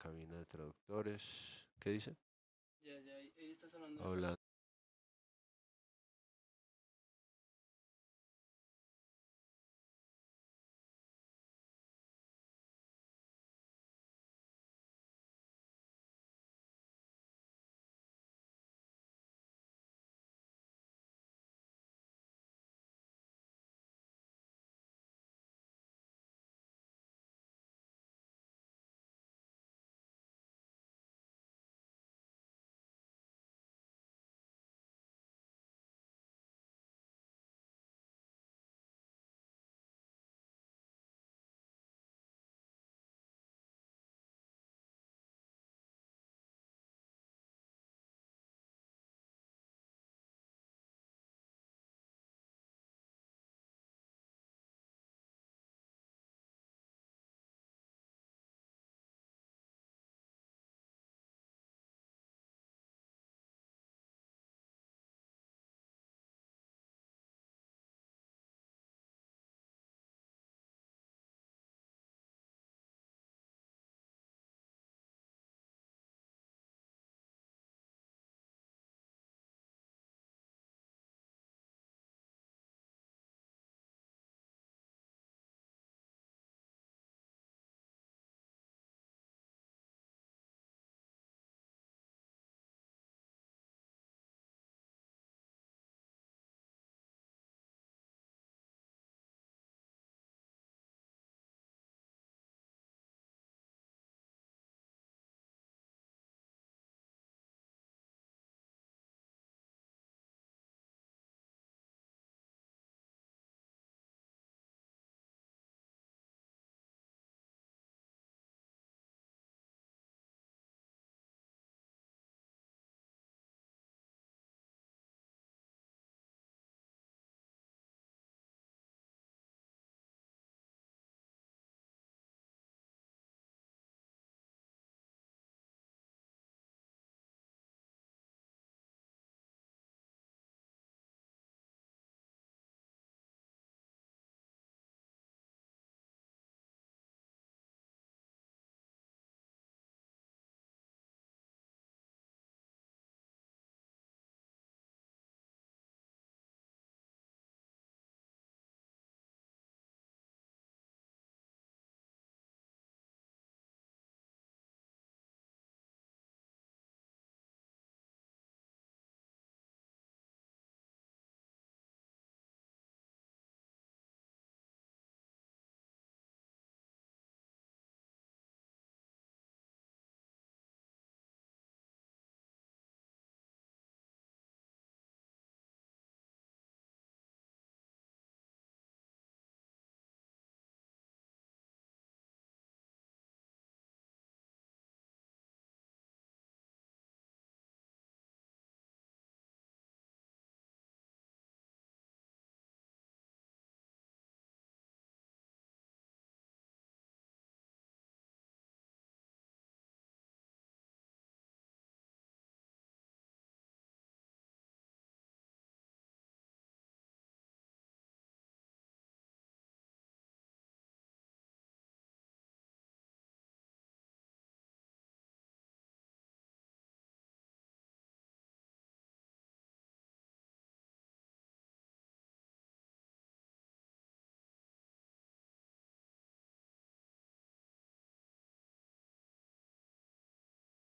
cabina de traductores. ¿Qué dice? Ya, ya, ahí está sonando eso. Hola.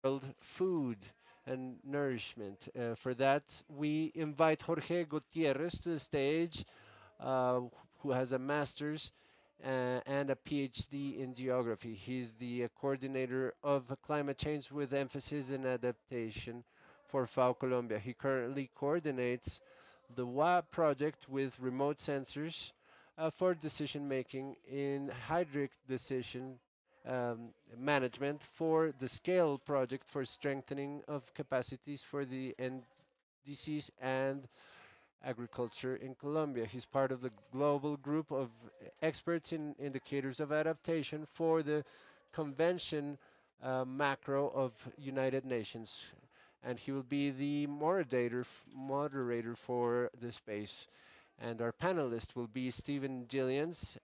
World food and nourishment. For that, we invite Jorge Gutierrez to the stage, uh, who has a master's and a PhD in geography. He's the coordinator of climate change with emphasis in adaptation for FAO Colombia. He currently coordinates the WA project with remote sensors for decision making in hydric decision management for the scale project for strengthening of capacities for the NDCs and agriculture in Colombia. He's part of the global group of experts in indicators of adaptation for the Convention Macro of United Nations, and he will be the moderator for the space. And our panelist will be Stephen Gillians,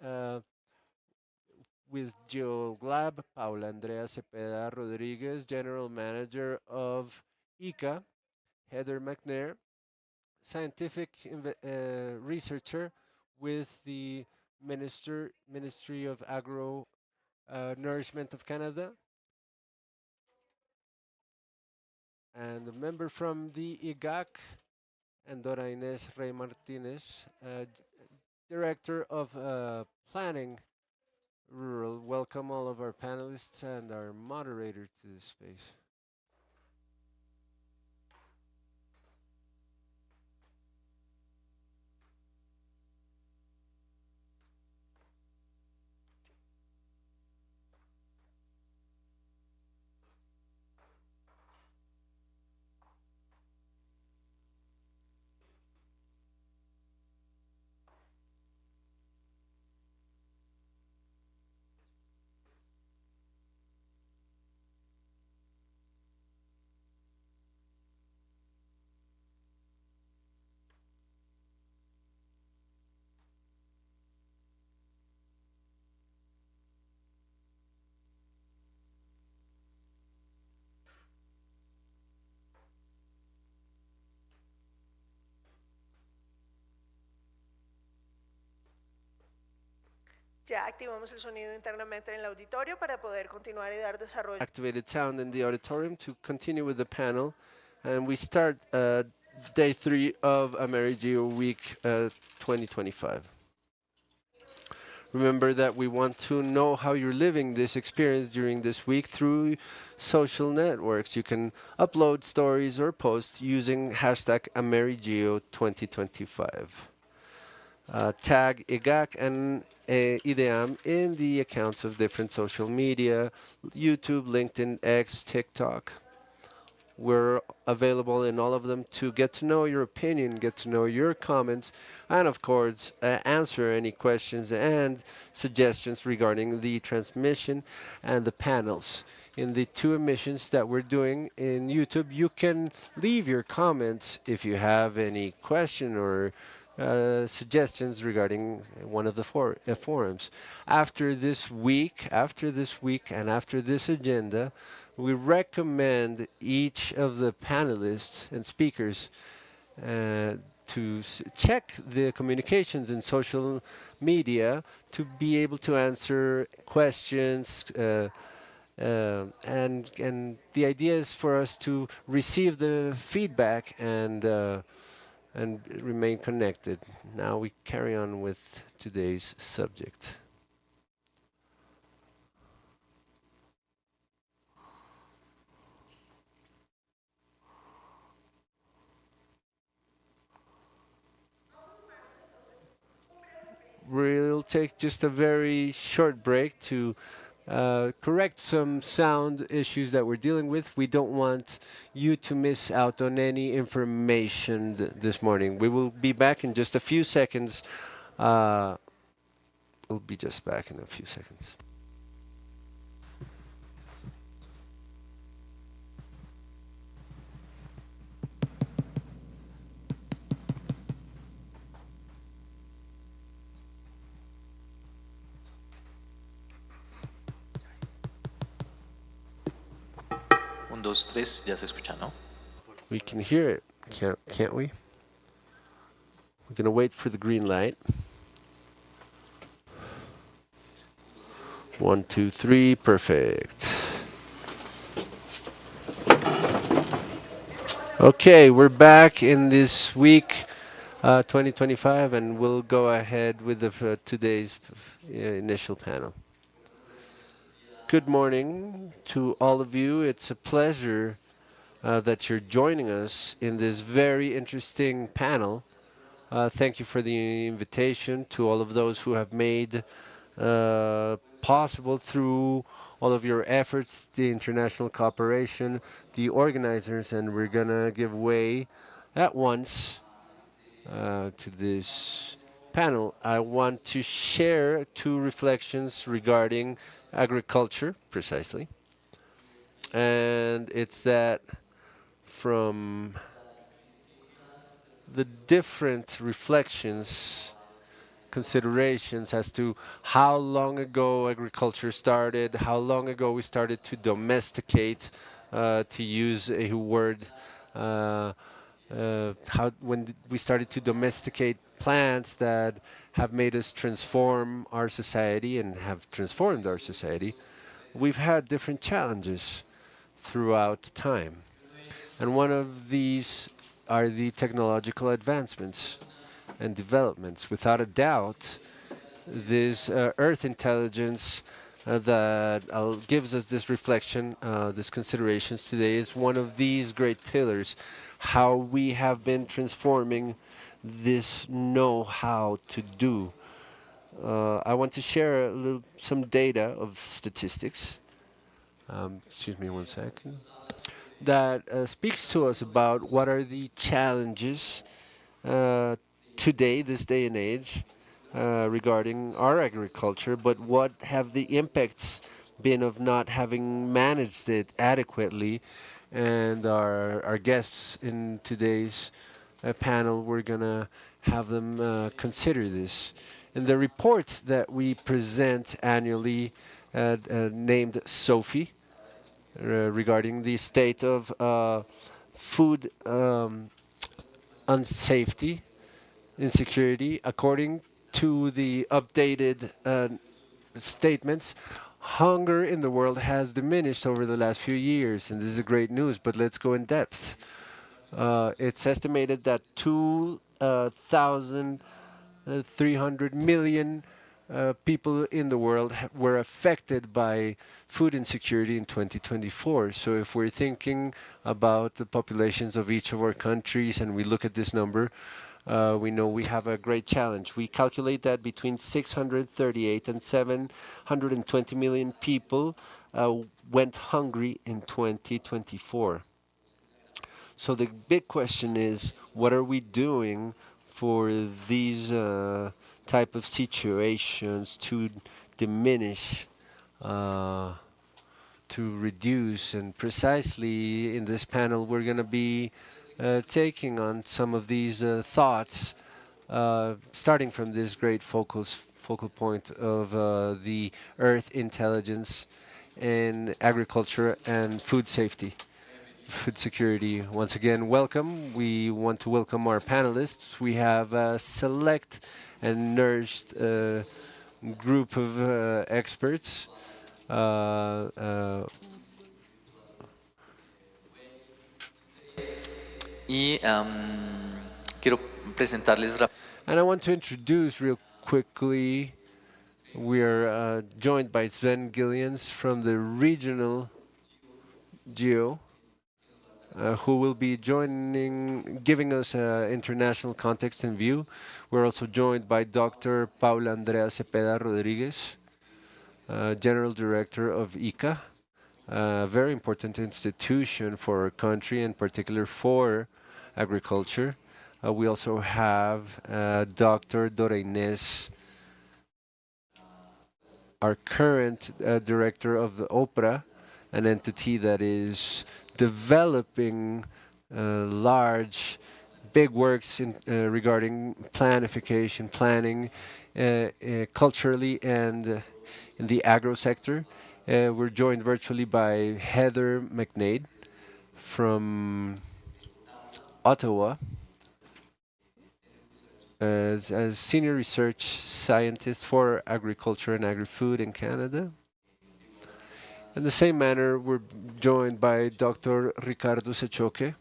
with GeoLab, Paula Andrea Cepeda Rodriguez, General Manager of ICA, Heather McNair, scientific researcher with the Ministry of Agro Nourishment of Canada, and a member from the IGAC, and Dora Inés Rey Martinez, Director of Planning Rural. Welcome all of our panelists and our moderator to this space. Ya activamos el sonido internamente en el auditorio para poder continuar y dar desarrollo. Activated sound in the auditorium to continue with the panel. And we start day 3 of AmeriGEO Week 2025. Remember that we want to know how you're living this experience during this week through social networks. You can upload stories or posts using hashtag AmeriGEO2025. Tag IGAC and IDEAM in the accounts of different social media, YouTube, LinkedIn, X, TikTok. We're available in all of them to get to know your opinion, get to know your comments, and of course, answer any questions and suggestions regarding the transmission and the panels. In the 2 emissions that we're doing in YouTube, you can leave your comments if you have any question or suggestions regarding one of the forums. After this week, and after this agenda, we recommend each of the panelists and speakers to check the communications in social media to be able to answer questions. And the idea is for us to receive the feedback and remain connected. Now we carry on with today's subject. We'll take just a very short break to correct some sound issues that we're dealing with. We don't want you to miss out on any information this morning. We will be back in just a few seconds. Uh, we'll be just back in a few seconds. Un, dos, tres, ya se escucha, ¿no? We can hear it, can't we? We're gonna wait for the green light. 1, 2, 3, perfect. Okay, we're back in this week 2025, and we'll go ahead with today's initial panel. Good morning to all of you. It's a pleasure that you're joining us in this very interesting panel. Thank you for the invitation to all of those who have made possible through all of your efforts, the international cooperation, the organizers, and we're gonna give way at once to this panel. I want to share 2 reflections regarding agriculture, precisely. And it's that from the different reflections considerations as to how long ago agriculture started, how long ago we started to domesticate, to use a word, how when we started to domesticate plants that have made us transform our society and have transformed our society. We've had different challenges throughout time. And one of these are the technological advancements and developments. Without a doubt, this Earth intelligence that gives us this reflection, this considerations today is one of these great pillars, how we have been transforming this know-how to do. I want to share some data of statistics. Excuse me one second. That speaks to us about what are the challenges uh, today, this day and age, regarding our agriculture, but what have the impacts been of not having managed it adequately? And our guests in today's panel, we're going to have them consider this. In the report that we present annually, named Sophie, regarding the state of food unsafety, insecurity, according to the updated statements, hunger in the world has diminished over the last few years, and this is great news, but let's go in depth. It's estimated that 2,300 million people in the world were affected by food insecurity in 2024. So if we're thinking about the populations of each of our countries and we look at this number, we know we have a great challenge. We calculate that between 638 and 720 million people went hungry in 2024. So the big question is, what are we doing for these type of situations to diminish, uh, to reduce? And precisely in this panel, we're going to be taking on some of these thoughts, starting from this great focal point of the Earth intelligence in agriculture and food safety, food security. Once again, welcome. We want to welcome our panelists. We have a select and nourished group of experts. Uh, uh, Y quiero presentarles and I want to introduce real quickly, we're joined by Sven Gillians from the regional GEO, who will be giving us international context and view. We're also joined by Dr. Paula Andrea Cepeda Rodriguez, General Director of ICA, a very important institution for our country, in particular for agriculture. We also have Dr. Dora Inés, our current director of the OPRA, an entity that is developing large, big works regarding planification, planning, culturally and in the agro sector. We're joined virtually by Heather McNaid from Ottawa as senior research scientist for agriculture and agri-food in Canada. In the same manner, we're joined by Dr. Ricardo Sechoque,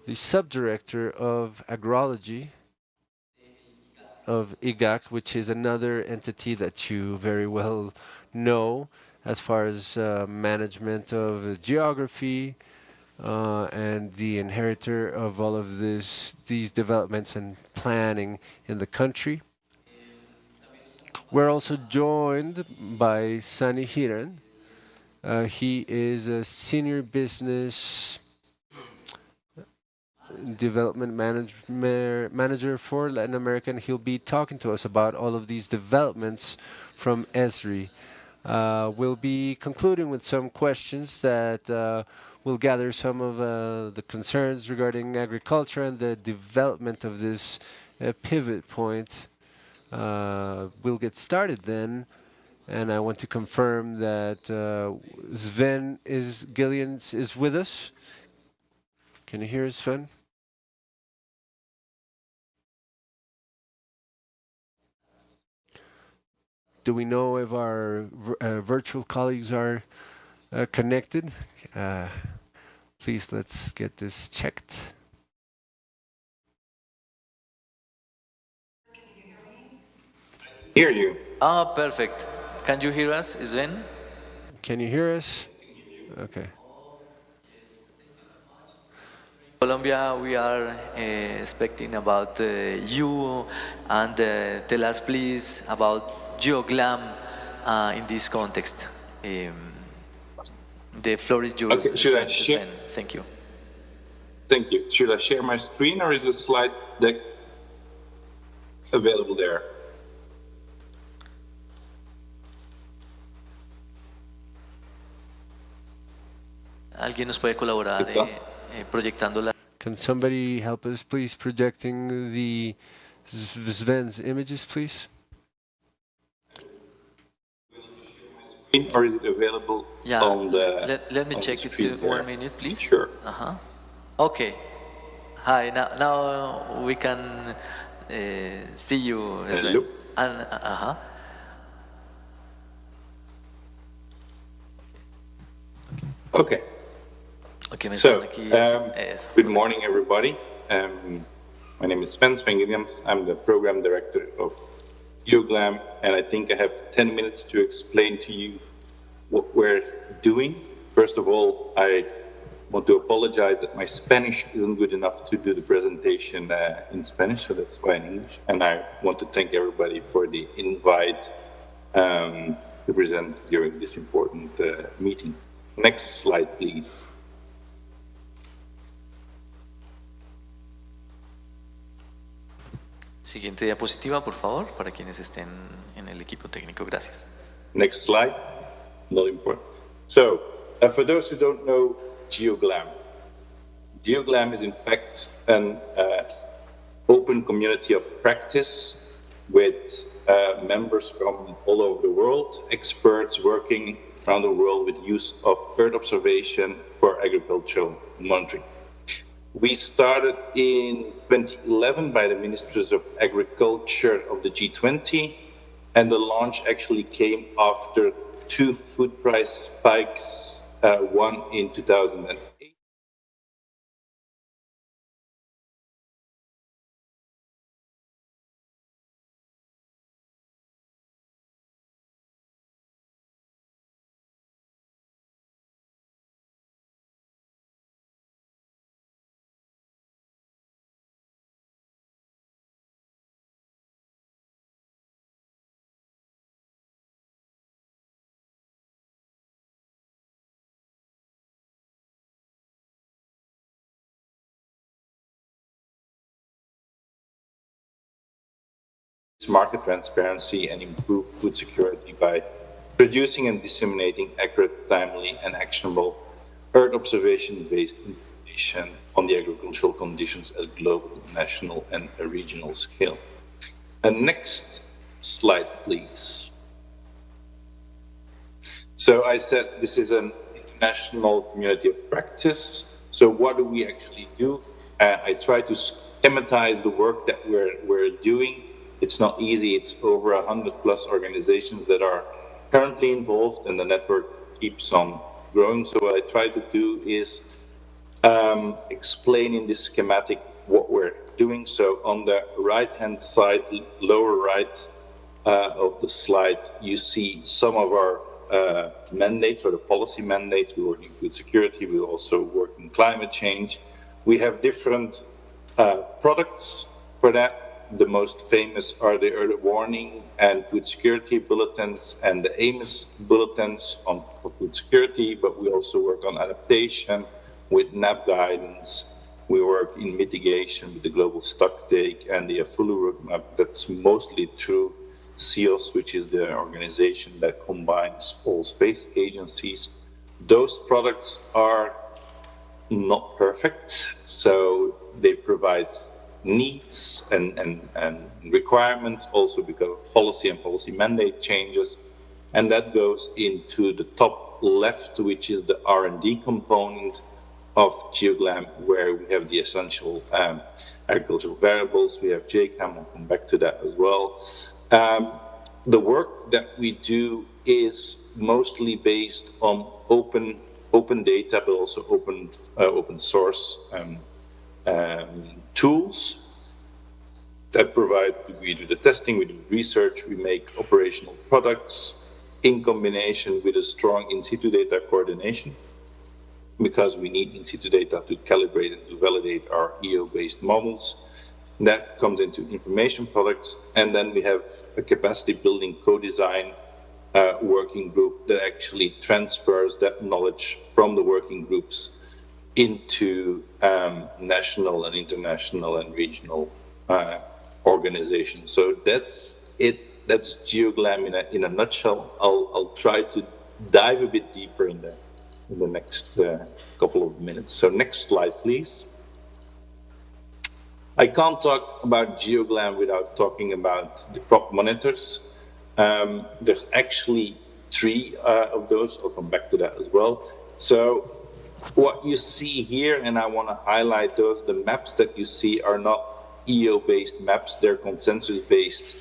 the subdirector of agrology of IGAC, which is another entity that you very well know as far as management of geography and the inheritor of all of these developments and planning in the country. We're also joined by Sunny Hiran. He is a senior business development manager for Latin America, and he'll be talking to us about all of these developments from ESRI. We'll be concluding with some questions that will gather some of the concerns regarding agriculture and the development of this pivot point We'll get started then, and I want to confirm that Gillian is with us. Can you hear us, Sven? Do we know if our virtual colleagues are connected? Uh, Please, let's get this checked. Hear you. Ah, perfect. Can you hear us, Sven? Can you hear us? Okay. Colombia, we are expecting about you, and tell us please about GeoGlam in this context. The floor is yours, Okay, should I share? Sven. Thank you. Thank you. Should I share my screen or is the slide deck available there? ¿Alguien nos puede colaborar proyectando la... Can somebody help us, please, projecting the Sven's images, please? Or is it available on the... Let me check it 1 minute, please. Sure. Okay. Hi, now we can see you, Sven. Okay. So, good morning, everybody. My name is Sven Williams. I'm the program director of GeoGlam, and I think I have 10 minutes to explain to you what we're doing. First of all, I want to apologize that my Spanish isn't good enough to do the presentation in Spanish, so that's why in English. And I want to thank everybody for the invite to present during this important meeting. Next slide, please. Siguiente diapositiva, por favor, para quienes estén en el equipo técnico. Gracias. Next slide. Not important. So, for those who don't know GeoGlam, GeoGlam is in fact an open community of practice with members from all over the world, experts working around the world with use of Earth observation for agricultural monitoring. We started in 2011 by the Ministers of Agriculture of the G20, and the launch actually came after 2 food price spikes, one in 2008. Market transparency and improve food security by producing and disseminating accurate, timely, and actionable Earth observation-based information on the agricultural conditions at global, national, and a regional scale. And next slide, please. So I said this is an international community of practice. So what do we actually do? I try to schematize the work that we're doing. It's not easy. It's over 100+ organizations that are currently involved, and the network keeps on growing. So what I try to do is explain in this schematic what we're doing. So on the right-hand side, lower right of the slide, you see some of our mandates, or the policy mandates. We work in food security. We also work in climate change. We have different products for that. The most famous are the early warning and food security bulletins and the AMOS bulletins for food security, but we also work on adaptation with NAP guidance. We work in mitigation with the global stocktake and the Afulu roadmap. That's mostly through SEOS, which is the organization that combines all space agencies. Those products are not perfect, so they provide needs and requirements, also because of policy and policy mandate changes. And that goes into the top left, which is the R&D component of GeoGlam, where we have the essential agricultural variables. We have JCAM, I'll come back to that as well. The work that we do is mostly based on open data, but also open source tools that provide, we do the testing, we do research, we make operational products in combination with a strong in situ data coordination, because we need in situ data to calibrate and to validate our EO-based models. That comes into information products, and then we have a capacity building co-design working group that actually transfers that knowledge from the working groups into national and international and regional organizations. So that's it. That's GeoGlam in a nutshell. I'll try to dive a bit deeper in the next couple of minutes. So next slide, please. I can't talk about GeoGlam without talking about the crop monitors. There's actually 3 of those. I'll come back to that as well. So what you see here, and I want to highlight those, the maps that you see are not EO-based maps, they're consensus-based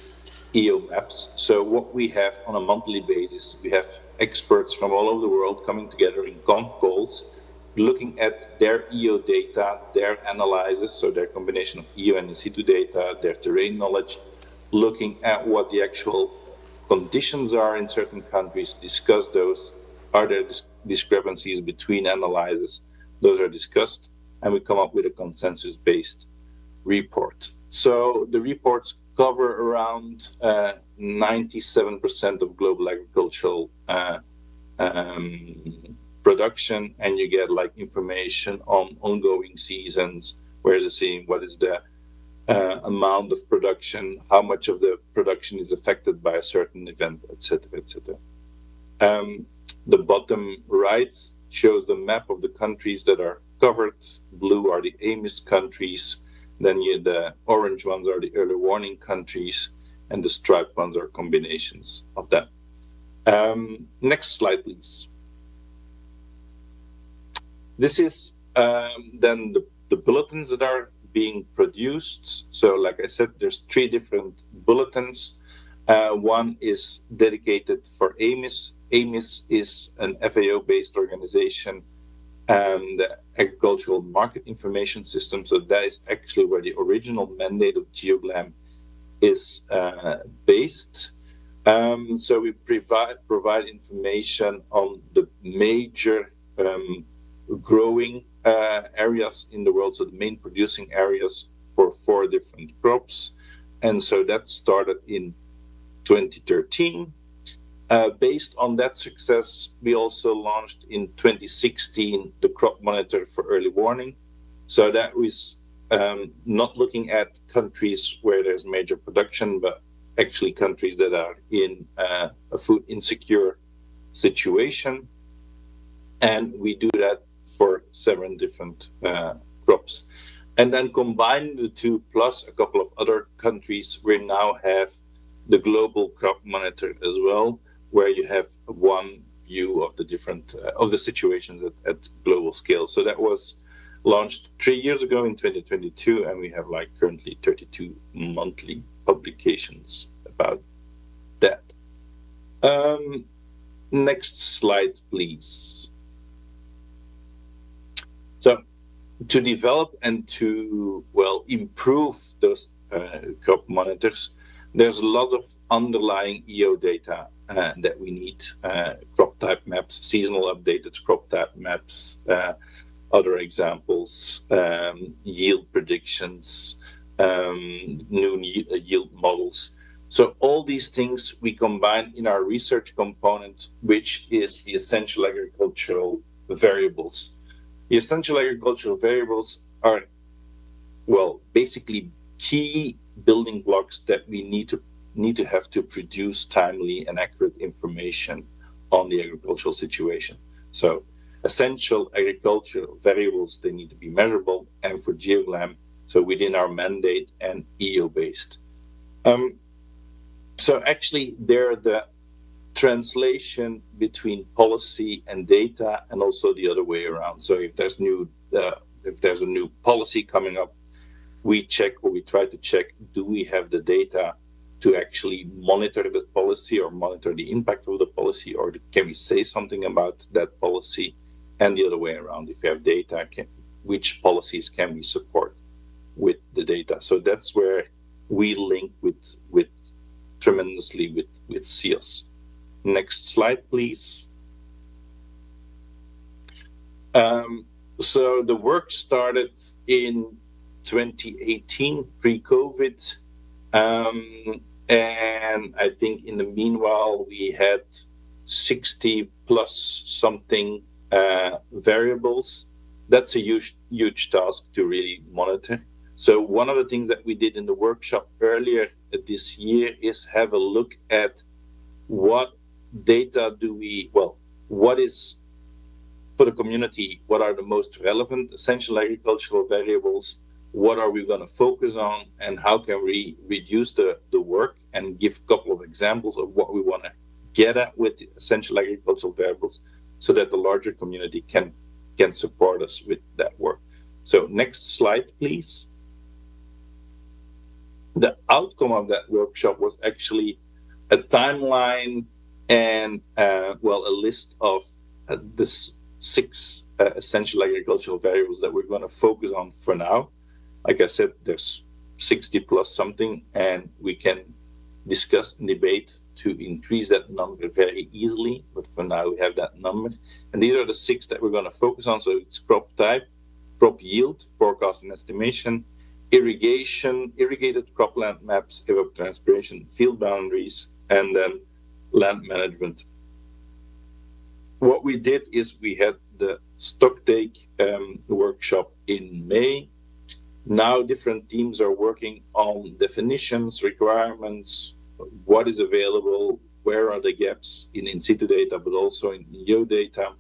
EO maps. So what we have on a monthly basis, we have experts from all over the world coming together in conf calls, looking at their EO data, their analysis, so their combination of EO and in situ data, their terrain knowledge, looking at what the actual conditions are in certain countries, discuss those. Are there discrepancies between analyses? Those are discussed, and we come up with a consensus-based report. So the reports cover around 97% of global agricultural production, and you get like information on ongoing seasons, where is it seeing, what is the amount of production, how much of the production is affected by a certain event, etc., etc. The bottom right shows the map of the countries that are covered. Blue are the AMIS countries, then the orange ones are the early warning countries, and the striped ones are combinations of that. Next slide, please. This is then the bulletins that are being produced. So like I said, there's 3 different bulletins. One is dedicated for AMIS. AMIS is an FAO-based organization and agricultural market information system. So that is actually where the original mandate of GeoGlam is based. So we provide information on the major growing areas in the world, so the main producing areas for 4 different crops. And so that started in 2013. Based on that success, we also launched in 2016 the crop monitor for early warning. So that was not looking at countries where there's major production, but actually countries that are in a food insecure situation. And we do that for 7 different crops. And then combining the 2 plus a couple of other countries, we now have the global crop monitor as well, where you have one view of the different of the situations at global scale. So that was launched 3 years ago in 2022, and we have like currently 32 monthly publications about that. Next slide, please. So to develop and to, well, improve those crop monitors, there's a lot of underlying EO data that we need. Crop type maps, seasonal updated crop type maps, other examples, yield predictions, new yield models. So all these things we combine in our research component, which is the essential agricultural variables. The essential agricultural variables are, well, basically key building blocks that we need to have to produce timely and accurate information on the agricultural situation. So essential agricultural variables, they need to be measurable, and for GeoGlam, so within our mandate and EO-based. So actually, they're the translation between policy and data, and also the other way around. So if there's a new policy coming up, we check, or we try to check, do we have the data to actually monitor the policy or monitor the impact of the policy, or can we say something about that policy? And the other way around, if we have data, which policies can we support with the data? So that's where we link with tremendously with CEOs. Next slide, please. So the work started in 2018, pre-COVID. And I think in the meanwhile, we had 60 plus something variables. That's a huge task to really monitor. So one of the things that we did in the workshop earlier this year is have a look at what data what is for the community, what are the most relevant essential agricultural variables, what are we going to focus on, and how can we reduce the work, and give a couple of examples of what we want to get at with the essential agricultural variables so that the larger community can support us with that work. So next slide, please. The outcome of that workshop was actually a timeline and a list of the 6 essential agricultural variables that we're going to focus on for now. Like I said, there's 60 plus something, and we can discuss and debate to increase that number very easily. But for now, we have that number. And these are the 6 that we're going to focus on. So it's crop type, crop yield, forecast and estimation, irrigation, irrigated cropland maps, evapotranspiration, field boundaries, and then land management. What we did is we had the stocktake workshop in May. Now different teams are working on definitions, requirements, what is available, where are the gaps in situ data, but also in EO data.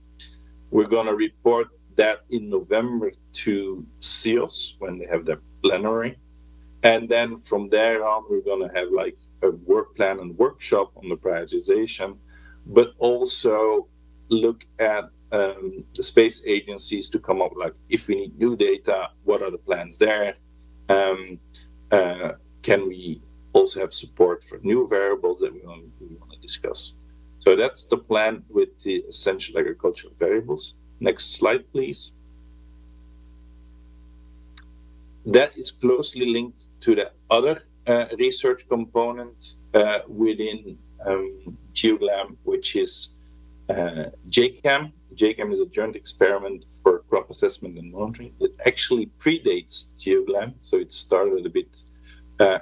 We're going to report that in November to CEOs when they have their plenary. And then from there on, we're going to have like a work plan and workshop on the prioritization, but also look at the space agencies to come up like, if we need new data, what are the plans there? Can we also have support for new variables that we want to discuss? So that's the plan with the essential agricultural variables. Next slide, please. That is closely linked to the other research component within GeoGLAM, which is JCAM. JCAM is a joint experiment for crop assessment and monitoring. It actually predates GeoGLAM, so it started a bit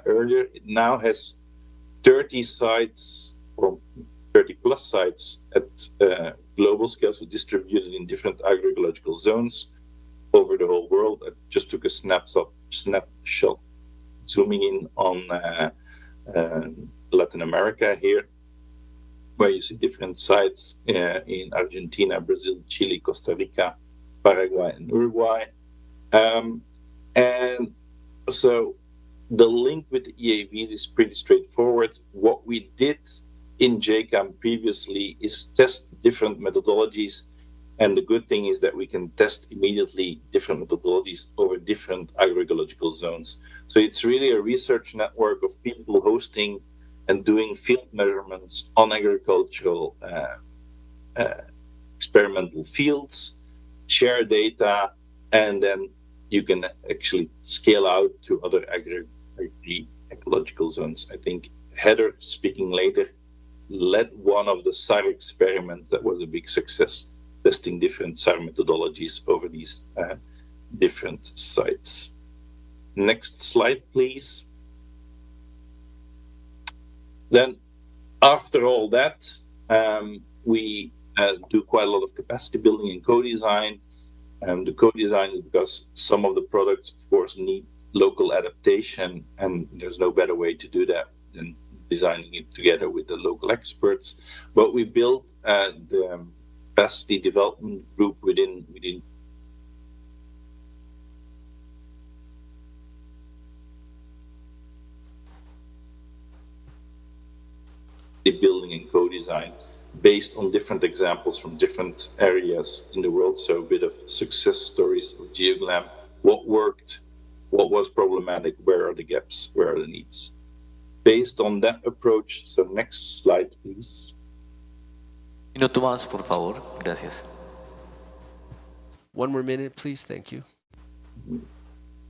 earlier. It now has 30 sites, or 30 plus sites at global scale, so distributed in different agroecological zones over the whole world. I just took a snapshot zooming in on Latin America here, where you see different sites in Argentina, Brazil, Chile, Costa Rica, Paraguay, and Uruguay. And so the link with the EAVs is pretty straightforward. What we did in JCAM previously is test different methodologies. And the good thing is that we can test immediately different methodologies over different agroecological zones. So it's really a research network of people hosting and doing field measurements on agricultural experimental fields, share data, and then you can actually scale out to other agroecological zones. I think Heather, speaking later, led one of the SAR experiments that was a big success, testing different SAR methodologies over these different sites. Next slide, please. Then, after all that, we do quite a lot of capacity building and co-design. The co-design is because some of the products, of course, need local adaptation, and there's no better way to do that than designing it together with the local experts. But we built the capacity development group within building and co-design based on different examples from different areas in the world. So a bit of success stories of GeoGlam, what worked, what was problematic, where are the gaps, where are the needs. Based on that approach, so next slide, please. Minuto más, por favor. Gracias. One more minute, please. Thank you.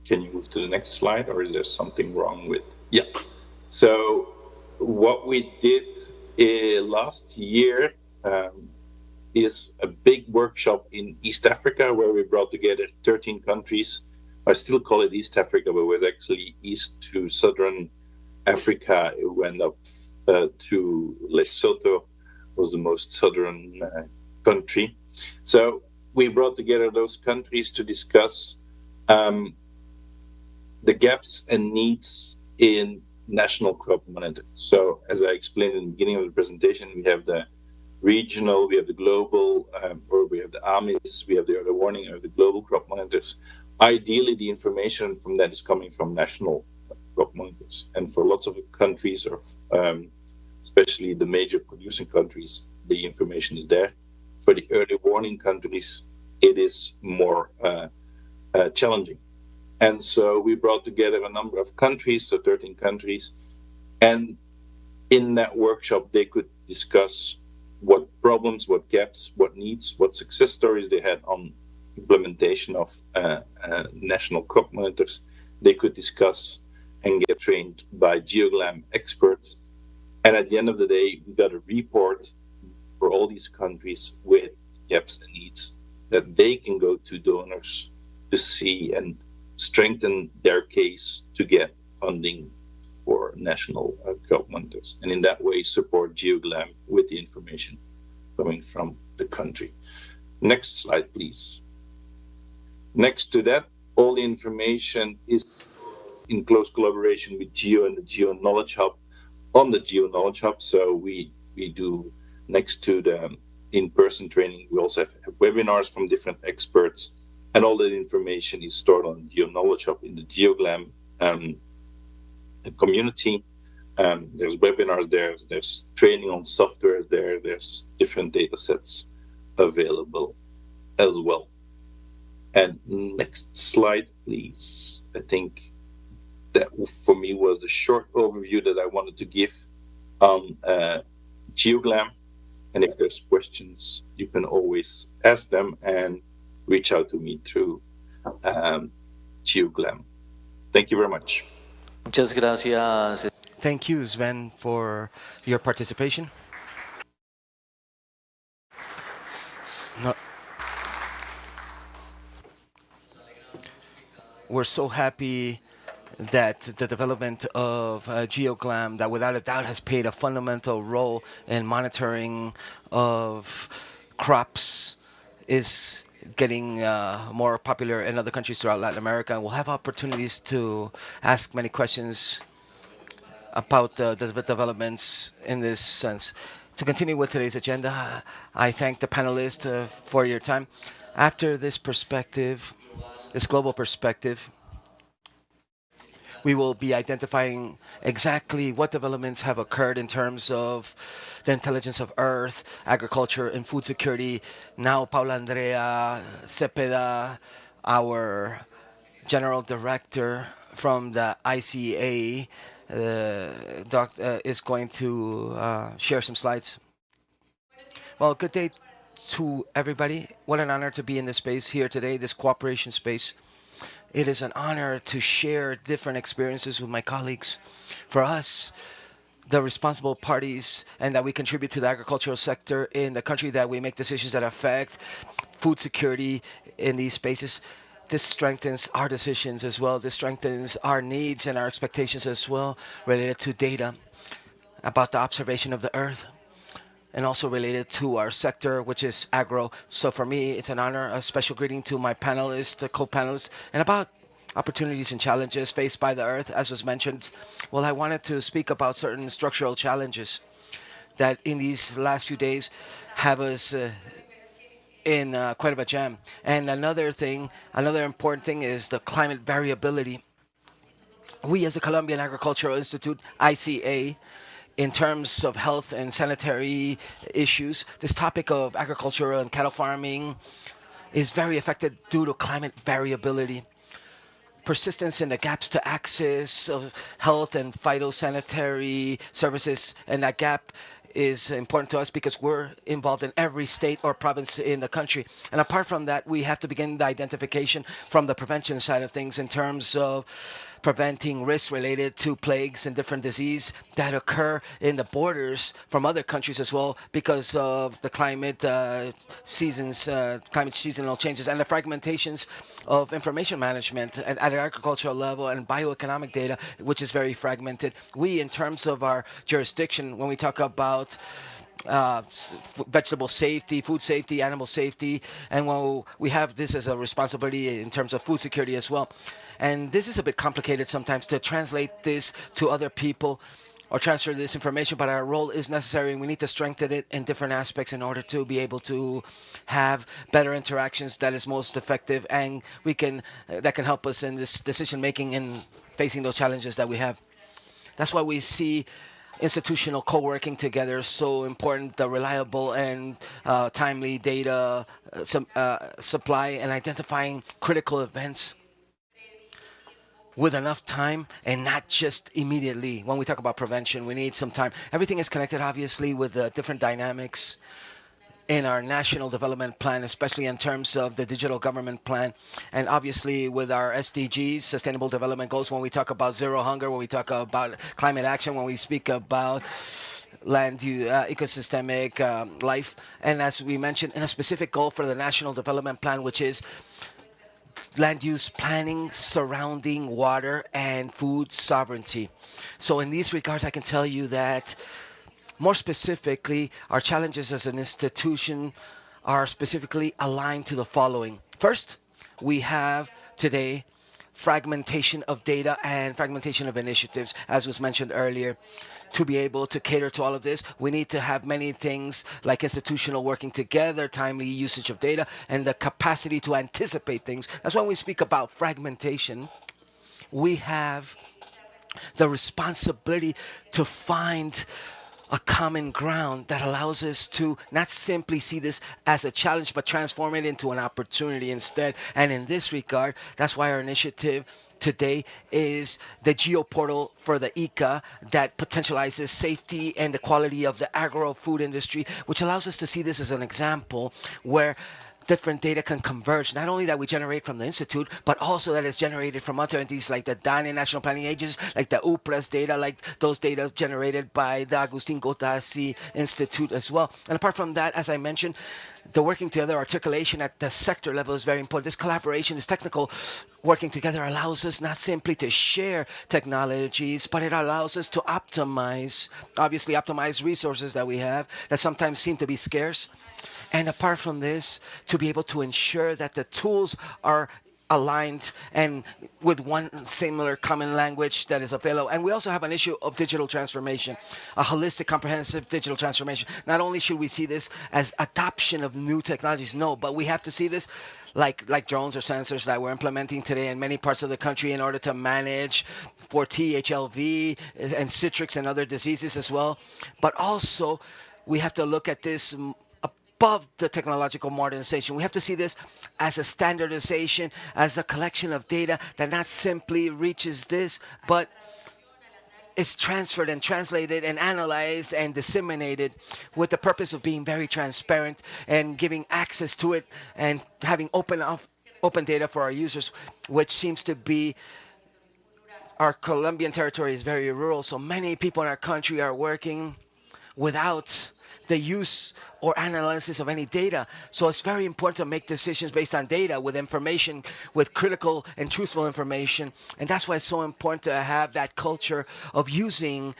Can you move to the next slide, or is there something wrong with? Yeah. So what we did last year is a big workshop in East Africa where we brought together 13 countries. I still call it East Africa, but it was actually east to southern Africa. It went up to Lesotho, was the most southern country. So we brought together those countries to discuss the gaps and needs in national crop monitoring. So as I explained in the beginning of the presentation, we have the regional, we have the global, or we have the AMIS, we have the early warning, or the global crop monitors. Ideally, the information from that is coming from national crop monitors. And for lots of countries, or especially the major producing countries, the information is there. For the early warning countries, it is more challenging. And so we brought together a number of countries, so 13 countries, and in that workshop, they could discuss what problems, what gaps, what needs, what success stories they had on implementation of national crop monitors. They could discuss and get trained by GeoGlam experts. And at the end of the day, we got a report for all these countries with gaps and needs that they can go to donors to see and strengthen their case to get funding for national crop monitors, and in that way support GeoGlam with the information coming from the country. Next slide, please. Next to that, all the information is in close collaboration with Geo and the Geo Knowledge Hub on the Geo Knowledge Hub. So we do, next to the in-person training, we also have webinars from different experts, and all that information is stored on Geo Knowledge Hub in the GeoGlam community. There's webinars there, there's training on software there, there's different data sets available as well. And next slide, please. I think that for me was the short overview that I wanted to give on GeoGlam. And if there's questions, you can always ask them and reach out to me through GeoGlam. Thank you very much. Muchas gracias. Thank you, Sven, for your participation. No. We're so happy that the development of GeoGlam, that without a doubt has played a fundamental role in monitoring of crops, is getting more popular in other countries throughout Latin America. And we'll have opportunities to ask many questions about the developments in this sense. To continue with today's agenda, I thank the panelists for your time. After this perspective, this global perspective, we will be identifying exactly what developments have occurred in terms of the intelligence of Earth, agriculture, and food security. Now, Paula Andrea Cepeda, our General Director from the ICA, is going to share some slides. Well, good day to everybody. What an honor to be in this space here today, this cooperation space. It is an honor to share different experiences with my colleagues. For us, the responsible parties, and that we contribute to the agricultural sector in the country, that we make decisions that affect food security in these spaces. This strengthens our decisions as well. This strengthens our needs and our expectations as well, related to data about the observation of the Earth, and also related to our sector, which is agro. So for me, it's an honor. A special greeting to my panelists, co-panelists, and about opportunities and challenges faced by the Earth, as was mentioned. Well, I wanted to speak about certain structural challenges that in these last few days have us in quite of a jam. And another important thing is the climate variability. We as the Colombian Agricultural Institute, ICA, in terms of health and sanitary issues, this topic of agriculture and cattle farming is very affected due to climate variability. Persistence in the gaps to access of health and phytosanitary services, and that gap is important to us because we're involved in every state or province in the country. And apart from that, we have to begin the identification from the prevention side of things in terms of preventing risks related to plagues and different disease that occur in the borders from other countries as well because of the climate climate seasonal changes and the fragmentations of information management at an agricultural level and bioeconomic data, which is very fragmented. We, in terms of our jurisdiction, when we talk about vegetable safety, food safety, animal safety, and while we have this as a responsibility in terms of food security as well. And this is a bit complicated sometimes to translate this to other people or transfer this information, but our role is necessary and we need to strengthen it in different aspects in order to be able to have better interactions that is most effective and we can that can help us in this decision making in facing those challenges that we have. That's why we see institutional co-working together is so important. The reliable and timely data supply and identifying critical events with enough time and not just immediately. When we talk about prevention, we need some time. Everything is connected, obviously, with different dynamics in our national development plan, especially in terms of the digital government plan, and obviously with our SDGs, Sustainable Development Goals, when we talk about zero hunger, when we talk about climate action, when we speak about land ecosystemic life, and as we mentioned, in a specific goal for the National Development Plan, which is land use planning surrounding water and food sovereignty. So in these regards, I can tell you that more specifically, our challenges as an institution are specifically aligned to the following. First, we have today fragmentation of data and fragmentation of initiatives, as was mentioned earlier. To be able to cater to all of this, we need to have many things like institutional working together, timely usage of data, and the capacity to anticipate things. That's when we speak about fragmentation. We have the responsibility to find a common ground that allows us to not simply see this as a challenge, but transform it into an opportunity instead. And in this regard, that's why our initiative today is the Geo portal for the ICA that potentializes safety and the quality of the agro-food industry, which allows us to see this as an example where different data can converge, not only that we generate from the Institute, but also that is generated from other entities like the DANE National Planning Agencies, like the UPRES data, like those data generated by the Agustin Gotasi Institute as well. And apart from that, as I mentioned, the working together, articulation at the sector level is very important. This collaboration, this technical working together allows us not simply to share technologies, but it allows us to optimize, obviously optimize resources that we have that sometimes seem to be scarce. And apart from this, to be able to ensure that the tools are aligned and with one similar common language that is available. And we also have an issue of digital transformation, a holistic, comprehensive digital transformation. Not only should we see this as adoption of new technologies, no, but we have to see this like drones or sensors that we're implementing today in many parts of the country in order to manage for THLV and citrix and other diseases as well. But also, we have to look at this above the technological modernization. We have to see this as a standardization, as a collection of data that not simply reaches this, but it's transferred and translated and analyzed and disseminated with the purpose of being very transparent and giving access to it and having open data for our users, which seems to be our Colombian territory is very rural, so many people in our country are working without the use or analysis of any data. So it's very important to make decisions based on data, with information, with critical and truthful information. And that's why it's so important to have that culture of using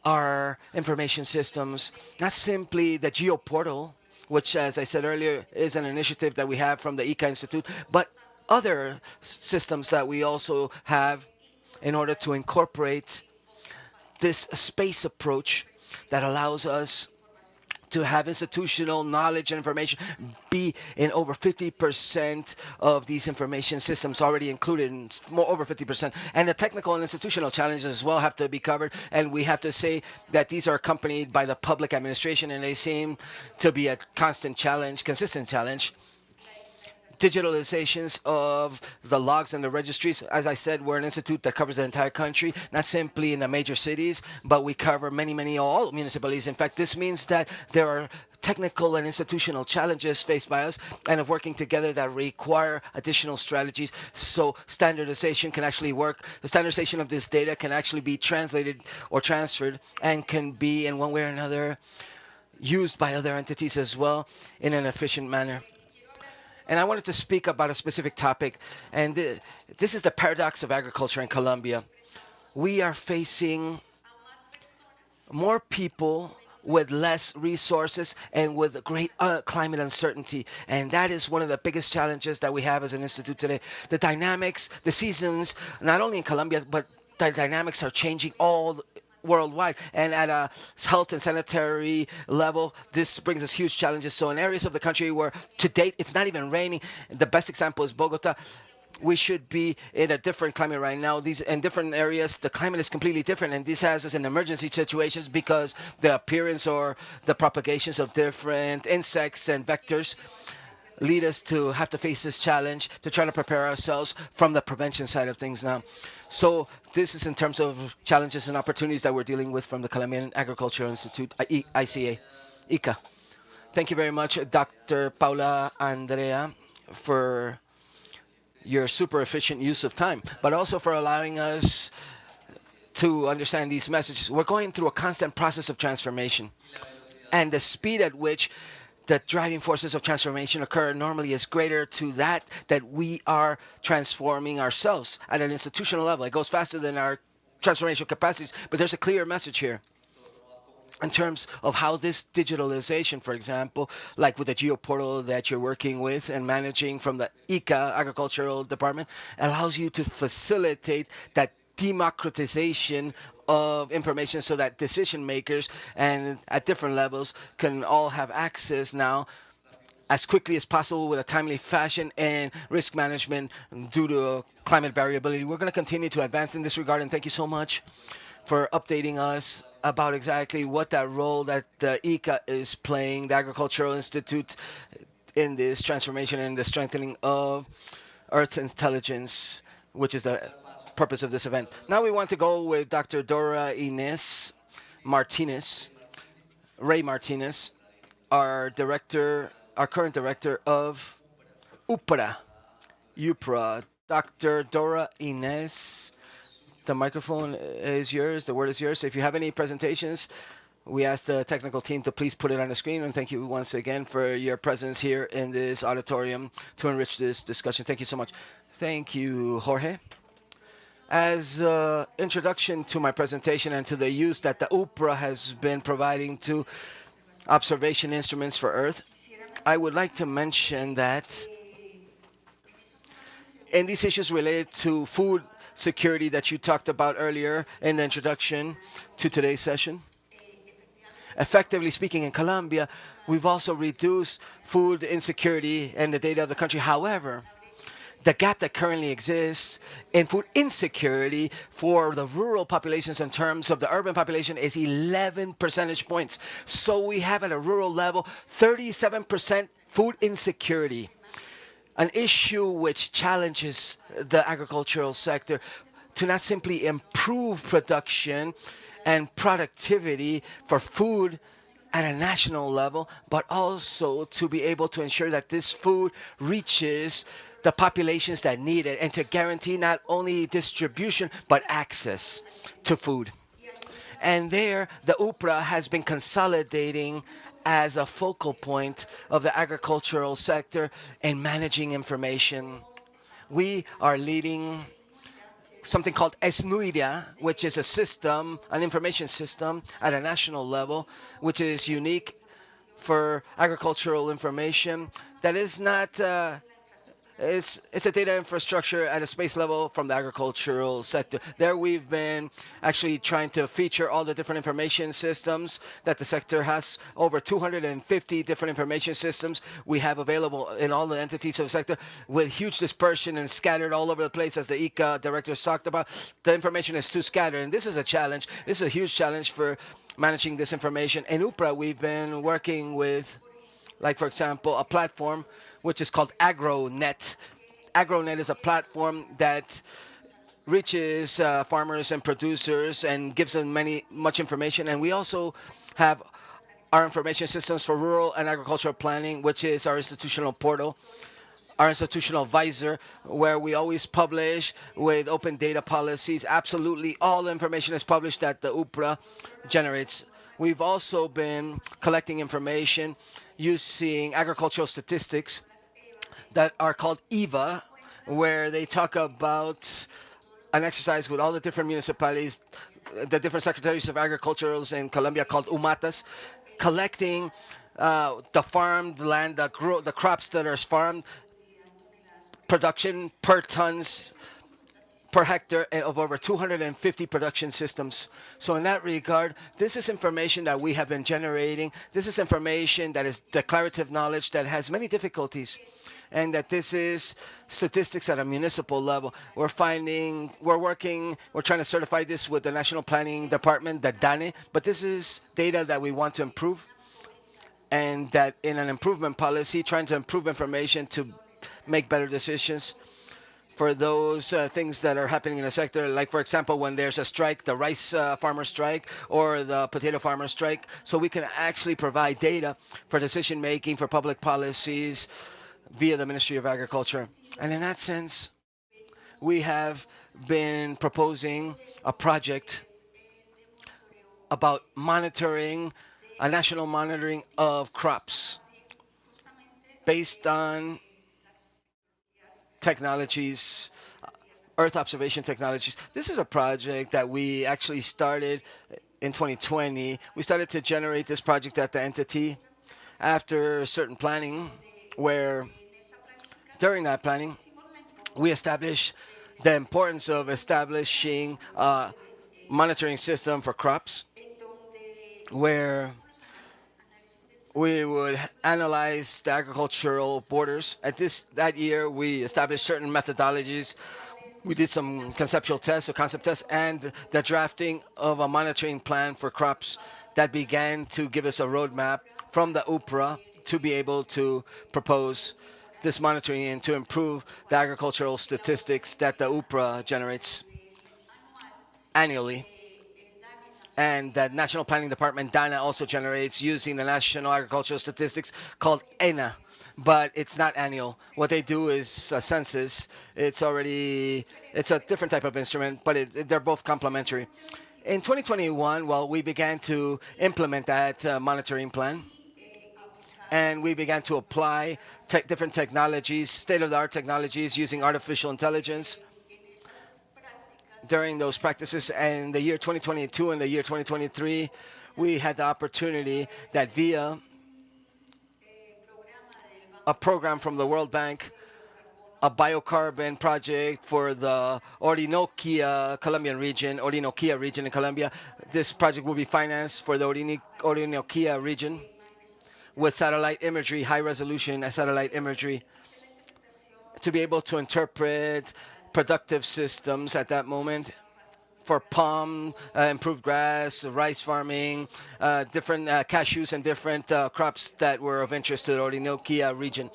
our information systems, not simply the Geo portal, which, as I said earlier, is an initiative that we have from the ICA Institute, but other systems that we also have in order to incorporate this space approach that allows us to have institutional knowledge and information be in over 50% of these information systems already included, in more over 50%. And the technical and institutional challenges as well have to be covered. And we have to say that these are accompanied by the public administration, and they seem to be a constant challenge, consistent challenge. Digitalizations of the logs and the registries. As I said, we're an institute that covers the entire country, not simply in the major cities, but we cover all municipalities. In fact, this means that there are technical and institutional challenges faced by us and of working together that require additional strategies so standardization can actually work. The standardization of this data can actually be translated or transferred and can be in one way or another used by other entities as well in an efficient manner. And I wanted to speak about a specific topic, and this is the paradox of agriculture in Colombia. We are facing more people with less resources and with great climate uncertainty. And that is one of the biggest challenges that we have as an institute today. The dynamics, the seasons, not only in Colombia, but the dynamics are changing all worldwide, and at a health and sanitary level, this brings us huge challenges. So in areas of the country where to date it's not even raining, the best example is Bogota. We should be in a different climate right now. These in different areas, the climate is completely different, and this has us in emergency situations because the appearance or the propagations of different insects and vectors lead us to have to face this challenge to try to prepare ourselves from the prevention side of things now. So this is in terms of challenges and opportunities that we're dealing with from the Colombian Agricultural Institute, ICA, ICA. Thank you very much, Dr. Paula Andrea, for your super efficient use of time, but also for allowing us to understand these messages. We're going through a constant process of transformation, and the speed at which the driving forces of transformation occur normally is greater to that we are transforming ourselves at an institutional level. It goes faster than our transformational capacities, but there's a clear message here in terms of how this digitalization, for example, like with the geoportal that you're working with and managing from the ICA agricultural department, allows you to facilitate that democratization of information so that decision makers and at different levels can all have access now as quickly as possible with a timely fashion and risk management due to climate variability. We're going to continue to advance in this regard, and thank you so much for updating us about exactly what that role that the ICA is playing, the Agricultural Institute, in this transformation and the strengthening of Earth intelligence, which is the purpose of this event. Now we want to go with Dr. Dora Inés Martinez, Ray Martinez, our current director of UPRA. Dr. Dora Inés, the microphone is yours, the word is yours. If you have any presentations, we ask the technical team to please put it on the screen, and thank you once again for your presence here in this auditorium to enrich this discussion. Thank you so much. Thank you, Jorge. As an introduction to my presentation and to the use that the UPRA has been providing to observation instruments for Earth, I would like to mention that in these issues related to food security that you talked about earlier in the introduction to today's session, effectively speaking, in Colombia, we've also reduced food insecurity in the data of the country. However, the gap that currently exists in food insecurity for the rural populations in terms of the urban population is 11 percentage points. So we have at a rural level 37% food insecurity, an issue which challenges the agricultural sector to not simply improve production and productivity for food at a national level, but also to be able to ensure that this food reaches the populations that need it and to guarantee not only distribution, but access to food. And there, the UPRA has been consolidating as a focal point of the agricultural sector in managing information. We are leading something called ESNUIDIA, which is a system, an information system at a national level, which is unique for agricultural information that is not It's a data infrastructure at a space level from the agricultural sector. There we've been actually trying to feature all the different information systems that the sector has. Over 250 different information systems we have available in all the entities of the sector, with huge dispersion and scattered all over the place, as the ICA directors talked about. The information is too scattered, and this is a challenge. This is a huge challenge for managing this information. In UPRA, we've been working with, like, for example, a platform which is called AgroNet. AgroNet is a platform that reaches farmers and producers and gives them much information. And we also have our information systems for rural and agricultural planning, which is our institutional portal, our institutional visor, where we always publish with open data policies. Absolutely all the information is published that the UPRA generates. We've also been collecting information using agricultural statistics that are called EVA, where they talk about an exercise with all the different municipalities, the different secretaries of agricultures in Colombia, called UMATAs, collecting the farmed land, the crops that are farmed, production per tons per hectare of over 250 production systems. So in that regard, this is information that we have been generating. This is information that is declarative knowledge that has many difficulties, and that this is statistics at a municipal level. We're trying to certify this with the National Planning Department, the DANE, but this is data that we want to improve, and that in an improvement policy, trying to improve information to make better decisions for those things that are happening in the sector, like, for example, when there's a strike, the rice farmer strike or the potato farmer strike, so we can actually provide data for decision making, for public policies, via the Ministry of Agriculture. And in that sense, we have been proposing a project about monitoring, a national monitoring of crops based on technologies, Earth observation technologies. This is a project that we actually started in 2020. We started to generate this project at the entity after certain planning, where during that planning, we established the importance of establishing a monitoring system for crops, where we would analyze the agricultural borders. That year, we established certain methodologies. We did some conceptual tests or concept tests, and the drafting of a monitoring plan for crops that began to give us a roadmap from the UPRA to be able to propose this monitoring and to improve the agricultural statistics that the UPRA generates annually, and that National Planning Department, DANA, also generates using the National Agricultural Statistics called ENA, but it's not annual. What they do is a census. It's a different type of instrument, but they're both complementary. In 2021, we began to implement that monitoring plan, and we began to apply different technologies, state-of-the-art technologies using artificial intelligence during those practices. And the year 2022 and the year 2023, we had the opportunity that via a program from the World Bank, a biocarbon project for the Orinoquia region in Colombia. This project will be financed for the Orinoquia region with satellite imagery, high-resolution satellite imagery, to be able to interpret productive systems at that moment for palm, improved grass, rice farming, different cashews and different crops that were of interest to the Orinoquia region.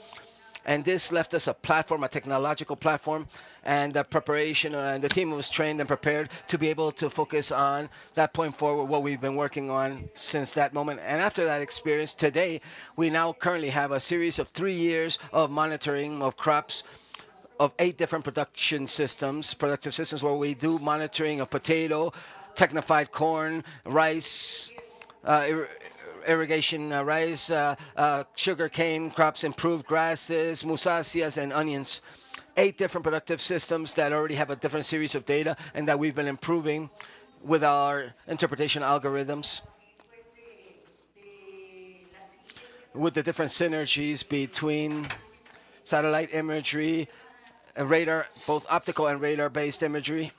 And this left us a platform, a technological platform, and the preparation, and the team was trained and prepared to be able to focus on that point forward, what we've been working on since that moment. And after that experience, today, we now currently have a series of 3 years of monitoring of crops of 8 different productive systems, where we do monitoring of potato, technified corn, rice, irrigation rice, sugar cane crops, improved grasses, musaceas, and onions. 8 different productive systems that already have a different series of data and that we've been improving with our interpretation algorithms, with the different synergies between satellite imagery, radar, both optical and radar-based imagery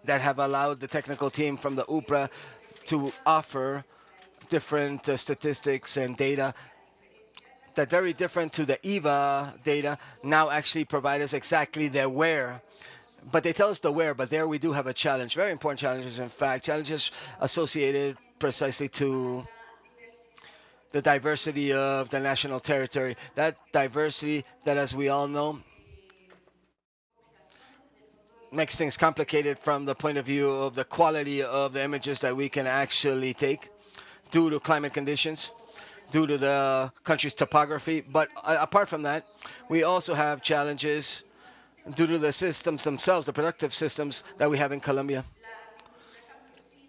that have allowed the technical team from the UPRA to offer different statistics and data that very different to the EVA data now actually provide us exactly the where. But they tell us the where, but there we do have a challenge, very important challenges, in fact, challenges associated precisely to the diversity of the national territory. That diversity that, as we all know, makes things complicated from the point of view of the quality of the images that we can actually take due to climate conditions, due to the country's topography. But apart from that, we also have challenges due to the systems themselves, the productive systems that we have in Colombia.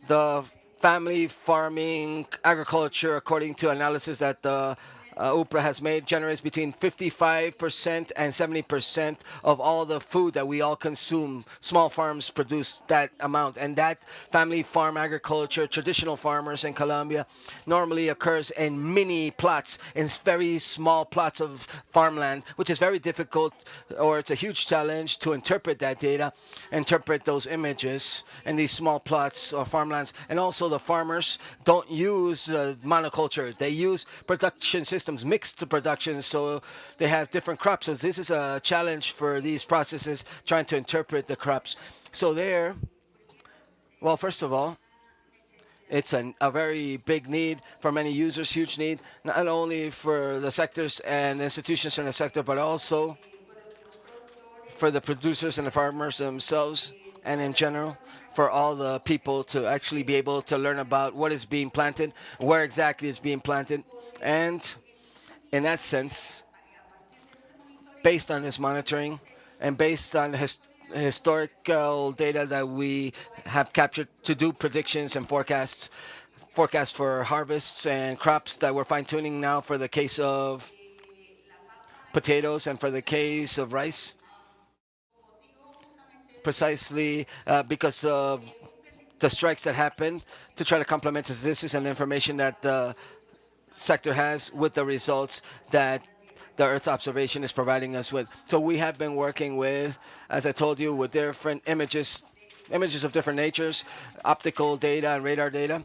The family farming agriculture, according to analysis that the UPRA has made, generates between 55% and 70% of all the food that we all consume. Small farms produce that amount, and that family farm agriculture, traditional farmers in Colombia, normally occurs in mini plots, in very small plots of farmland, which is very difficult, or it's a huge challenge to interpret that data, interpret those images in these small plots or farmlands. And also the farmers don't use monoculture. They use production systems, mixed production, so they have different crops. So this is a challenge for these processes, trying to interpret the crops. So there, well, first of all, it's a very big need for many users, huge need, not only for the sectors and institutions in the sector, but also for the producers and the farmers themselves, and in general for all the people to actually be able to learn about what is being planted, where exactly it's being planted. And in that sense, based on this monitoring and based on the historical data that we have captured to do predictions and forecasts for harvests and crops that we're fine-tuning now for the case of potatoes and for the case of rice, precisely because of the strikes that happened, to try to complement this. This is an information that the sector has with the results that the Earth observation is providing us with. So we have been working with, as I told you, with different images of different natures, optical data and radar data,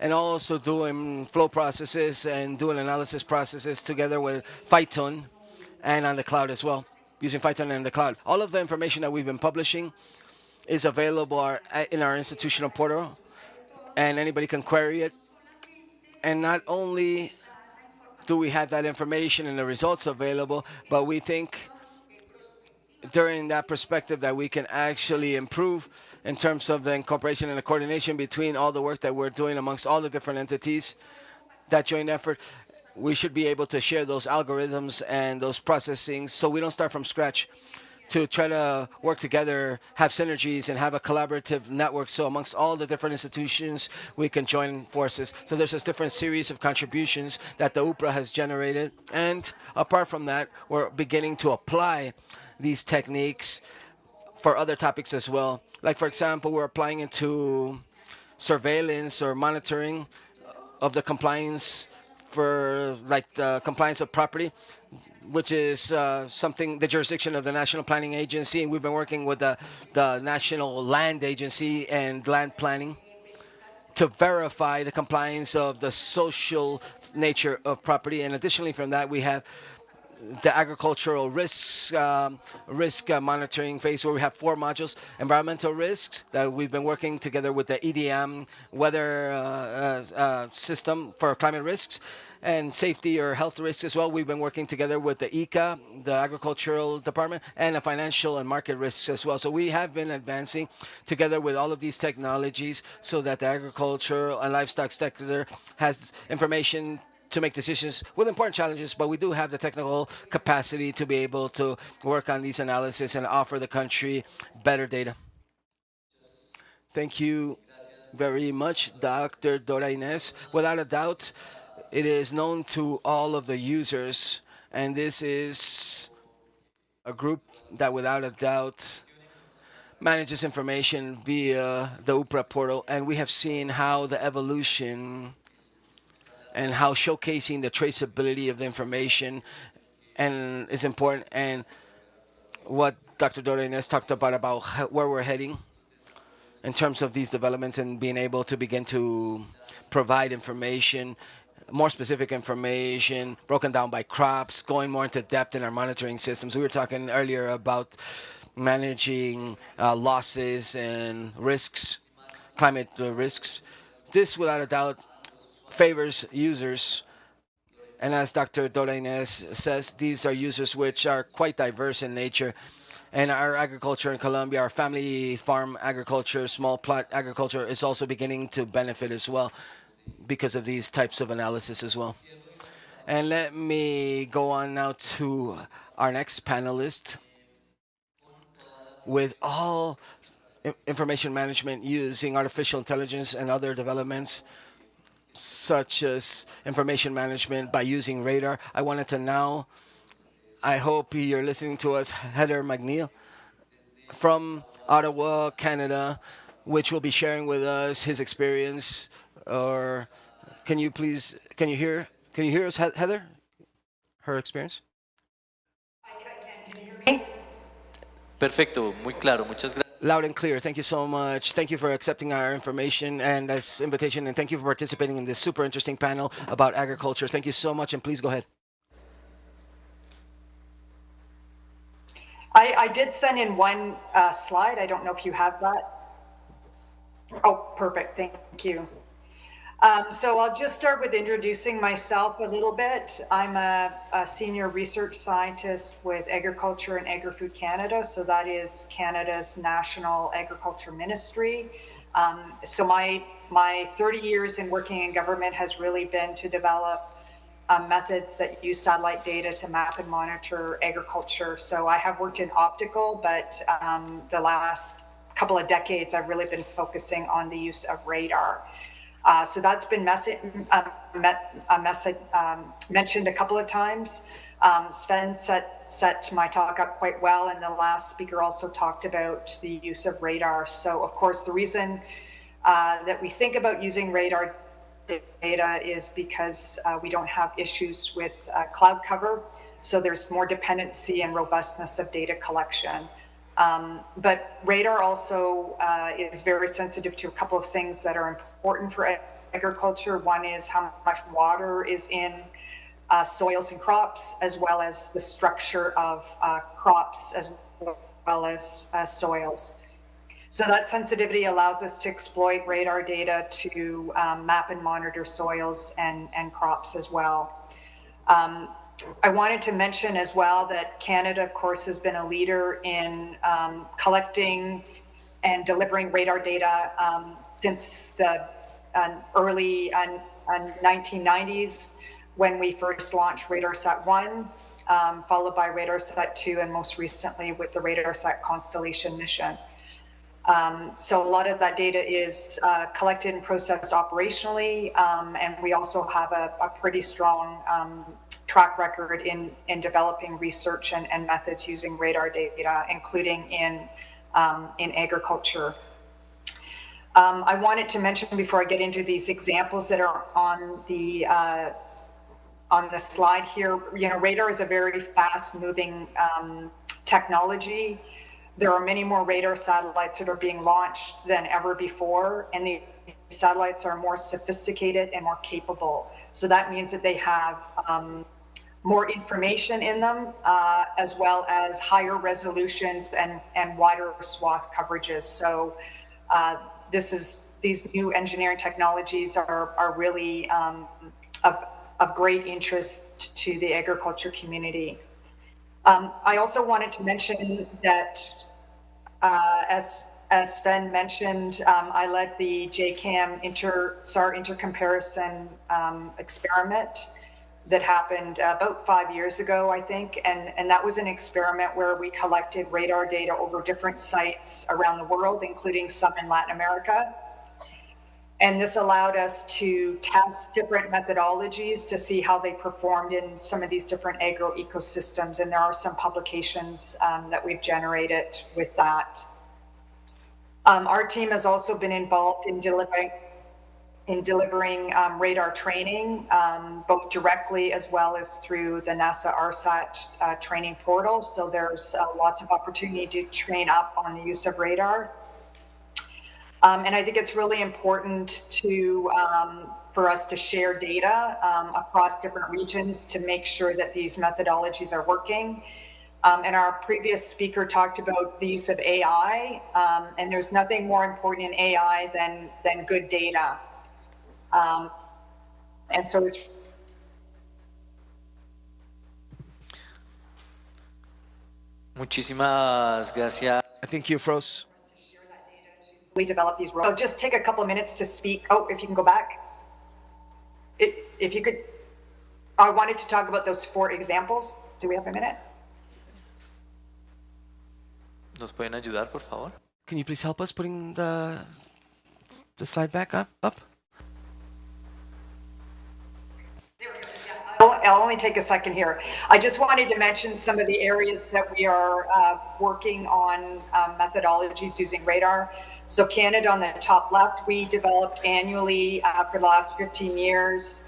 and also doing flow processes and doing analysis processes together with Phyton and on the cloud as well, using Phyton and the cloud. All of the information that we've been publishing is available in our institutional portal, and anybody can query it. And not only do we have that information and the results available, but we think during that perspective that we can actually improve in terms of the incorporation and the coordination between all the work that we're doing amongst all the different entities, that joint effort. We should be able to share those algorithms and those processing so we don't start from scratch, to try to work together, have synergies, and have a collaborative network. So amongst all the different institutions, we can join forces. So there's this different series of contributions that the UPRA has generated. And apart from that, we're beginning to apply these techniques for other topics as well. Like, for example, we're applying it to surveillance or monitoring of the compliance for, like, the compliance of property, which is something, the jurisdiction of the National Planning Agency. And we've been working with the National Land Agency and land planning to verify the compliance of the social nature of property. And additionally from that, we have the agricultural risks, risk monitoring phase, where we have 4 modules. Environmental risks, that we've been working together with the EDM weather system for climate risks, and safety or health risks as well. We've been working together with the ICA, the agricultural department, and the financial and market risks as well. So we have been advancing together with all of these technologies so that the agricultural and livestock sector has information to make decisions with important challenges, but we do have the technical capacity to be able to work on these analysis and offer the country better data. Thank you very much, Dr. Dora Inés. Without a doubt, it is known to all of the users, and this is a group that without a doubt manages information via the UPRA portal, and we have seen how the evolution and how showcasing the traceability of the information and is important, and what Dr. Dorenes talked about where we're heading in terms of these developments and being able to begin to provide information, more specific information, broken down by crops, going more into depth in our monitoring systems. We were talking earlier about managing losses and risks, climate risks. This, without a doubt, favors users. And as Dr. Dorenes says, these are users which are quite diverse in nature. And our agriculture in Colombia, our family farm agriculture, small plot agriculture is also beginning to benefit as well because of these types of analysis as well. And let me go on now to our next panelist with all information management using artificial intelligence and other developments such as information management by using radar. I wanted to now, I hope you're listening to us, Heather McNeil from Ottawa, Canada, which will be sharing with us his experience. Or can you please, can you hear us, Heather? Her experience? Perfecto, muy claro, muchas gracias. Loud and clear. Thank you so much. Thank you for accepting our information and this invitation, and thank you for participating in this super interesting panel about agriculture. Thank you so much, and please go ahead. I did send in one slide. I don't know if you have that. Oh, perfect. Thank you. So I'll just start with introducing myself a little bit. I'm a senior research scientist with Agriculture and Agri-Food Canada. So that is Canada's national agriculture ministry. So my 30 years in working in government has really been to develop methods that use satellite data to map and monitor agriculture. So I have worked in optical, but the last couple of decades, I've really been focusing on the use of radar. So that's been mentioned a couple of times. Sven set my talk up quite well, and the last speaker also talked about the use of radar. So of course, the reason that we think about using radar data is because we don't have issues with cloud cover. So there's more dependency and robustness of data collection. But radar also is very sensitive to a couple of things that are important for agriculture. One is how much water is in soils and crops, as well as the structure of crops, as well as soils. So that sensitivity allows us to exploit radar data to map and monitor soils and crops as well. I wanted to mention as well that Canada, of course, has been a leader in collecting and delivering radar data since the early 1990s, when we first launched RadarSat 1, followed by RadarSat 2, and most recently with the RadarSat Constellation mission. So a lot of that data is collected and processed operationally, and we also have a pretty strong track record in developing research and methods using radar data, including in agriculture. I wanted to mention before I get into these examples that are on the slide here, you know, radar is a very fast-moving technology. There are many more radar satellites that are being launched than ever before, and the satellites are more sophisticated and more capable. So that means that they have more information in them, as well as higher resolutions and wider swath coverages. So these new engineering technologies are really of great interest to the agriculture community. I also wanted to mention that, as Sven mentioned, I led the JCAM SAR intercomparison experiment that happened about 5 years ago, I think. And that was an experiment where we collected radar data over different sites around the world, including some in Latin America. And this allowed us to test different methodologies to see how they performed in some of these different agro ecosystems. And there are some publications that we've generated with that. Our team has also been involved in delivering. in delivering radar training, both directly as well as through the NASA RSAT training portal. So there's lots of opportunity to train up on the use of radar. And I think it's really important to for us to share data across different regions to make sure that these methodologies are working. And our previous speaker talked about the use of AI, and there's nothing more important in AI than good data. And so it's Muchísimas gracias. I think you froze. we develop these roles. So just take a couple of minutes to speak. Oh, if you can go back. If you could, I wanted to talk about those 4 examples. Do we have a minute? ¿Nos pueden ayudar, por favor? Can you please help us putting the slide back up? I'll only take a second here. I just wanted to mention some of the areas that we are working on methodologies using radar. So Canada on the top left, we developed annually for the last 15 years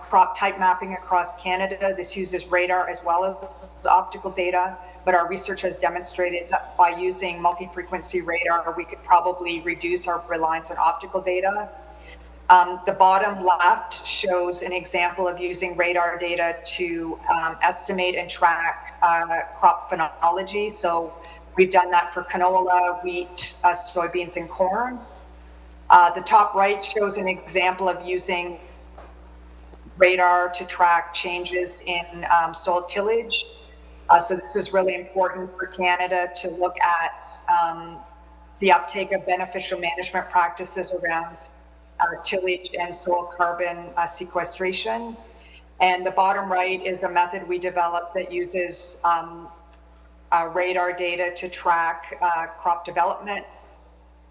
crop type mapping across Canada. This uses radar as well as optical data, but our research has demonstrated that by using multi-frequency radar, we could probably reduce our reliance on optical data. The bottom left shows an example of using radar data to estimate and track crop phenology. So we've done that for canola, wheat, soybeans, and corn. The top right shows an example of using radar to track changes in soil tillage. So this is really important for Canada to look at the uptake of beneficial management practices around tillage and soil carbon sequestration. And the bottom right is a method we developed that uses radar data to track crop development.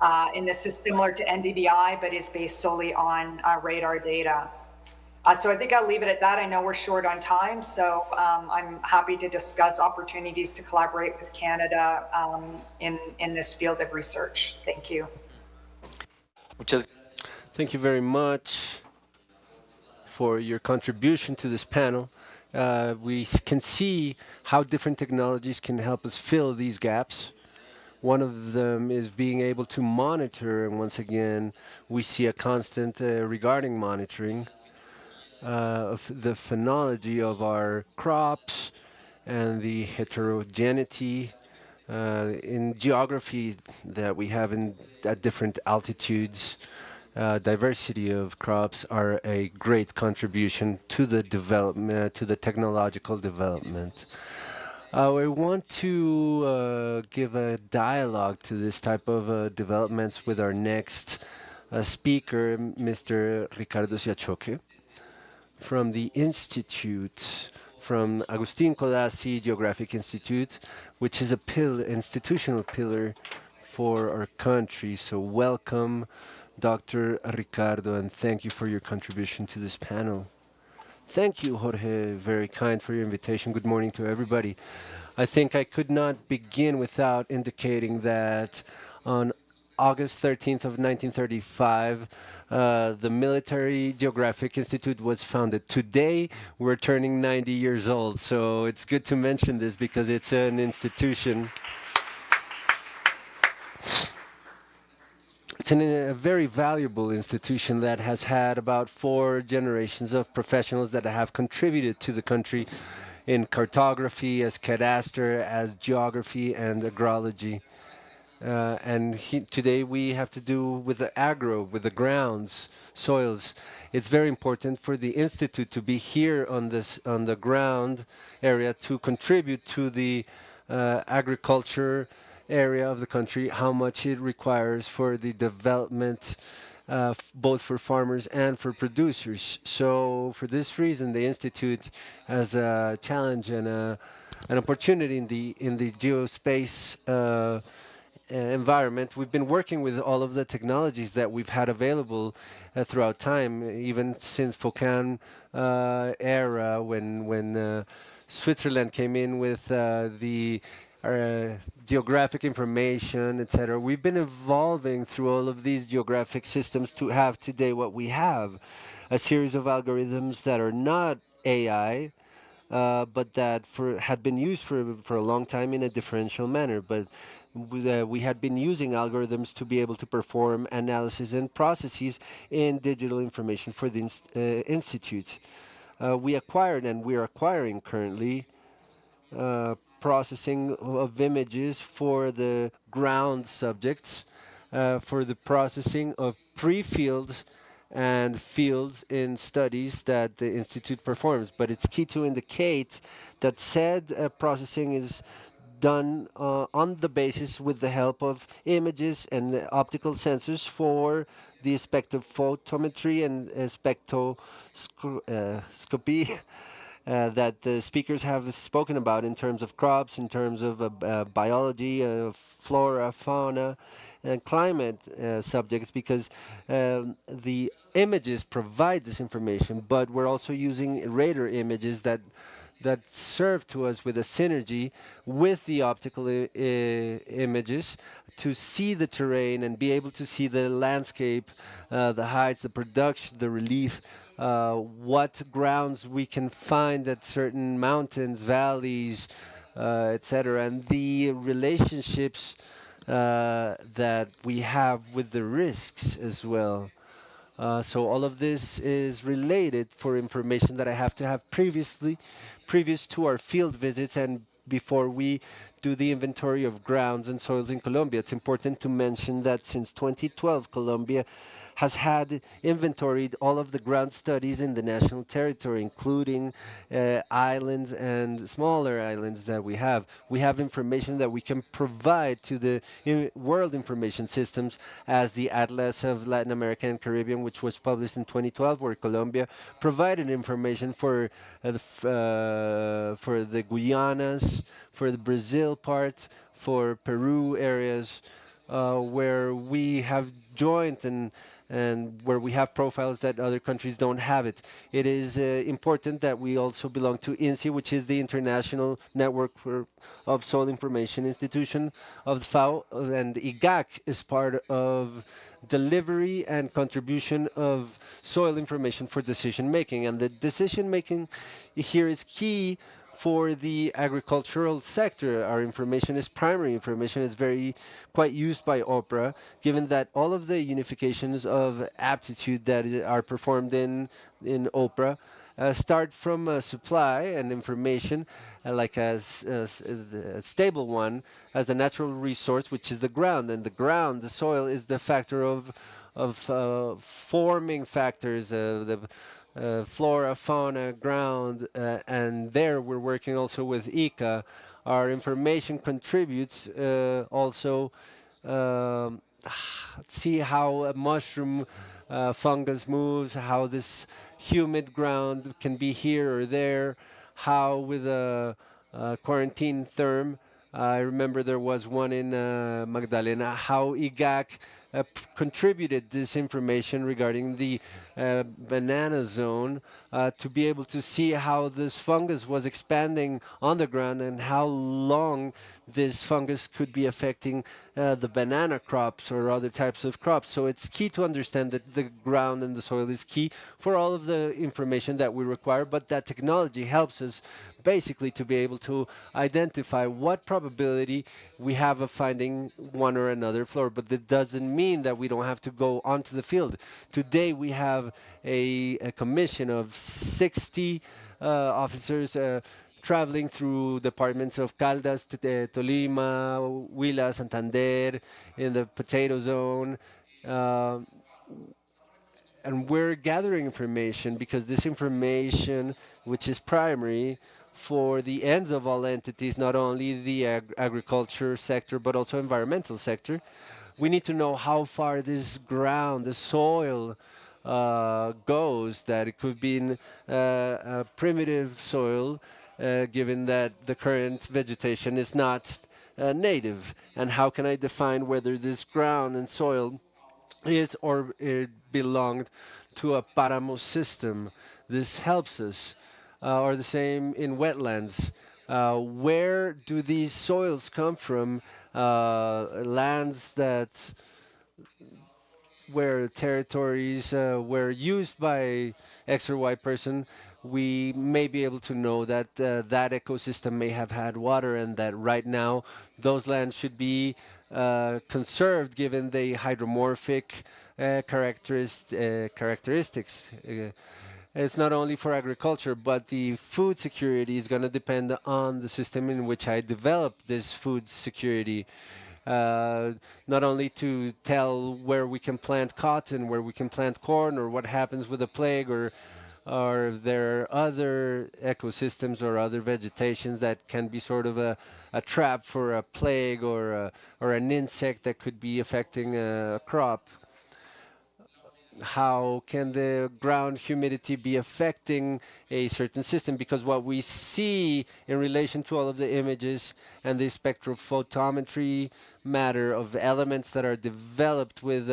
And this is similar to NDVI, but is based solely on radar data. So I think I'll leave it at that. I know we're short on time, so I'm happy to discuss opportunities to collaborate with Canada in this field of research. Thank you. Thank you very much for your contribution to this panel. We can see how different technologies can help us fill these gaps. One of them is being able to monitor, and once again, we see a constant regarding monitoring of the phenology of our crops and the heterogeneity in geography that we have at different altitudes. Diversity of crops are a great contribution to the development, to the technological development. We want to give a dialogue to this type of developments with our next speaker, Mr. Ricardo Siachoque, from the Institute, from Agustin Codazzi Geographic Institute, which is a institutional pillar for our country. So welcome, Dr. Ricardo, and thank you for your contribution to this panel. Thank you, Jorge, very kind for your invitation. Good morning to everybody. I think I could not begin without indicating that on August 13th of 1935, the Military Geographic Institute was founded. Today, we're turning 90 years old, so it's good to mention this because it's an institution. It's a very valuable institution that has had about 4 generations of professionals that have contributed to the country in cartography, as cadastre, as geography, and agrology. Today we have to do with the agro, with the grounds, soils. It's very important for the institute to be here on the ground area to contribute to the agriculture area of the country, how much it requires for the development, both for farmers and for producers. So for this reason, the institute has a challenge and an opportunity in the geospace environment. We've been working with all of the technologies that we've had available throughout time, even since Foucan era, when Switzerland came in with the geographic information, etc. We've been evolving through all of these geographic systems to have today what we have, a series of algorithms that are not AI, but that had been used for a long time in a differential manner. But we had been using algorithms to be able to perform analysis and processes in digital information for the institute. We acquired and we're acquiring currently processing of images for the ground subjects, for the processing of pre-fields and fields in studies that the institute performs. But it's key to indicate that said processing is done on the basis with the help of images and the optical sensors for the spectrophotometry and spectroscopy that the speakers have spoken about in terms of crops, in terms of biology, flora, fauna, and climate subjects, because the images provide this information, but we're also using radar images that serve to us with a synergy with the optical images to see the terrain and be able to see the landscape, the heights, the production, the relief, what grounds we can find at certain mountains, valleys, etc., and the relationships that we have with the risks as well. So all of this is related for information that I have to have previous to our field visits and before we do the inventory of grounds and soils in Colombia. It's important to mention that since 2012, Colombia has had inventoried all of the ground studies in the national territory, including islands and smaller islands that we have. We have information that we can provide to the world information systems as the Atlas of Latin America and Caribbean, which was published in 2012, where Colombia provided information for the Guyanas, for the Brazil part, for Peru areas, where we have joined and where we have profiles that other countries don't have it. It is important that we also belong to INSI, which is the International Network of Soil Information Institution of the FAO, and IGAC is part of delivery and contribution of soil information for decision making. And the decision making here is key for the agricultural sector. Our information is primary information. It's very quite used by OPRA, given that all of the unifications of aptitude that are performed in OPRA start from supply and information, like a stable one, as a natural resource, which is the ground. And the ground, the soil, is the factor of forming factors, the flora, fauna, ground, and there we're working also with ICA. Our information contributes also see how a mushroom fungus moves, how this humid ground can be here or there, how with a quarantine therm. I remember there was one in Magdalena, how IGAC contributed this information regarding the banana zone to be able to see how this fungus was expanding on the ground and how long this fungus could be affecting the banana crops or other types of crops. So it's key to understand that the ground and the soil is key for all of the information that we require, but that technology helps us basically to be able to identify what probability we have of finding one or another flora. But that doesn't mean that we don't have to go onto the field. Today we have a commission of 60 officers traveling through departments of Caldas, Tolima, Huila, Santander, in the potato zone. And we're gathering information because this information, which is primary for the ends of all entities, not only the agriculture sector, but also environmental sector, we need to know how far this ground, the soil, goes, that it could be in a primitive soil, given that the current vegetation is not native. And how can I define whether this ground and soil is or it belonged to a páramo system? This helps us. Or the same in wetlands. Where do these soils come from? Lands that where territories were used by X or Y person, we may be able to know that that ecosystem may have had water and that right now those lands should be conserved given the hydromorphic characteristics. It's not only for agriculture, but the food security is going to depend on the system in which I develop this food security. Uh, Not only to tell where we can plant cotton, where we can plant corn, or what happens with a plague, or if there are other ecosystems or other vegetations that can be sort of a trap for a plague or an insect that could be affecting a crop. How can the ground humidity be affecting a certain system? Because what we see in relation to all of the images and the spectrophotometry matter of elements that are developed with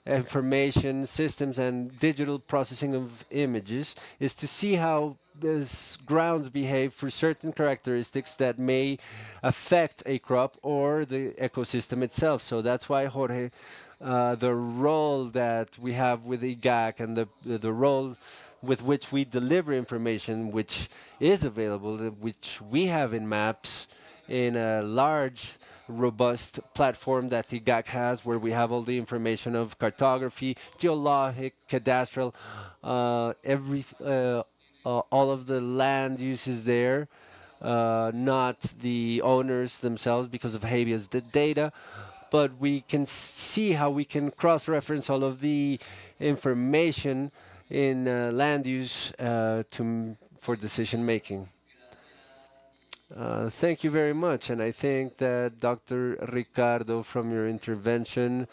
information systems and digital processing of images is to see how these grounds behave for certain characteristics that may affect a crop or the ecosystem itself. So that's why Jorge, the role that we have with IGAC and the role with which we deliver information, which is available, which we have in maps, in a large, robust platform that IGAC has, where we have all the information of cartography, geologic, cadastral, all of the land uses there, not the owners themselves because of habeas data, but we can see how we can cross-reference all of the information in land use for decision making. Thank you very much, and I think that Dr. Ricardo, from your intervention,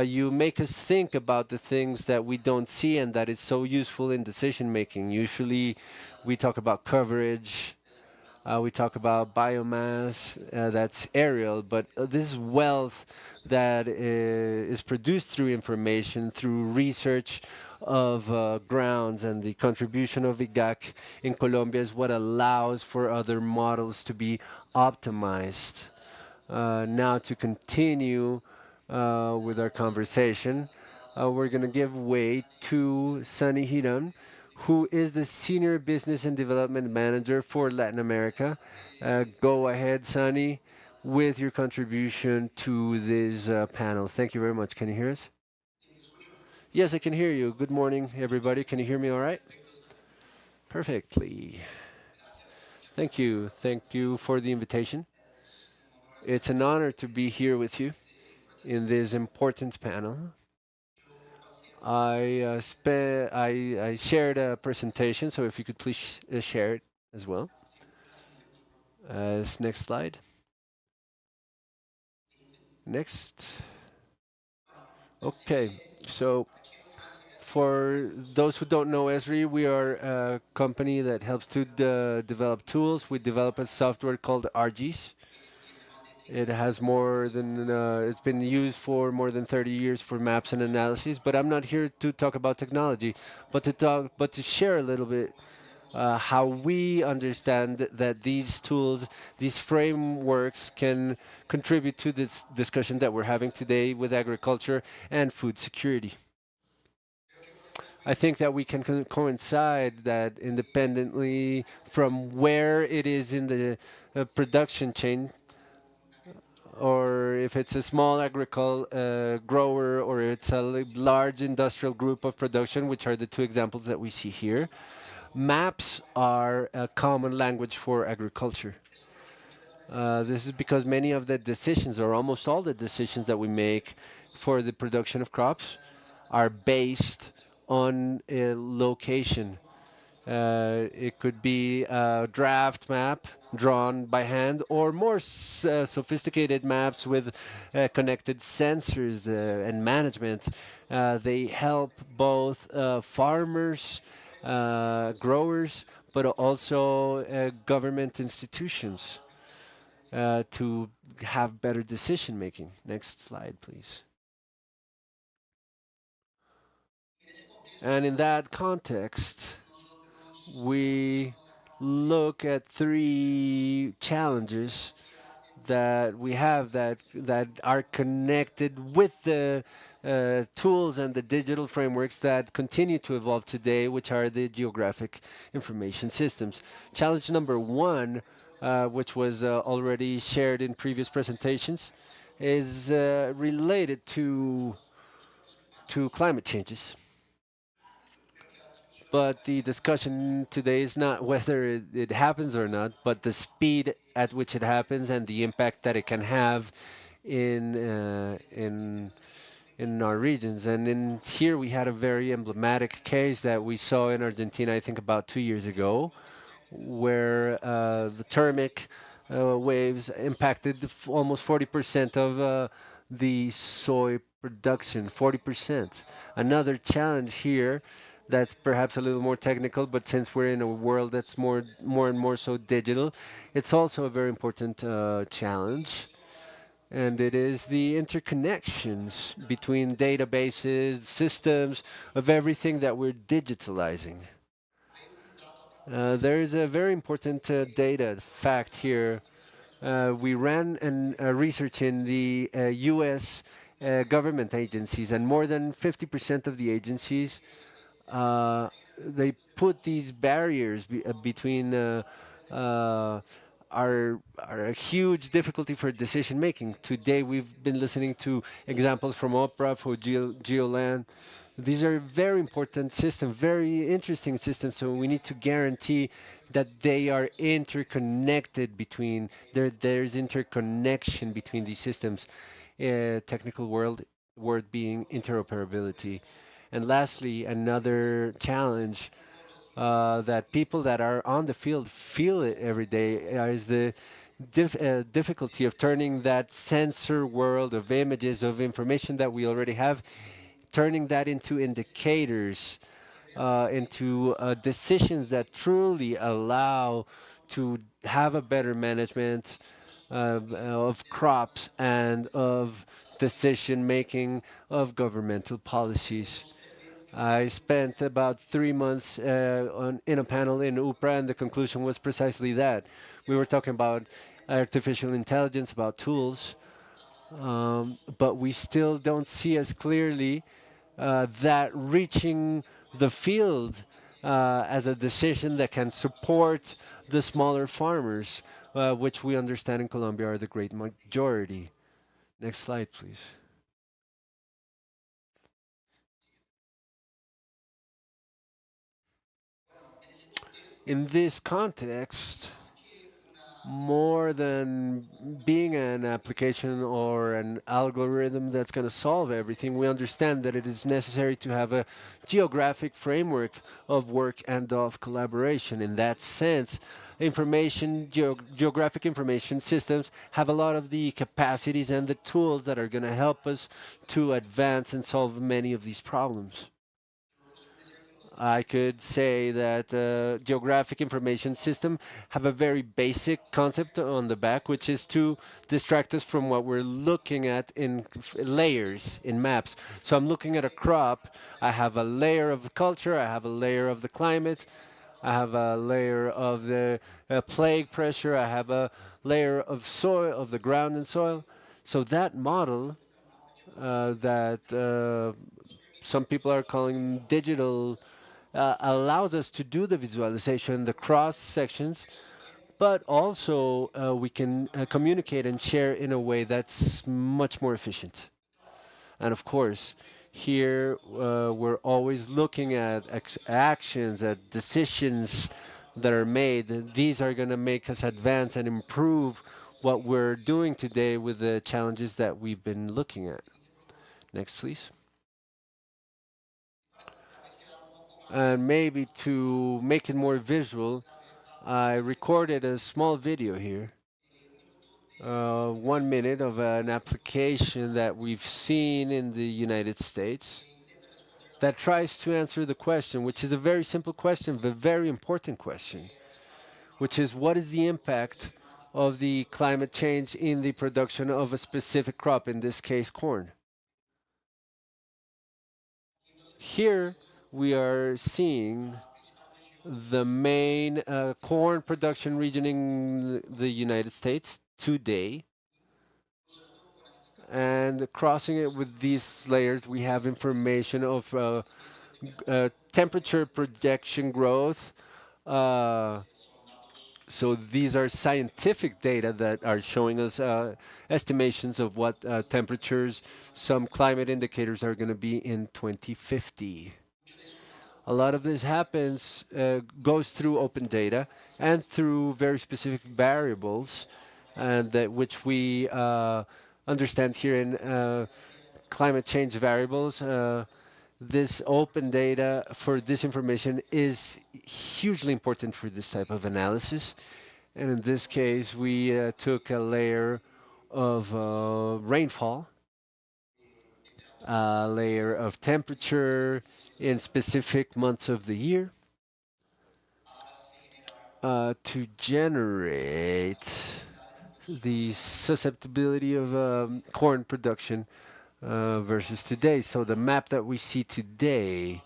you make us think about the things that we don't see and that is so useful in decision making. Usually, we talk about coverage, we talk about biomass, that's aerial, but this wealth that is produced through information, through research of grounds, and the contribution of IGAC in Colombia is what allows for other models to be optimized. Now, to continue with our conversation, we're going to give way to Sunny Hiram, who is the Senior Business and Development Manager for Latin America. Go ahead, Sunny, with your contribution to this panel. Thank you very much. Can you hear us? Yes, I can hear you. Good morning, everybody. Can you hear me all right? Perfectly. Thank you. Thank you for the invitation. It's an honor to be here with you in this important panel. I shared a presentation, so if you could please share it as well. Next slide. Next. Okay, so for those who don't know Esri, we are a company that helps to develop tools. We develop a software called ArcGIS. It has more than it's been used for more than 30 years for maps and analyses. But I'm not here to talk about technology, but to share a little bit how we understand that these tools, these frameworks, can contribute to this discussion that we're having today with agriculture and food security. I think that we can coincide that independently from where it is in the production chain, or if it's a small grower, or it's a large industrial group of production, which are the two examples that we see here, maps are a common language for agriculture. This is because many of the decisions, or almost all the decisions that we make for the production of crops, are based on a location. It could be a draft map drawn by hand, or more sophisticated maps with connected sensors and management. They help both farmers, growers, but also government institutions to have better decision making. Next slide, please. And in that context, we look at three challenges that we have that are connected with the tools and the digital frameworks that continue to evolve today, which are the geographic information systems. Challenge number one, which was already shared in previous presentations, is related to climate changes. But the discussion today is not whether it happens or not, but the speed at which it happens and the impact that it can have in in our regions. And in here we had a very emblematic case that we saw in Argentina, I think about 2 years ago, where the thermic waves impacted almost 40% of the soy production. 40%. Another challenge here that's perhaps a little more technical, but since we're in a world that's more and more so digital, it's also a very important challenge. And it is the interconnections between databases, systems, of everything that we're digitalizing. There is a very important data fact here. We ran research in the US government agencies, and more than 50% of the agencies they put these barriers between are a huge difficulty for decision making. Today we've been listening to examples from Opera, for GeoLand. These are very important systems, very interesting systems. So we need to guarantee that they are interconnected between there's interconnection between these systems. Technical word being interoperability. And lastly, another challenge that people that are on the field feel it every day is the difficulty of turning that sensor world of images, of information that we already have, turning that into indicators, into decisions that truly allow to have a better management of crops and of decision making of governmental policies. I spent about 3 months in a panel in UPRA, and the conclusion was precisely that. We were talking about artificial intelligence, about tools, but we still don't see as clearly that reaching the field as a decision that can support the smaller farmers, which we understand in Colombia are the great majority. Next slide, please. In this context, more than being an application or an algorithm that's going to solve everything, we understand that it is necessary to have a geographic framework of work and of collaboration. In that sense, geographic information systems have a lot of the capacities and the tools that are going to help us to advance and solve many of these problems. I could say that geographic information system have a very basic concept on the back, which is to distract us from what we're looking at in layers, in maps. So I'm looking at a crop. I have a layer of culture. I have a layer of the climate. I have a layer of the plague pressure. I have a layer of soil, of the ground and soil. So that model that some people are calling digital allows us to do the visualization, the cross sections, but also we can communicate and share in a way that's much more efficient. And of course, here we're always looking at actions, at decisions that are made. These are going to make us advance and improve what we're doing today with the challenges that we've been looking at. Next, please. And maybe to make it more visual, I recorded a small video here, 1 minute of an application that we've seen in the United States that tries to answer the question, which is a very simple question, but very important question, which is what is the impact of the climate change in the production of a specific crop, in this case corn. Here we are seeing the main corn production region in the United States today. And crossing it with these layers, we have information of temperature projection growth. So these are scientific data that are showing us estimations of what temperatures, some climate indicators are going to be in 2050. A lot of this goes through open data and through very specific variables, and that which we understand here in climate change variables. This open data for this information is hugely important for this type of analysis. And in this case, we took a layer of rainfall, a layer of temperature in specific months of the year to generate the susceptibility of corn production versus today. So the map that we see today,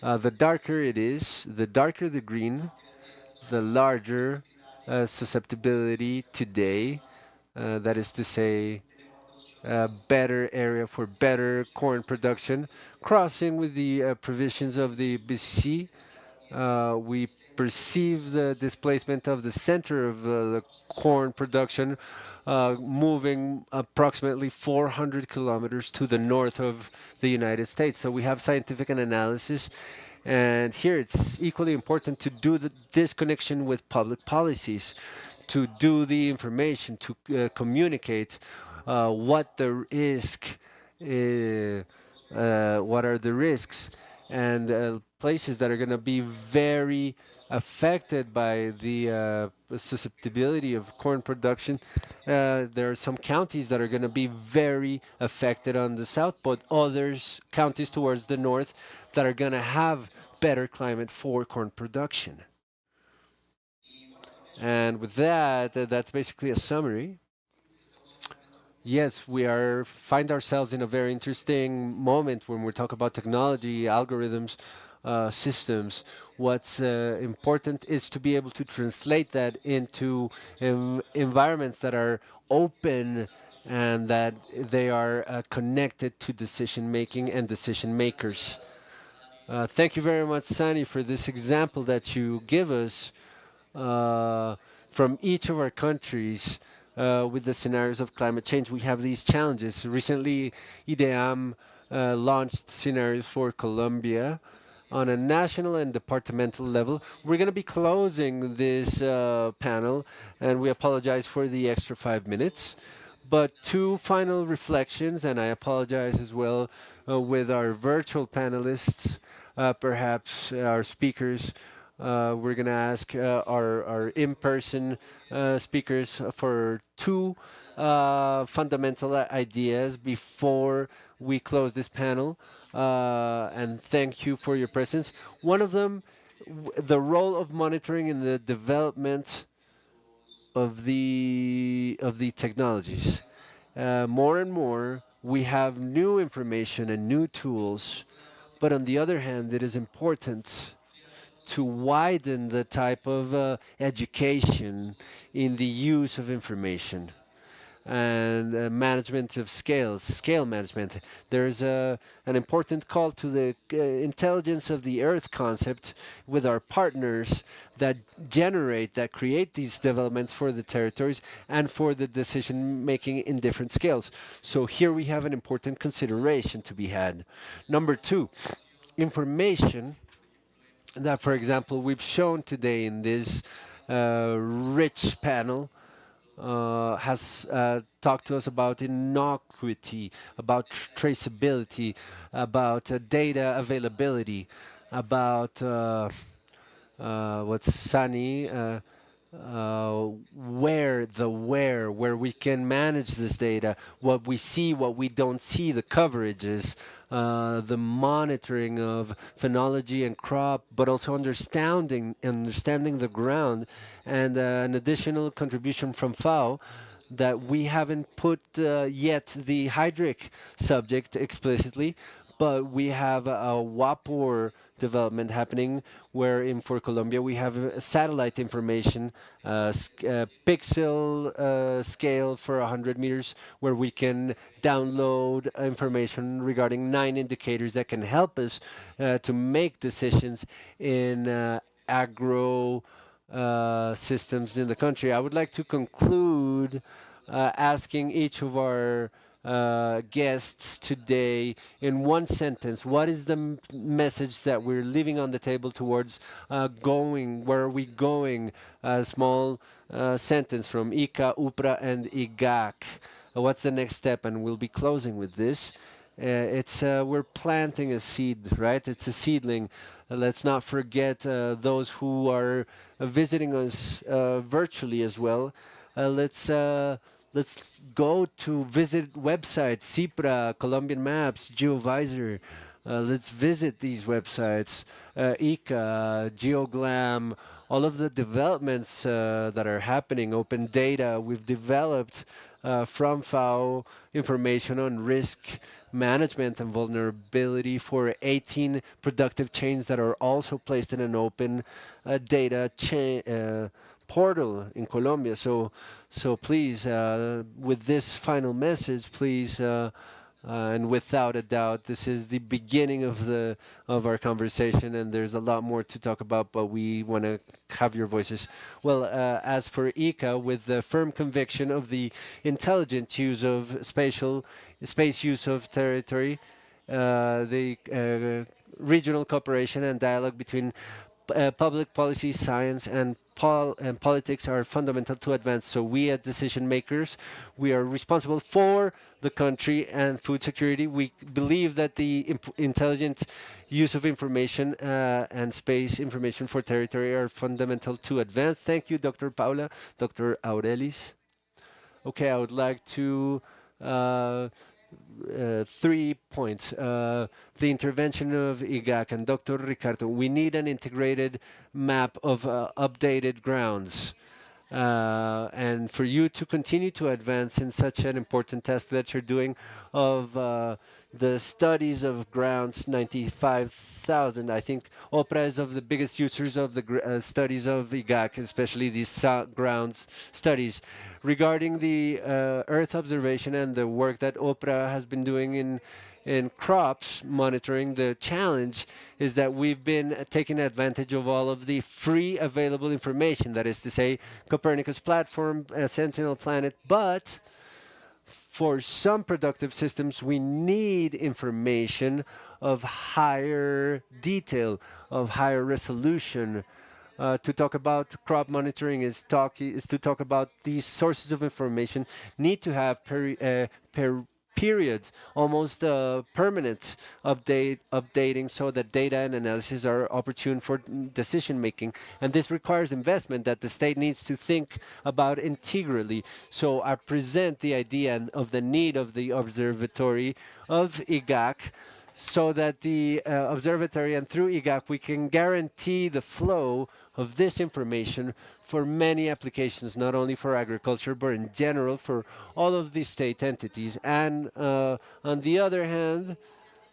the darker it is, the darker the green, the larger susceptibility today. That is to say, a better area for better corn production. Crossing with the provisions of the BC, we perceive the displacement of the center of the corn production moving approximately 400 kilometers to the north of the United States. So we have scientific analysis, and here it's equally important to do this connection with public policies, to do the information, to communicate what the risk, what are the risks, and places that are going to be very affected by the susceptibility of corn production. There are some counties that are going to be very affected on the south, but others, counties towards the north, that are going to have better climate for corn production. And with that, that's basically a summary. Yes, we find ourselves in a very interesting moment when we talk about technology, algorithms, systems. What's important is to be able to translate that into environments that are open and that they are connected to decision making and decision makers. Thank you very much, Sani, for this example that you give us from each of our countries with the scenarios of climate change. We have these challenges. Recently, IDEAM launched scenarios for Colombia on a national and departmental level. We're going to be closing this panel, and we apologize for the extra 5 minutes. But two final reflections, and I apologize as well with our virtual panelists, perhaps our speakers. We're going to ask our in-person speakers for two fundamental ideas before we close this panel. And thank you for your presence. One of them, the role of monitoring in the development of the technologies. More and more, we have new information and new tools, but on the other hand, it is important to widen the type of education in the use of information and management of scale management. There's an important call to the intelligence of the earth concept with our partners that create these developments for the territories and for the decision making in different scales. So here we have an important consideration to be had. Number two, information that, for example, we've shown today in this rich panel has talked to us about innocuity, about traceability, about data availability, about what's Sunny, where we can manage this data, what we see, what we don't see, the coverages, the monitoring of phenology and crop, but also understanding the ground, and an additional contribution from FAO that we haven't put yet the hydric subject explicitly, but we have a WAPOR development happening, wherein for Colombia we have satellite information, pixel scale for 100 meters, where we can download information regarding 9 indicators that can help us to make decisions in agro systems in the country. I would like to conclude asking each of our guests today in one sentence. What is the message that we're leaving on the table towards going? Where are we going? A small sentence from ICA, UPRA, and IGAC. What's the next step? And we'll be closing with this. It's we're planting a seed, right? It's a seedling. Let's not forget those who are visiting us virtually as well. Let's go to visit websites, CIPRA, Colombian Maps, GeoVisor. Let's visit these websites, ICA, GeoGlam, all of the developments that are happening, open data. We've developed from FAO information on risk management and vulnerability for 18 productive chains that are also placed in an open data portal in Colombia. So please, with this final message, please, and without a doubt, this is the beginning of our conversation, and there's a lot more to talk about, but we want to have your voices. Well, as for ICA, with the firm conviction of the intelligent use of space use of territory, the regional cooperation and dialogue between public policy, science, and politics are fundamental to advance. So we, as decision makers, we are responsible for the country and food security. We believe that the intelligent use of information and space information for territory are fundamental to advance. Thank you, Dr. Paula, Dr. Aurelis. Okay, I would like to 3 points. The intervention of IGAC and Dr. Ricardo. We need an integrated map of updated grounds. And for you to continue to advance in such an important task that you're doing of the studies of grounds, 95,000. I think OPRA is of the biggest users of the studies of IGAC, especially these grounds studies. Regarding the Earth observation and the work that OPRA has been doing in crops monitoring, the challenge is that we've been taking advantage of all of the free available information, that is to say, Copernicus platform, Sentinel Planet, but for some productive systems, we need information of higher detail, of higher resolution. To talk about crop monitoring is to talk about these sources of information need to have periods, almost permanent updating, so that data and analysis are opportune for decision making. And this requires investment that the state needs to think about integrally. So I present the idea of the need of the observatory of IGAC, so that the observatory and through IGAC we can guarantee the flow of this information for many applications, not only for agriculture, but in general for all of the state entities. And on the other hand,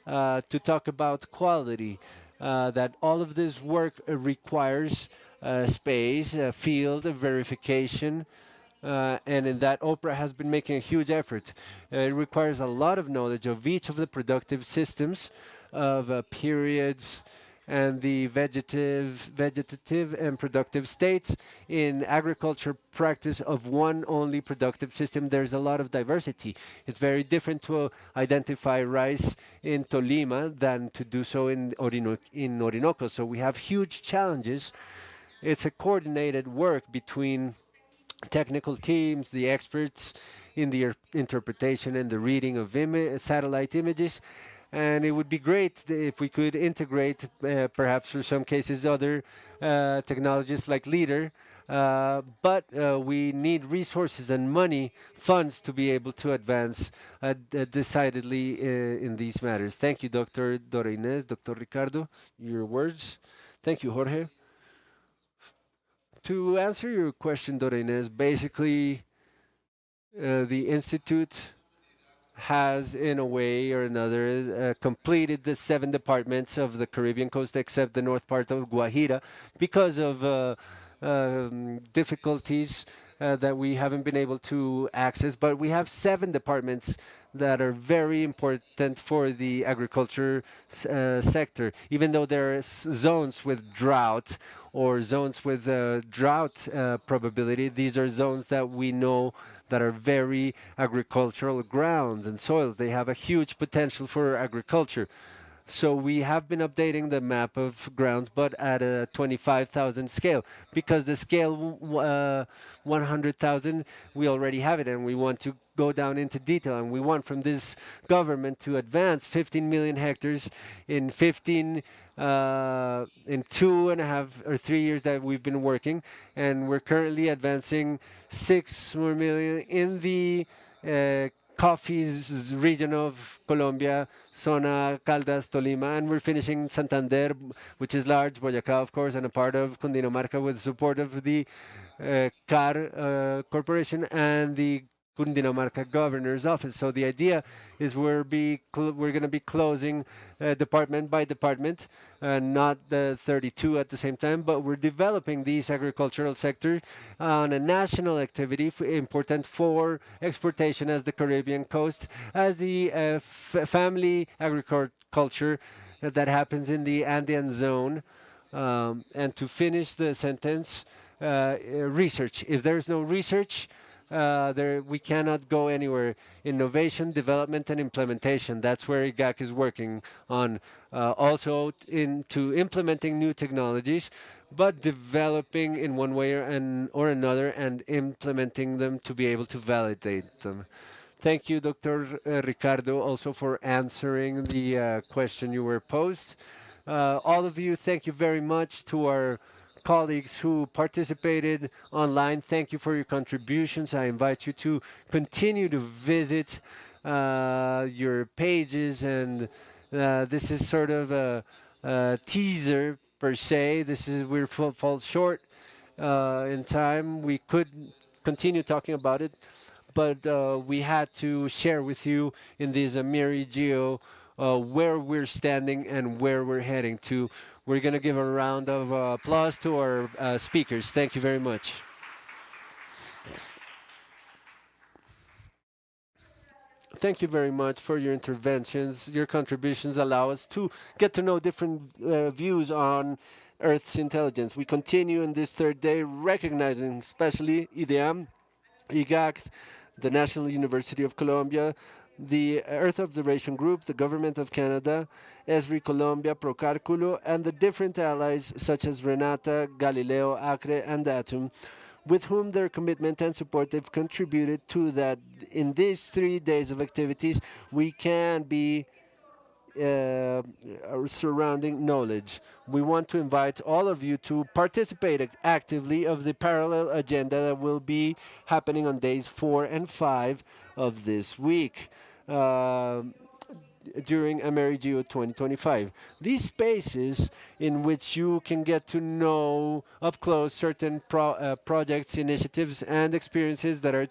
to talk about quality, that all of this work requires space, field verification, and in that OPRA has been making a huge effort. It requires a lot of knowledge of each of the productive systems, of periods, and the vegetative and productive states. In agriculture practice of one only productive system, there's a lot of diversity. It's very different to identify rice in Tolima than to do so in Orinoco. So we have huge challenges. It's a coordinated work between technical teams, the experts in the interpretation and the reading of satellite images. And it would be great if we could integrate, perhaps for some cases, other technologies like LEADER. But we need resources and money, funds to be able to advance decidedly in these matters. Thank you, Dr. Dora Inés, Dr. Ricardo, your words. Thank you, Jorge. To answer your question, Dora Inés, basically the Institute has, in a way or another, completed the 7 departments of the Caribbean coast, except the north part of Guajira, because of difficulties that we haven't been able to access. But we have 7 departments that are very important for the agriculture sector, even though there are zones with drought or zones with drought probability. These are zones that we know that are very agricultural grounds and soils. They have a huge potential for agriculture. So we have been updating the map of grounds, but at a 25,000 scale, because the scale 100,000, we already have it, and we want to go down into detail, and we want from this government to advance 15 million hectares in 15 in 2.5 or 3 years that we've been working, and we're currently advancing 6 more million in the coffees region of Colombia, Zona Caldas, Tolima, and we're finishing Santander, which is large, Boyacá, of course, and a part of Cundinamarca with support of the CAR Corporation and the Cundinamarca Governor's Office. So the idea is we're going to be closing department by department, not the 32 at the same time, but we're developing these agricultural sector on a national activity important for exportation as the Caribbean coast, as the family agriculture that happens in the Andean zone. And to finish the sentence, research. If there's no research, we cannot go anywhere. Innovation, development, and implementation. That's where IGAC is working on. Also into implementing new technologies, but developing in one way or another and implementing them to be able to validate them. Thank you, Dr. Ricardo, also for answering the question you were posed. All of you, thank you very much to our colleagues who participated online. Thank you for your contributions. I invite you to continue to visit your pages, and this is sort of a teaser per se. We're fall short in time. We could continue talking about it, but we had to share with you in this AmeriGEO where we're standing and where we're heading to. We're going to give a round of applause to our speakers. Thank you very much. Thank you very much for your interventions. Your contributions allow us to get to know different views on Earth's intelligence. We continue in this third day recognizing especially IDEAM, IGAC, the National University of Colombia, the Earth Observation Group, the Government of Canada, ESRI Colombia, Procálculo, and the different allies such as Renata, Galileo, Acre, and Datum, with whom their commitment and support they've contributed to that in these 3 days of activities we can be surrounding knowledge. We want to invite all of you to participate actively of the parallel agenda that will be happening on days 4 and 5 of this week. During AmeriGEO 2025. These spaces in which you can get to know up close certain projects, initiatives, and experiences that are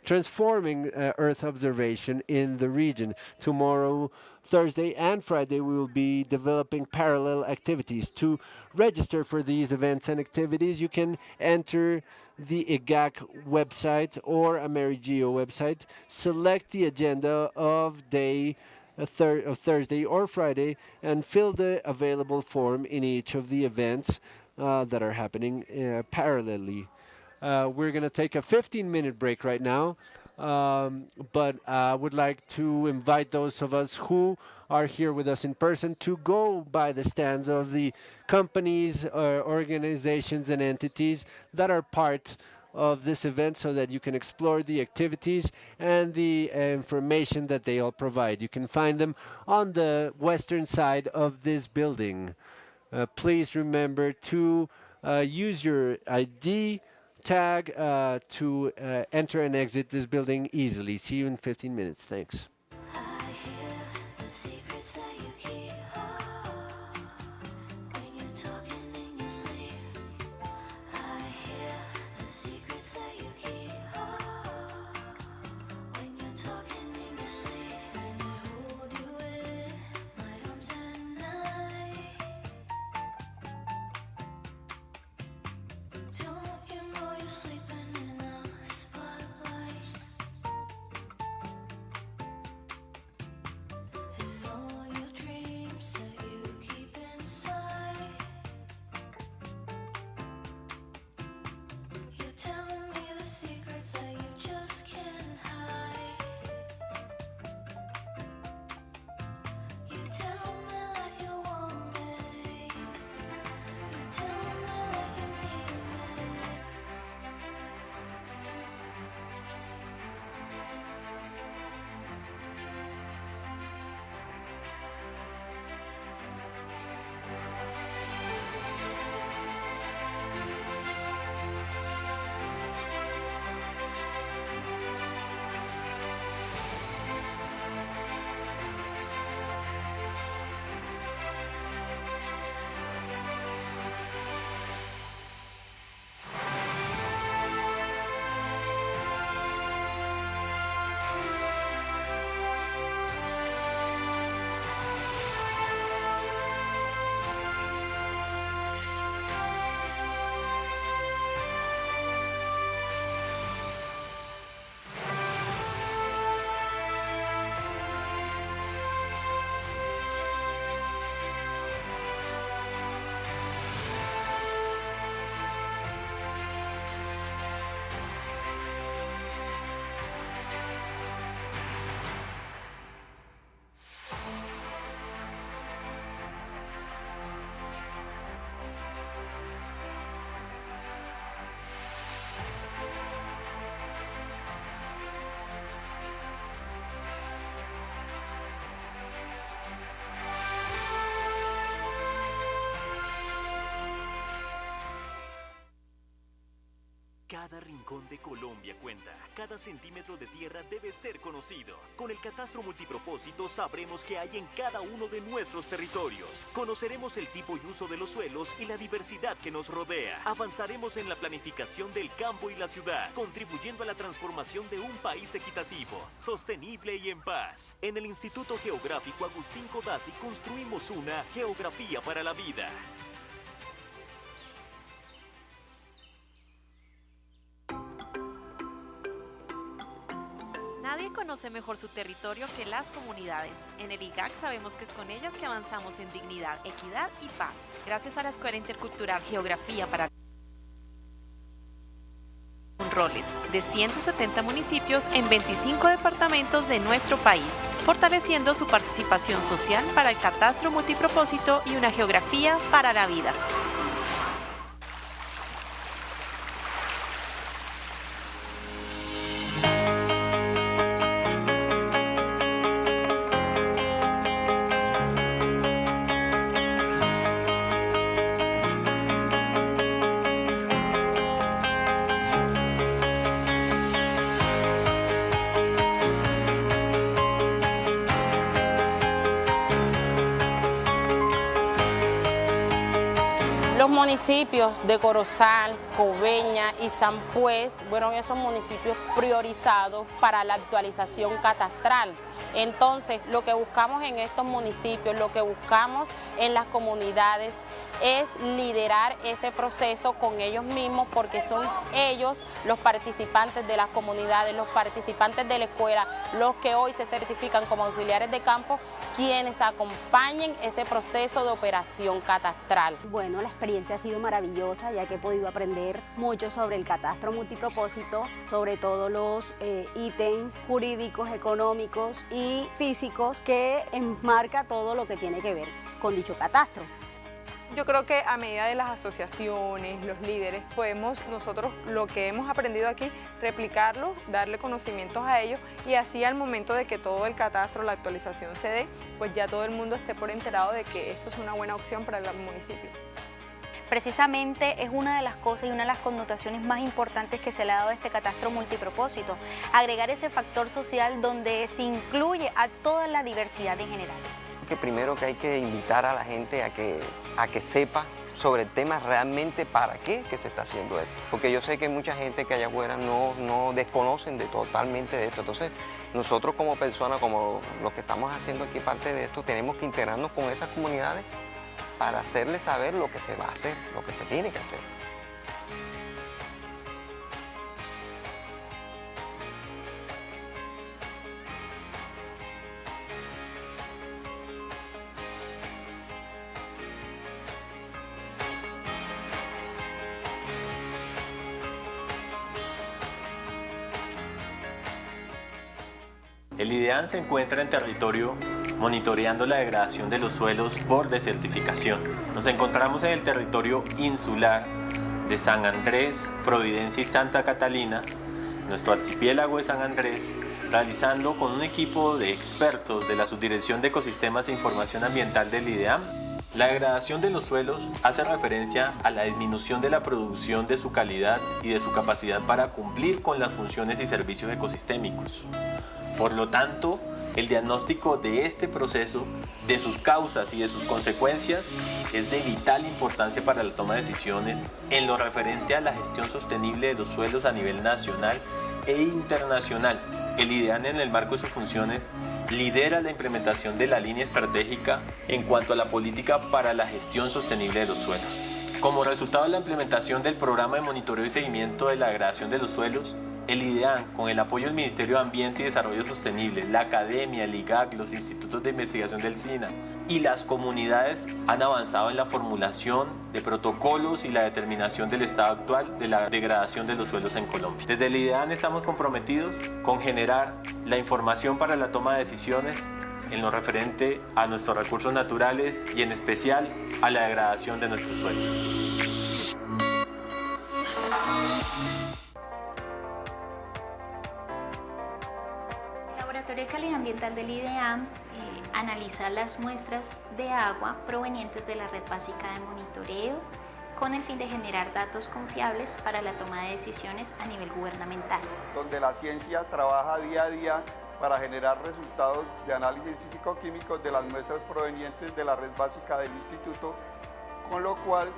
transforming Earth observation in the region. Tomorrow, Thursday, and Friday, we will be developing parallel activities. To register for these events and activities, you can enter the IGAC website or AmeriGEO website, select the agenda of day of Thursday or Friday, and fill the available form in each of the events that are happening parallelly. We're going to take a 15-minute break right now, but I would like to invite those of us who are here with us in person to go by the stands of the companies, organizations, and entities that are part of this event so that you can explore the activities and the information that they all provide. You can find them on the western side of this building. Please remember to use your ID tag to enter and exit this building easily. See you in 15 minutes. Thanks. Secrets that you keep when you're talking in your sleep. Cada rincón de Colombia cuenta. Cada centímetro de tierra debe ser conocido. Con el catastro multipropósito sabremos qué hay en cada uno de nuestros territorios. Conoceremos el tipo y uso de los suelos y la diversidad que nos rodea. Avanzaremos en la planificación del campo y la ciudad, contribuyendo a la transformación de un país equitativo, sostenible y en paz. En el Instituto Geográfico Agustín Codazzi construimos una geografía para la vida. Nadie conoce mejor su territorio que las comunidades. En el IGAC sabemos que es con ellas que avanzamos en dignidad, equidad y paz. Gracias a la Escuela Intercultural Geografía para roles de 170 municipios en 25 departamentos de nuestro país, fortaleciendo su participación social para el catastro multipropósito y una geografía para la vida. Los municipios de Corozal, Coveñas y San Pues fueron esos municipios priorizados para la actualización catastral. Entonces, lo que buscamos en estos municipios, lo que buscamos en las comunidades es liderar ese proceso con ellos mismos, porque son ellos los participantes de las comunidades, los participantes de la escuela, los que hoy se certifican como auxiliares de campo, quienes acompañen ese proceso de operación catastral. Bueno, la experiencia ha sido maravillosa, ya que he podido aprender mucho sobre el catastro multipropósito, sobre todo los ítems jurídicos, económicos y físicos que enmarca todo lo que tiene que ver con dicho catastro. Yo creo que a medida de las asociaciones, los líderes, podemos nosotros lo que hemos aprendido aquí, replicarlo, darle conocimientos a ellos y así al momento de que todo el catastro, la actualización se dé, pues ya todo el mundo esté por enterado de que esto es una buena opción para el municipio. Precisamente es una de las cosas y una de las connotaciones más importantes que se le ha dado a este catastro multipropósito, agregar ese factor social donde se incluye a toda la diversidad en general. Que primero que hay que invitar a la gente a que sepa sobre el tema realmente para qué que se está haciendo esto. Porque yo sé que mucha gente que allá afuera no desconocen totalmente de esto. Entonces, nosotros como personas, como los que estamos haciendo aquí parte de esto, tenemos que integrarnos con esas comunidades para hacerles saber lo que se va a hacer, lo que se tiene que hacer. El IDEAN se encuentra en territorio monitoreando la degradación de los suelos por desertificación. Nos encontramos en el territorio insular de San Andrés, Providencia y Santa Catalina, nuestro archipiélago de San Andrés, realizando con un equipo de expertos de la Subdirección de Ecosistemas e Información Ambiental del IDEAM. La degradación de los suelos hace referencia a la disminución de la producción de su calidad y de su capacidad para cumplir con las funciones y servicios ecosistémicos. Por lo tanto, el diagnóstico de este proceso, de sus causas y de sus consecuencias, es de vital importancia para la toma de decisiones en lo referente a la gestión sostenible de los suelos a nivel nacional e internacional. El IDEAN, en el marco de sus funciones, lidera la implementación de la línea estratégica en cuanto a la política para la gestión sostenible de los suelos. Como resultado de la implementación del programa de monitoreo y seguimiento de la degradación de los suelos, el IDEAN, con el apoyo del Ministerio de Ambiente y Desarrollo Sostenible, la Academia, el IGAC, los institutos de investigación del SINA y las comunidades han avanzado en la formulación de protocolos y la determinación del estado actual de la degradación de los suelos en Colombia. Desde el IDEAN estamos comprometidos con generar la información para la toma de decisiones en lo referente a nuestros recursos naturales y en especial a la degradación de nuestros suelos. El Laboratorio de Calidad Ambiental del IDEAM analiza las muestras de agua provenientes de la red básica de monitoreo, con el fin de generar datos confiables para la toma de decisiones a nivel gubernamental. Donde la ciencia trabaja día a día para generar resultados de análisis físico-químicos de las muestras provenientes de la red básica del instituto, con lo cual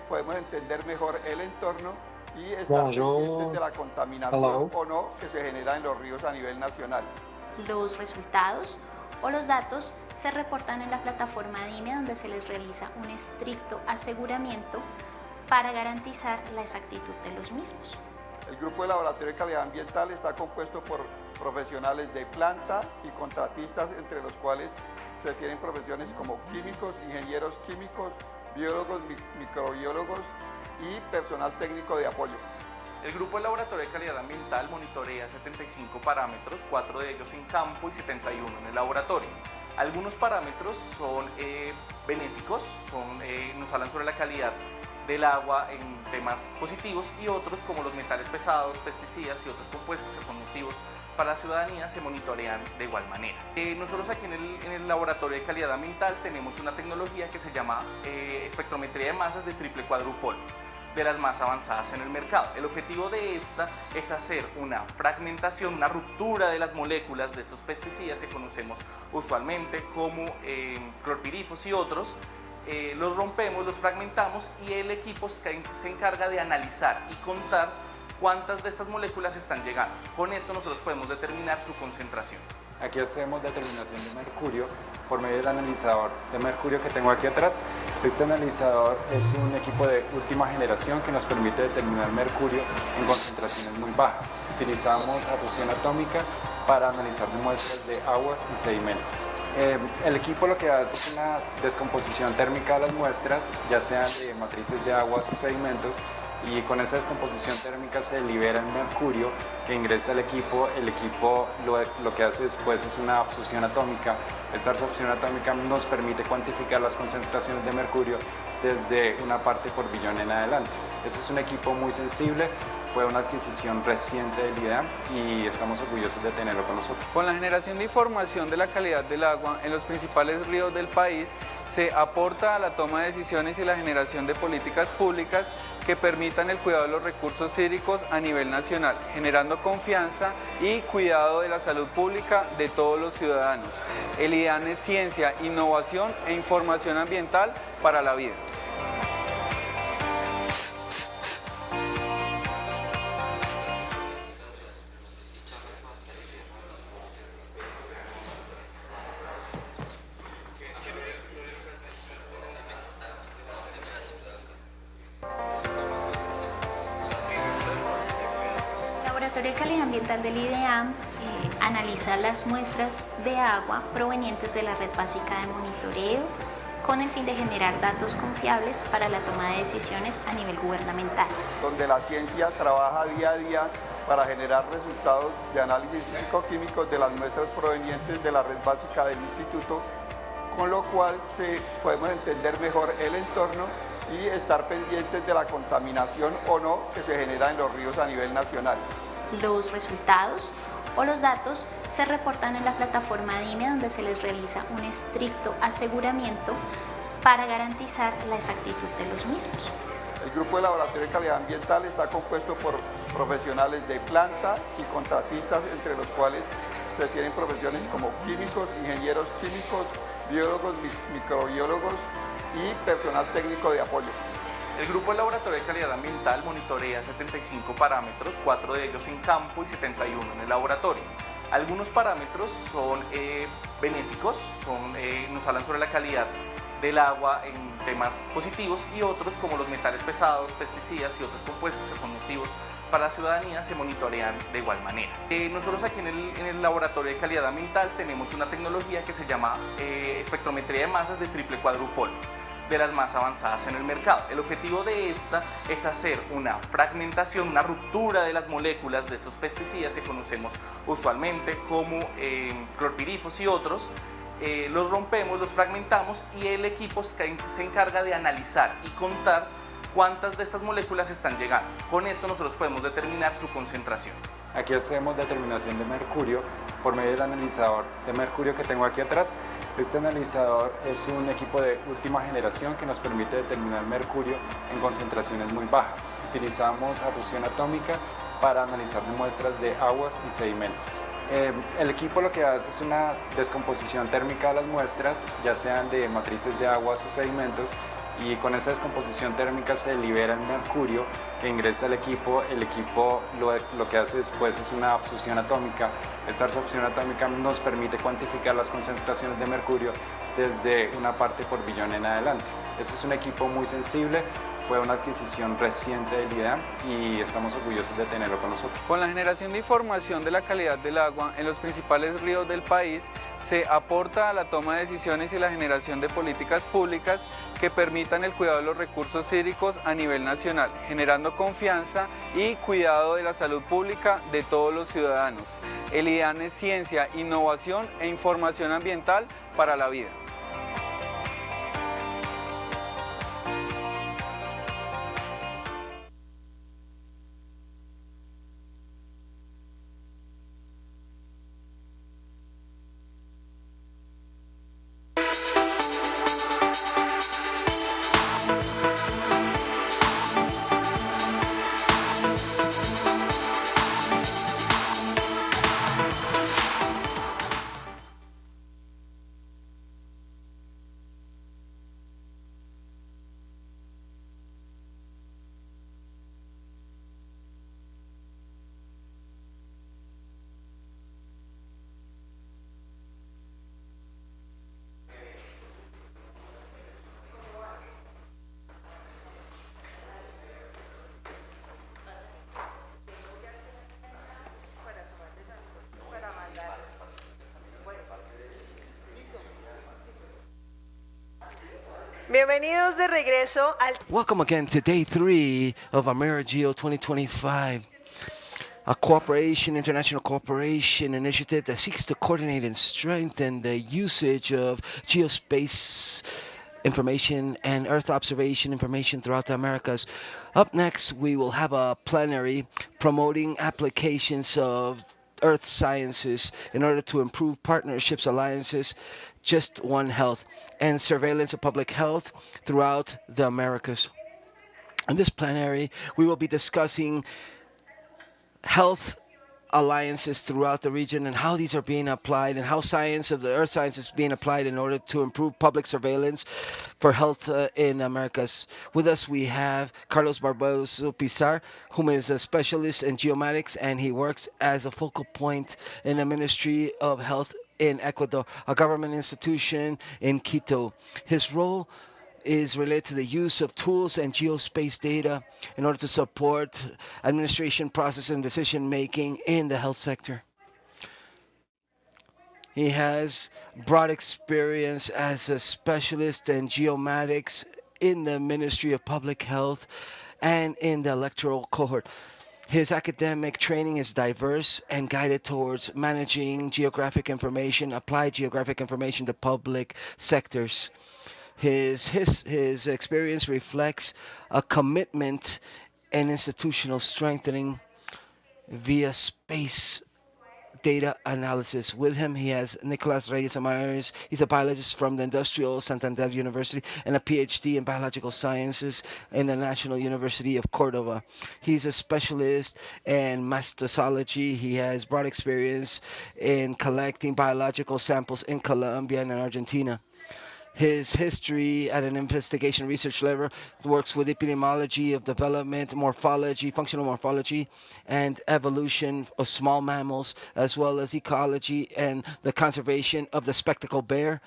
podemos entender mejor el entorno y estar pendientes de la contaminación o no que se genera en los ríos a nivel nacional. Los resultados o los datos se reportan en la plataforma DIME, donde se les realiza un estricto aseguramiento para garantizar la exactitud de los mismos. El grupo de laboratorio de calidad ambiental está compuesto por profesionales de planta y contratistas, entre los cuales se tienen profesiones como químicos, ingenieros químicos, biólogos, microbiólogos y personal técnico de apoyo. El grupo de laboratorio de calidad ambiental monitorea 75 parámetros, 4 de ellos en campo y 71 en el laboratorio. Algunos parámetros son benéficos, nos hablan sobre la calidad del agua en temas positivos, y otros, como los metales pesados, pesticidas y otros compuestos que son nocivos para la ciudadanía, se monitorean de igual manera. Nosotros aquí en el laboratorio de calidad ambiental tenemos una tecnología que se llama espectrometría de masas de triple cuadrupolo, de las más avanzadas en el mercado. El objetivo de esta es hacer una fragmentación, una ruptura de las moléculas de estos pesticidas que conocemos usualmente como clorpirifos y otros. Los rompemos, los fragmentamos, y el equipo se encarga de analizar y contar cuántas de estas moléculas están llegando. Con esto nosotros podemos determinar su concentración. Aquí hacemos determinación de mercurio por medio del analizador de mercurio que tengo aquí atrás. Este analizador es un equipo de última generación que nos permite determinar mercurio en concentraciones muy bajas. Utilizamos a fusión atómica para analizar muestras de aguas y sedimentos. El equipo lo que hace es una descomposición térmica de las muestras, ya sean de matrices de aguas o sedimentos, y con esa descomposición térmica se libera el mercurio que ingresa al equipo. El equipo lo que hace después es una absorción atómica. Esta absorción atómica nos permite cuantificar las concentraciones de mercurio desde una parte por billón en adelante. Este es un equipo muy sensible, fue una adquisición reciente del IDEAM y estamos orgullosos de tenerlo con nosotros. Con la generación de información de la calidad del agua en los principales ríos del país, se aporta a la toma de decisiones y la generación de políticas públicas que permitan el cuidado de los recursos hídricos a nivel nacional, generando confianza y cuidado de la salud pública de todos los ciudadanos. El IDEAM es ciencia, innovación e información ambiental para la vida. El Laboratorio de Calidad Ambiental del IDEAM analiza las muestras de agua provenientes de la red básica de monitoreo con el fin de generar datos confiables para la toma de decisiones a nivel gubernamental. Donde la ciencia trabaja día a día para generar resultados de análisis físico-químicos de las muestras provenientes de la red básica del instituto, con lo cual podemos entender mejor el entorno y estar pendientes de la contaminación o no que se genera en los ríos a nivel nacional. Los resultados o los datos se reportan en la plataforma DIME, donde se les realiza un estricto aseguramiento para garantizar la exactitud de los mismos. El grupo de laboratorio de calidad ambiental está compuesto por profesionales de planta y contratistas, entre los cuales se tienen profesiones como químicos, ingenieros químicos, biólogos, microbiólogos y personal técnico de apoyo. El grupo de laboratorio de calidad ambiental monitorea 75 parámetros, 4 de ellos en campo y 71 en el laboratorio. Algunos parámetros son benéficos, nos hablan sobre la calidad del agua en temas positivos, y otros, como los metales pesados, pesticidas y otros compuestos que son nocivos para la ciudadanía, se monitorean de igual manera. Nosotros aquí en el laboratorio de calidad ambiental tenemos una tecnología que se llama espectrometría de masas de triple cuadrupolo, de las más avanzadas en el mercado. El objetivo de esta es hacer una fragmentación, una ruptura de las moléculas de estos pesticidas que conocemos usualmente como clorpirifos y otros. Los rompemos, los fragmentamos, y el equipo se encarga de analizar y contar cuántas de estas moléculas están llegando. Con esto nosotros podemos determinar su concentración. Aquí hacemos determinación de mercurio por medio del analizador de mercurio que tengo aquí atrás. Este analizador es un equipo de última generación que nos permite determinar mercurio en concentraciones muy bajas. Utilizamos a fusión atómica para analizar muestras de aguas y sedimentos. El equipo lo que hace es una descomposición térmica de las muestras, ya sean de matrices de aguas o sedimentos, y con esa descomposición térmica se libera el mercurio que ingresa al equipo. El equipo lo que hace después es una absorción atómica. Esta absorción atómica nos permite cuantificar las concentraciones de mercurio desde una parte por billón en adelante. Este es un equipo muy sensible. Fue una adquisición reciente del IDEAM y estamos orgullosos de tenerlo con nosotros. Con la generación de información de la calidad del agua en los principales ríos del país, se aporta a la toma de decisiones y la generación de políticas públicas que permitan el cuidado de los recursos hídricos a nivel nacional, generando confianza y cuidado de la salud pública de todos los ciudadanos. El IDEAM es ciencia, innovación e información ambiental para la vida. Bienvenidos de regreso al... Welcome again to day 3 of AmeriGEO 2025, a international cooperation initiative that seeks to coordinate and strengthen the usage of geospace information and Earth observation information throughout the Americas. Up next, we will have a plenary promoting applications of Earth sciences in order to improve partnerships, alliances, Just One Health, and surveillance of public health throughout the Americas. In this plenary, we will be discussing health alliances throughout the region and how these are being applied and how science of the earth science is being applied in order to improve public surveillance for health in Americas. With us we have Carlos Barboso Pizar, whom is a specialist in geomatics, and he works as a focal point in the Ministry of Health in Ecuador, a government institution in Quito. His role is related to the use of tools and geospace data in order to support administration process and decision making in the health sector. He has broad experience as a specialist in geomatics in the Ministry of Public Health and in the electoral cohort. His academic training is diverse and guided towards managing geographic information, applied geographic information to public sectors. His experience reflects a commitment and institutional strengthening via space data analysis. With him, he has Nicolas Reyes Amares. He's a biologist from the Industrial Santander University and a PhD in biological sciences in the National University of Cordova. He's a specialist in mastosology. He has broad experience in collecting biological samples in Colombia and in Argentina. His history at an investigation research level works with epidemiology of development, morphology, functional morphology, and evolution of small mammals, as well as ecology and the conservation of the spectacled bear,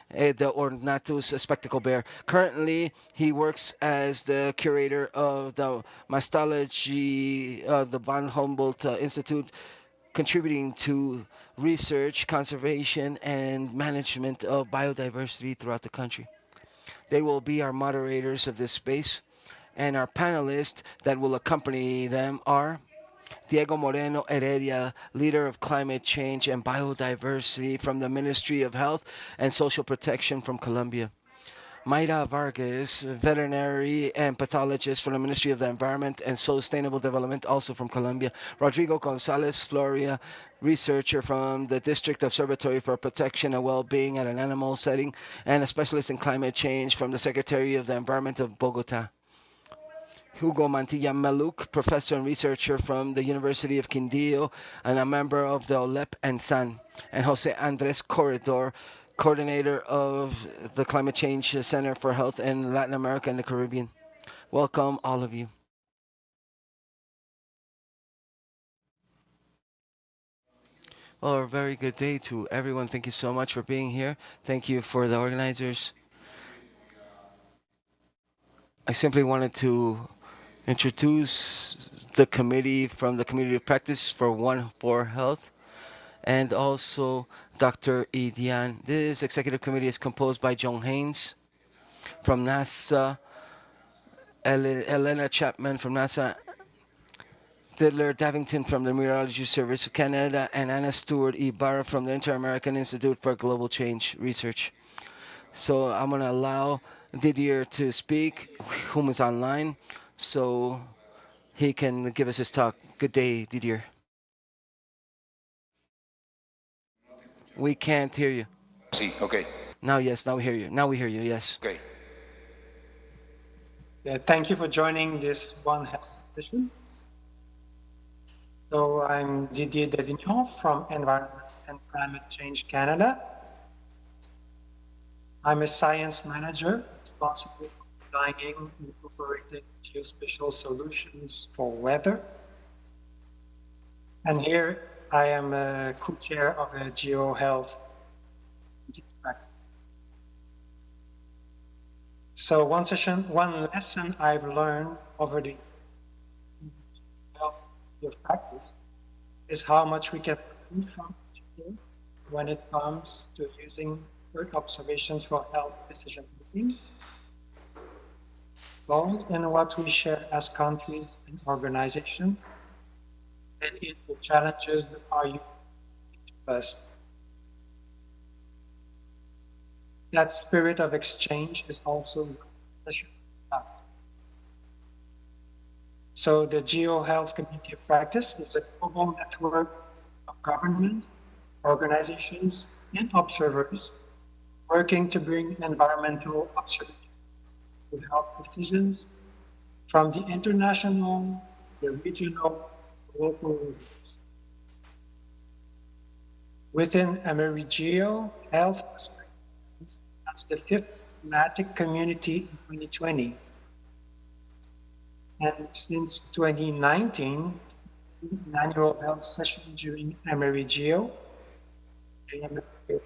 the Ornatus spectacled bear. Currently, he works as the curator of the mastology of the von Humboldt Institute, contributing to research, conservation, and management of biodiversity throughout the country. They will be our moderators of this space, and our panelists that will accompany them are Diego Moreno Heredia, leader of climate change and biodiversity from the Ministry of Health and Social Protection from Colombia. Mayra Vargas, veterinary and pathologist from the Ministry of the Environment and Sustainable Development, also from Colombia. Rodrigo Gonzalez Floria, researcher from the District Observatory for Protection and Well-Being at an Animal Setting, and a specialist in climate change from the Secretary of the Environment of Bogota. Hugo Mantilla Meluk, professor and researcher from the University of Quindío and a member of the OLEP and SAN. And Jose Andres Corredor, coordinator of the Climate Change Center for Health in Latin America and the Caribbean. Welcome, all of you. Well, a very good day to everyone. Thank you so much for being here. Thank you for the organizers. I simply wanted to introduce the committee from the Community of Practice for One for Health, and also Dr. Idian. This executive committee is composed by John Haynes from NASA, Elena Chapman from NASA, Diddler Davington from the Meteorology Service of Canada, and Anna Stewart Ibarra from the Inter-American Institute for Global Change Research. So I'm going to allow Didier to speak, whom is online, so he can give us his talk. Good day, Didier. We can't hear you. Sí, okay. Now, yes, now we hear you. Now we hear you, yes. Okay. Yeah, thank you for joining this One Health session. So I'm Didier Davignon from Environment and Climate Change Canada. I'm a science manager responsible for designing and incorporating geospatial solutions for weather. And here I am a co-chair of a GeoHealth practice. So one lesson I've learned over the health practice is how much we can learn from when it comes to using Earth observations for health decision making, both in what we share as countries and organizations, and in the challenges that are unique to us. That spirit of exchange is also about. So the GeoHealth Community of Practice is a global network of governments, organizations, and observers working to bring environmental observation to health decisions from the international, the regional, local levels. Within AmeriGEO, health as the fifth thematic community in 2020. And since 2019, an annual health session during AmeriGEO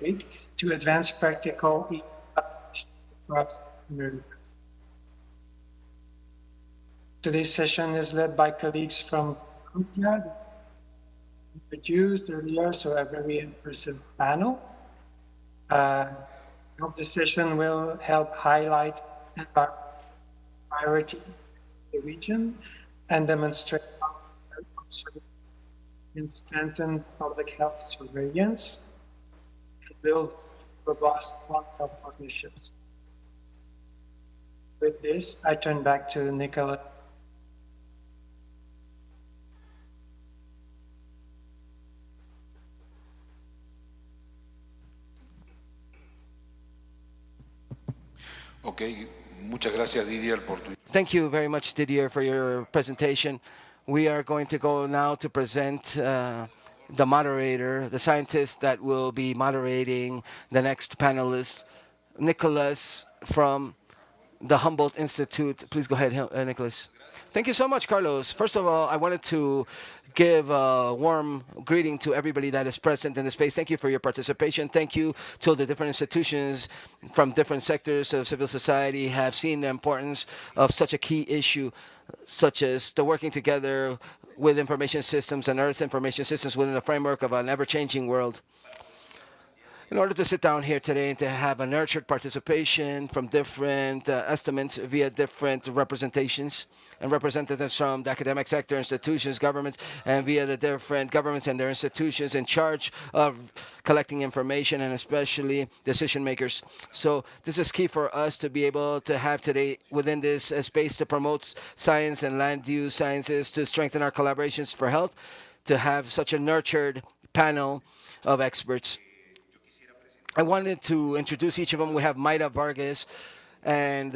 week to advance practical across America. Today's session is led by colleagues from Colombia, introduced earlier, so a very impressive panel. I hope the session will help highlight priority in the region and demonstrate how and strengthen public health surveillance and build robust long-term partnerships. With this, I turn back to Nicola. Okay, muchas gracias Didier por tu... Thank you very much, Didier, for your presentation. We are going to go now to present the moderator, the scientist that will be moderating the next panelist, Nicholas from the Humboldt Institute. Please go ahead, Nicholas. Thank you so much, Carlos. First of all, I wanted to give a warm greeting to everybody that is present in the space. Thank you for your participation. Thank you to the different institutions from different sectors of civil society have seen the importance of such a key issue, such as the working together with information systems and Earth information systems within the framework of an ever-changing world. in order to sit down here today and to have a nurtured participation from different estimates via different representations and representatives from the academic sector, institutions, governments, and via the different governments and their institutions in charge of collecting information and especially decision makers. So this is key for us to be able to have today within this space to promote science and land use sciences, to strengthen our collaborations for health, to have such a nurtured panel of experts. I wanted to introduce each of them. We have Mayra Vargas, and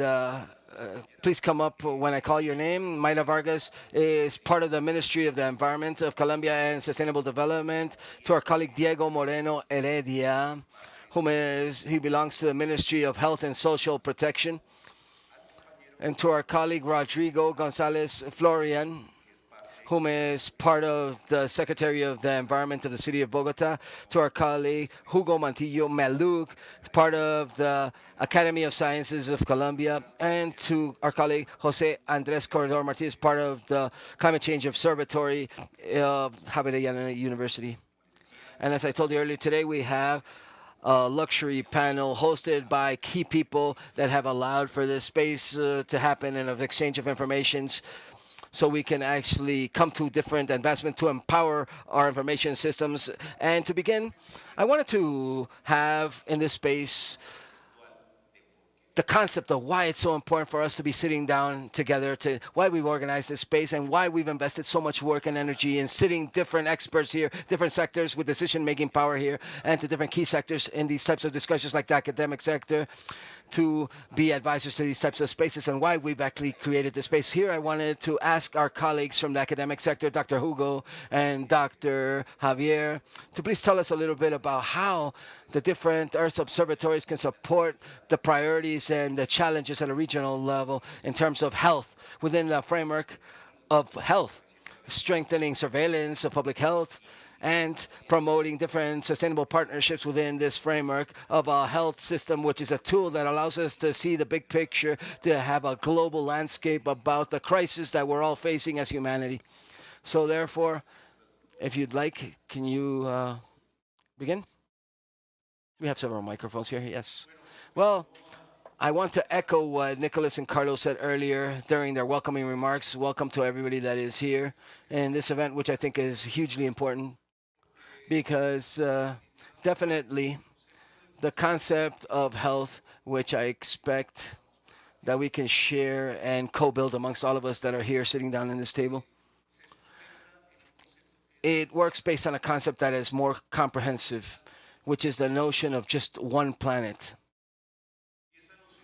please come up when I call your name. Mayra Vargas is part of the Ministry of the Environment of Colombia and Sustainable Development. To our colleague Diego Moreno Heredia, he belongs to the Ministry of Health and Social Protection. And to our colleague Rodrigo Gonzalez Florian, whom is part of the Secretary of the Environment of the City of Bogota, to our colleague Hugo Mantillo Malug, part of the Academy of Sciences of Colombia, and to our colleague Jose Andres Corredor Martinez, part of the Climate Change Observatory of Javeriana University. And as I told you earlier today, we have a luxury panel hosted by key people that have allowed for this space to happen and of exchange of informations, so we can actually come to different advancements to empower our information systems. And to begin, I wanted to have in this space the concept of why it's so important for us to be sitting down together, to why we've organized this space and why we've invested so much work and energy in sitting different experts here, different sectors with decision-making power here, and to different key sectors in these types of discussions like the academic sector, to be advisors to these types of spaces, and why we've actually created this space. Here I wanted to ask our colleagues from the academic sector, Dr. Hugo and Dr. Javier, to please tell us a little bit about how the different Earth observatories can support the priorities and the challenges at a regional level in terms of health within the framework of health, strengthening surveillance of public health, and promoting different sustainable partnerships within this framework of a health system, which is a tool that allows us to see the big picture, to have a global landscape about the crisis that we're all facing as humanity. So therefore, if you'd like, can you begin? We have several microphones here, yes. Well, I want to echo what Nicholas and Carlos said earlier during their welcoming remarks. Welcome to everybody that is here in this event, which I think is hugely important, because definitely the concept of health, which I expect that we can share and co-build amongst all of us that are here sitting down in this table, it works based on a concept that is more comprehensive, which is the notion of just one planet.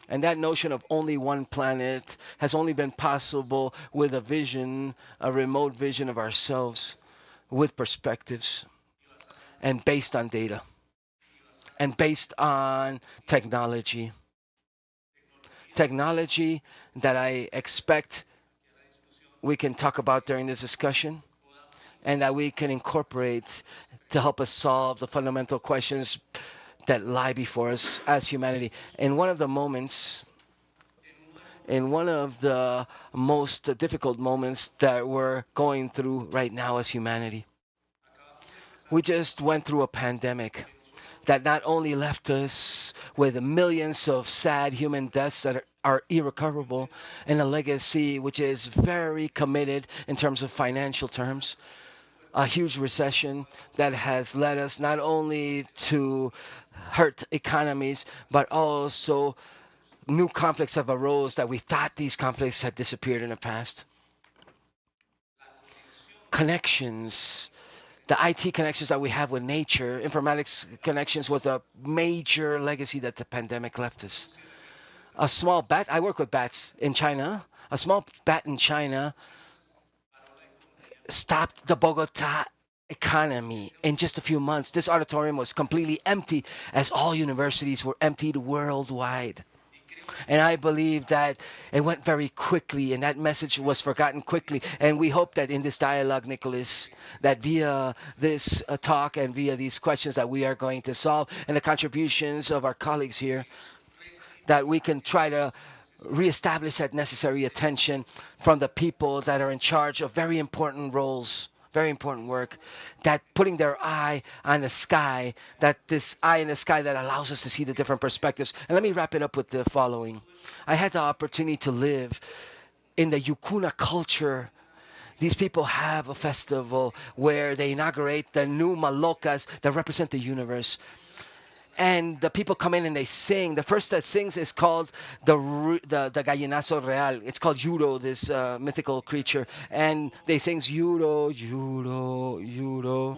And that notion of only one planet has only been possible with a vision, a remote vision of ourselves, with perspectives, and based on data, and based on technology. Technology that I expect we can talk about during this discussion, and that we can incorporate to help us solve the fundamental questions that lie before us as humanity. In one of the moments, in one of the most difficult moments that we're going through right now as humanity, we just went through a pandemic that not only left us with millions of sad human deaths that are irrecoverable, and a legacy which is very committed in terms of financial terms, a huge recession that has led us not only to hurt economies, but also new conflicts have arose that we thought these conflicts had disappeared in the past. Connections, the IT connections that we have with nature, informatics connections, was a major legacy that the pandemic left us. A small bat, I work with bats in China, a small bat in China stopped the Bogota economy in just a few months. This auditorium was completely empty, as all universities were emptied worldwide. And I believe that it went very quickly, and that message was forgotten quickly. And we hope that in this dialogue, Nicholas, that via this talk and via these questions that we are going to solve, and the contributions of our colleagues here, that we can try to reestablish that necessary attention from the people that are in charge of very important roles very important work, that putting their eye on the sky, that this eye in the sky that allows us to see the different perspectives. And let me wrap it up with the following. I had the opportunity to live in the Yukuna culture. These people have a festival where they inaugurate the new malocas that represent the universe. And the people come in and they sing. The first that sings is called the gallinazo real. It's called Yuro, this mythical creature. And they sings Yuro, Yuro, Yuro.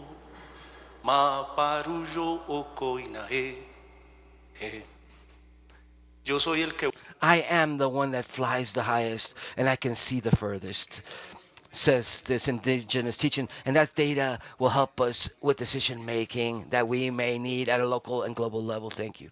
I am the one that flies the highest, and I can see the furthest, says this indigenous teaching, and that data will help us with decision making that we may need at a local and global level. Thank you.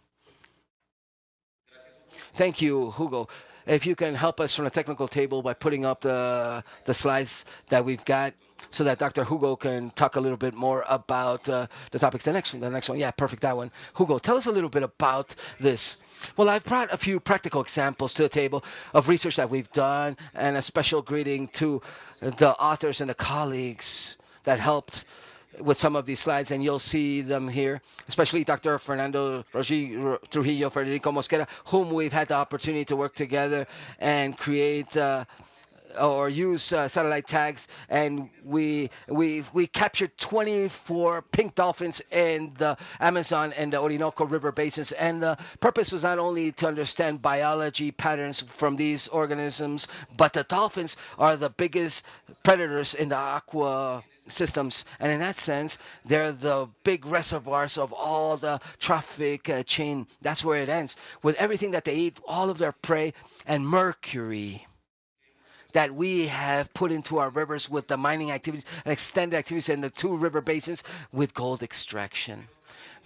Thank you, Hugo. If you can help us from the technical table by putting up the slides that we've got so that Dr. Hugo can talk a little bit more about the topics. The next one. Yeah, perfect, that one. Hugo, tell us a little bit about this. Well, I've brought a few practical examples to the table of research that we've done, and a special greeting to the authors and the colleagues that helped with some of these slides, and you'll see them here, especially Dr. Fernando Trujillo, Federico Mosquera, whom we've had the opportunity to work together and create or use satellite tags, and we captured 24 pink dolphins in the Amazon and the Orinoco River basins, and the purpose was not only to understand biology patterns from these organisms, but the dolphins are the biggest predators in the aqua systems, and in that sense they're the big reservoirs of all the trophic chain. That's where it ends, with everything that they eat, all of their prey, and mercury that we have put into our rivers with the mining activities and extended activities in the 2 river basins with gold extraction.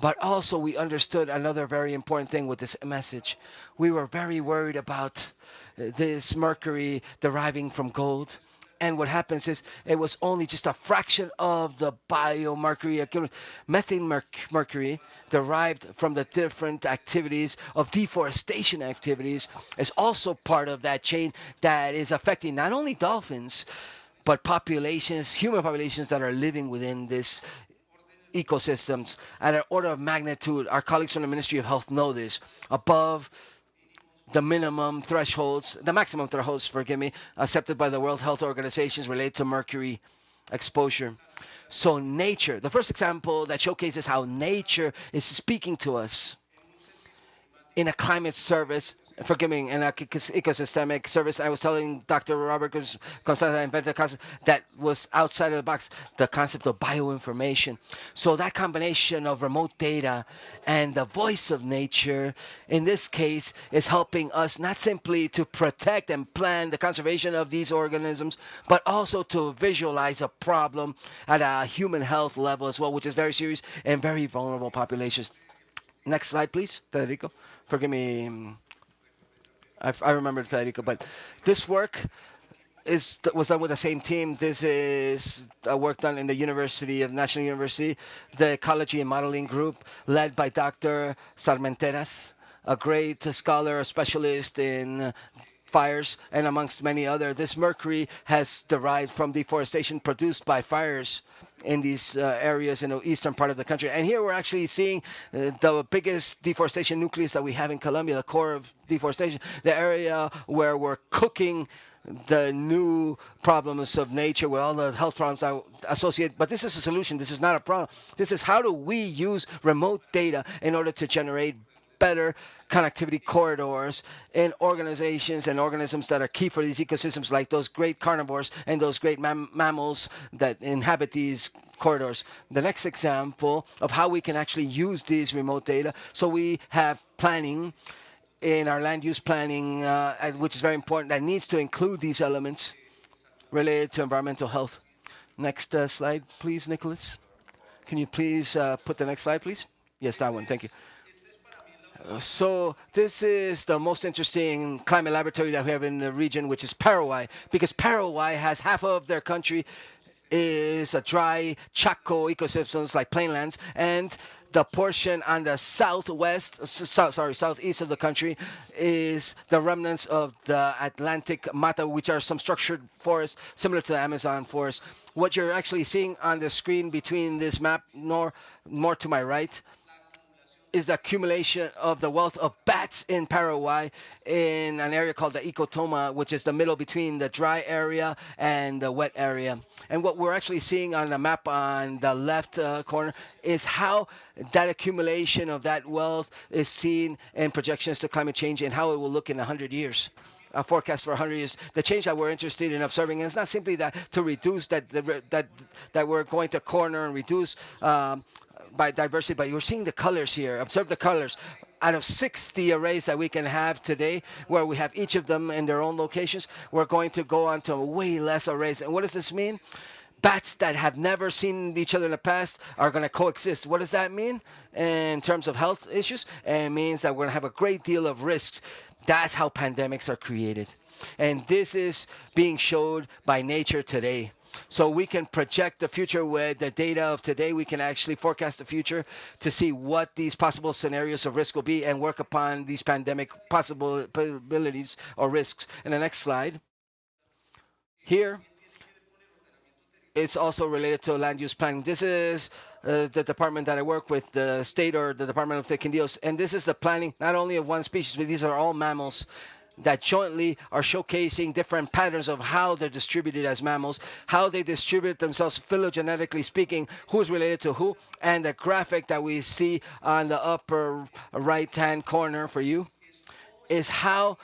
But also we understood another very important thing with this message. We were very worried about this mercury deriving from gold. And what happens is it was only just a fraction of the biomercury. Methane mercury derived from the different activities of deforestation activities is also part of that chain that is affecting not only dolphins, but populations, human populations that are living within this ecosystems. At an order of magnitude, our colleagues from the Ministry of Health know this, above the maximum thresholds, accepted by the World Health Organizations related to mercury exposure. So nature, the first example that showcases how nature is speaking to us in a climate service, in an ecosystemic service. I was telling Dr. Robert Constanza invented a concept that was outside of the box, the concept of bioinformation. So that combination of remote data and the voice of nature, in this case, is helping us not simply to protect and plan the conservation of these organisms, but also to visualize a problem at a human health level as well, which is very serious and very vulnerable populations. Next slide, please, Federico. Forgive me. I remembered Federico, but this work was done with the same team. This is work done in the National University, the Ecology and Modeling Group, led by Dr. Sarmenteras, a great scholar, a specialist in fires, and amongst many other. This mercury has derived from deforestation produced by fires in these areas in the eastern part of the country. And here we're actually seeing the biggest deforestation nucleus that we have in Colombia, the core of deforestation, the area where we're cooking the new problems of nature with all the health problems associated. But this is a solution. This is not a problem. This is how do we use remote data in order to generate better connectivity corridors in organizations and organisms that are key for these ecosystems, like those great carnivores and those great mammals that inhabit these corridors. The next example of how we can actually use these remote data. So we have planning in our land use planning, which is very important, that needs to include these elements related to environmental health. Next slide, please, Nicholas. Can you please put the next slide, please? Yes, that one. Thank you. So this is the most interesting climate laboratory that we have in the region, which is Paraguay, because Paraguay has half of their country is a dry Chaco ecosystems like plainlands, and The portion on the southeast of the country is the remnants of the Atlantic Mata, which are some structured forests similar to the Amazon forest. What you're actually seeing on the screen between this map, more to my right, is the accumulation of the wealth of bats in Paraguay in an area called the ecotoma, which is the middle between the dry area and the wet area. And what we're actually seeing on the map on the left corner is how that accumulation of that wealth is seen in projections to climate change and how it will look in 100 years. A forecast for 100 years. The change that we're interested in observing is not simply that to reduce that we're going to corner and reduce by diversity, but you're seeing the colors here. Observe the colors. Out of 60 arrays that we can have today, where we have each of them in their own locations, we're going to go on to way less arrays. And what does this mean? Bats that have never seen each other in the past are going to coexist. What does that mean in terms of health issues? It means that we're going to have a great deal of risks. That's how pandemics are created. And this is being showed by nature today. So we can project the future with the data of today. We can actually forecast the future to see what these possible scenarios of risk will be and work upon these pandemic possibilities or risks. In the next slide. Here, it's also related to land use planning. This is the department that I work with, the state or the Department of the Quindíos. And this is the planning not only of one species, but these are all mammals that jointly are showcasing different patterns of how they're distributed as mammals, how they distribute themselves phylogenetically speaking, who's related to who, and the graphic that we see on the upper right-hand corner for you is how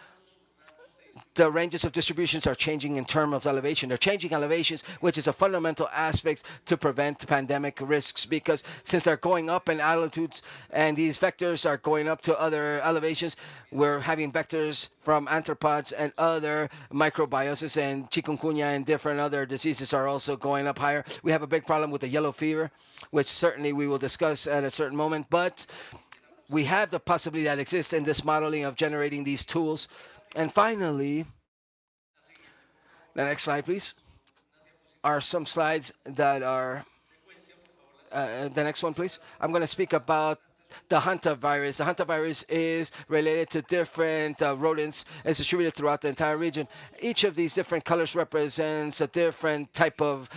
the ranges of distributions are changing in terms of elevation. They're changing elevations, which is a fundamental aspect to prevent pandemic risks, because since they're going up in altitudes and these vectors are going up to other elevations, we're having vectors from arthropods and other microbiosis, and chikungunya and different other diseases are also going up higher. We have a big problem with the yellow fever, which certainly we will discuss at a certain moment, but we have the possibility that exists in this modeling of generating these tools. And finally, the next slide, please, are some slides that are, the next one, please. I'm going to speak about the hantavirus. The hantavirus is related to different rodents. It's distributed throughout the entire region. Each of these different colors represents a different type of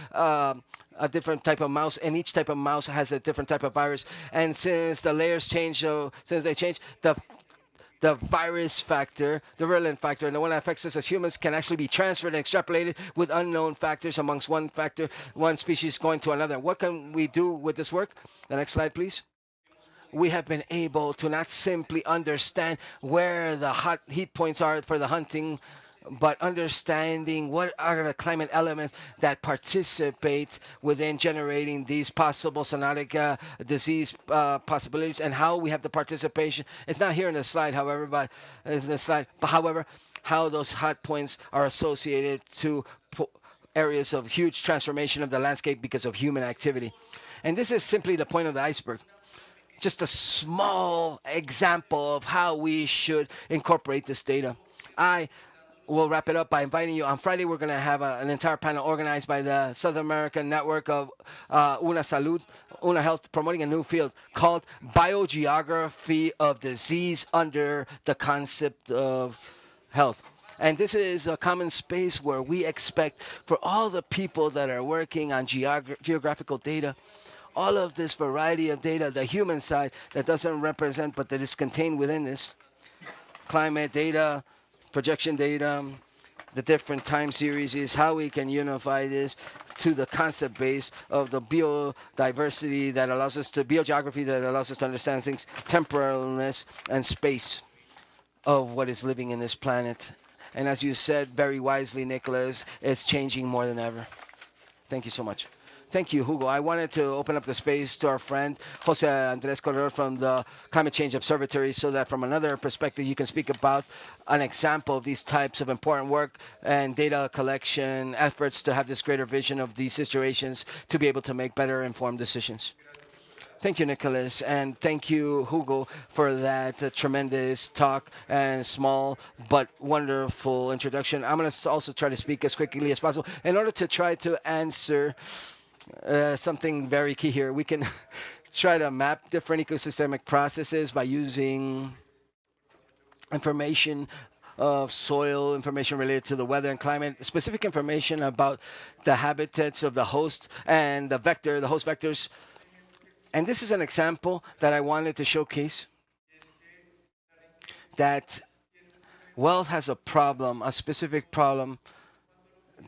mouse, and each type of mouse has a different type of virus. And since the layers change, the virus factor, the virulent factor, and the one that affects us as humans can actually be transferred and extrapolated with unknown factors amongst one species going to another. What can we do with this work? The next slide, please. We have been able to not simply understand where the heat points are for the hunting, but understanding what are the climate elements that participate within generating these possible zoonotic disease possibilities, and how we have the participation. It's not here in the slide, however, but it's in the slide. But however, how those hot points are associated to areas of huge transformation of the landscape because of human activity. And this is simply the point of the iceberg. Just a small example of how we should incorporate this data. We'll wrap it up by inviting you. On Friday, we're going to have an entire panel organized by the South American network of Una Health, promoting a new field called Biogeography of Disease under the concept of health. And this is a common space where we expect for all the people that are working on geographical data, all of this variety of data, the human side that doesn't represent but that is contained within this, climate data, projection data, the different time series, is how we can unify this to the concept base of the biodiversity that allows us to, biogeography that allows us to understand things, temporalness and space of what is living in this planet. And as you said very wisely, Nicholas, it's changing more than ever. Thank you so much. Thank you, Hugo. I wanted to open up the space to our friend, Jose Andres Corredor from the Climate Change Observatory, so that from another perspective, you can speak about an example of these types of important work and data collection efforts to have this greater vision of these situations to be able to make better informed decisions. Thank you, Nicholas, and thank you, Hugo, for that tremendous talk and small but wonderful introduction. I'm going to also try to speak as quickly as possible in order to try to answer something very key here. We can try to map different ecosystemic processes by using information of soil, information related to the weather and climate, specific information about the habitats of the host and the host vectors. And this is an example that I wanted to showcase that wealth has a problem, a specific problem,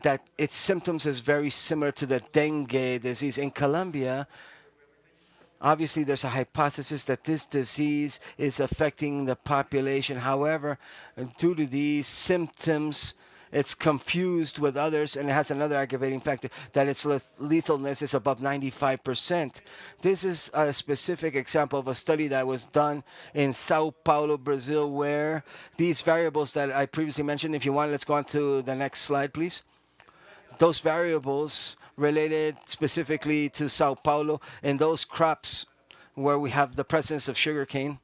that its symptoms is very similar to the dengue disease. In Colombia, obviously, there's a hypothesis that this disease is affecting the population. However, due to these symptoms, it's confused with others, and it has another aggravating factor that its lethalness is above 95%. This is a specific example of a study that was done in Sao Paulo, Brazil, where these variables that I previously mentioned, if you want, let's go on to the next slide, please. Those variables related specifically to Sao Paulo and those crops where we have the presence of sugarcane.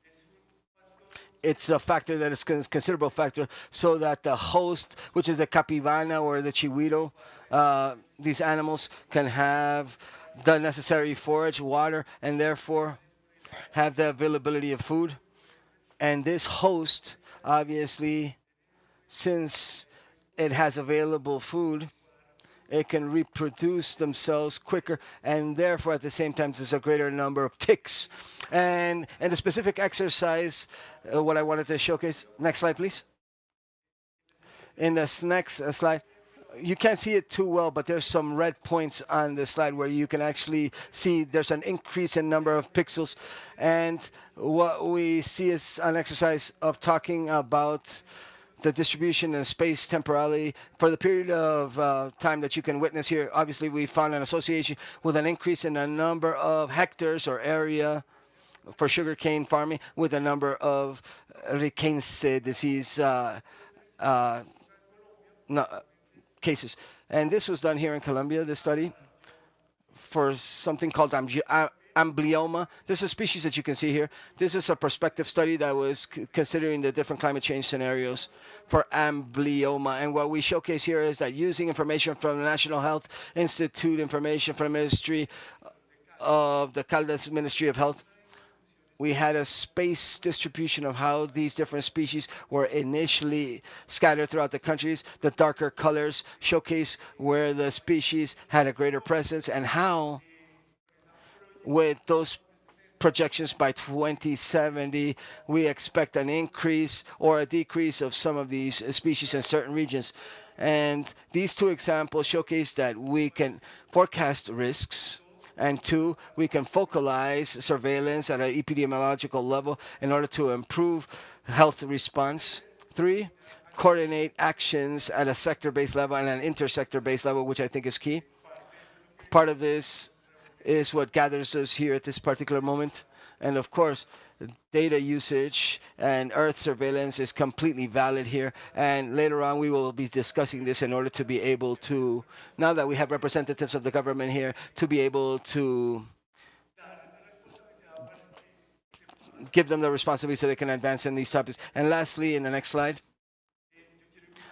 It's a factor that is a considerable factor, so that the host, which is the capivana or the chihuiro, these animals can have the necessary forage, water, and therefore have the availability of food. And this host, obviously, since it has available food, it can reproduce themselves quicker, and therefore at the same time there's a greater number of ticks. And the specific exercise, what I wanted to showcase, next slide please. In this next slide, you can't see it too well, but there's some red points on the slide where you can actually see there's an increase in number of pixels. And what we see is an exercise of talking about the distribution in space temporally for the period of time that you can witness here. Obviously, we found an association with an increase in the number of hectares or area for sugarcane farming with a number of Riquense disease cases. And this was done here in Colombia, this study, for something called amblyoma. This is a species that you can see here. This is a prospective study that was considering the different climate change scenarios for amblyoma. And what we showcase here is that using information from the National Health Institute, information from the Ministry of the Caldas Ministry of Health, we had a space distribution of how these different species were initially scattered throughout the countries. The darker colors showcase where the species had a greater presence and how, with those projections by 2070, we expect an increase or a decrease of some of these species in certain regions. And these two examples showcase that we can forecast risks, and two, we can focalize surveillance at an epidemiological level in order to improve health response. Three, coordinate actions at a sector-based level and an intersector-based level, which I think is key. Part of this is what gathers us here at this particular moment. And of course, data usage and Earth surveillance is completely valid here. And later on, we will be discussing this in order to be able to, now that we have representatives of the government here, to be able to give them the responsibility so they can advance in these topics. And lastly, in the next slide,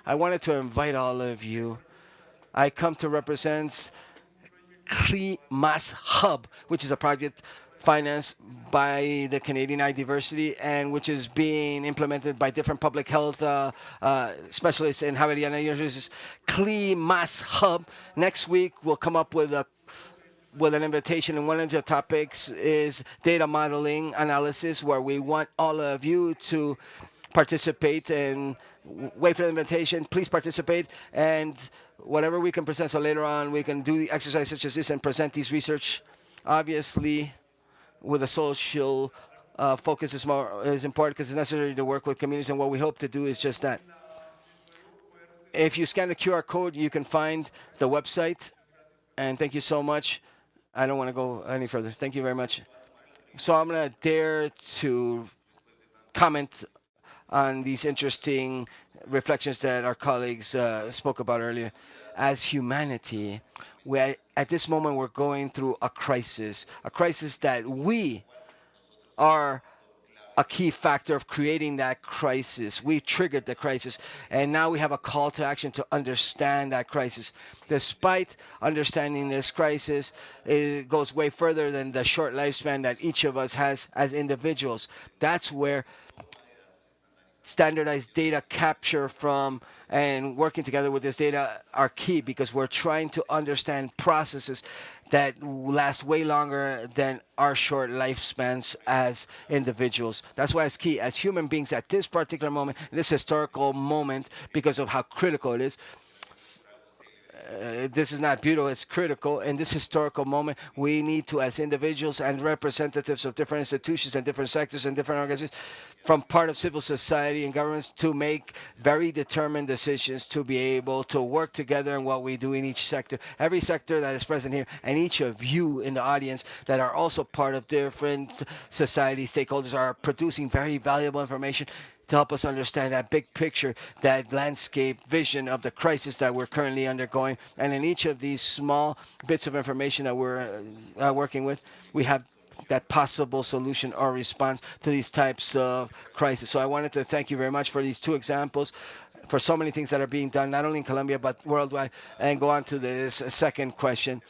I wanted to invite all of you. I come to represent CLIMAS Hub, which is a project financed by the Canadian iDiversity and which is being implemented by different public health specialists in Javeriana University's CLIMAS Hub. Next week, we'll come up with an invitation, and one of the topics is data modeling analysis, where we want all of you to participate and wait for the invitation. Please participate, and whatever we can present, so later on we can do the exercise such as this and present these research. Obviously, with a social focus is important because it's necessary to work with communities, and what we hope to do is just that. If you scan the QR code, you can find the website, and thank you so much. I don't want to go any further. Thank you very much. So I'm going to dare to comment on these interesting reflections that our colleagues spoke about earlier. As humanity, at this moment we're going through a crisis that we are a key factor of creating that crisis. We triggered the crisis, and now we have a call to action to understand that crisis. Despite understanding this crisis, it goes way further than the short lifespan that each of us has as individuals. That's where standardized data capture from and working together with this data are key, because we're trying to understand processes that last way longer than our short lifespans as individuals. That's why it's key as human beings at this particular moment, this historical moment, because of how critical it is. This is not beautiful, it's critical. In this historical moment, we need to, as individuals and representatives of different institutions and different sectors and different organizations, from part of civil society and governments, to make very determined decisions to be able to work together in what we do in each sector. Every sector that is present here, and each of you in the audience that are also part of different society stakeholders, are producing very valuable information to help us understand that big picture, that landscape vision of the crisis that we're currently undergoing. And in each of these small bits of information that we're working with, we have that possible solution or response to these types of crises. So I wanted to thank you very much for these two examples, for so many things that are being done, not only in Colombia, but worldwide. And go on to this second question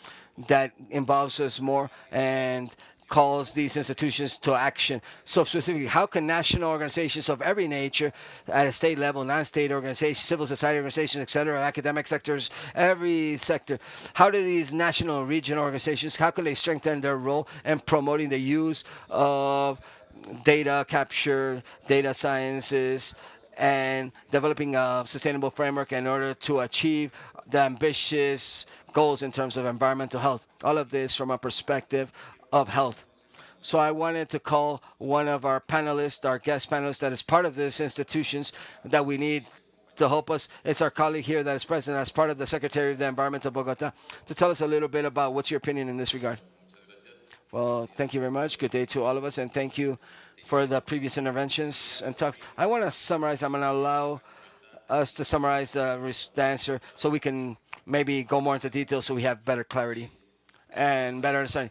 that involves us more and calls these institutions to action. So specifically, how can national organizations of every nature, at a state level, non-state organizations, civil society organizations, etc., academic sectors, every sector, how do these national and regional organizations, how can they strengthen their role in promoting the use of data capture, data sciences, and developing a sustainable framework in order to achieve the ambitious goals in terms of environmental health? All of this from a perspective of health. So I wanted to call one of our panelists, our guest panelists that is part of these institutions that we need to help us. It's our colleague here that is present as part of the Secretary of the Environment of Bogota, to tell us a little bit about what's your opinion in this regard. Well, thank you very much. Good day to all of us, and thank you for the previous interventions and talks. I want to summarize. I'm going to allow us to summarize the answer so we can maybe go more into detail so we have better clarity and better understanding.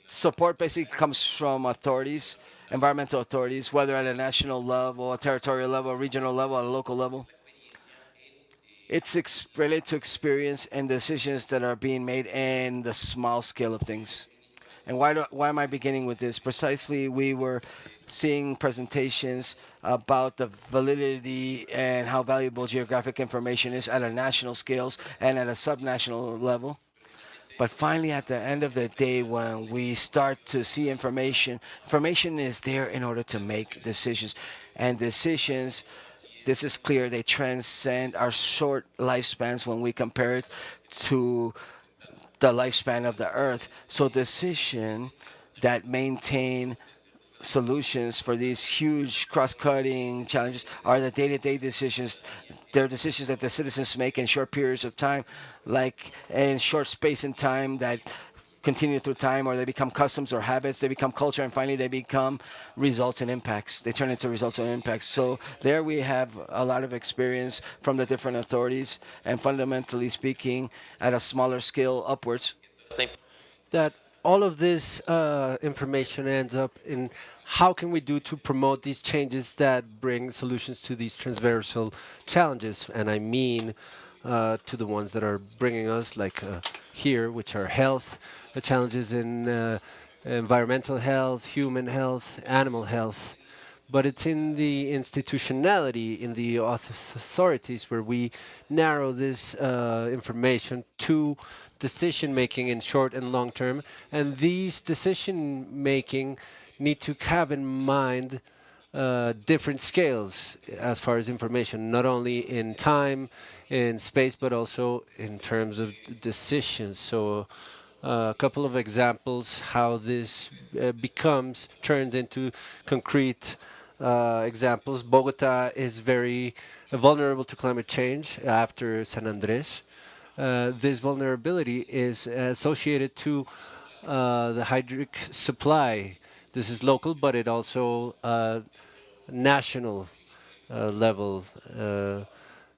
Support basically comes from authorities, environmental authorities, whether at a national level, a territorial level, a regional level, at a local level. It's related to experience and decisions that are being made in the small scale of things. And why am I beginning with this? Precisely, we were seeing presentations about the validity and how valuable geographic information is at a national scales and at a subnational level. But finally, at the end of the day, when we start to see information is there in order to make decisions. And decisions, this is clear, they transcend our short lifespans when we compare it to the lifespan of the Earth. So decisions that maintain solutions for these huge cross-cutting challenges are the day-to-day decisions. They're decisions that the citizens make in short periods of time, like in short space and time, that continue through time, or they become customs or habits, they become culture, and finally they become results and impacts. They turn into results and impacts. So there we have a lot of experience from the different authorities, and fundamentally speaking, at a smaller scale upwards. That all of this information ends up in how can we do to promote these changes that bring solutions to these transversal challenges. And I mean to the ones that are bringing us, like here, which are health, the challenges in environmental health, human health, animal health. But it's in the institutionality, in the authorities, where we narrow this information to decision making in short and long term. And these decision making need to have in mind different scales as far as information, not only in time, in space, but also in terms of decisions. So a couple of examples how this turns into concrete examples. Bogota is very vulnerable to climate change after San Andres. This vulnerability is associated to the hydric supply. This is local, but it also national level.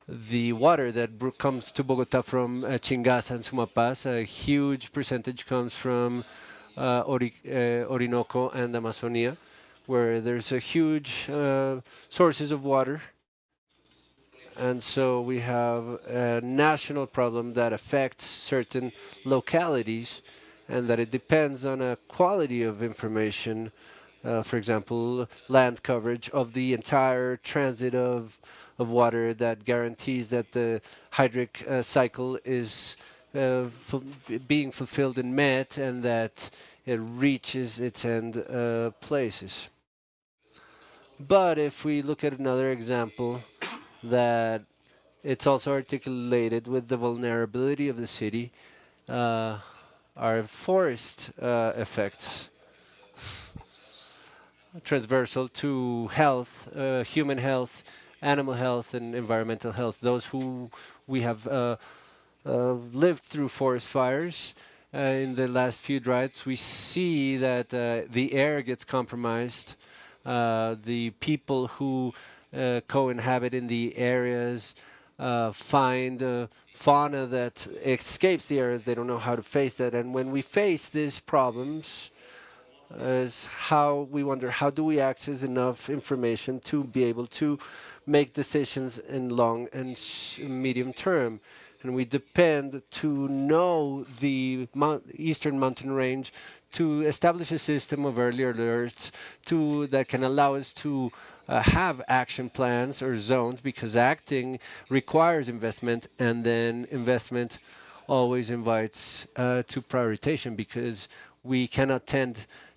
The water that comes to Bogota from Chingaza and Sumapaz, a huge percentage comes from Orinoco and Amazonia. where there's a huge sources of water. And so we have a national problem that affects certain localities, and that it depends on a quality of information, for example, land coverage of the entire transit of water that guarantees that the hydric cycle is being fulfilled and met, and that it reaches its end places. But if we look at another example, that it's also articulated with the vulnerability of the city, are forest effects, transversal to health, human health, animal health, and environmental health. Those who we have lived through forest fires in the last few droughts, we see that the air gets compromised. The people who co-inhabit in the areas find fauna that escapes the areas. They don't know how to face that. And when we face these problems, is how we wonder, how do we access enough information to be able to make decisions in long and medium term? And we depend to know the eastern mountain range to establish a system of early alerts that can allow us to have action plans or zones, because acting requires investment, and then investment always invites to prioritization, because we cannot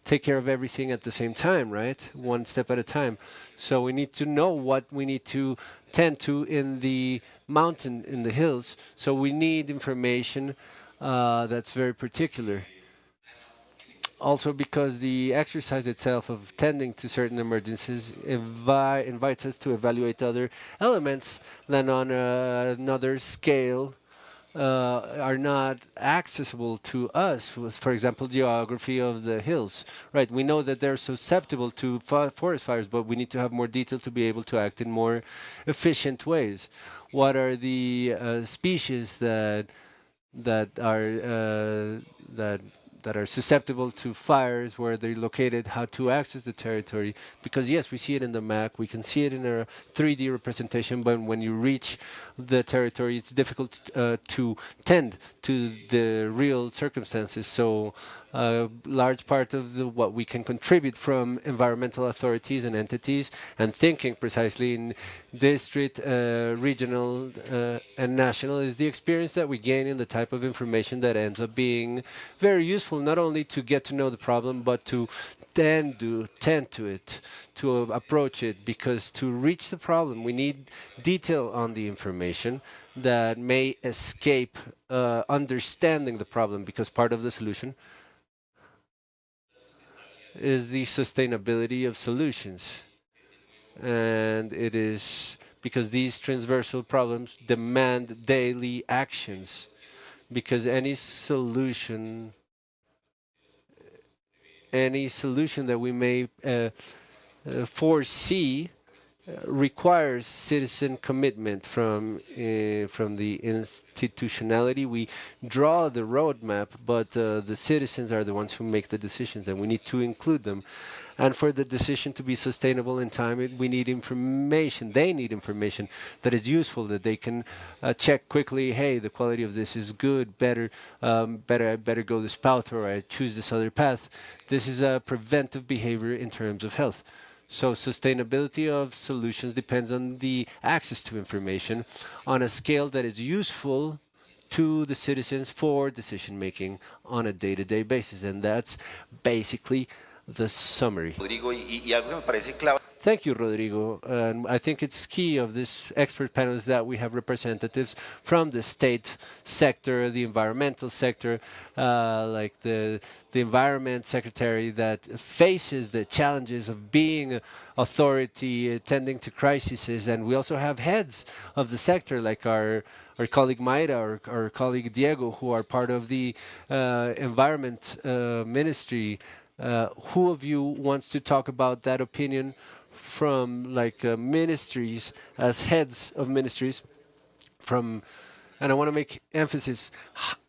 take care of everything at the same time, right? One step at a time. So we need to know what we need to tend to in the mountain, in the hills. So we need information that's very particular. Also because the exercise itself of tending to certain emergencies invites us to evaluate other elements that on another scale are not accessible to us. For example, geography of the hills. Right, we know that they're susceptible to forest fires, but we need to have more detail to be able to act in more efficient ways. What are the species that are that are susceptible to fires, where they're located, how to access the territory? Because yes, we see it in the map, we can see it in a 3D representation, but when you reach the territory, it's difficult to tend to the real circumstances. So a large part of what we can contribute from environmental authorities and entities, and thinking precisely in district, regional, and national, is the experience that we gain in the type of information that ends up being very useful, not only to get to know the problem, but to tend to it, to approach it, because to reach the problem, we need detail on the information that may escape understanding the problem, because part of the solution is the sustainability of solutions. And it is because these transversal problems demand daily actions, because any solution that we may foresee requires citizen commitment from the institutionality. We draw the roadmap, but the citizens are the ones who make the decisions, and we need to include them. And for the decision to be sustainable in time, we need information. They need information that is useful, that they can check quickly. Hey, the quality of this is good. Better go this path, or I choose this other path. This is a preventive behavior in terms of health. So sustainability of solutions depends on the access to information on a scale that is useful to the citizens for decision making on a day-to-day basis. And that's basically the summary. Thank you, Rodrigo. And I think it's key of this expert panel is that we have representatives from the state sector, the environmental sector, like the environment secretary that faces the challenges of being authority, attending to crises. And we also have heads of the sector, like our colleague Mayra, or our colleague Diego, who are part of the environment ministry. Who of you wants to talk about that opinion from ministries, as heads of ministries from, and I want to make emphasis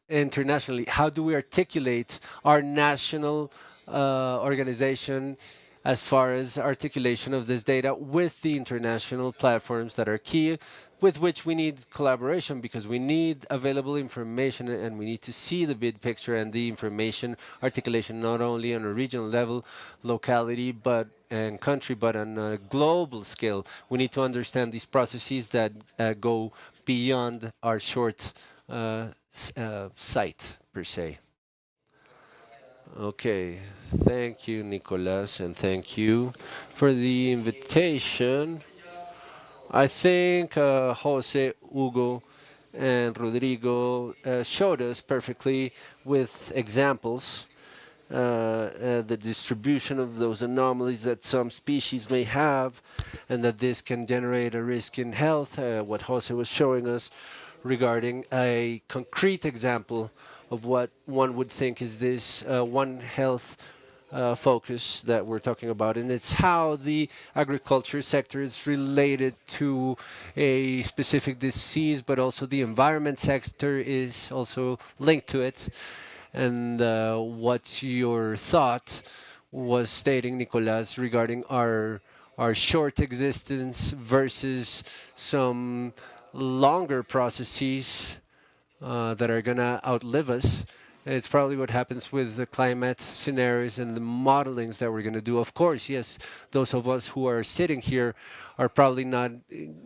internationally, how do we articulate our national organization as far as articulation of this data with the international platforms that are key, with which we need collaboration because we need available information and we need to see the big picture and the information articulation not only on a regional level, locality, but and country, but on a global scale. We need to understand these processes that go beyond our short sight per se. Okay, thank you, Nicolas, and thank you for the invitation. I think Jose, Hugo, and Rodrigo showed us perfectly with examples the distribution of those anomalies that some species may have, and that this can generate a risk in health. What Jose was showing us regarding a concrete example of what one would think is this One Health focus that we're talking about, and it's how the agriculture sector is related to a specific disease, but also the environment sector is also linked to it. And what your thought was stating, Nicolas, regarding our short existence versus some longer processes that are going to outlive us. It's probably what happens with the climate scenarios and the modelings that we're going to do. Of course, yes, those of us who are sitting here are probably not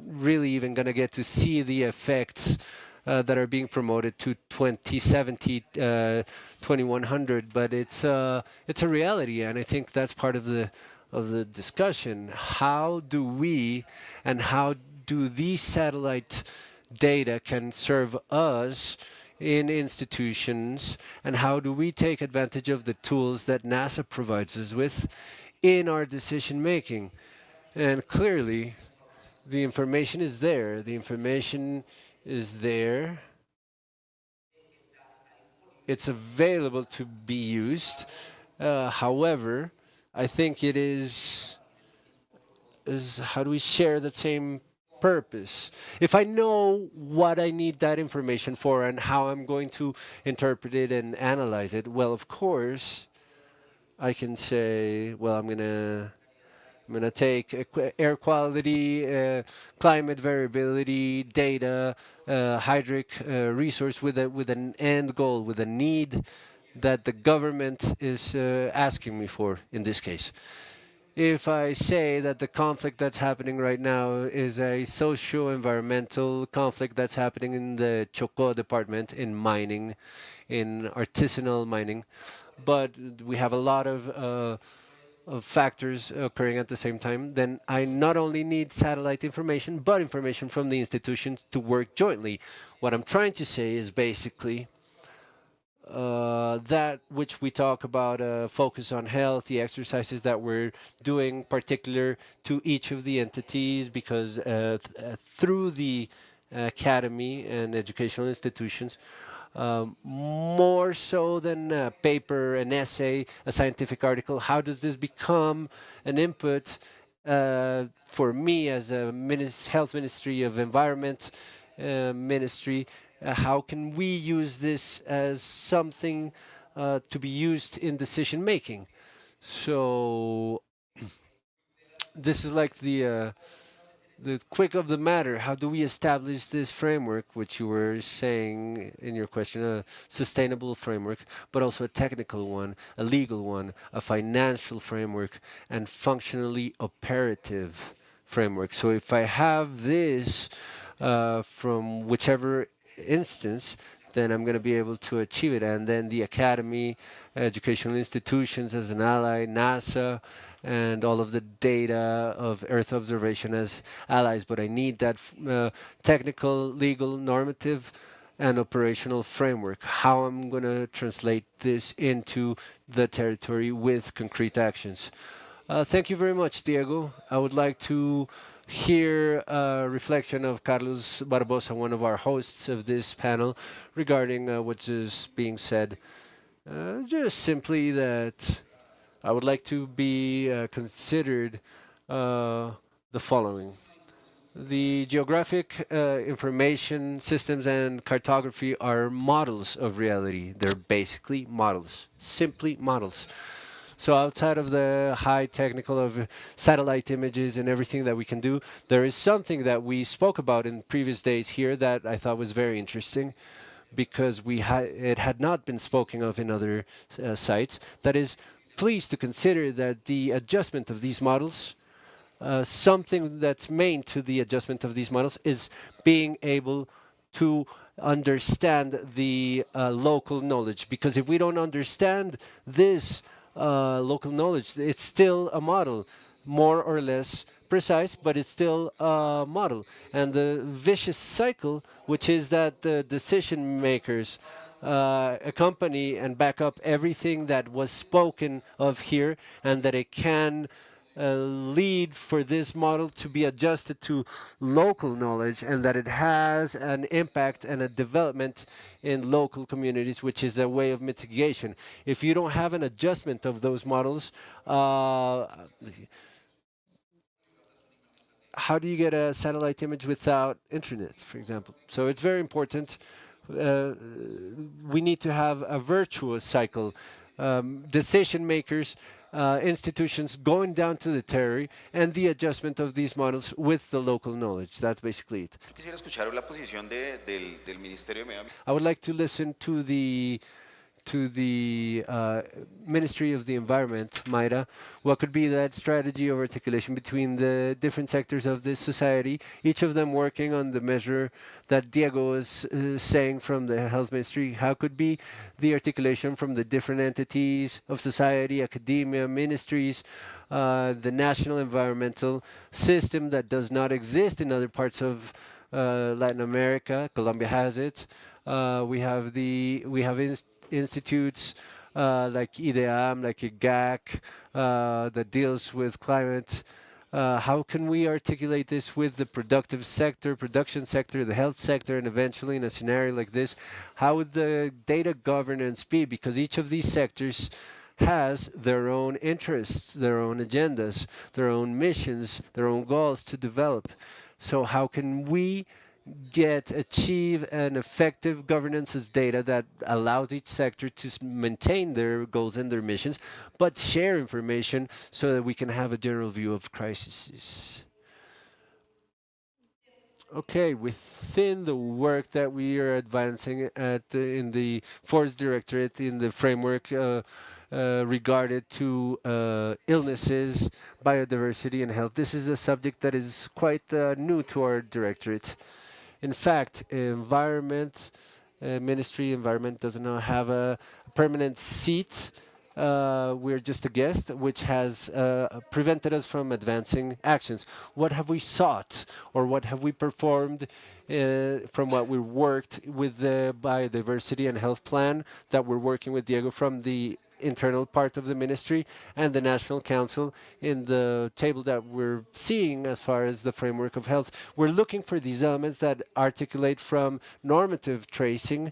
really even going to get to see the effects that are being promoted to 2070, 2100, but it's a reality, and I think that's part of the discussion. How do we and how do these satellite data can serve us in institutions, and how do we take advantage of the tools that NASA provides us with in our decision making? And clearly, the information is there. The information is there. It's available to be used. However, I think it is how do we share that same purpose? If I know what I need that information for and how I'm going to interpret it and analyze it, well, of course, I can say, well, I'm gonna take air quality, climate variability, data, hydric resource with an end goal, with a need that the government is asking me for in this case. If I say that the conflict that's happening right now is a socio-environmental conflict that's happening in the Chocó department in mining, in artisanal mining, but we have a lot of factors occurring at the same time, then I not only need satellite information, but information from the institutions to work jointly. What I'm trying to say is basically that which we talk about, focus on health, the exercises that we're doing particular to each of the entities, because through the academy and educational institutions, more so than a paper, an essay, a scientific article, how does this become an input for me as a health ministry of environment ministry? How can we use this as something to be used in decision making? So this is like the quick of the matter. How do we establish this framework, which you were saying in your question, a sustainable framework, but also a technical one, a legal one, a financial framework, and functionally operative framework. So if I have this from whichever instance, then I'm going to be able to achieve it. And then the academy, educational institutions as an ally, NASA, and all of the data of Earth observation as allies. But I need that technical, legal, normative, and operational framework. How I'm going to translate this into the territory with concrete actions. Thank you very much, Diego. I would like to hear a reflection of Carlos Barbosa, one of our hosts of this panel, regarding what is being said. Just simply that I would like to be considered the following. The geographic information systems and cartography are models of reality. They're basically models, simply models. So outside of the high technical of satellite images and everything that we can do, there is something that we spoke about in previous days here that I thought was very interesting because it had not been spoken of in other sites. That is, please to consider that the adjustment of these models, something that's main to the adjustment of these models is being able to understand the local knowledge. Because if we don't understand this local knowledge, it's still a model, more or less precise, but it's still a model. And the vicious cycle, which is that the decision makers accompany and back up everything that was spoken of here, and that it can lead for this model to be adjusted to local knowledge, and that it has an impact and a development in local communities, which is a way of mitigation. If you don't have an adjustment of those models, how do you get a satellite image without internet, for example? So it's very important. We need to have a virtuous cycle. Decision makers, institutions going down to the territory, and the adjustment of these models with the local knowledge. That's basically it. Quisiera escuchar la posición del Ministerio de Medio Ambiente. I would like to listen to the Ministry of the Environment, Mayra, what could be that strategy of articulation between the different sectors of this society, each of them working on the measure that Diego was saying from the Health Ministry? How could be the articulation from the different entities of society, academia, ministries, the national environmental system that does not exist in other parts of Latin America? Colombia has it. We have institutes like IDEAM, like IGAC, that deals with climate. How can we articulate this with the productive sector, production sector, the health sector, and eventually in a scenario like this, how would the data governance be? Because each of these sectors has their own interests, their own agendas, their own missions, their own goals to develop. So how can we achieve an effective governance of data that allows each sector to maintain their goals and their missions, but share information so that we can have a general view of crises? Okay, within the work that we are advancing in the Forest Directorate, in the framework regarded to illnesses, biodiversity, and health, this is a subject that is quite new to our directorate. In fact, Environment does not have a permanent seat. We're just a guest, which has prevented us from advancing actions. What have we sought, or what have we performed from what we worked with the biodiversity and health plan that we're working with Diego from the internal part of the ministry and the National Council in the table that we're seeing as far as the framework of health? We're looking for these elements that articulate from normative tracing,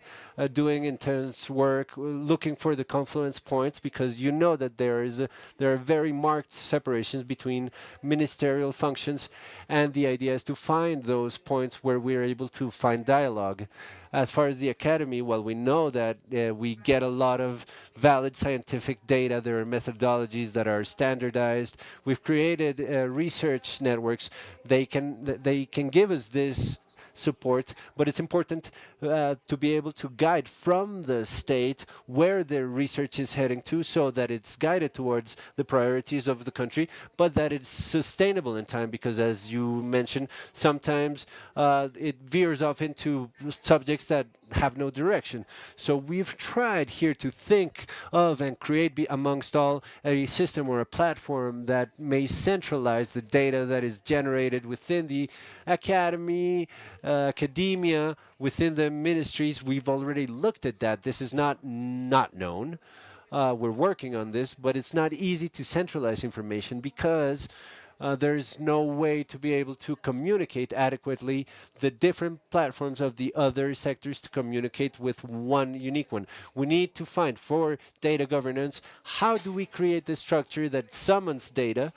doing intense work, looking for the confluence points, because you know that there are very marked separations between ministerial functions, and the idea is to find those points where we're able to find dialogue. As far as the academy, well, we know that we get a lot of valid scientific data. There are methodologies that are standardized. We've created research networks. They can give us this support, but it's important to be able to guide from the state where the research is heading to, so that it's guided towards the priorities of the country, but that it's sustainable in time, because as you mentioned, sometimes it veers off into subjects that have no direction. So we've tried here to think of and create amongst all a system or a platform that may centralize the data that is generated within the academy, academia, within the ministries. We've already looked at that. This is not known. We're working on this, but it's not easy to centralize information because there's no way to be able to communicate adequately the different platforms of the other sectors to communicate with one unique one. We need to find, for data governance, how do we create the structure that summons data,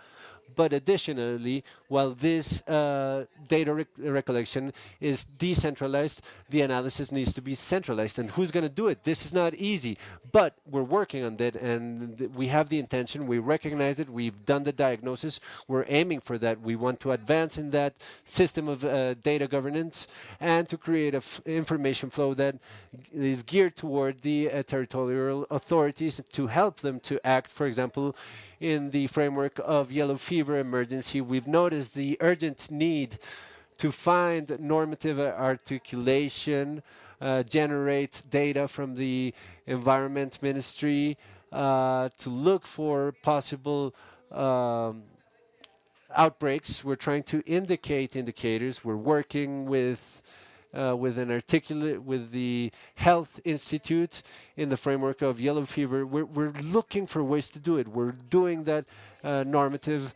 But additionally, while this data recollection is decentralized, the analysis needs to be centralized. And who's going to do it? This is not easy, but we're working on that, and we have the intention. We recognize it. We've done the diagnosis. We're aiming for that. We want to advance in that system of data governance and to create an information flow that is geared toward the territorial authorities to help them to act, for example, in the framework of yellow fever emergency. We've noticed the urgent need to find normative articulation, generate data from the Environment Ministry, to look for possible outbreaks. We're trying to indicate indicators. We're working with an articulate with the Health Institute in the framework of yellow fever. We're looking for ways to do it. We're doing that normative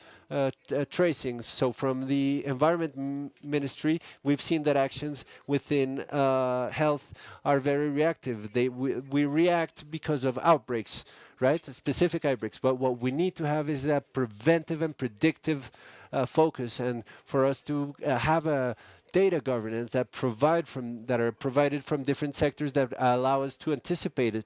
tracing. So from the Environment Ministry, we've seen that actions within health are very reactive. We react because of outbreaks, right? Specific outbreaks. But what we need to have is a preventive and predictive focus, and for us to have a data governance that are provided from different sectors that allow us to anticipate.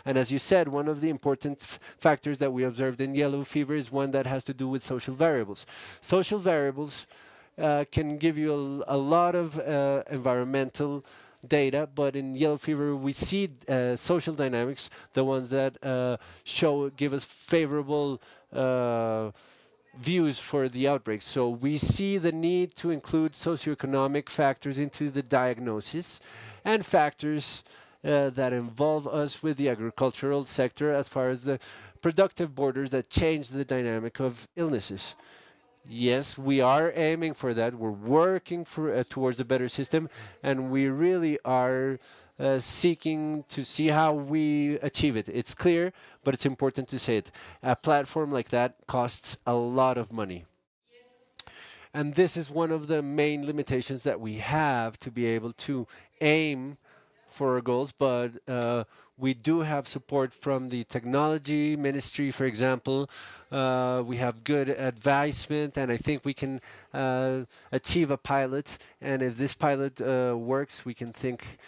And as you said, one of the important factors that we observed in yellow fever is one that has to do with social variables. Social variables can give you a lot of environmental data, but in yellow fever we see social dynamics, the ones that give us favorable views for the outbreak. So we see the need to include socioeconomic factors into the diagnosis and factors that involve us with the agricultural sector as far as the productive borders that change the dynamic of illnesses. Yes, we are aiming for that. We're working towards a better system, and we really are seeking to see how we achieve it. It's clear, but it's important to say it. A platform like that costs a lot of money. And this is one of the main limitations that we have to be able to aim for our goals, but we do have support from the technology ministry, for example. We have good advisement, and I think we can achieve a pilot. And if this pilot works, we can think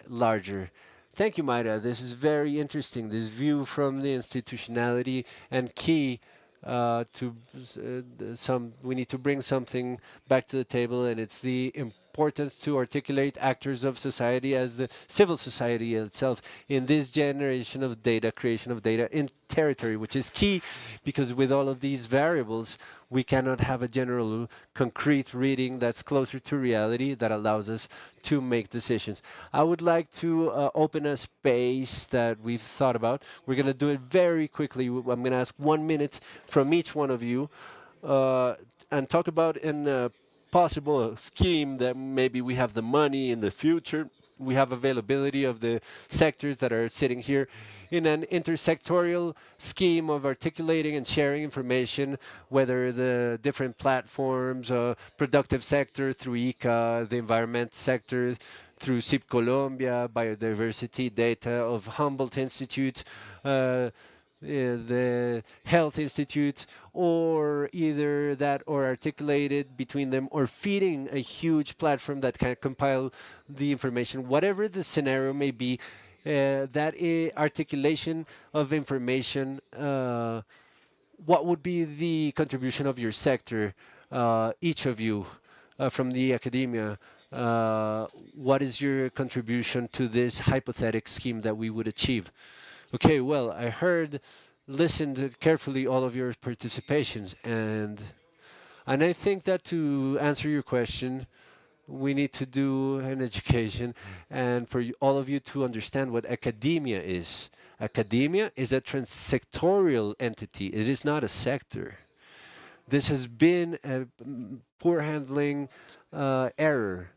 larger. Thank you, Mayra. This is very interesting. This view from the institutionality and key we need to bring something back to the table, and it's the importance to articulate actors of society as the civil society itself in this generation of data, creation of data in territory, which is key because with all of these variables, we cannot have a general concrete reading that's closer to reality that allows us to make decisions. I would like to open a space that we've thought about. We're going to do it very quickly. I'm going to ask 1 minute from each one of you and talk about an possible scheme that maybe we have the money in the future, we have availability of the sectors that are sitting here in an intersectorial scheme of articulating and sharing information, whether the different platforms, productive sector through ICA, the environment sector through SIP Colombia, biodiversity data of Humboldt Institute, the Health Institute, or either that or articulated between them or feeding a huge platform that can compile the information, whatever the scenario may be, that articulation of information, what would be the contribution of your sector, each of you from the academia? What is your contribution to this hypothetical scheme that we would achieve? Okay, well, I listened carefully all of your participations, and I think that to answer your question, we need to do an education, and for all of you to understand what academia is. Academia is a transsectorial entity. It is not a sector. This has been a poor handling error.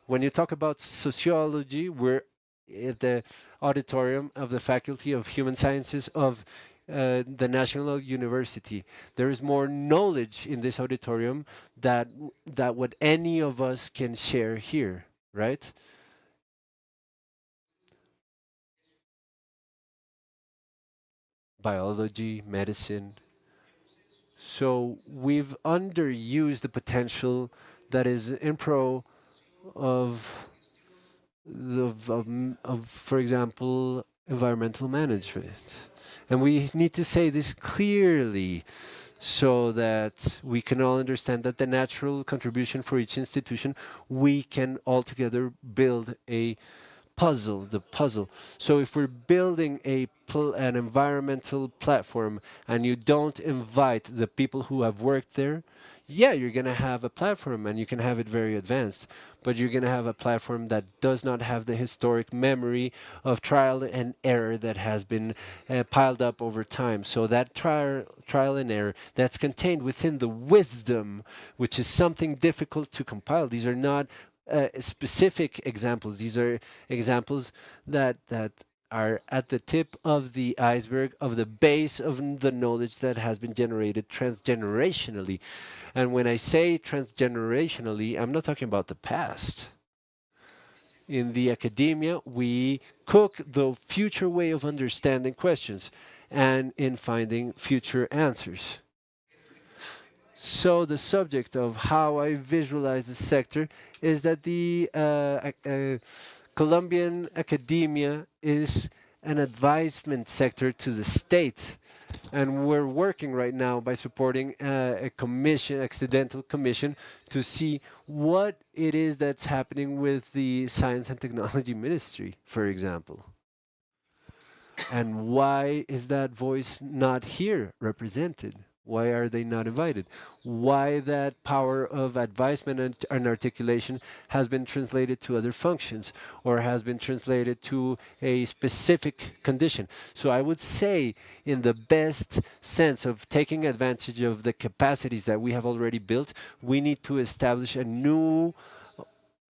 When you talk about sociology, we're at the auditorium of the Faculty of Human Sciences of the National University. There is more knowledge in this auditorium that what any of us can share here, right? Biology, medicine, So we've underused the potential that is in pro of for example, environmental management. And we need to say this clearly so that we can all understand that the natural contribution for each institution, we can all together build a puzzle. So if we're building an environmental platform and you don't invite the people who have worked there, yeah, you're going to have a platform and you can have it very advanced, but you're going to have a platform that does not have the historic memory of trial and error that has been piled up over time. So that trial and error that's contained within the wisdom, which is something difficult to compile. These are not specific examples. These are examples that are at the tip of the iceberg of the base of the knowledge that has been generated transgenerationally. And when I say transgenerationally, I'm not talking about the past. In the academia, we cook the future way of understanding questions and in finding future answers. So the subject of how I visualize the sector is that the Colombian academia is an advisement sector to the state. And we're working right now by supporting a commission, accidental commission, to see what it is that's happening with the Science and Technology Ministry, for example. And why is that voice not here represented? Why are they not invited? Why that power of advisement and articulation has been translated to other functions or has been translated to a specific condition. So I would say, in the best sense of taking advantage of the capacities that we have already built, we need to establish a new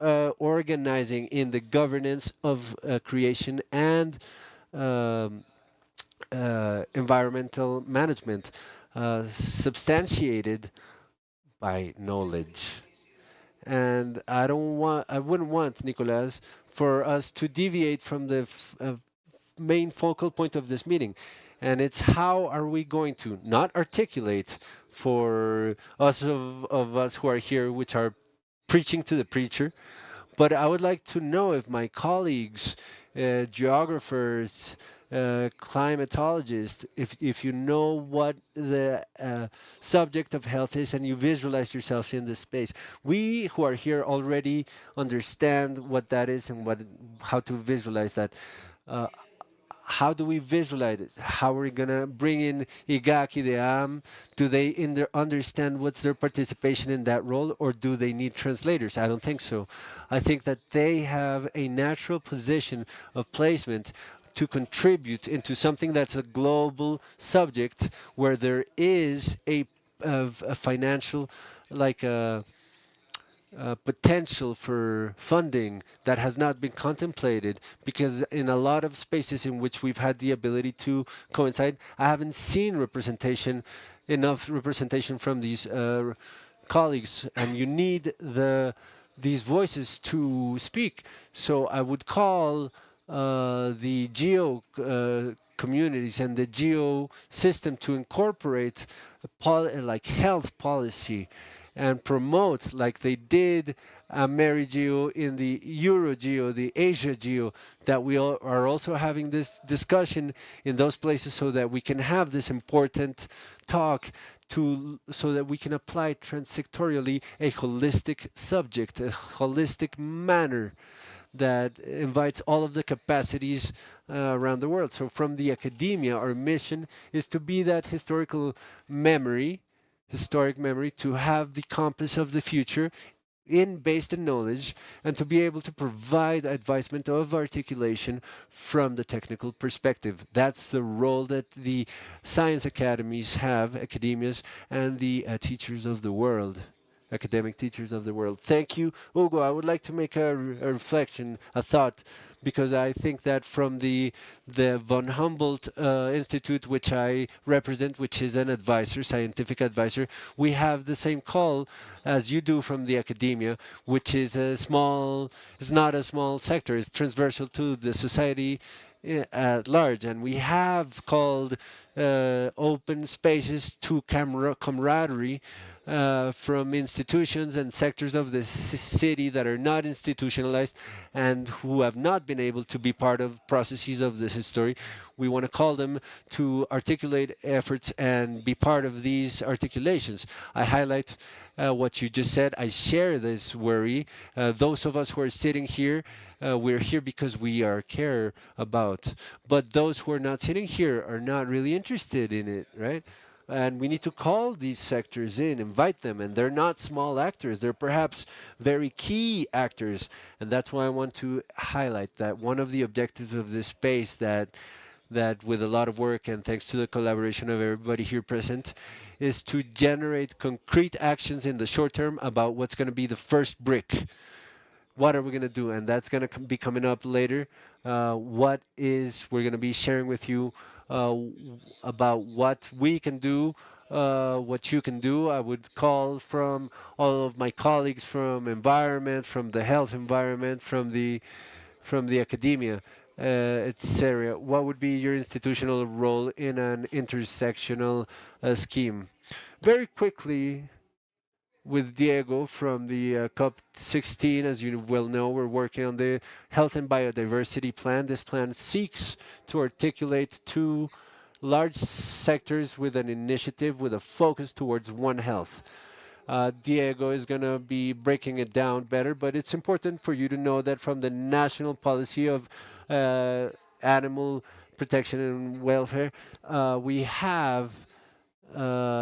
organizing in the governance of creation and environmental management, substantiated by knowledge. And I wouldn't want, Nicolas, for us to deviate from the main focal point of this meeting. And it's how are we going to not articulate for us of us who are here, which are preaching to the preacher, but I would like to know if my colleagues, geographers, climatologists, if you know what the subject of health is and you visualize yourselves in this space. We who are here already understand what that is and how to visualize that. How do we visualize it? How are we going to bring in Igaki de Am? Do they understand what's their participation in that role, or do they need translators? I don't think so. I think that they have a natural position of placement to contribute into something that's a global subject where there is a financial, like a potential for funding that has not been contemplated, because in a lot of spaces in which we've had the ability to coincide, I haven't seen enough representation from these colleagues, and you need these voices to speak. So I would call the geo communities and the geo system to incorporate like health policy and promote, like they did AmeriGEO in the EuroGeo, the AsiaGeo, that we are also having this discussion in those places so that we can have this important talk so that we can apply transsectorially a holistic subject, a holistic manner that invites all of the capacities around the world. So from the academia, our mission is to be that historic memory, to have the compass of the future based in knowledge, and to be able to provide advisement of articulation from the technical perspective. That's the role that the science academies have, academias, and the teachers of the world, academic teachers of the world. Thank you, Hugo. I would like to make a reflection, a thought, because I think that from the von Humboldt Institute, which I represent, which is an advisor, scientific advisor, we have the same call as you do from the academia, which is it's not a small sector, it's transversal to the society at large, and we have called open spaces to camaraderie from institutions and sectors of the city that are not institutionalized and who have not been able to be part of processes of this history. We want to call them to articulate efforts and be part of these articulations. I highlight what you just said. I share this worry. Those of us who are sitting here, we're here because we are care about. But those who are not sitting here are not really interested in it, right? And we need to call these sectors in, invite them, and they're not small actors. They're perhaps very key actors, and that's why I want to highlight that one of the objectives of this space that with a lot of work and thanks to the collaboration of everybody here present, is to generate concrete actions in the short term about what's going to be the first brick. What are we going to do? And that's going to be coming up later. We're going to be sharing with you about what we can do, what you can do. I would call from all of my colleagues from environment, from the health environment, from the academia, etc. What would be your institutional role in an intersectional scheme? Very quickly, with Diego from the COP16. As you well know, we're working on the Health and Biodiversity Plan. This plan seeks to articulate two large sectors with an initiative with a focus towards One Health. Diego is going to be breaking it down better, but it's important for you to know that from the national policy of animal protection and welfare, we have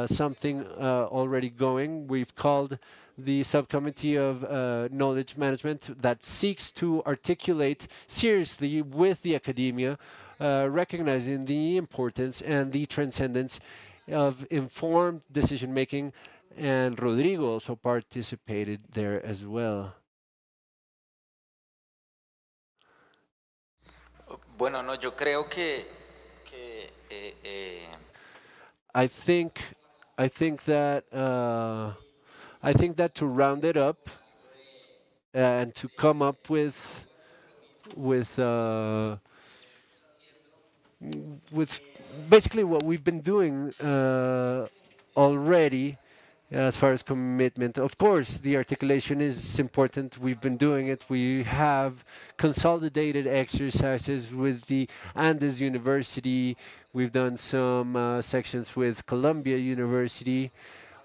something already going. We've called the subcommittee of knowledge management that seeks to articulate seriously with the academia, recognizing the importance and the transcendence of informed decision making, and Rodrigo also participated there as well. Bueno, no, yo creo que I think I think that I think that to round it up and to come up with with basically what we've been doing already as far as commitment. Of course, the articulation is important. We've been doing it. We have consolidated exercises with the Andes University. We've done some sections with Columbia University,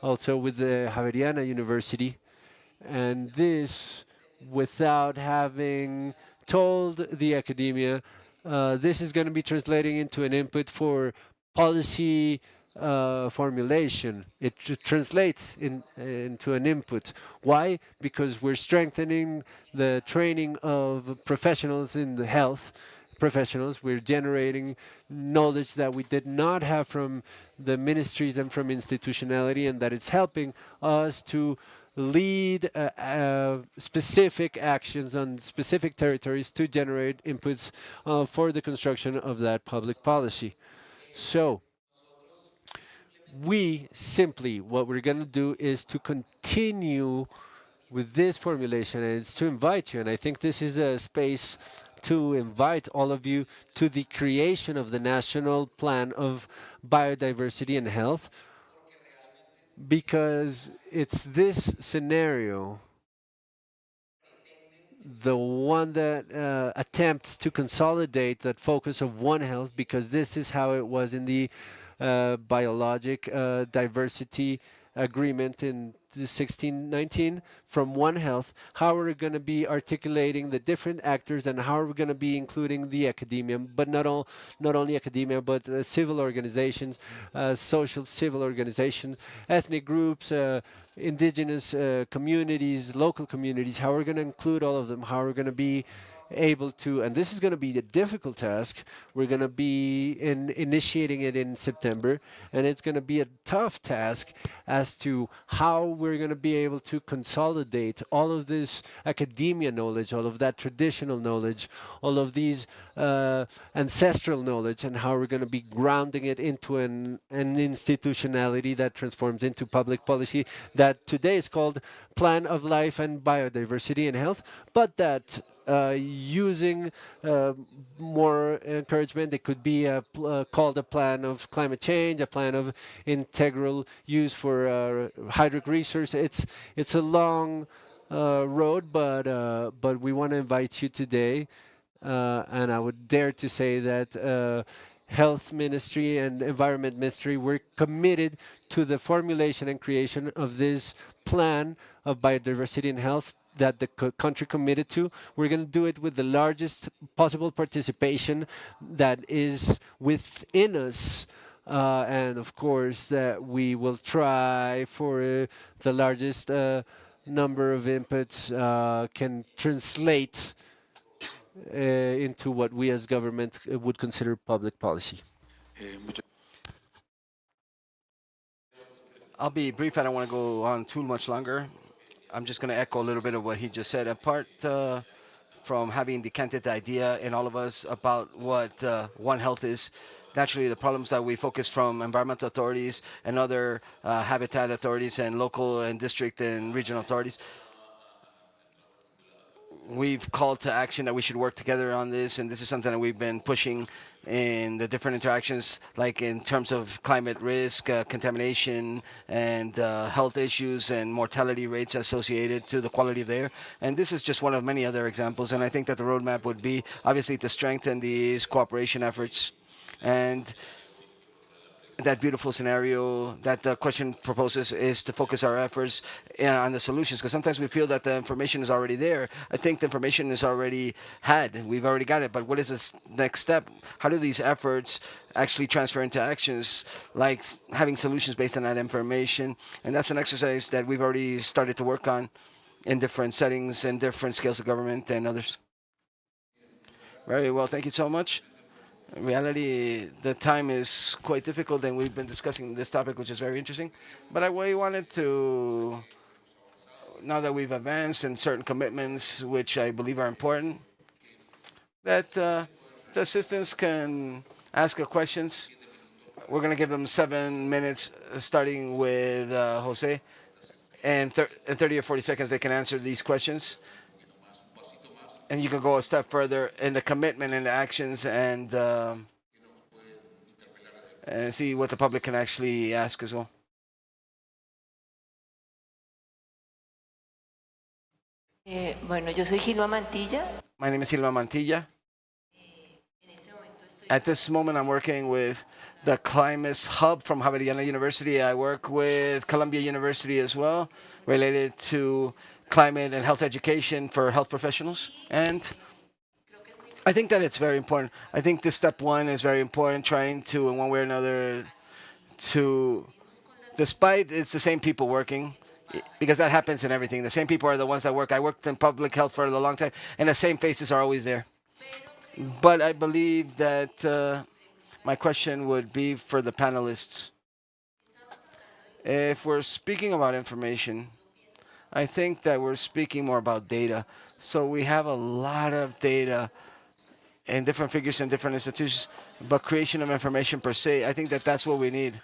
also with the Javeriana University. And this, without having told the academia, this is going to be translating into an input for policy formulation. It translates into an input. Why? Because we're strengthening the training of professionals in the health professionals. We're generating knowledge that we did not have from the ministries and from institutionality, and that it's helping us to lead specific actions on specific territories to generate inputs for the construction of that public policy. So we simply, what we're going to do is to continue with this formulation, and it's to invite you, and I think this is a space to invite all of you to the creation of the National Plan of Biodiversity and Health, because it's this scenario, the one that attempts to consolidate that focus of One Health, because this is how it was in the biologic diversity agreement in the 1619 from One Health. How are we going to be articulating the different actors, and how are we going to be including the academia, but not only academia, but civil organizations, social civil organizations, ethnic groups, indigenous communities, local communities. How are we going to include all of them? How are we going to be able to, and this is going to be a difficult task. We're going to be initiating it in September, and it's going to be a tough task as to how we're going to be able to consolidate all of this academia knowledge, all of that traditional knowledge, all of these ancestral knowledge, and how we're going to be grounding it into an institutionality that transforms into public policy that today is called Plan of Life and Biodiversity and Health, but that using more encouragement. It could be called a plan of climate change, a plan of integral use for hydric resource. It's a long road, but we want to invite you today, and I would dare to say that Health Ministry and Environment Ministry, we're committed to the formulation and creation of this plan of biodiversity and health that the country committed to. We're going to do it with the largest possible participation that is within us. And of course, that we will try for the largest number of inputs can translate into what we as government would consider public policy. I'll be brief. I don't want to go on too much longer. I'm just going to echo a little bit of what he just said. Apart from having decanted the idea in all of us about what One Health is, naturally the problems that we focus from environmental authorities and other habitat authorities and local and district and regional authorities, we've called to action that we should work together on this, and this is something that we've been pushing in the different interactions, like in terms of climate risk, contamination, and health issues and mortality rates associated to the quality of the air. And this is just one of many other examples, and I think that the roadmap would be obviously to strengthen these cooperation efforts. And that beautiful scenario that the question proposes is to focus our efforts on the solutions, because sometimes we feel that the information is already there. I think the information is already had. We've already got it. But what is this next step? How do these efforts actually transfer into actions, like having solutions based on that information? And that's an exercise that we've already started to work on in different settings and different scales of government and others. Very well. Thank you so much. In reality, the time is quite difficult, and we've been discussing this topic, which is very interesting. But we wanted to, now that we've advanced in certain commitments, which I believe are important, that the assistants can ask questions. We're going to give them 7 minutes, starting with Jose, and 30 or 40 seconds they can answer these questions. And you can go a step further in the commitment and the actions, and see what the public can actually ask as well. Bueno, yo soy Gilma Mantilla. My name is Gilma Mantilla. At this moment, I'm working with the Climate Hub from Javeriana University. I work with Columbia University as well, related to climate and health education for health professionals. And I think that it's very important. I think this step one is very important, trying to, in one way or another, to, despite it's the same people working, because that happens in everything. The same people are the ones that work. I worked in public health for a long time, and the same faces are always there. But I believe that my question would be for the panelists. If we're speaking about information, I think that we're speaking more about data. So we have a lot of data and different figures in different institutions, but creation of information per se, I think that that's what we need.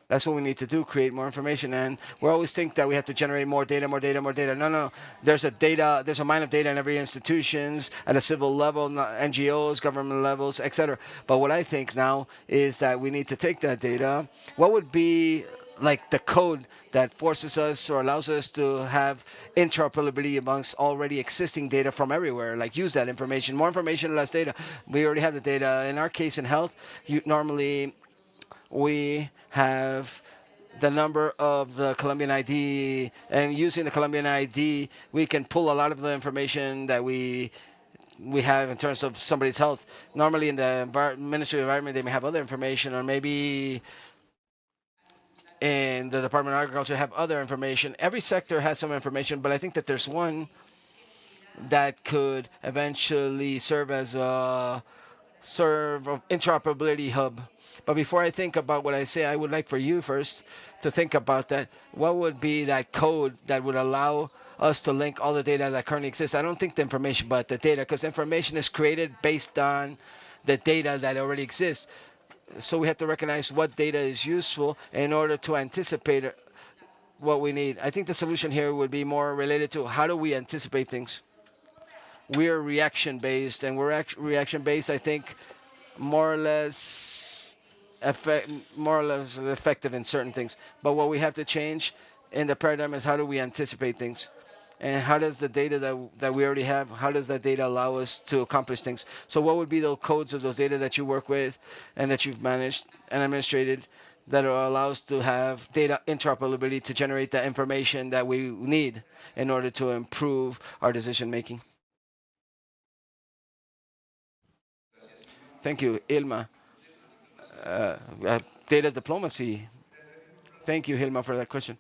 That's what we need to do, create more information. And we always think that we have to generate more data, more data, more data. No. There's a mine of data in every institutions, at a civil level, NGOs, government levels, etc. But what I think now is that we need to take that data. What would be like the code that forces us or allows us to have interoperability amongst already existing data from everywhere, like use that information, more information, less data. We already have the data. In our case in health, normally we have the number of the Colombian ID, and using the Colombian ID, we can pull a lot of the information that we have in terms of somebody's health. Normally in the Ministry of Environment, they may have other information, or maybe in the Department of Agriculture have other information. Every sector has some information, but I think that there's one that could eventually serve as a interoperability hub. But before I think about what I say, I would like for you first to think about that. What would be that code that would allow us to link all the data that currently exists? I don't think the information, but the data, because information is created based on the data that already exists. So we have to recognize what data is useful in order to anticipate what we need. I think the solution here would be more related to how do we anticipate things. we're reaction based, and we're reaction based. I think more or less more or less effective in certain things. But what we have to change in the paradigm is how do we anticipate things, and how does the data that we already have, how does that data allow us to accomplish things? So what would be the codes of those data that you work with and that you've managed and administrated that will allow us to have data interoperability to generate the information that we need in order to improve our decision making? Thank you, Ilma. Data diplomacy. Thank you, Hilma, for that question.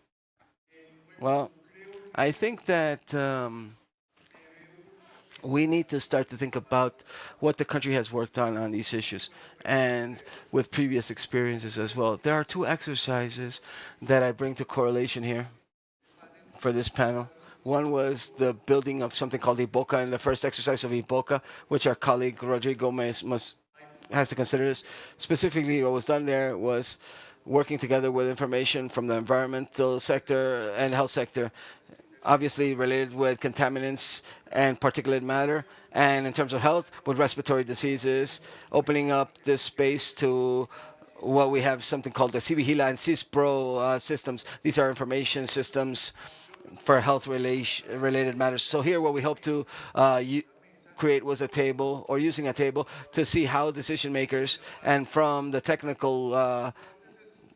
Well, I think that we need to start to think about what the country has worked on these issues and with previous experiences as well. There are two exercises that I bring to correlation here for this panel. One was the building of something called IBOCA, and the first exercise of IBOCA, which our colleague Rodrigo has to consider this. Specifically, what was done there was working together with information from the environmental sector and health sector, obviously related with contaminants and particulate matter, and in terms of health, with respiratory diseases, opening up this space to what we have something called the CVHILA and CISPRO systems. These are information systems for health related matters. So here what we hope to create was a table, or using a table, to see how decision makers and from the technical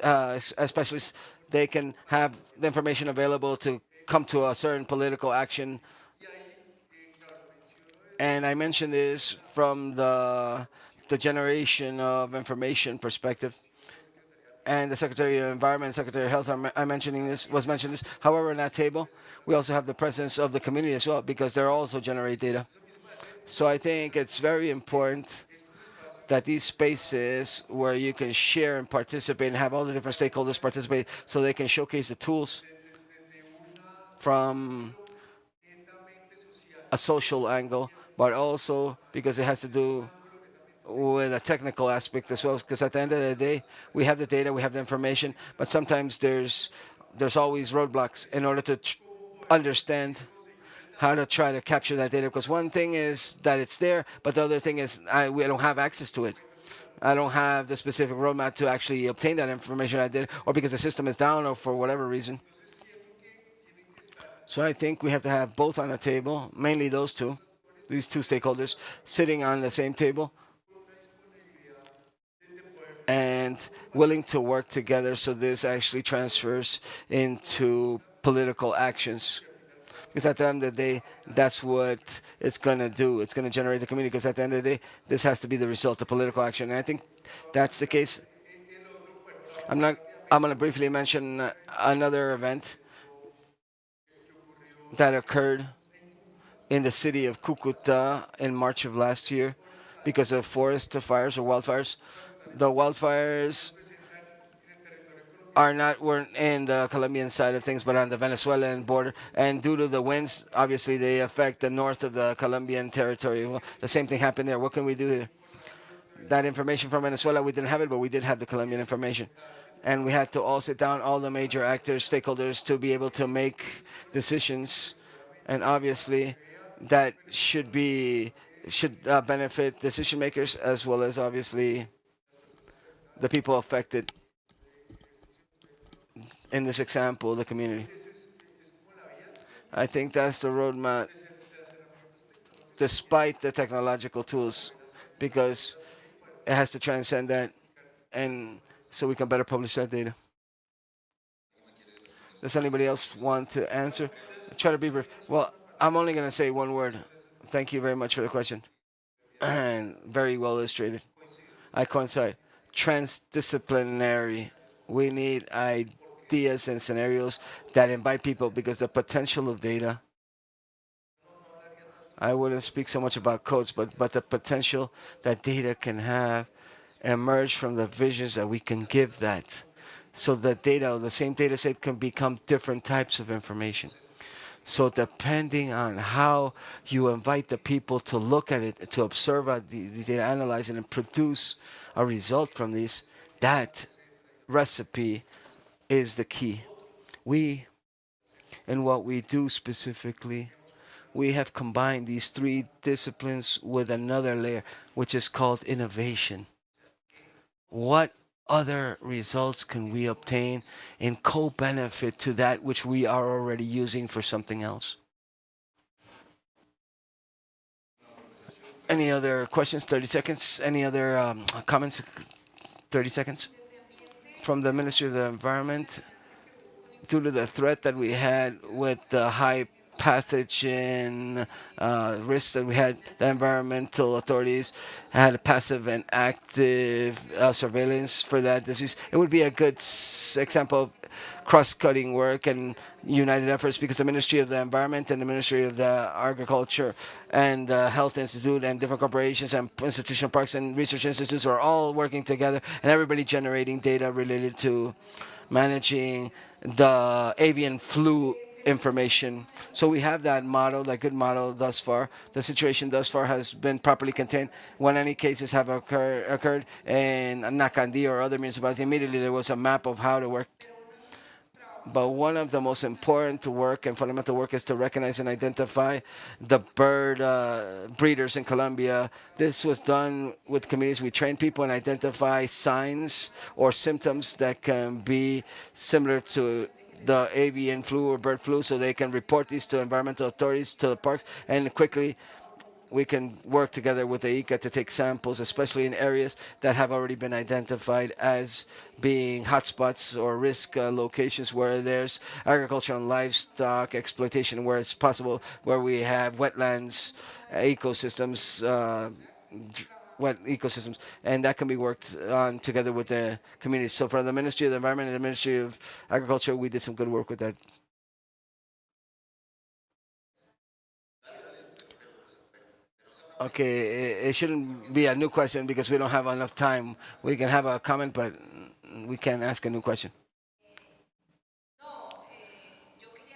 specialists, they can have the information available to come to a certain political action. And I mentioned this from the generation of information perspective. And the Secretary of Environment, Secretary of Health was mentioning this. However, in that table, we also have the presence of the community as well, because they also generate data. So I think it's very important that these spaces where you can share and participate and have all the different stakeholders participate, so they can showcase the tools from a social angle, but also because it has to do with a technical aspect as well, because at the end of the day, we have the data, we have the information, but sometimes there's always roadblocks in order to understand how to try to capture that data. Because one thing is that it's there, but the other thing is we don't have access to it. I don't have the specific roadmap to actually obtain that information I did, or because the system is down, or for whatever reason. So I think we have to have both on the table, mainly these two stakeholders sitting on the same table and willing to work together, so this actually transfers into political actions. Because at the end of the day, that's what it's going to do. It's going to generate the community, because at the end of the day, this has to be the result of political action. And I think that's the case. I'm going to briefly mention another event that occurred in the city of Cucuta in March of last year because of forest fires or wildfires. The wildfires weren't in the Colombian side of things, but on the Venezuelan border. And due to the winds, obviously they affect the north of the Colombian territory. Well, the same thing happened there. What can we do here? That information from Venezuela, we didn't have it, but we did have the Colombian information. And we had to all sit down, all the major actors, stakeholders, to be able to make decisions. And obviously, that should benefit decision makers, as well as obviously the people affected. In this example, the community. I think that's the roadmap, despite the technological tools, because it has to transcend that, and so we can better publish that data. Does anybody else want to answer? Try to be brief. Well, I'm only going to say one word. Thank you very much for the question. And very well illustrated. I coincide. Transdisciplinary. We need ideas and scenarios that invite people, because the potential of data, I wouldn't speak so much about codes, but the potential that data can have emerge from the visions that we can give that. So the same data set can become different types of information. So depending on how you invite the people to look at it, to observe these data, analyze it, and produce a result from these, that recipe is the key. We, and what we do specifically, we have combined these three disciplines with another layer, which is called innovation. What other results can we obtain in co-benefit to that which we are already using for something else? Any other questions? 30 seconds. Any other comments? 30 seconds. From the Ministry of the Environment, due to the threat that we had with the high pathogen risks that we had, the environmental authorities had a passive and active surveillance for that disease. It would be a good example of cross-cutting work and united efforts, because the Ministry of the Environment and the Ministry of the Agriculture and the Health Institute and different corporations and institutional parks and research institutes are all working together, and everybody generating data related to managing the avian flu information. So we have that model, that good model thus far. The situation thus far has been properly contained. When any cases have occurred in Nakandi or other municipalities, immediately there was a map of how to work. But one of the most important work and fundamental work is to recognize and identify the bird breeders in Colombia. This was done with communities. We train people and identify signs or symptoms that can be similar to the avian flu or bird flu, so they can report these to environmental authorities, to the parks, and quickly we can work together with the ICA to take samples, especially in areas that have already been identified as being hotspots or risk locations where there's agricultural and livestock exploitation, where it's possible, where we have wetlands, ecosystems, wet ecosystems, and that can be worked on together with the communities. So for the Ministry of the Environment and the Ministry of Agriculture, we did some good work with that. Okay, it shouldn't be a new question because we don't have enough time. We can have a comment, but we can't ask a new question.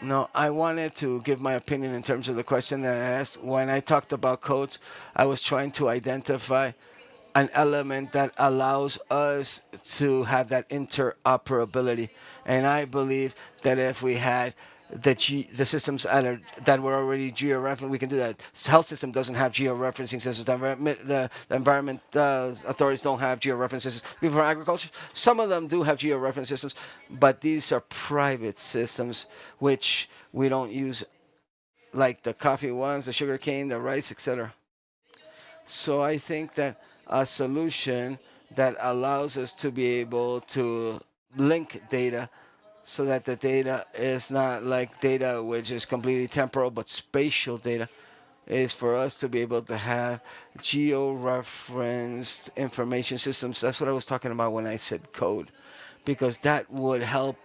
No, I wanted to give my opinion in terms of the question that I asked. When I talked about codes, I was trying to identify an element that allows us to have that interoperability. And I believe that if we had the systems that were already georeferenced, we can do that. Health system doesn't have georeferencing systems. The environment authorities don't have georeferencing systems. People from agriculture, some of them do have georeference systems, but these are private systems which we don't use, like the coffee ones, the sugar cane, the rice, etc. So I think that a solution that allows us to be able to link data so that the data is not like data which is completely temporal but spatial data is for us to be able to have geo-referenced information systems. That's what I was talking about when I said code, because that would help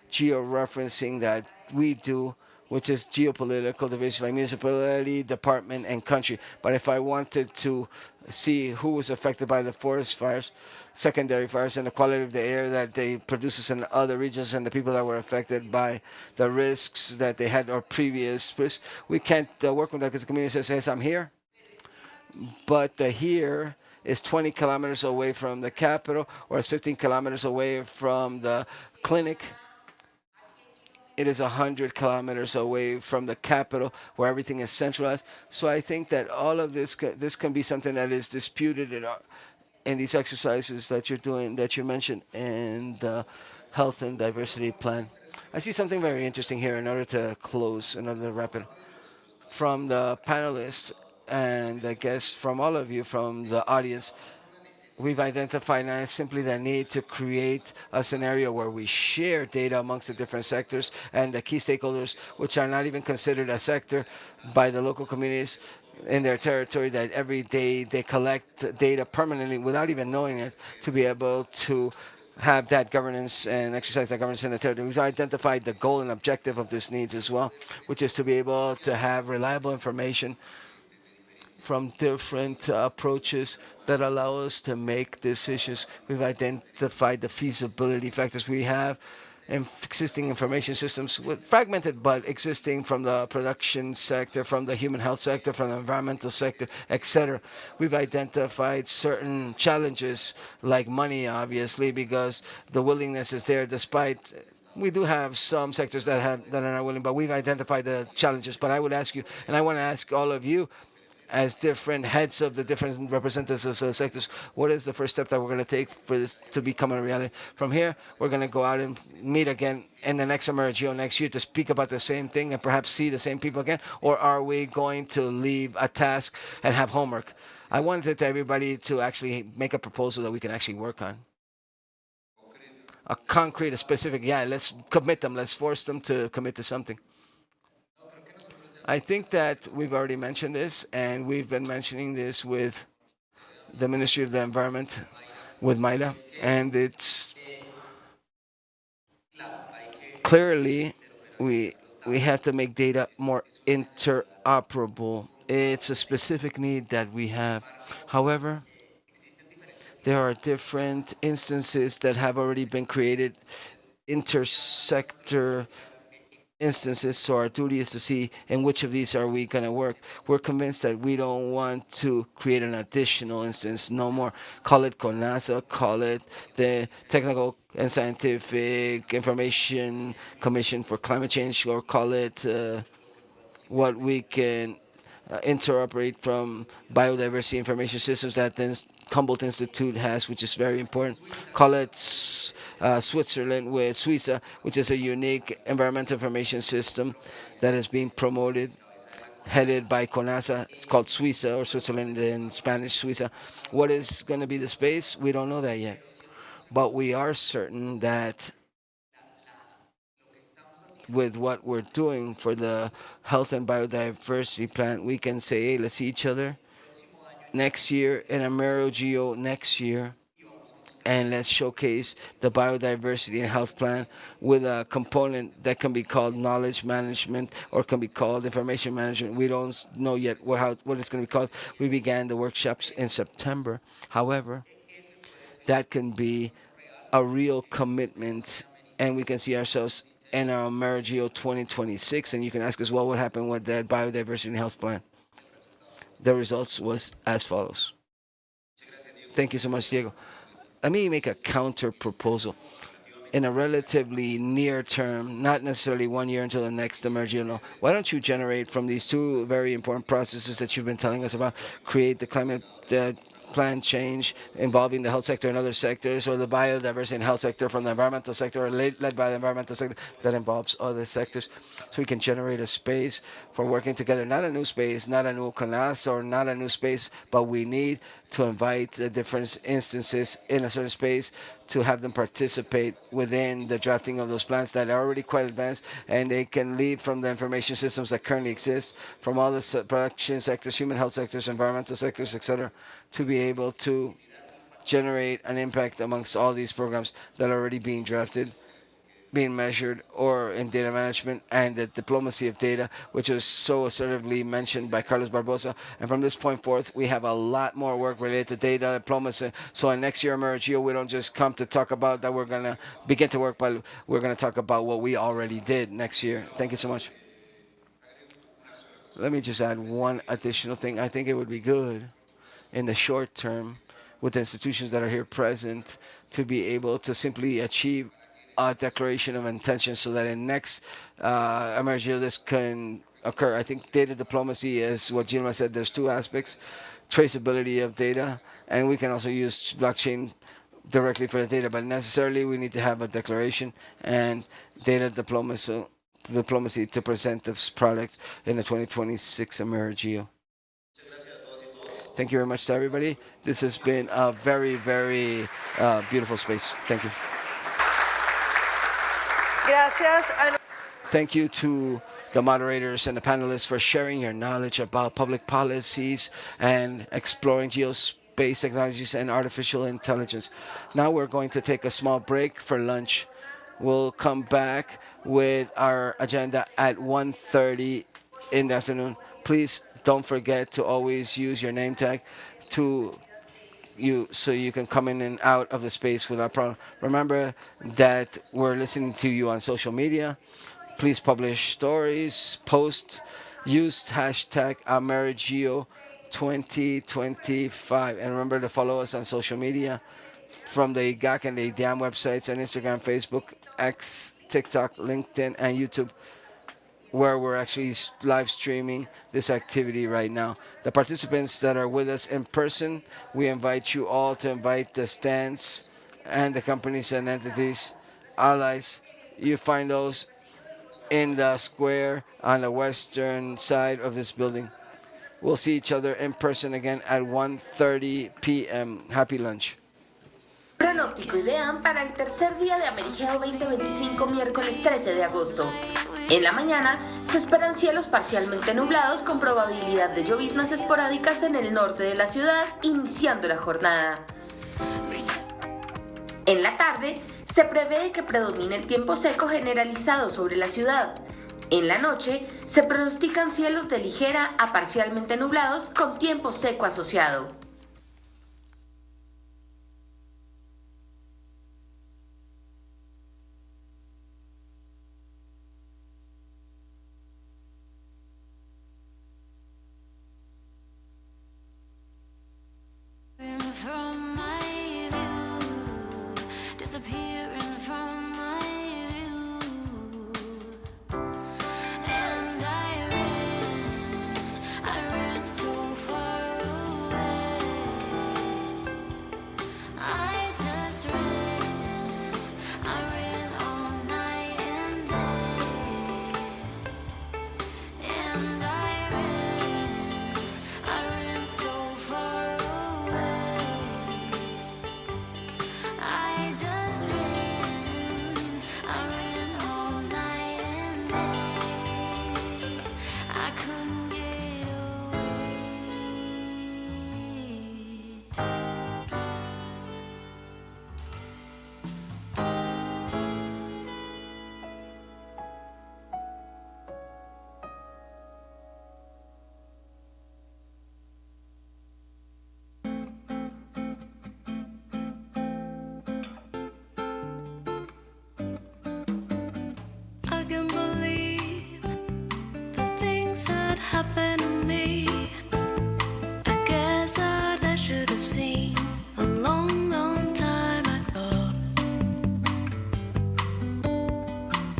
geo-referencing that we do, which is geopolitical division, like municipality, department, and country. But if I wanted to see who was affected by the forest fires, secondary fires, and the quality of the air that they produces in other regions, and the people that were affected by the risks that they had or previous risks, we can't work with that because the community says, yes, I'm here. But the here is 20 kilometers away from the capital, or it's 15 kilometers away from the clinic. It is 100 kilometers away from the capital where everything is centralized. So I think that all of this can be something that is disputed in these exercises that you're doing, that you mentioned in the health and diversity plan. I see something very interesting here in order to close, in order to wrap it. From the panelists and I guess from all of you, from the audience, we've identified now simply the need to create a scenario where we share data amongst the different sectors and the key stakeholders, which are not even considered a sector by the local communities in their territory, that every day they collect data permanently without even knowing it, to be able to have that governance and exercise that governance in the territory. We've identified the goal and objective of this needs as well, which is to be able to have reliable information from different approaches that allow us to make decisions. We've identified the feasibility factors. We have existing information systems with fragmented but existing from the production sector, from the human health sector, from the environmental sector, etc. We've identified certain challenges like money, obviously, because the willingness is there despite we do have some sectors that are not willing, but we've identified the challenges. But I would ask you, and I want to ask all of you, as different heads of the different representatives of the sectors, what is the first step that we're going to take for this to become a reality? From here, we're going to go out and meet again in the next AmeriGEO next year to speak about the same thing and perhaps see the same people again, or are we going to leave a task and have homework? I wanted everybody to actually make a proposal that we can actually work on. A concrete, a specific, yeah, let's commit them. Let's force them to commit to something. I think that we've already mentioned this, and we've been mentioning this with the Ministry of the Environment, with Mayla, and it's clearly we have to make data more interoperable. It's a specific need that we have. However, there are different instances that have already been created, intersector instances, so our duty is to see in which of these are we going to work. We're convinced that we don't want to create an additional instance, no more. Call it CONASA, call it the Technical and Scientific Information Commission for Climate Change, or call it what we can interoperate from biodiversity information systems that the Humboldt Institute has, which is very important. Call it Switzerland with Suiza, which is a unique environmental information system that is being promoted, headed by CONASA. It's called Suiza, or Switzerland in Spanish, Suiza. What is going to be the space? We don't know that yet. But we are certain that with what we're doing for the health and biodiversity plan, we can say, hey, let's see each other next year in AmeriGEO next year, and let's showcase the biodiversity and health plan with a component that can be called knowledge management or can be called information management. We don't know yet what it's going to be called. We began the workshops in September. However, that can be a real commitment, and we can see ourselves in our AmeriGEO 2026. And you can ask us, well, what happened with that biodiversity and health plan? The results was as follows. Thank you so much, Diego. Let me make a counter proposal. In a relatively near term, not necessarily 1 year until the next AmeriGEO, why don't you generate from these two very important processes that you've been telling us about, create the climate plan change involving the health sector and other sectors, or the biodiversity and health sector from the environmental sector, or led by the environmental sector that involves other sectors, so we can generate a space for working together. Not a new space, not a new CONAS, or not a new space, but we need to invite the different instances in a certain space to have them participate within the drafting of those plans that are already quite advanced, and they can lead from the information systems that currently exist from all the production sectors, human health sectors, environmental sectors, etc., to be able to generate an impact amongst all these programs that are already being drafted, being measured, or in data management and the diplomacy of data, which was so assertively mentioned by Carlos Barbosa. And from this point forth, we have a lot more work related to data diplomacy. So in next year, AmeriGEO, we don't just come to talk about that we're going to begin to work, but we're going to talk about what we already did next year. Thank you so much. Let me just add one additional thing. I think it would be good in the short term with the institutions that are here present to be able to simply achieve a declaration of intention so that in next AmeriGEO this can occur. I think data diplomacy is what Gilma said. There's two aspects: traceability of data, and we can also use blockchain directly for the data, but necessarily we need to have a declaration and data diplomacy to present this product in the 2026 AmeriGEO. Thank you very much to everybody. This has been a very, very beautiful space. Thank you. Gracias. Thank you to the moderators and the panelists for sharing your knowledge about public policies and exploring geospace technologies and artificial intelligence. Now we're going to take a small break for lunch. We'll come back with our agenda at 1:30 in the afternoon. Please don't forget to always use your name tag so you can come in and out of the space without problem. Remember that we're listening to you on social media. Please publish stories, post, use hashtag AmeriGEO 2025. And remember to follow us on social media from the IGAC and the IDAM websites on Instagram, Facebook, X, TikTok, LinkedIn, and YouTube, where we're actually live streaming this activity right now. The participants that are with us in person, we invite you all to invite the stands and the companies and entities, allies. You find those in the square on the western side of this building. We'll see each other in person again at 1:30 p.m. Happy lunch. Pronóstico IDEAM para el tercer día de AmeriGEO 2025, miércoles 13 de agosto. En la mañana se esperan cielos parcialmente nublados con probabilidad de lloviznas esporádicas en el norte de la ciudad, iniciando la jornada. En la tarde se prevé que predomine el tiempo seco generalizado sobre la ciudad. En la noche se pronostican cielos de ligera a parcialmente nublados con tiempo seco asociado. I can believe the things that happen to me. I guess that I should have seen a long, long time ago.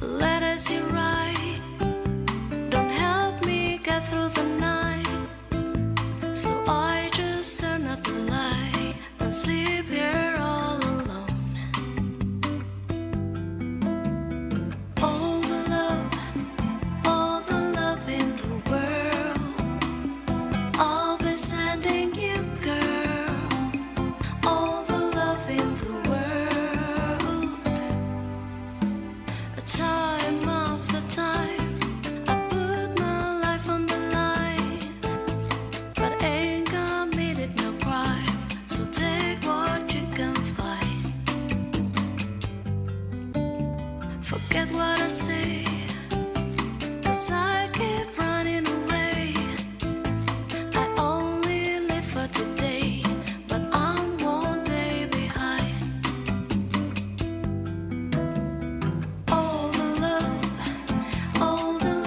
Letters you write don't help me get through the night, so I just turn up the light and sleep here all alone. Sending you, girl, all the love in the world. Time after time, I put my life on the line, but ain't committed no crime, so take what you can find. Forget what I say, 'cause I keep running away. Today, but I'm one day behind. All the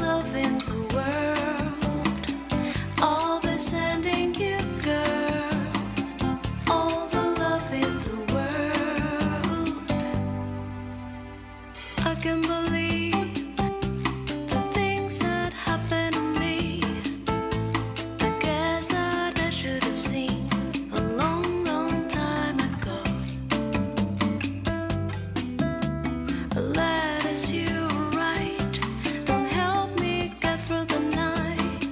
love in the world, I'll be sending you, girl. All the love in the world. I can believe the things that happen to me. I guess I should have seen a long, long time ago. Letters you write don't help me get through the night,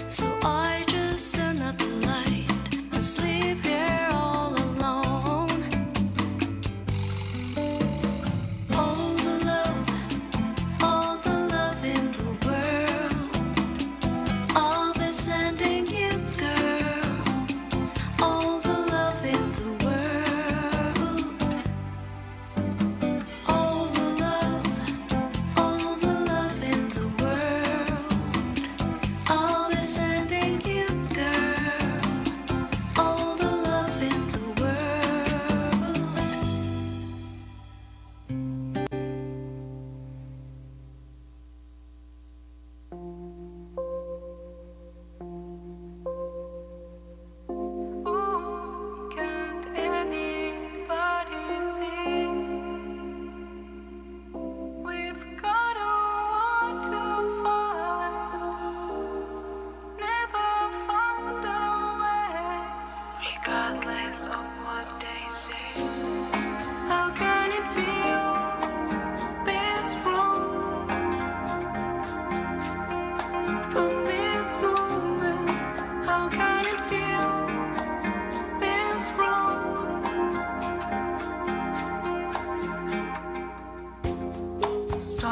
so I just turn up the light and sleep here all alone. All the love in the world, I'll be sending you, girl. All the love in the world. All the love in the world. I'll be sending you, girl. All the love in the world. Can't anybody see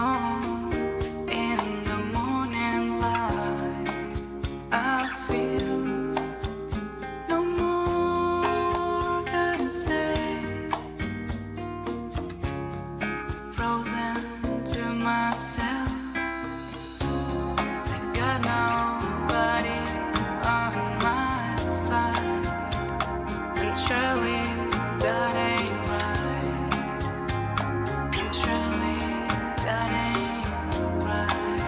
song in the morning light. I feel no more gotta say, frozen to myself. I got nobody on my side, and surely that ain't right. And surely that ain't right.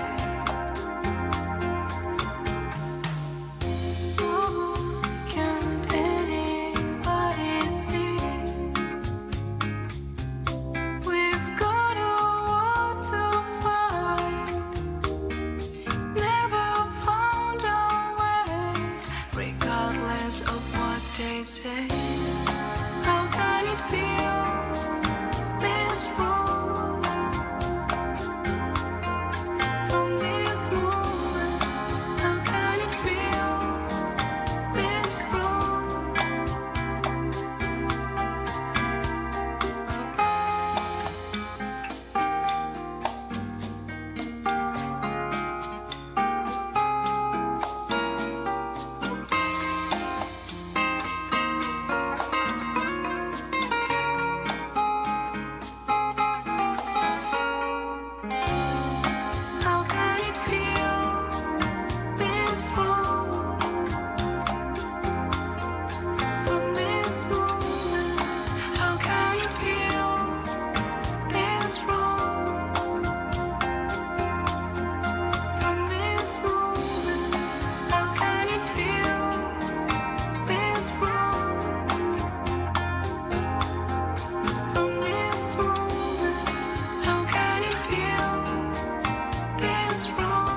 Ooh, can't anybody see? We've got a war to fight. Never found our way, regardless of what they say. How can it feel this wrong from this moment? How can it feel this wrong? How can it feel this wrong from this moment? How can it feel this wrong from this moment? How can it feel this wrong from this moment? How can it feel this wrong?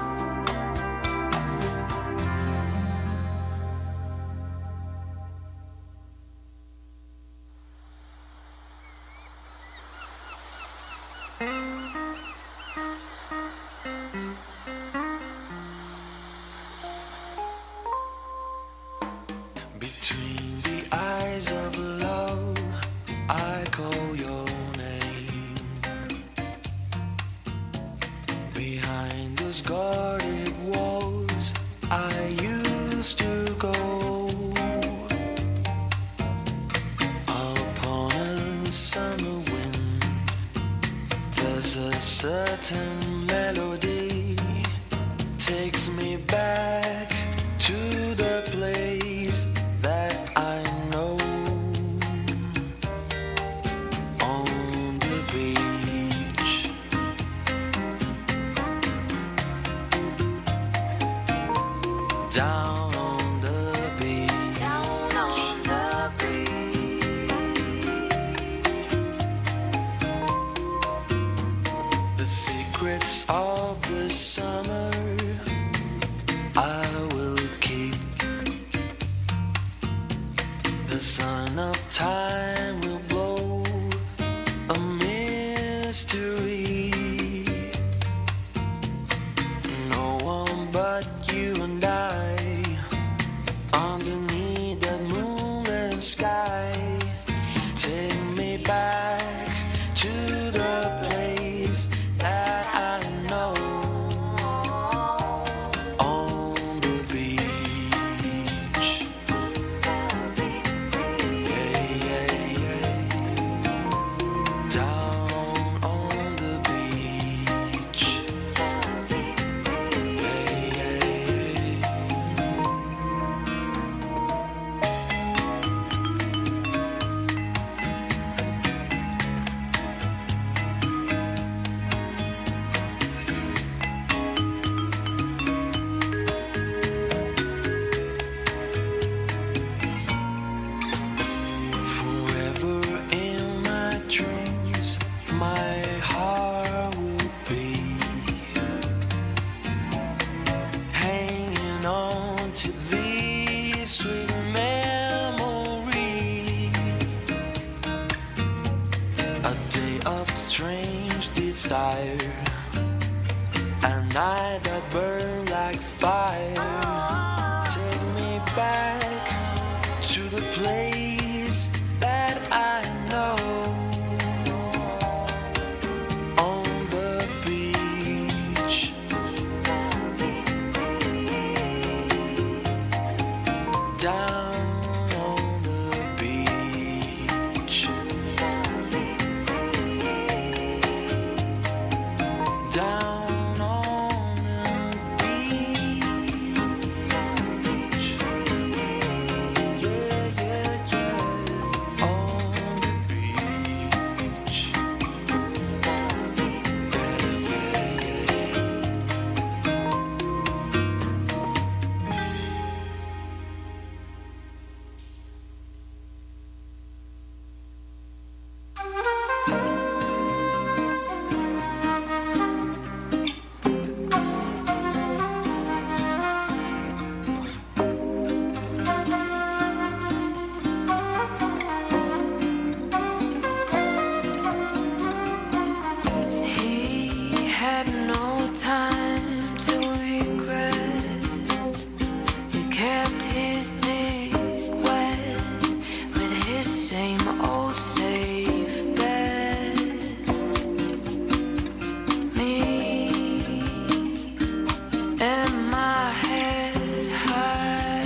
Between the eyes of love, I call your name. Behind those guarded walls, I used to go. Upon a summer wind, there's a certain melody takes me back to the place that I know. On the beach, down on the beach, down on the beach. The secrets of the summer I will keep. The sun of time will blow a mystery. No one but you and I underneath that moonlit sky. Take me back to the place that I know. On the beach. Yeah, yeah, yeah. Down on the beach. Yeah, yeah, yeah. Forever in my dreams, my heart will be hanging on to these sweet memories. A day of strange desire, a night that burned like fire. Take me back to the place that I know. On the beach. down on the beach, down on the beach, yeah, yeah, yeah, on the beach, He had no time to regret. He kept his dick wet with his same old safe bet. Me and my head high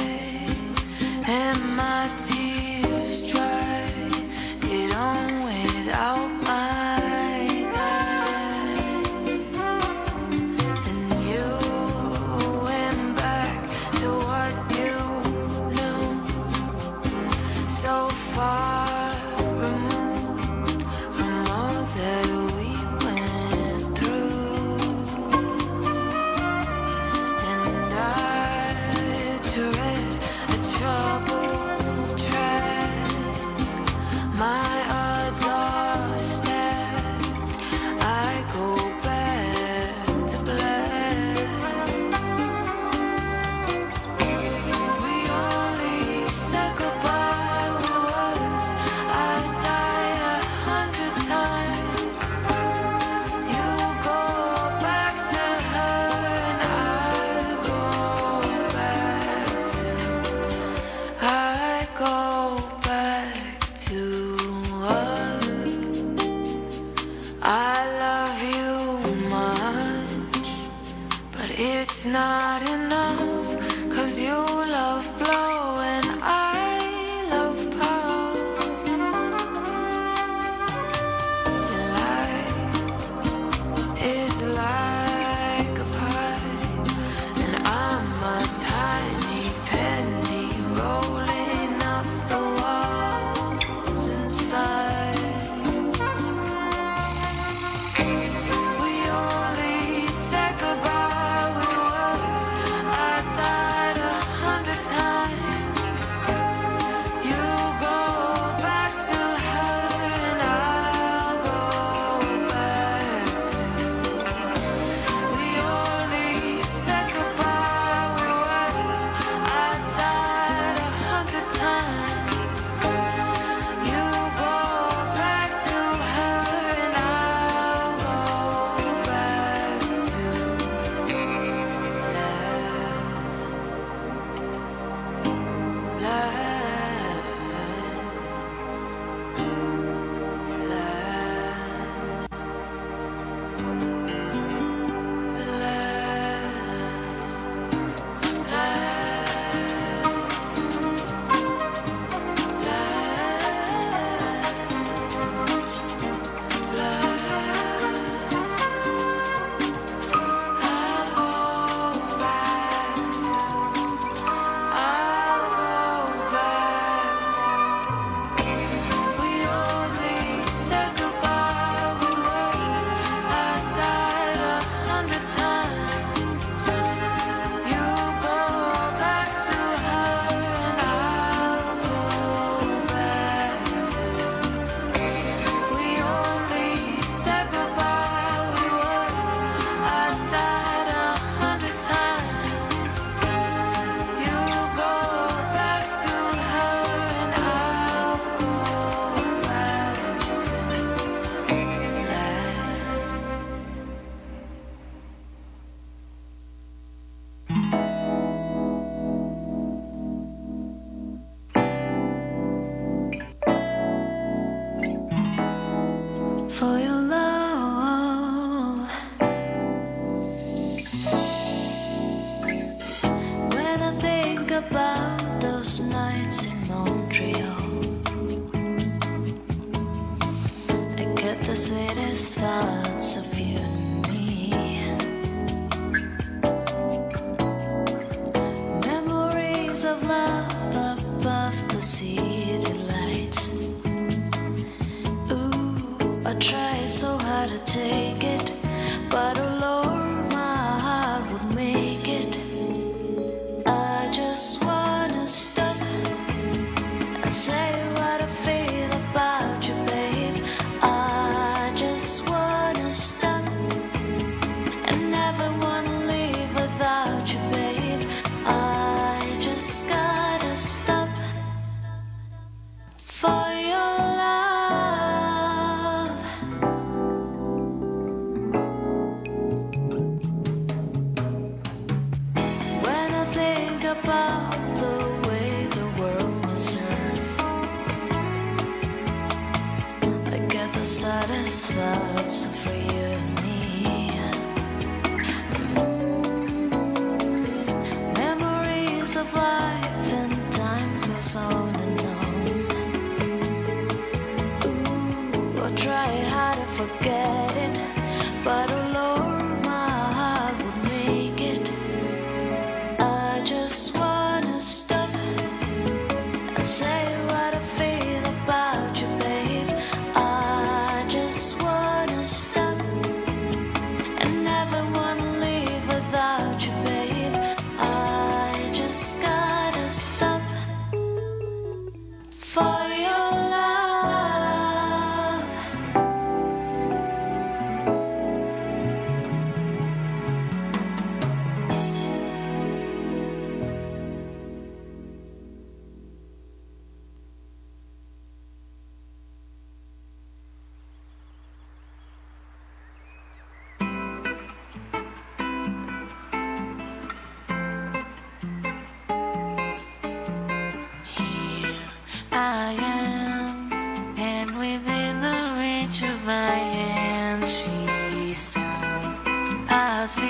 and my tears dry. Get on without my guy. And you went back to what you knew. So far removed from all that we went through. And I tread a troubled track. My odds are stacked. I go back to black. We only said goodbye with words. I died 100 times. You go back to her and I go back to us. I love you much, but it's not enough, 'cause you love blow and I love power. Your life is like a pie, and I'm a tiny penny rolling up the walls inside. We only said goodbye with words. I died 100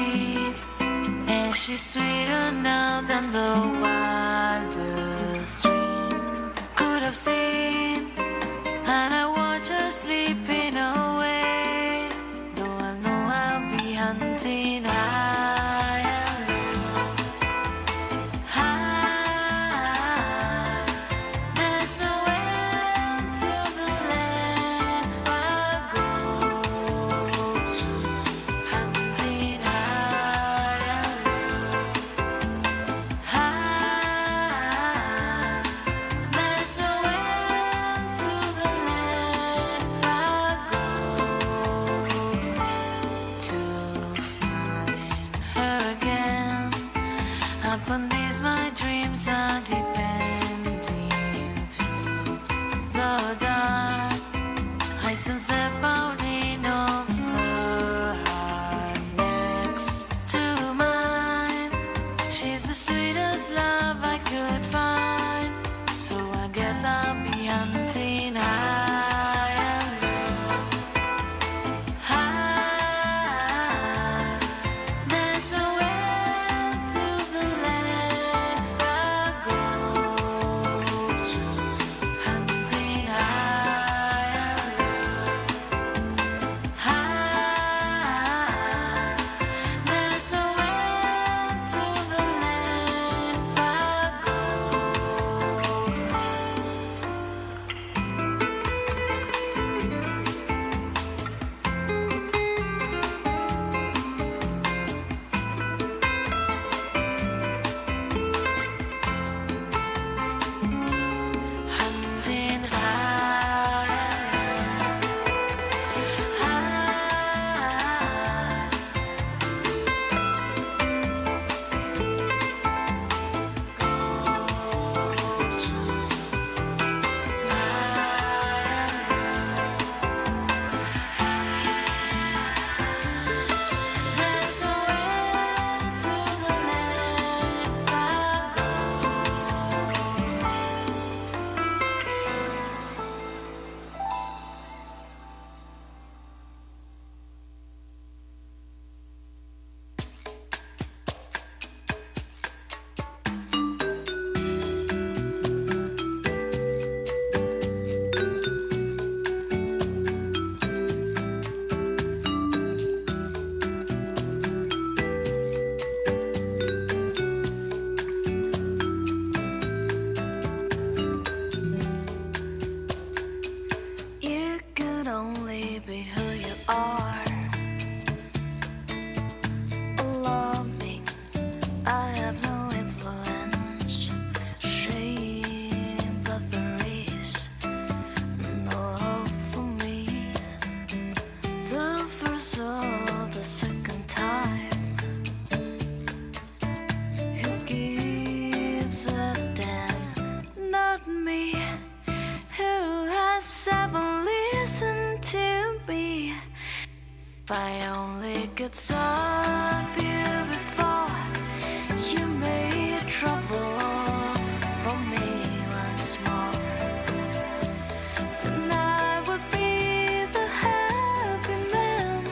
sleep, and she's sweeter now than the wildest dream could have seen. And I watch her sleeping away, though I know I'll be hunting high and low. High, there's no end to the length I go to, hunting high and low. High, there's no end to the length I go to find her again. Upon these my dreams are depending through the dark. I sense the pounding of her heart next to mine. She's the sweetest love I could find, so I guess I'll be hunting high and low. High, there's no end to the length I go to, hunting high and low. High, there's no end to the length I go. Hunting high, high. There's no end to the length I go. You could only be who you are. Alarming, I have no influence. Shame, but there is no hope for me. The first or the second time, who gives a damn? Not me. Who has ever listened to me? If I only could stop you before you made trouble for me once more. Tonight would be the happy man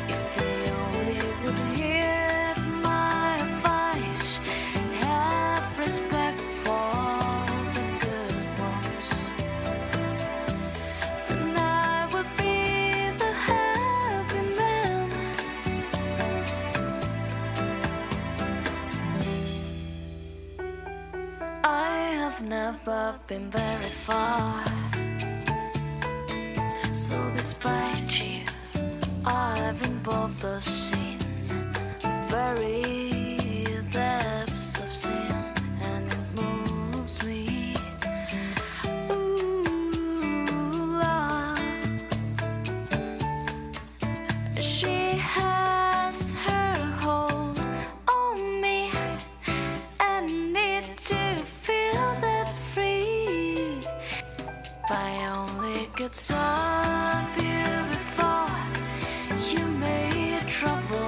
if he only would hear my advice. Have respect for the good ones. Tonight would be the happy man. I have never been very far, so despite you, I've involved the sin, very depths of sin, and it moves me. Ooh, Lord. She has her hold on me, and need to feel that free. If I only could stop you before you made trouble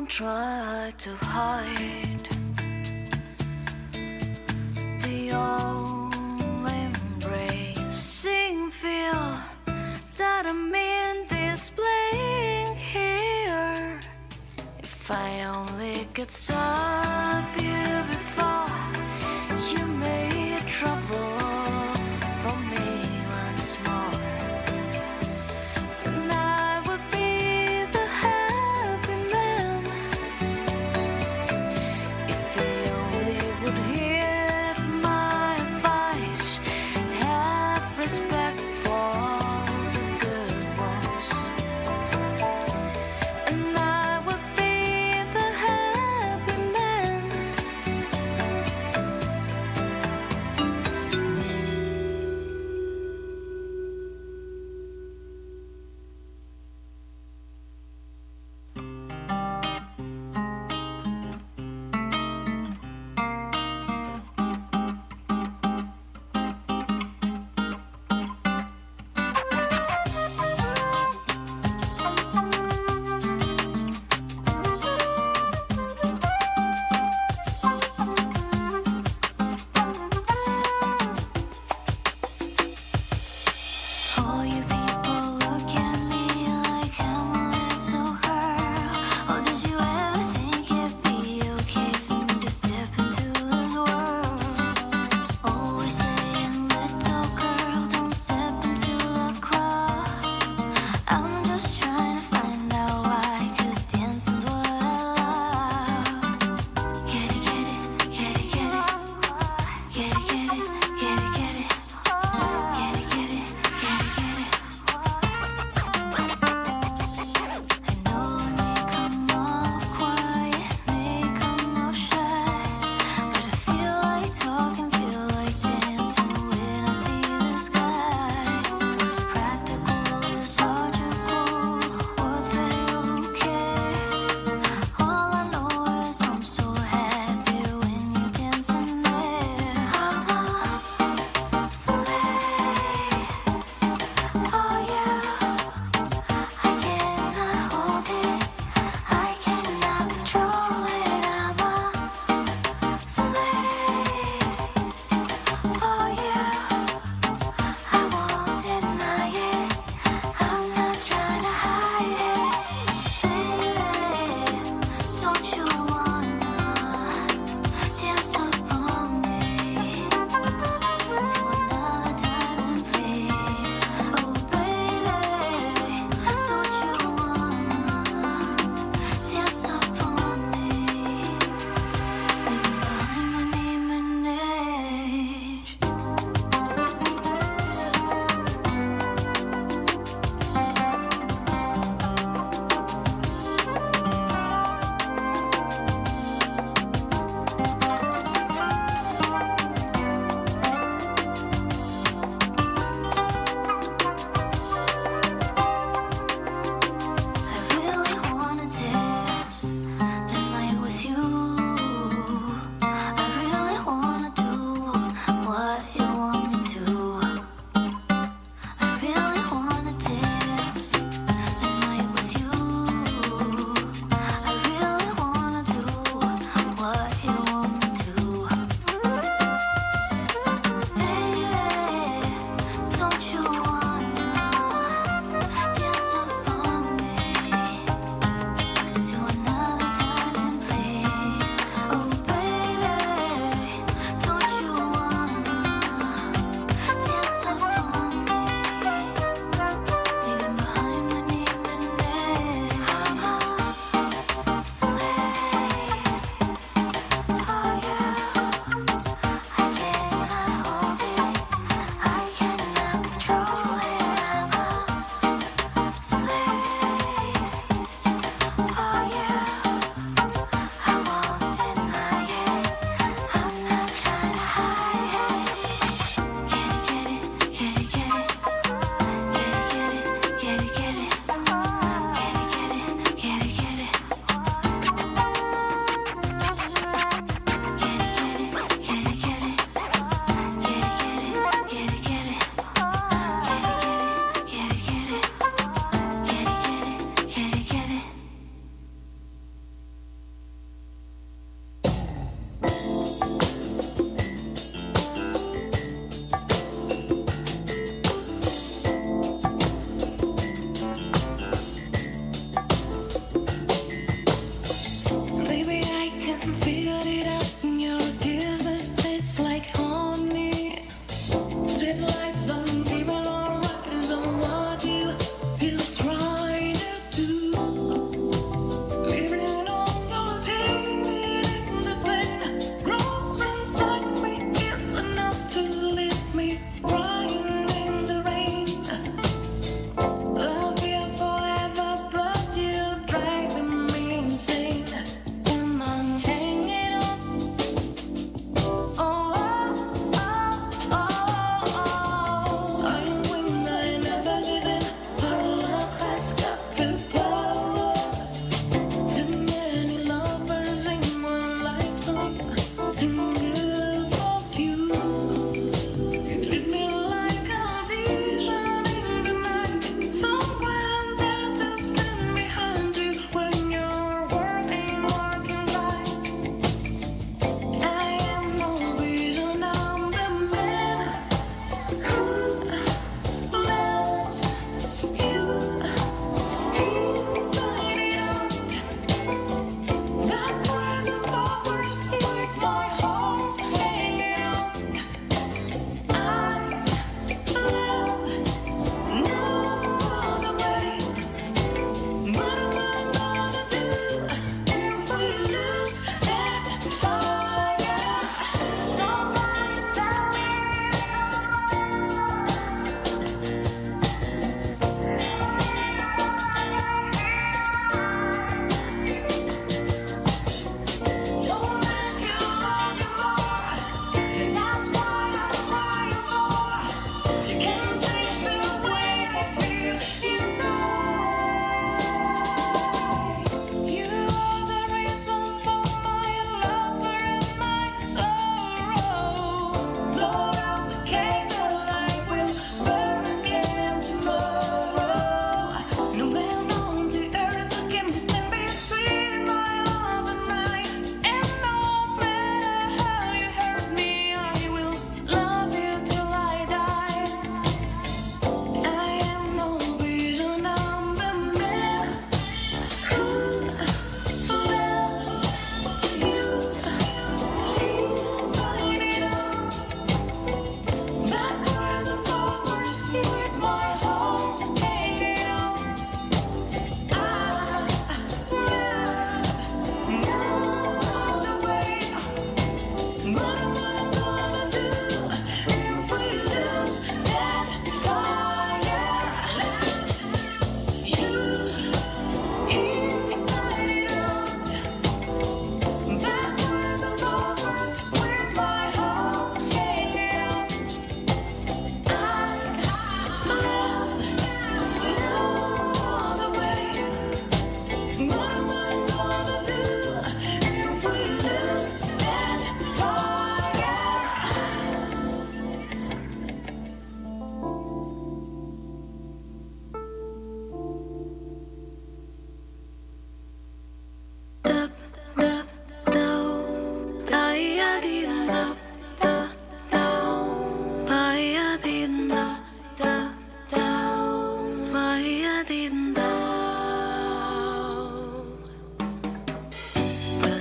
don't try to hide the old embracing feel that I'm in displaying here. If I only could stop you before you made trouble for me once more, then I would be the happy man. If you only would hear my advice, have respect for the good ones, and I would be the happy man.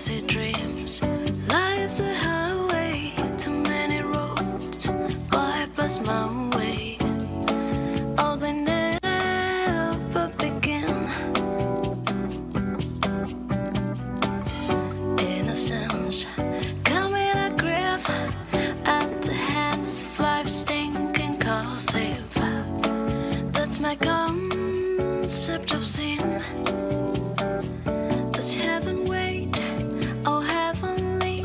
rosy dreams. Life's a highway, too many roads bypass my way. Oh, they never begin. Innocence coming a grip at the hands of life's stinking cold thief. That's my concept of sin. Does heaven wait, oh heavenly,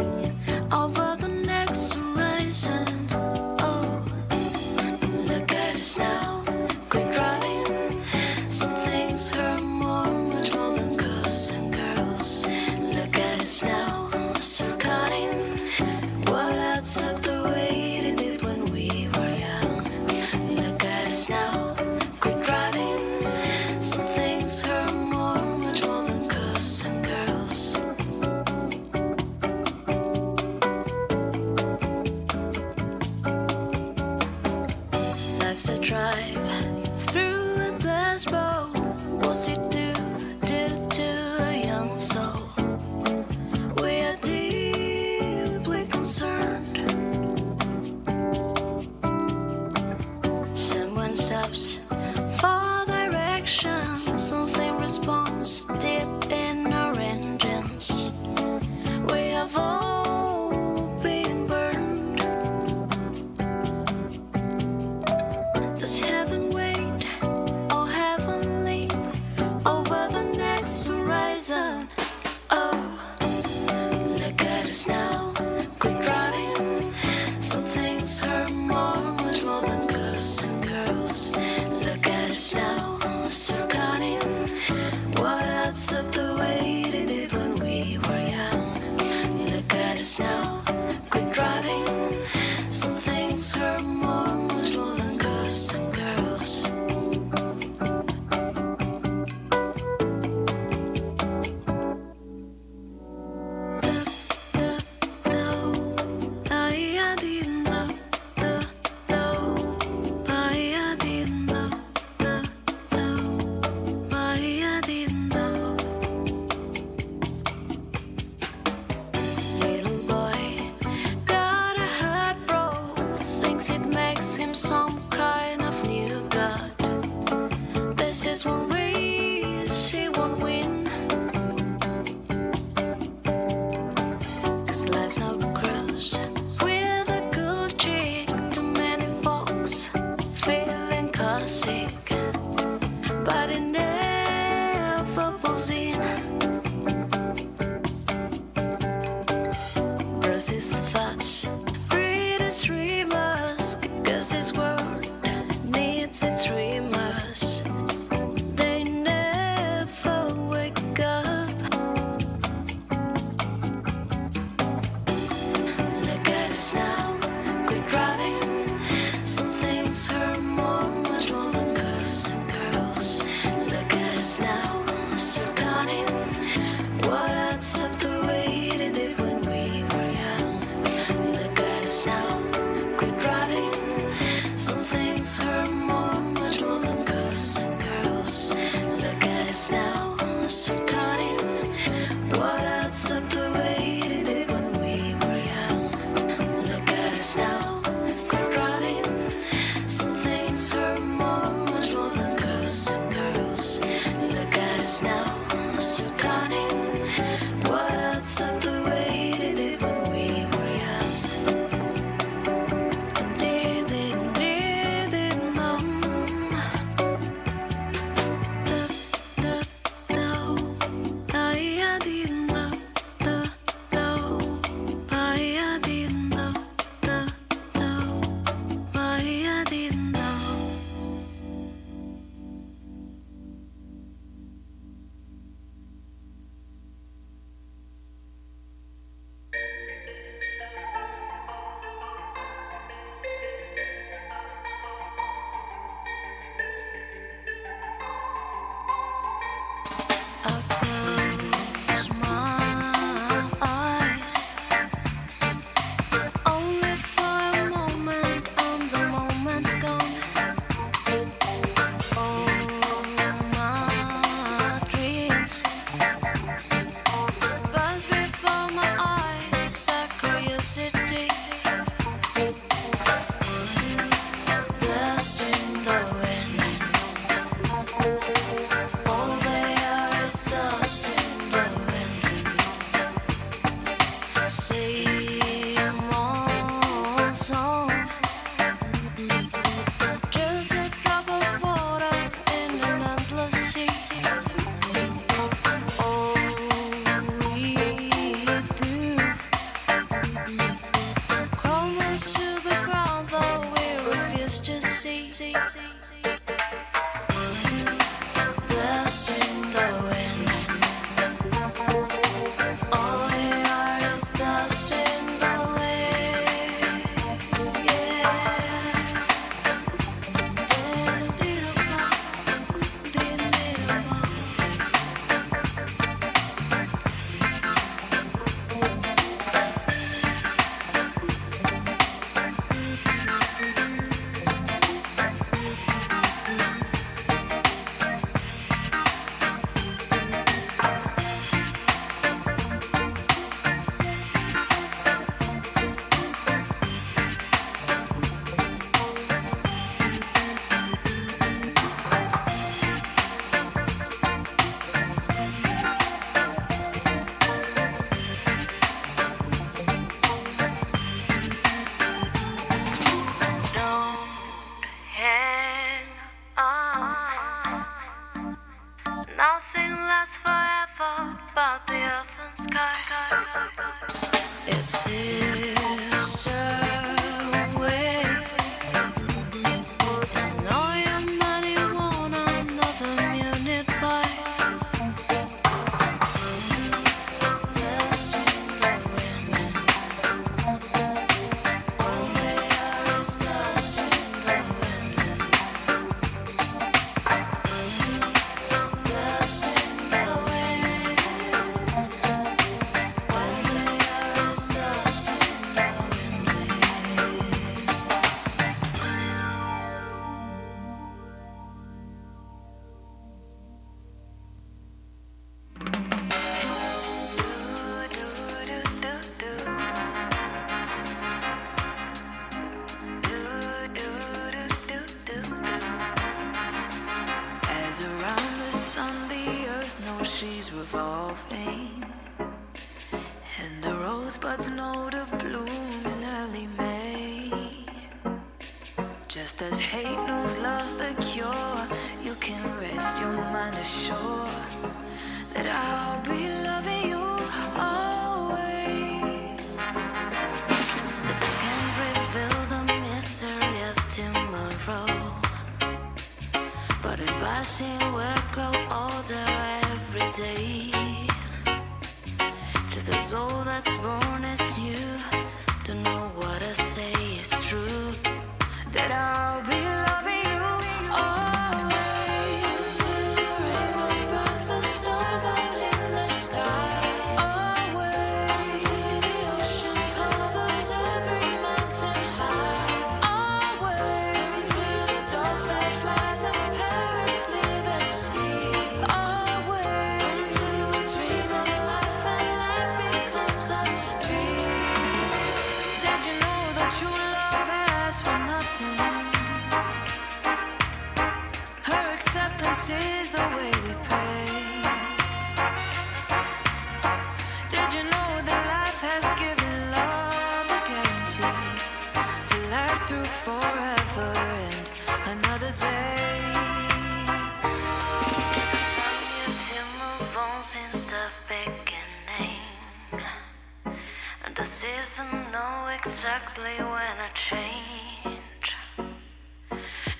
over the next horizon? Oh, look at us now, quit driving. Some things hurt much more than girls and girls. Look at us now, still cutting. What adds up the way it did when we were young? Look at us now, quit driving. Some things hurt much more than girls and girls. Life's a drive through a glass bowl. What's it do to a young soul? We are deeply concerned. Someone stops for direction. Something responds deep in our engines. We have all been burned. Does heaven wait, oh heavenly, over the next horizon? Oh, look at us now, quit driving. Some things hurt much more than girls and girls. Look at us now, still cutting. What adds up the way it did when we were young? Look at us now, quit driving. Some things hurt much more than girls and girls. I didn't know, I didn't know, I didn't know. Little boy got a heart broke, thinks it makes him some kind of new god. This is one race he won't win, 'cause life's no cruise with a good chick. Too many folks feeling caustic, but it never pulls in. Bruises the thoughts, breathes dreamers, 'cause this world needs its dreamers. They never wake up. Look at us now, quit driving. Some things hurt much more than girls and girls. Look at us now, still cutting. What adds up the way it did when we were young? Look at us now, quit driving. Some things hurt much more than girls and girls. Look at us now, still cutting. What adds up the way it did when we were young? Look at us now, quit driving. Some things hurt much more than girls and girls. Look at us now, still cutting. What It sifts away, and all your money won't another minute by. Dust in the wind, all they are is dust in the wind. Dust in the wind, all they are is dust in the As around the sun, the earth knows she's revolving, and the rosebuds know to bloom in early May. Just as hate knows love's the cure, you can rest your mind assured that I'll be loving you always. As I can't reveal the mystery of tomorrow, but in passing we'll grow older every day. Just a soul that's born as new, don't know what I say is true, that I'll be loving you always. Till the rainbow burns the stars out in the sky. Always. Till the ocean covers every mountain high. Always. Till the dolphin flies and parrots live at sea. Always. Till we dream of life and life becomes a dream. Did you know that true love asks for nothing? Her acceptance is the way we pay. Did you know that life has given love a guarantee to last through forever and another day? You to move on since the beginning, and the season know exactly when I change.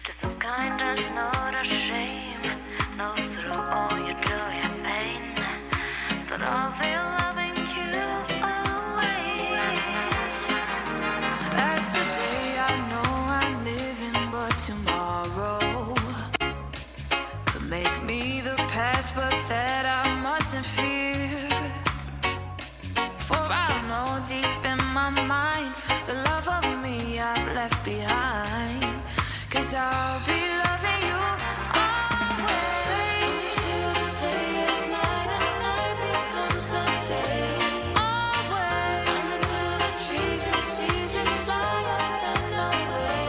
Just as kind as not a shame, know through all your joy and pain, that I'll be loving you always. As today I know I'm living, but tomorrow could make me the past, but that I mustn't fear. For I know deep in my mind the love of me I've left behind. 'Cause I'll be loving you always. Till the day is night and night becomes the day. Always. Until the trees and seas just fly up and away.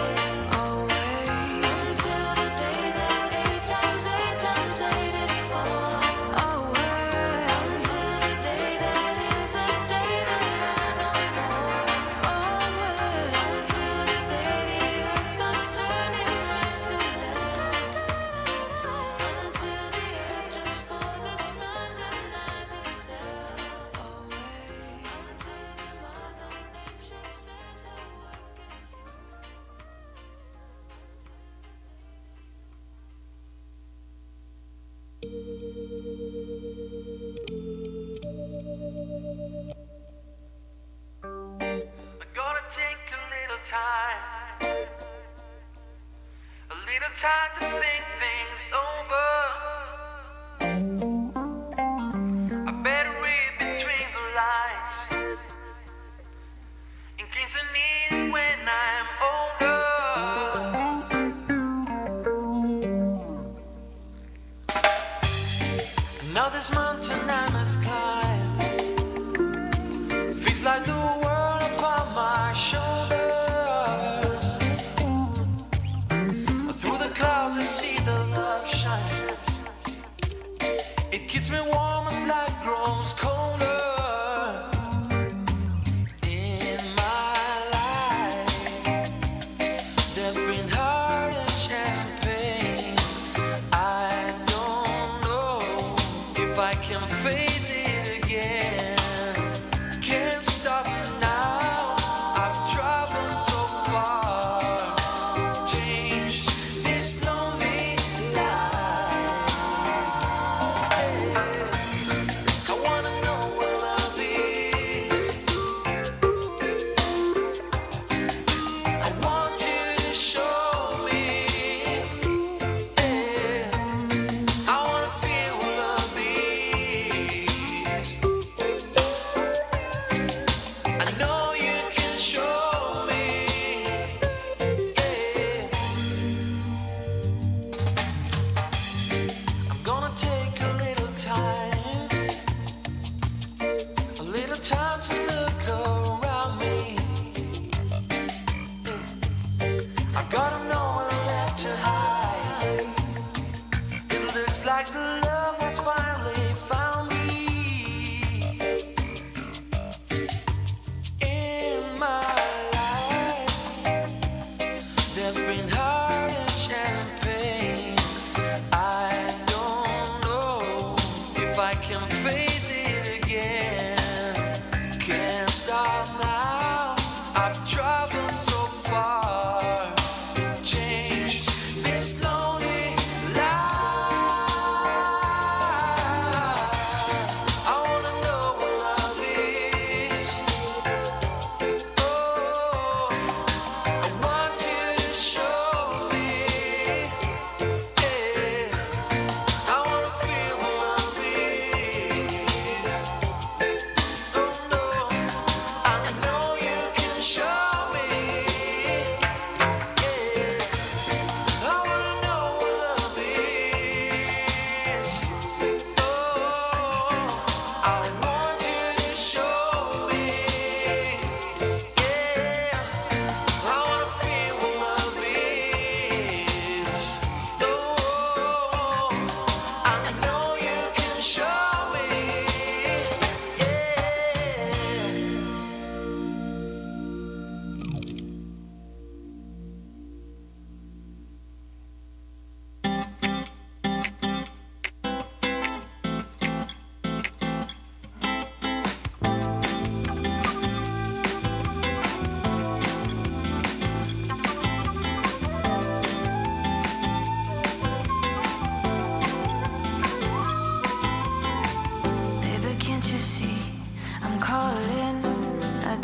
Always. Until the day that 8 times 8 times 8 is 4. Always. Until the day that is the day that I know more. Always. Until the day the earth starts turning right to left. Until the earth just for the sun denies itself. Always. Until the mother nature says her work is I'm gonna take a little time to think things over. I better read between the lines in case I need it when I'm older. Now this mountain I must climb feels like the world upon my shoulders. Through the clouds I see the light.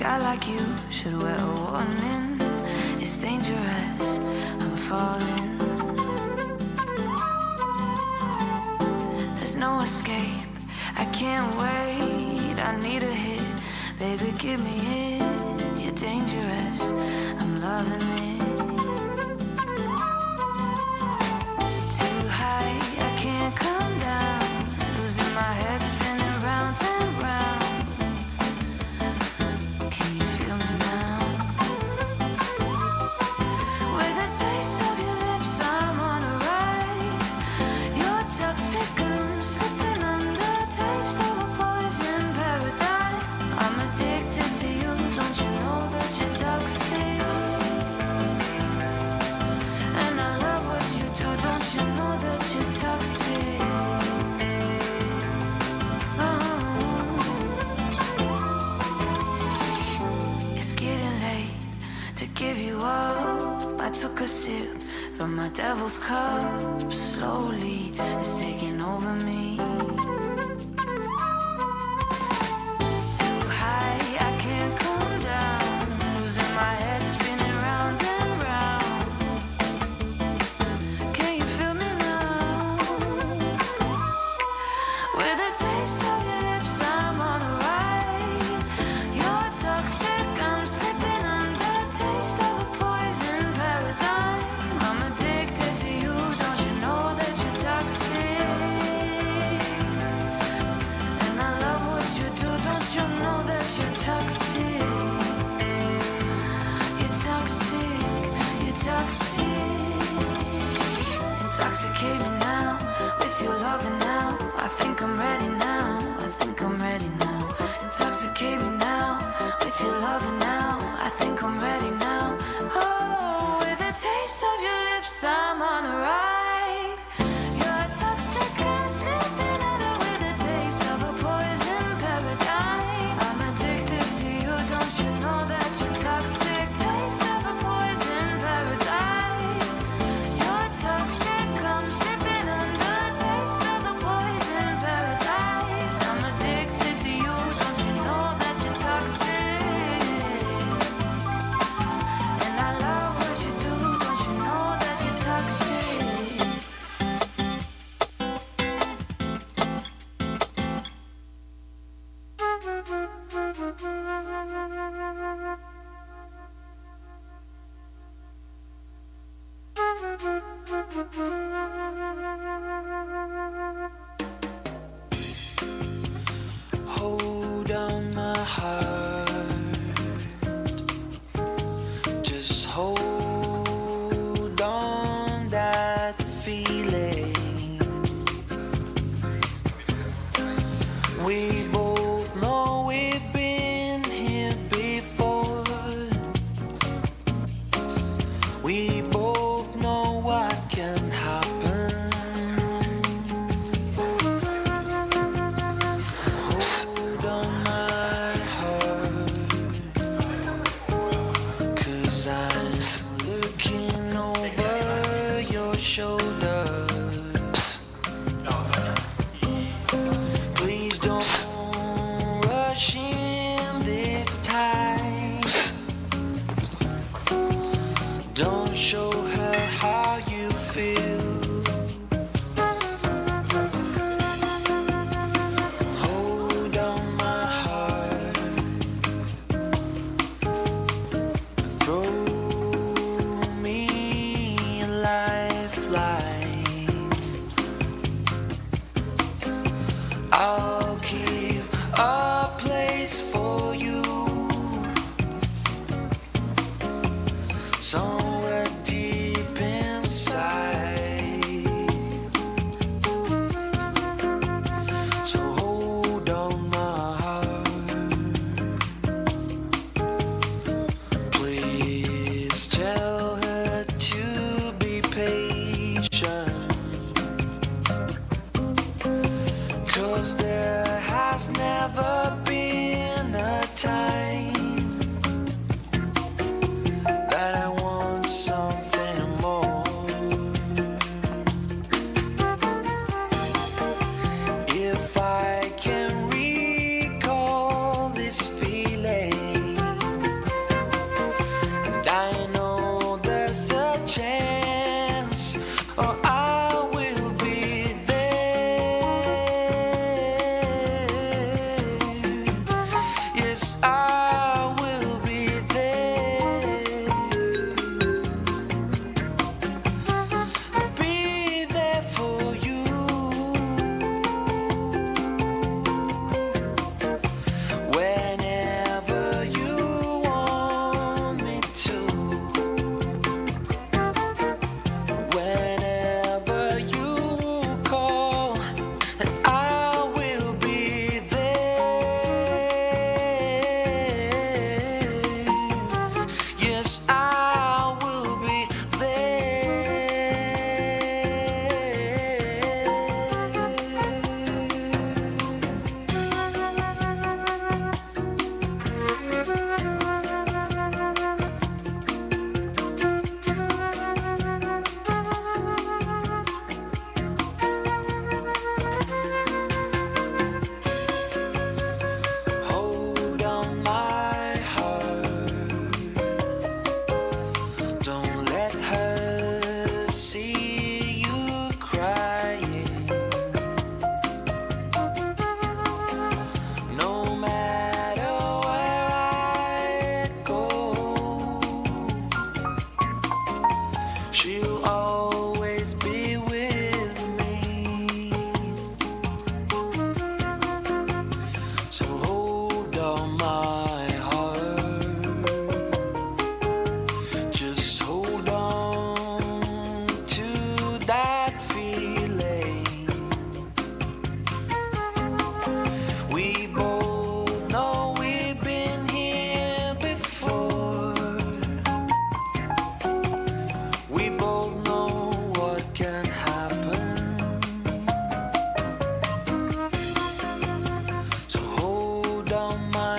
guy like you should wear a warning. It's dangerous, I'm falling. There's no escape, I can't wait, I need a hit. Baby, give me it, you're dangerous, I'm loving it. Too high, I can't come down, losing my head, spinning round and round. Can you feel me now? With the taste of your lips, I'm on a ride. You're toxic, I'm slipping under, taste of a poison paradise. I'm addicted to you, don't you know that you're toxic? And I love what you do, don't you know that you're toxic? It's getting late to give you up. I took a sip from my devil's cup. Slowly, it's taking over me. Too high, I can't come down. Losing my head, spinning round and round. Can you feel me now? With the taste of your lips, I'm on a ride. You're toxic, I'm slipping under, taste of a poison paradigm. I'm addicted to you, don't you know that you're toxic? And I love what you do, don't you know that you're toxic? You're toxic, you're toxic. Intoxicate me now, with your loving now. I think I'm ready now, I think I'm ready now. Intoxicate me now, with your loving now. I think I'm ready now. Oh, with the taste of your lips, I'm on a ride. You're toxic and slipping under with the taste of a poison paradise. I'm addicted to you, don't you know that you're toxic? Taste of a poison paradise. You're toxic, I'm slipping under, taste of a poison paradise. I'm addicted to you, don't you know that you're toxic? And I love what you do, don't you know that you're toxic? Hold on my heart, just hold on that feeling. We both know we've been here before. We both know what can happen. Hold on my heart.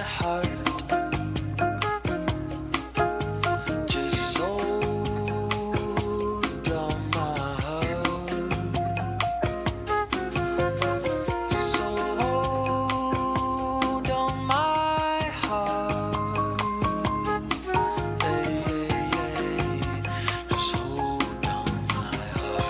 heart. Just hold on my heart. So hold on my heart. Hey, hey, hey. Just hold on my heart.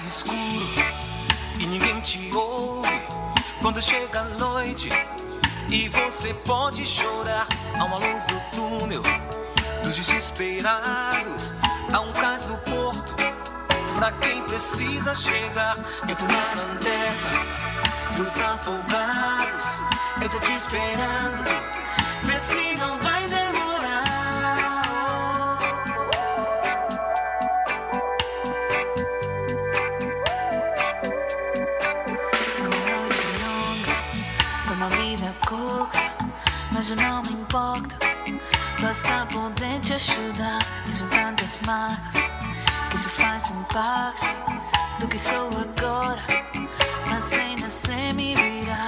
Escuro e ninguém te ouve. Quando chega a noite e você pode chorar, há uma luz do túnel dos desesperados, há um cais no porto pra quem precisa chegar. Entro na lanterna dos afogados, eu tô te esperando, vê se não vai demorar. Mas eu não me importo, basta poder te ajudar. E são tantas marcas que isso faz parte do que sou agora. Mas sem nascer me virar.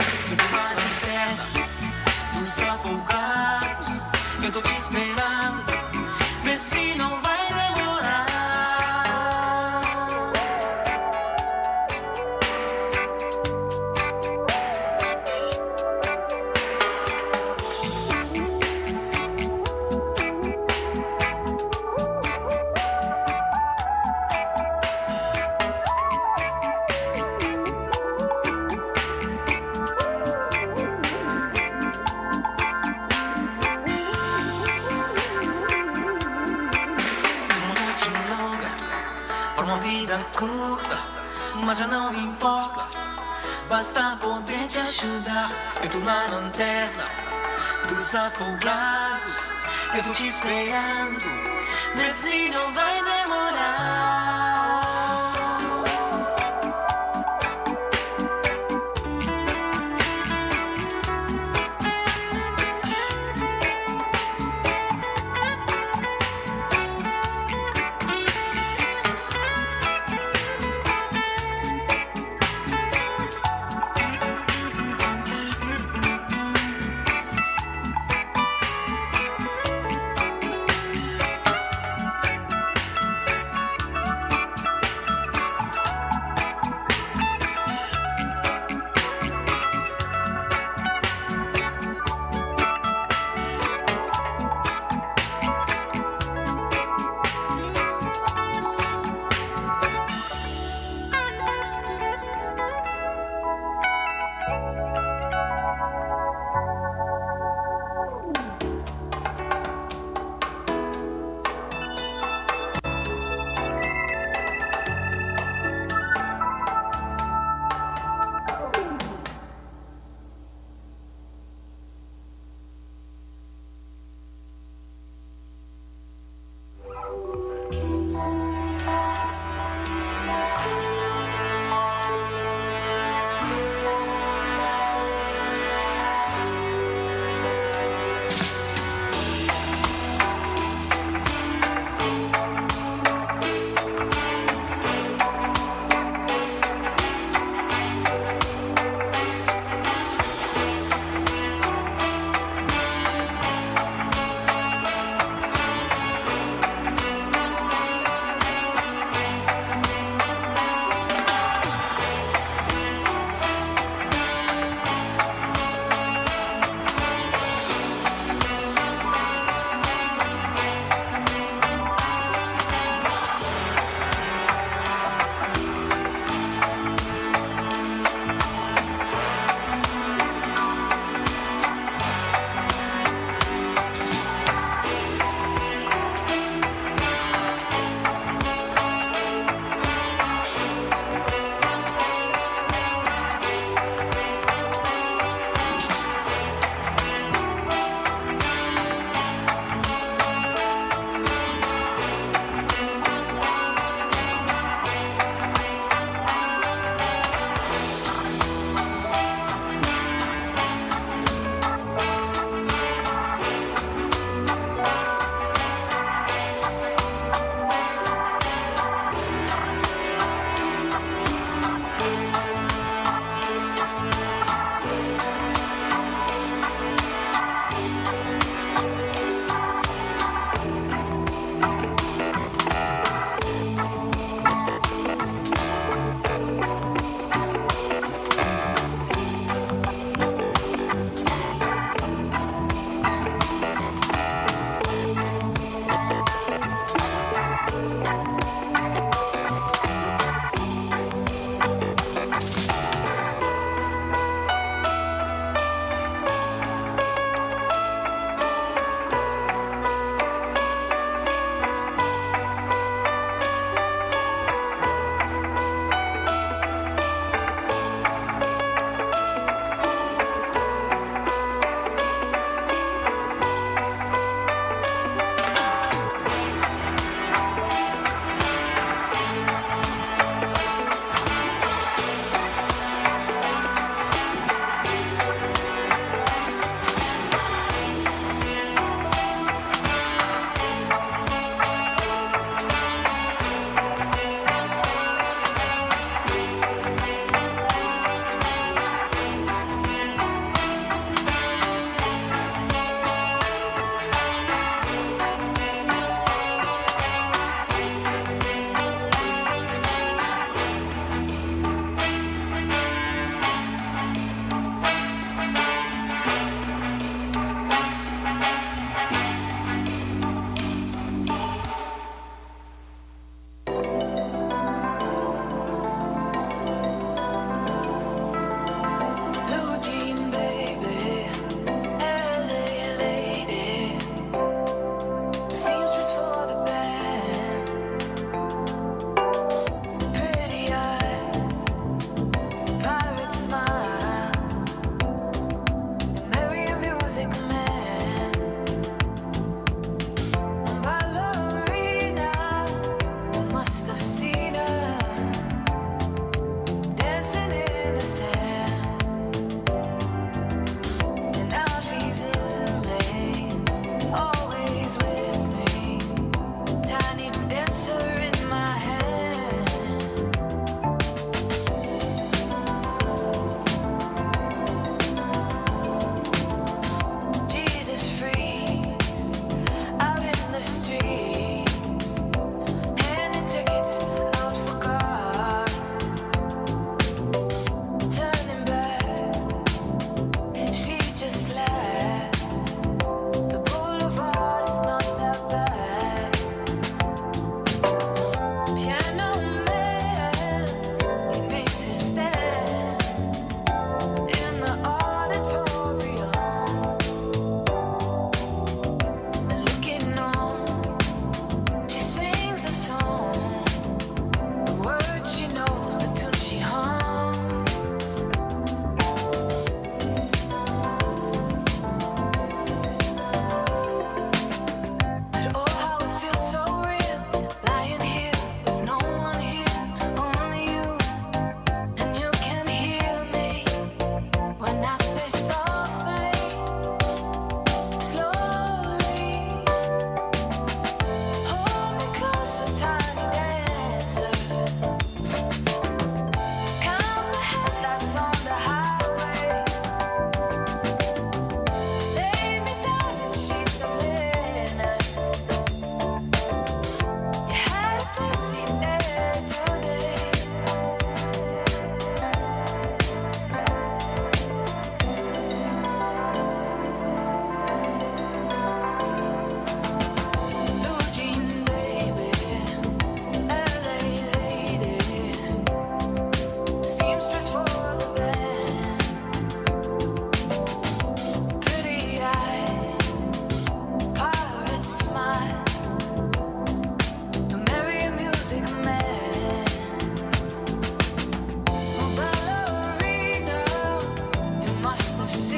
curta, mas já não importa. Basta poder te ajudar. Eu tô na lanterna dos afogados. Eu tô te esperando. Vê se não vai demorar.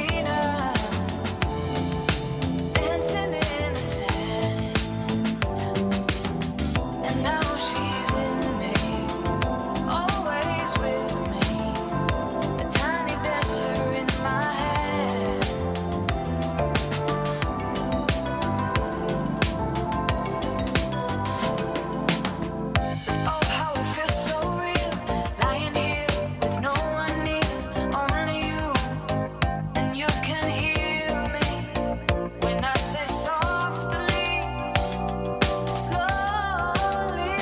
Christina, dancing in the sand. And now she's in me, always with me, a tiny dancer in my hand. Oh, how it feels so real, lying here with no one near, only you, and you can hear me when I say softly, slowly.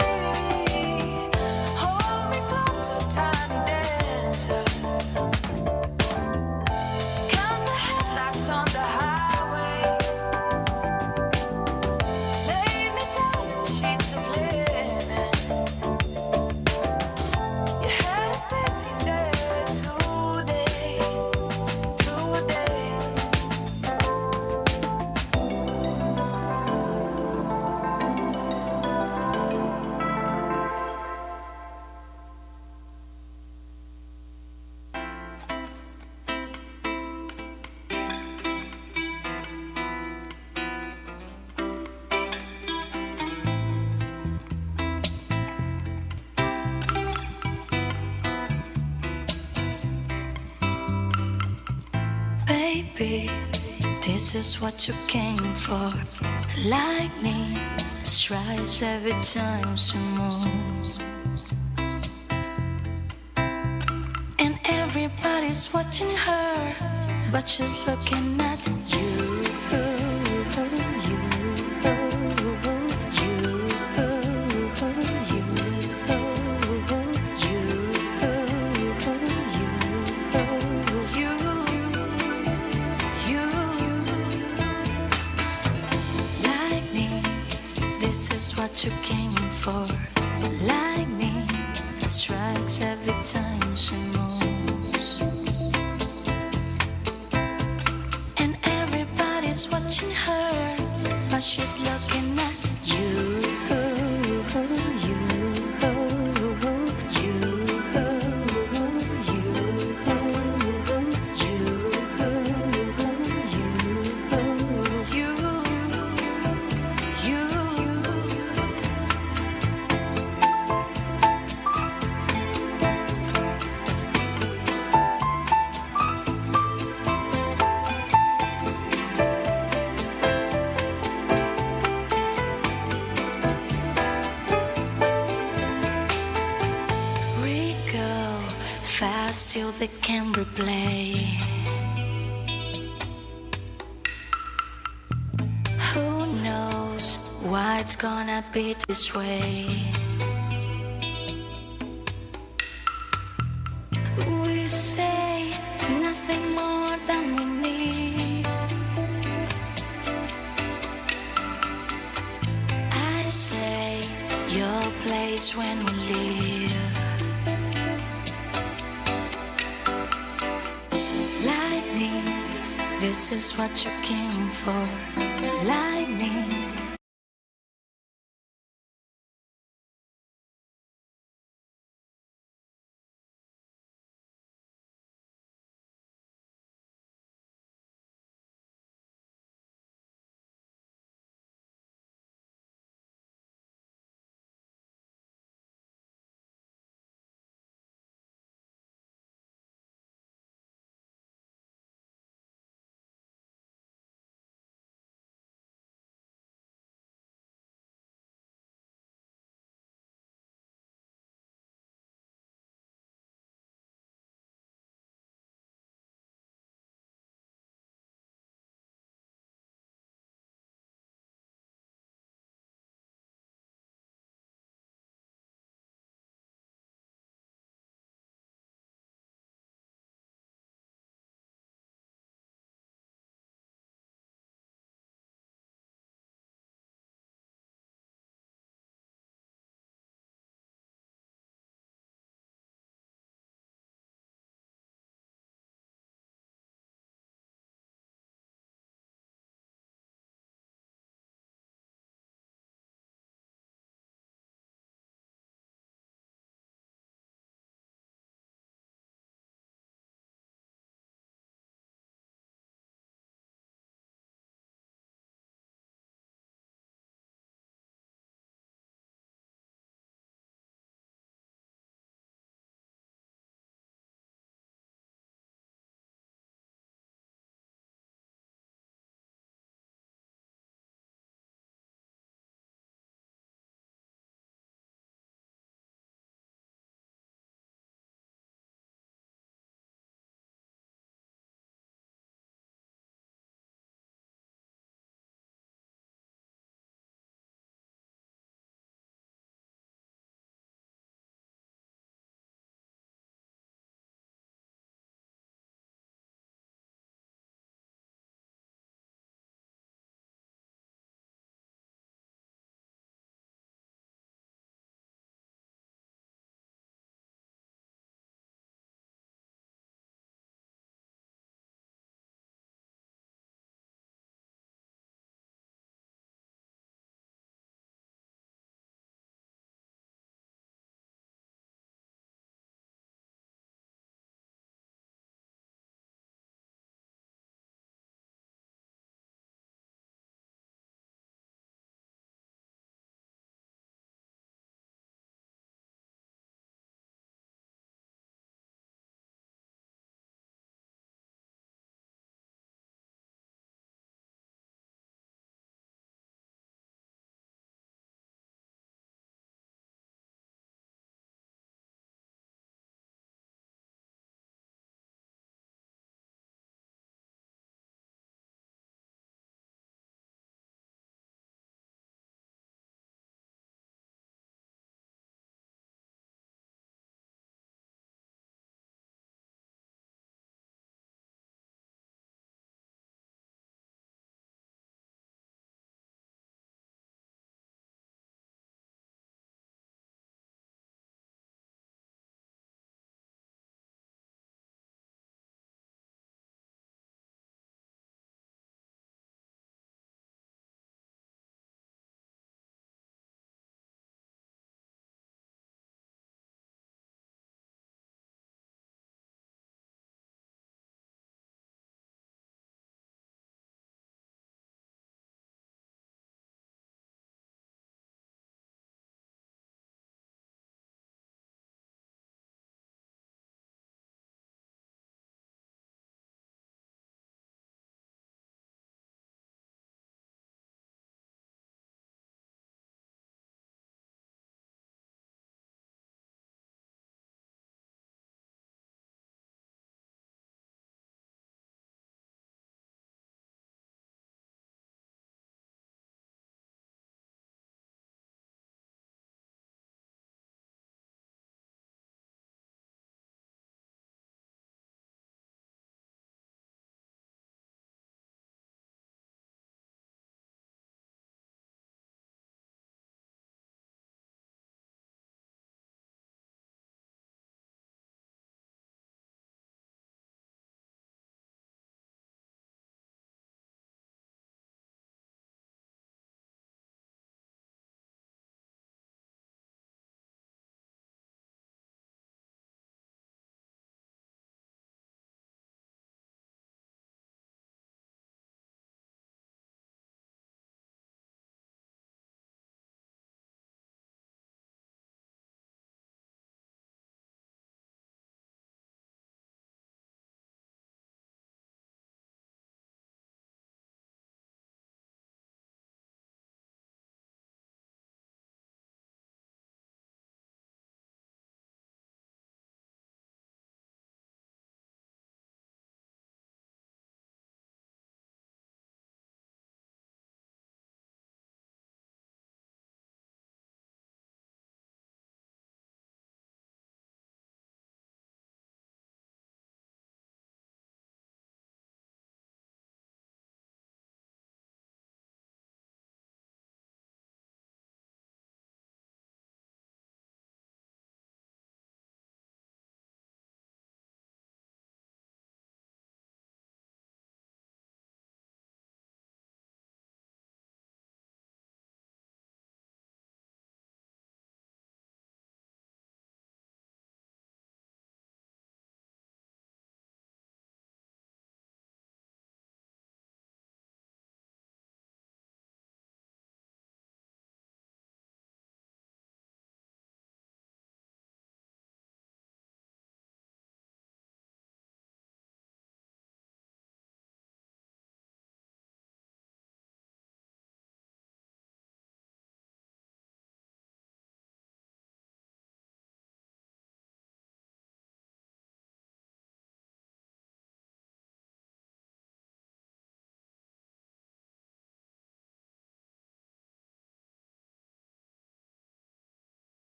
Hold me closer, tiny dancer. Count the headlights on the highway. Lay me down in sheets of linen. You had a busy day today, today. Baby, this is what you came for. Lightning strikes every time she moves, and everybody's watching her, but she's looking at you. Lightning, this is what you came for. Lightning strikes every time she moves, and everybody's watching her, but she's looking at you. We go fast till they can replay. Who knows why it's gonna be this way? We say nothing more than we need. I say your place when we leave. Lightning, this is what you came for. Lightning,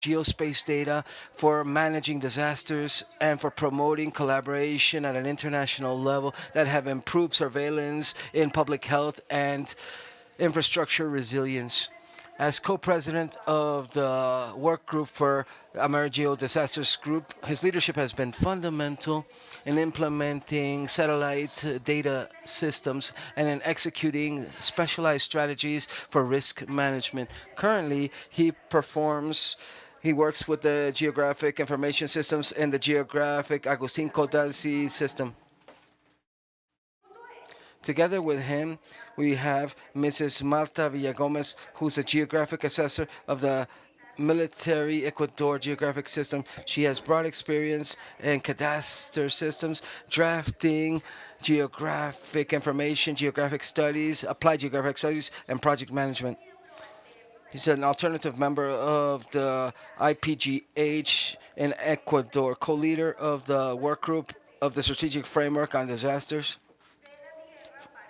geospace data for managing disasters and for promoting collaboration at an international level that have improved surveillance in public health and infrastructure resilience. As co-president of the work group for AmeriGEO Disasters Group, his leadership has been fundamental in implementing satellite data systems and in executing specialized strategies for risk management. Currently, he works with the Geographic Information Systems and the Geographic Agustin Codansi system. Together with him, we have Mrs. Marta Villagomez, who's a geographic assessor of the military Ecuador geographic system. She has broad experience in cadastre systems, drafting geographic information, geographic studies, applied geographic studies, and project management. He's an alternative member of the IPGH in Ecuador, co-leader of the work group of the Strategic Framework on Disasters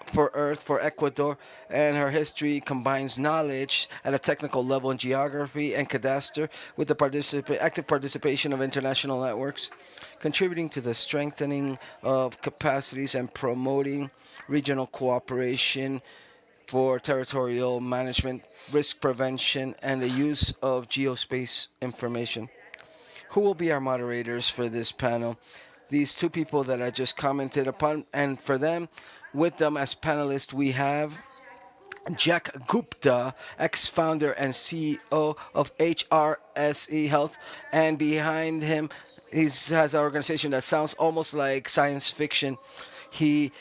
for Earth for Ecuador, and her history combines knowledge at a technical level in geography and cadastre with the active participation of international networks, contributing to the strengthening of capacities and promoting regional cooperation for territorial management, risk prevention, and the use of geospace information. Who will be our moderators for this panel? These two people that I just commented upon, and for them, with them as panelists, we have Jack Gupta, ex-founder and CEO of HRSE Health, and behind him, he has an organization that sounds almost like science fiction. He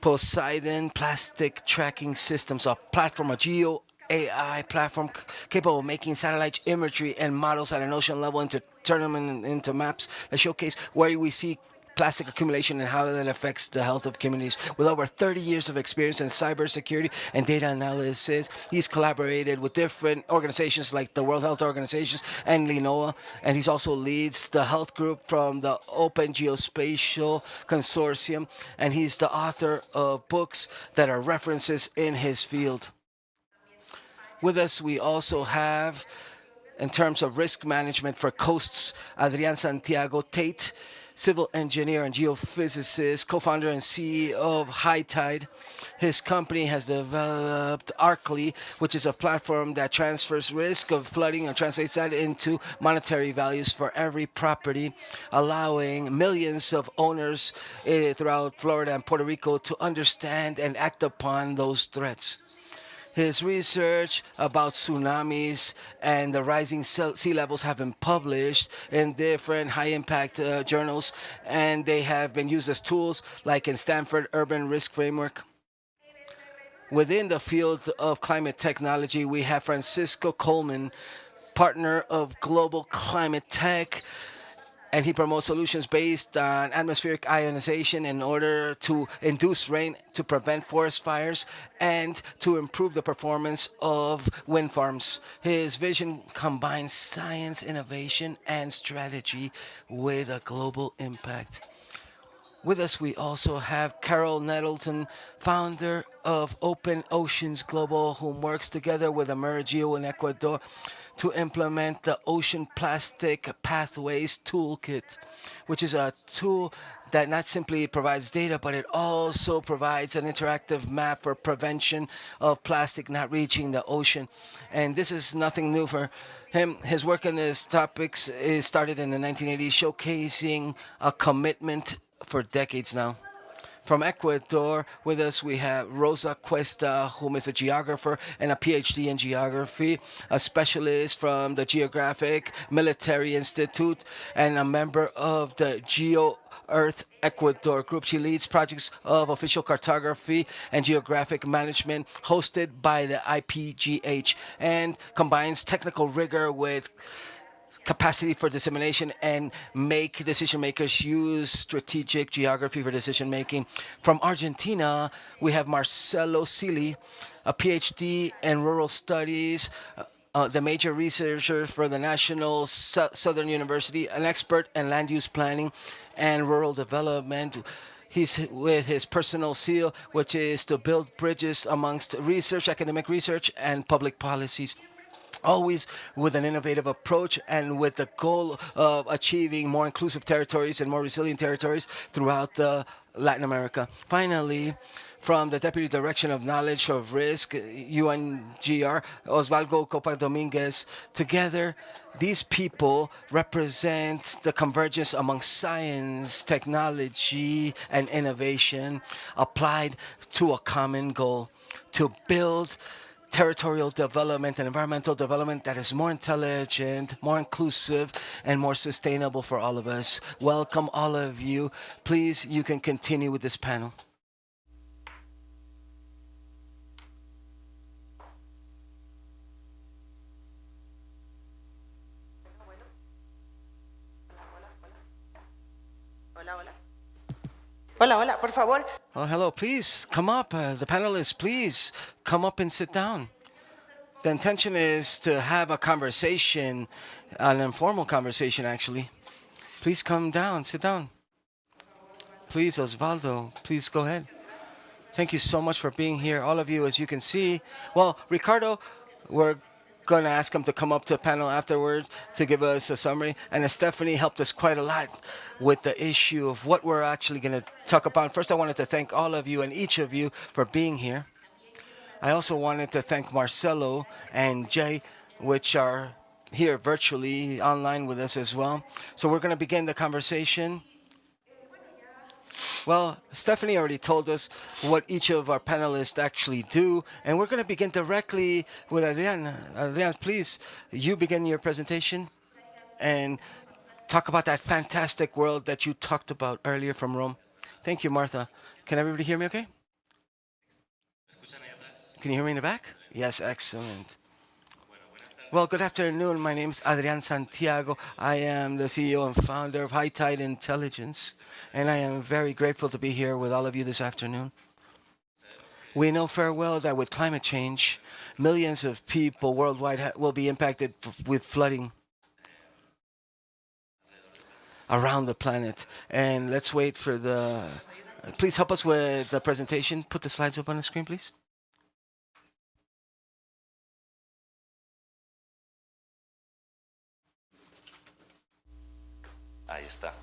Poseidon Plastic Tracking Systems, a platform, a geo AI platform capable of making satellite imagery and models at an ocean level into turn them into maps that showcase where we see plastic accumulation and how that affects the health of communities. With over 30 years of experience in cybersecurity and data analysis, he's collaborated with different organizations like the World Health Organization and LINOA, and he's also leads the health group from the Open Geospatial Consortium, and he's the author of books that are references in his field. With us, we also have, in terms of risk management for coasts, Adrian Santiago Tate, civil engineer and geophysicist, co-founder and CEO of High Tide. His company has developed Arcly, which is a platform that transfers risk of flooding and translates that into monetary values for every property, allowing millions of owners throughout Florida and Puerto Rico to understand and act upon those threats. His research about tsunamis and the rising sea levels have been published in different high-impact journals, and they have been used as tools like in Stanford Urban Risk Framework. Within the field of climate technology, we have Francisco Coleman, partner of Global Climate Tech, and he promotes solutions based on atmospheric ionization in order to induce rain, to prevent forest fires, and to improve the performance of wind farms. His vision combines science, innovation, and strategy with a global impact. With us, we also have Carol Nettleton, founder of Open Oceans Global, who works together with AmeriGEO in Ecuador to implement the Ocean Plastic Pathways Toolkit, which is a tool that not simply provides data, but it also provides an interactive map for prevention of plastic not reaching the ocean. And this is nothing new for him. His work on these topics is started in the 1980s, showcasing a commitment for decades now. From Ecuador, with us we have Rosa Cuesta, whom is a geographer and a PhD in geography, a specialist from the Geographic Military Institute, and a member of the Geo Earth Ecuador group. She leads projects of official cartography and geographic management hosted by the IPGH and combines technical rigor with capacity for dissemination and make decision makers use strategic geography for decision making. From Argentina, we have Marcelo Cili, a PhD in rural studies, the major researcher for the National Southern University, an expert in land use planning and rural development. He's with his personal seal, which is to build bridges amongst research, academic research, and public policies. always with an innovative approach and with the goal of achieving more inclusive territories and more resilient territories throughout Latin America. Finally, from the Deputy Direction of Knowledge of Risk, UNGR, Osvaldo Copa Dominguez, together, these people represent the convergence among science, technology, and innovation applied to a common goal to build territorial development and environmental development that is more intelligent, more inclusive, and more sustainable for all of us. Welcome, all of you. Please, you can continue with this panel. Hola, hola, por favor. Oh, hello, please come up. The panelists, please come up and sit down. The intention is to have a conversation, an informal conversation, actually. Please come down, sit down. Please, Osvaldo, please go ahead. Thank you so much for being here, all of you, as you can see. Well, Ricardo, we're going to ask him to come up to the panel afterwards to give us a summary. And Stephanie helped us quite a lot with the issue of what we're actually going to talk about. First, I wanted to thank all of you and each of you for being here. I also wanted to thank Marcelo and Jay, which are here virtually online with us as well. So we're going to begin the conversation. Well, Stephanie already told us what each of our panelists actually do, and we're going to begin directly with Adrian. Adrian, please, you begin your presentation and talk about that fantastic world that you talked about earlier from Rome. Thank you, Martha. Can everybody hear me okay? Can you hear me in the back? Yes, excellent. Well, good afternoon. My name is Adrian Santiago. I am the CEO and founder of High Tide Intelligence, and I am very grateful to be here with all of you this afternoon. We know very well that with climate change, millions of people worldwide will be impacted with flooding around the planet. And let's wait for the... Please help us with the presentation. Put the slides up on the screen, please. Ahí está.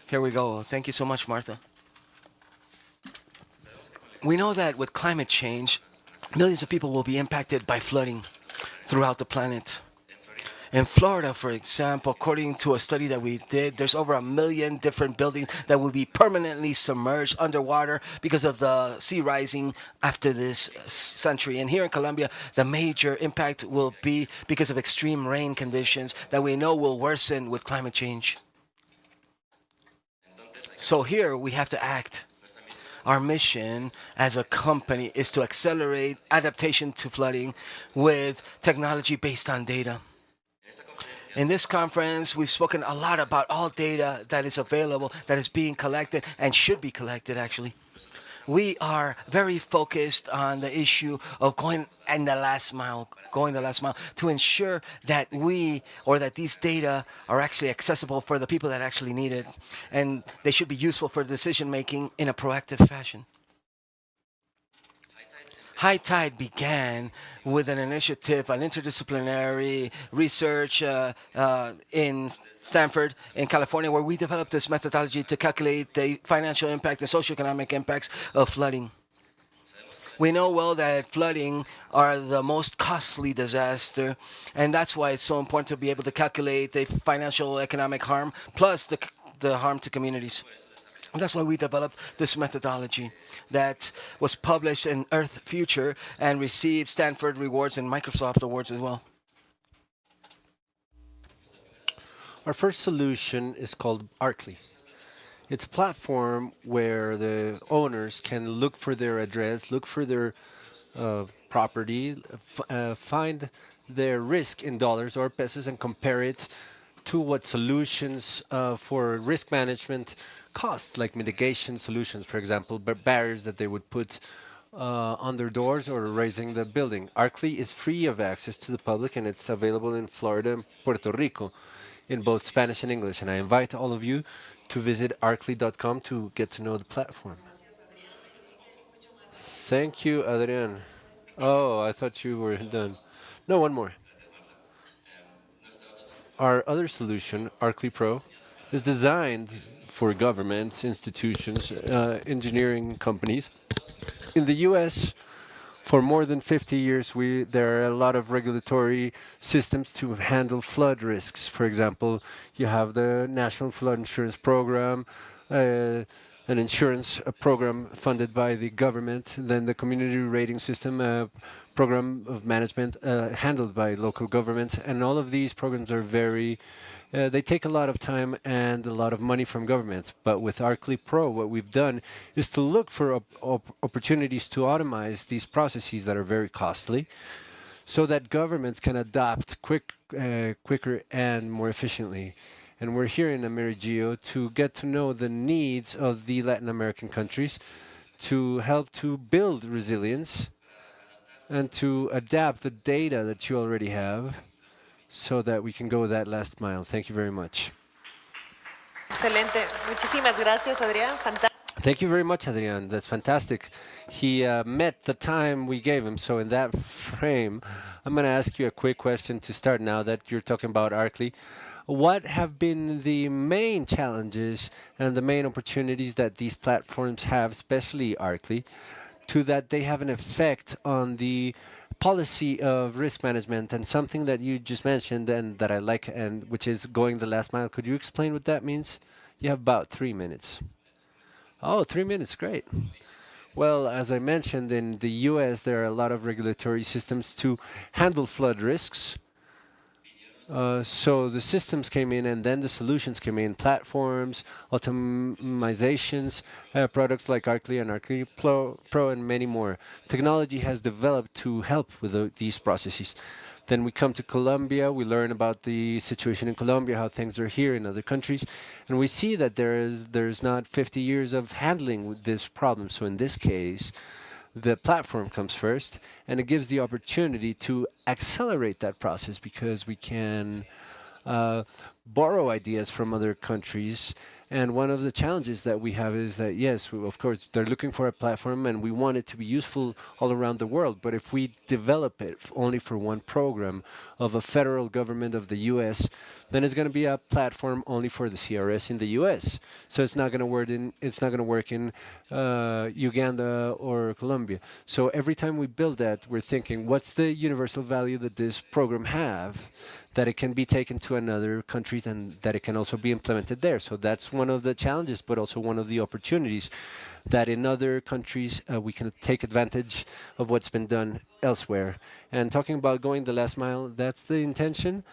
Here we go. Thank you so much, Martha. We know that with climate change, millions of people will be impacted by flooding throughout the planet. In Florida, for example, according to a study that we did, there's over 1 million different buildings that will be permanently submerged underwater because of the sea rising after this century. And here in Colombia, the major impact will be because of extreme rain conditions that we know will worsen with climate change. So here we have to act. Our mission as a company is to accelerate adaptation to flooding with technology based on data. In this conference, we've spoken a lot about all data that is available, that is being collected and should be collected, actually. We are very focused on the issue of going the last mile to ensure that these data are actually accessible for the people that actually need it, and they should be useful for decision making in a proactive fashion. High Tide began with an initiative, an interdisciplinary research in Stanford, in California, where we developed this methodology to calculate the financial impact and socioeconomic impacts of flooding. We know well that flooding are the most costly disaster, and that's why it's so important to be able to calculate the financial economic harm plus the harm to communities. And that's why we developed this methodology that was published in Earth Future and received Stanford Rewards and Microsoft Awards as well. Our first solution is called Arcly. It's a platform where the owners can look for their address, look for their property, find their risk in dollars or pesos and compare it to what solutions for risk management cost, like mitigation solutions, for example, barriers that they would put on their doors or raising the building. Arcly is free of access to the public, and it's available in Florida and Puerto Rico in both Spanish and English. And I invite all of you to visit arcly.com to get to know the platform. Thank you, Adrian. Oh, I thought you were done. No, one more. Our other solution, Arcly Pro, is designed for governments, institutions, engineering companies. In the US, for more than 50 years, there are a lot of regulatory systems to handle flood risks. For example, you have the National Flood Insurance Program, an insurance program funded by the government, then the community rating system, program of management handled by local governments, and all of these programs are very they take a lot of time and a lot of money from governments. But with Arcly Pro, what we've done is to look for opportunities to automate these processes that are very costly so that governments can adapt quicker and more efficiently. And we're here in AmeriGEO to get to know the needs of the Latin American countries, to help to build resilience and to adapt the data that you already have so that we can go that last mile. Thank you very much. Excelente. Muchísimas gracias, Adrián. Fantástico. Thank you very much, Adrian. That's fantastic. He met the time we gave him. So in that frame, I'm going to ask you a quick question to start now that you're talking about Arcly. What have been the main challenges and the main opportunities that these platforms have, especially Arcly, to that they have an effect on the policy of risk management? And something that you just mentioned and that I like, and which is going the last mile. Could you explain what that means? You have about 3 minutes. Oh, 3 minutes, great. Well, as I mentioned, in the US, there are a lot of regulatory systems to handle flood risks. So the systems came in and then the solutions came in, platforms, automizations, products like Arcly and Arcly Pro and many more. Technology has developed to help with these processes. Then we come to Colombia, we learn about the situation in Colombia, how things are here in other countries, and we see that there's not 50 years of handling with this problem. So in this case, the platform comes first, and it gives the opportunity to accelerate that process because we can borrow ideas from other countries. And one of the challenges that we have is that, yes, of course, they're looking for a platform and we want it to be useful all around the world. But if we develop it only for one program of a federal government of the US, then it's going to be a platform only for the CRS in the US. So it's not going to work in Uganda or Colombia. So every time we build that, we're thinking, what's the universal value that this program have, that it can be taken to another countries and that it can also be implemented there. So that's one of the challenges, but also one of the opportunities that in other countries we can take advantage of what's been done elsewhere. And talking about going the last mile, that's the intention,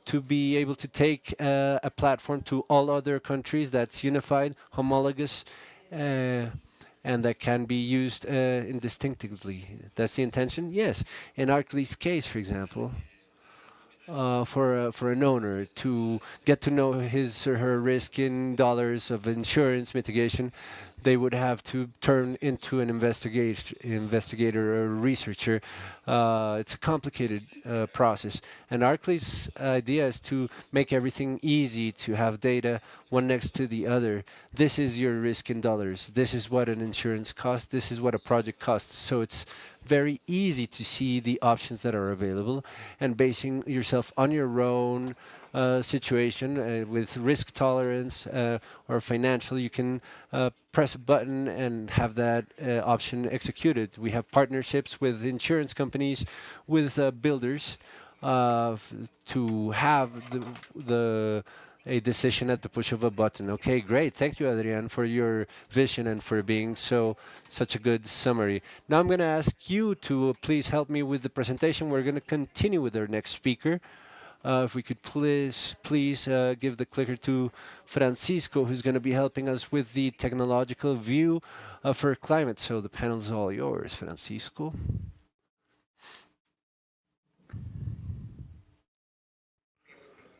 to be able to take a platform to all other countries that's unified, homologous, and that can be used indistinctively. That's the intention? Yes. In Arcly's case, for example, for an owner to get to know his or her risk in dollars of insurance mitigation, they would have to turn into an investigator or researcher. It's a complicated process. And Arcly's idea is to make everything easy, to have data one next to the other. This is your risk in dollars. This is what an insurance costs. This is what a project costs. So it's very easy to see the options that are available and basing yourself on your own situation with risk tolerance or financial, you can press a button and have that option executed. We have partnerships with insurance companies, with builders to have a decision at the push of a button. Okay, great. Thank you, Adrian, for your vision and for being such a good summary. Now I'm going to ask you to please help me with the presentation. We're going to continue with our next speaker. If we could please give the clicker to Francisco, who's going to be helping us with the technological view for climate. So the panel is all yours, Francisco.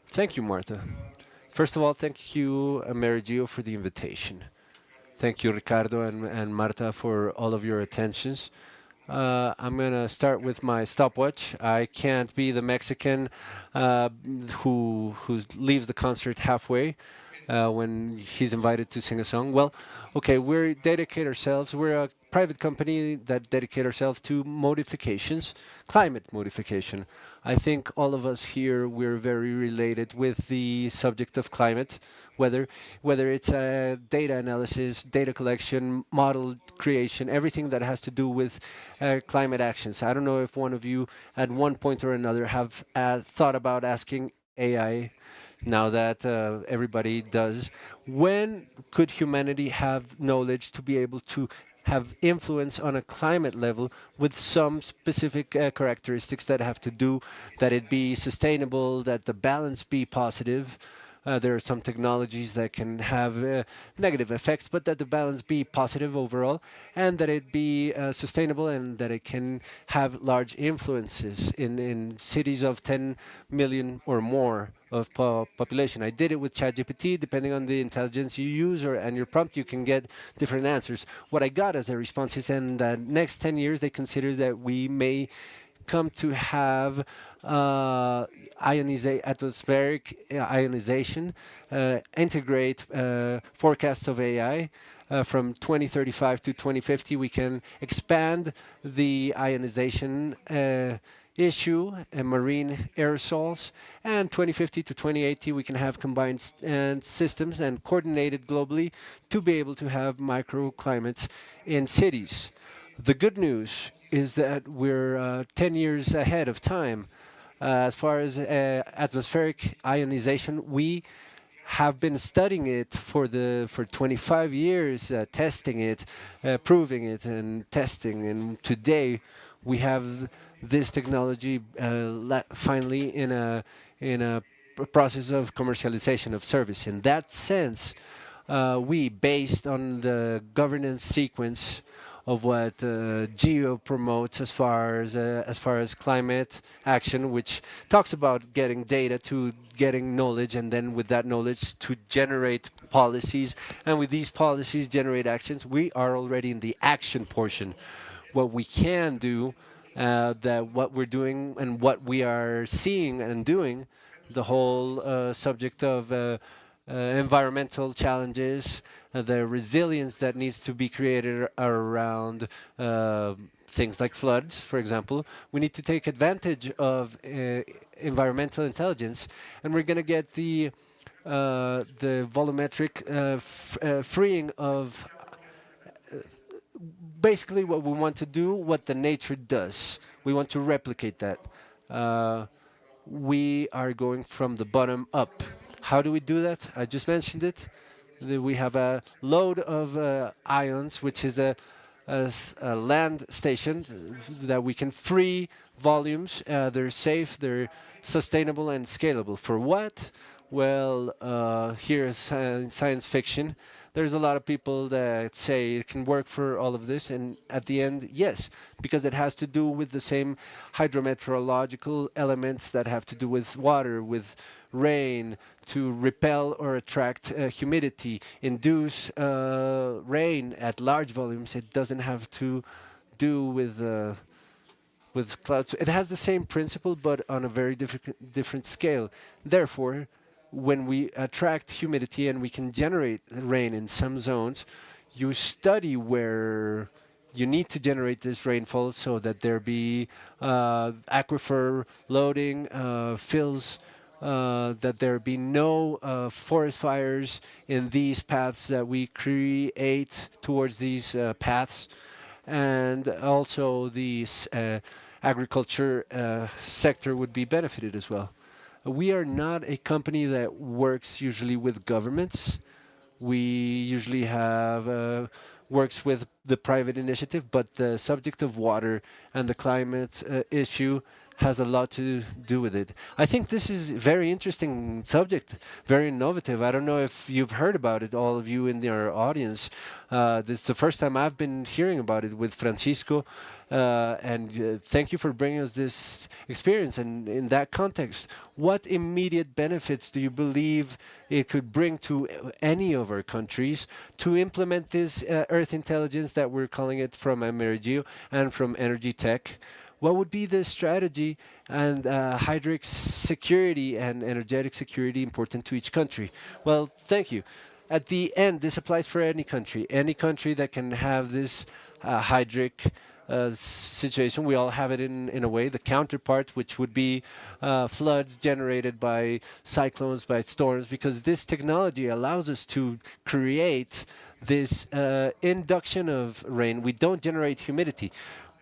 Thank you, Marta. First of all, thank you, AmeriGEO, for the invitation. Thank you, Ricardo and Marta, for all of your attentions. I'm going to start with my stopwatch. I can't be the Mexican who leaves the concert halfway when he's invited to sing a song. Well, okay, we dedicate ourselves. We're a private company that dedicate ourselves to modifications, climate modification. I think all of us here, we're very related with the subject of climate, whether it's data analysis, data collection, model creation, everything that has to do with climate actions. I don't know if one of you at one point or another have thought about asking AI, now that everybody does, when could humanity have knowledge to be able to have influence on a climate level with some specific characteristics that have to do that it be sustainable, that the balance be positive. There are some technologies that can have negative effects, but that the balance be positive overall, and that it be sustainable, and that it can have large influences in cities of 10 million or more of population. I did it with ChatGPT. Depending on the intelligence you use and your prompt, you can get different answers. What I got as a response is in the next 10 years, they consider that we may come to have atmospheric ionization, integrate forecasts of AI. From 2035 to 2050, we can expand the ionization issue and marine aerosols, and 2050 to 2080 we can have combined systems and coordinated globally to be able to have microclimates in cities. The good news is that we're 10 years ahead of time. As far as atmospheric ionization, we have been studying it for 25 years, testing it, proving it, and testing. And today, we have this technology finally in a process of commercialization of service. In that sense, we, based on the governance sequence of what GEO promotes as far as climate action, which talks about getting data to getting knowledge, and then with that knowledge to generate policies, and with these policies generate actions. We are already in the action portion. What we can do, that what we're doing and what we are seeing and doing, the whole subject of environmental challenges, the resilience that needs to be created around things like floods, for example. We need to take advantage of environmental intelligence, and we're going to get the volumetric freeing of basically what we want to do, what the nature does. We want to replicate that. We are going from the bottom up. How do we do that? I just mentioned it. We have a load of ions, which is a land station that we can free volumes. They're safe, they're sustainable, and scalable. For what? Well, here's science fiction. There's a lot of people that say it can work for all of this, and at the end, yes, because it has to do with the same hydrometeorological elements that have to do with water, with rain, to repel or attract humidity, induce rain at large volumes. It doesn't have to do with clouds. It has the same principle, but on a very different scale. Therefore, when we attract humidity and we can generate rain in some zones, you study where you need to generate this rainfall so that there be aquifer loading, fills, that there be no forest fires in these paths that we create towards these paths, and also the agriculture sector would be benefited as well. We are not a company that works usually with governments. We usually have works with the private initiative, but the subject of water and the climate issue has a lot to do with it. I think this is a very interesting subject, very innovative. I don't know if you've heard about it, all of you in our audience. This is the first time I've been hearing about it with Francisco, and thank you for bringing us this experience. And in that context, what immediate benefits do you believe it could bring to any of our countries to implement this Earth intelligence that we're calling it from AmeriGEO and from Energy Tech? What would be the strategy and hydric security and energetic security important to each country? Well, thank you. At the end, this applies for any country that can have this hydric situation. We all have it in a way. The counterpart, which would be floods generated by cyclones, by storms, because this technology allows us to create this induction of rain. We don't generate humidity.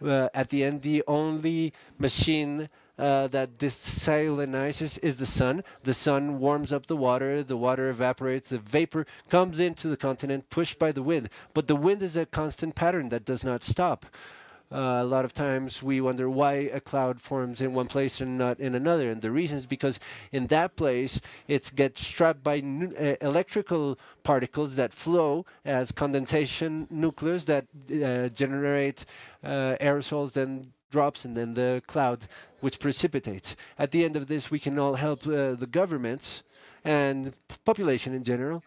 At the end, the only machine that desalinizes is the sun. The sun warms up the water evaporates, the vapor comes into the continent pushed by the wind. But the wind is a constant pattern that does not stop. A lot of times we wonder why a cloud forms in one place and not in another. And the reason is because in that place it gets trapped by electrical particles that flow as condensation nucleus that generate aerosols, then drops, and then the cloud which precipitates. At the end of this, we can all help the governments and population in general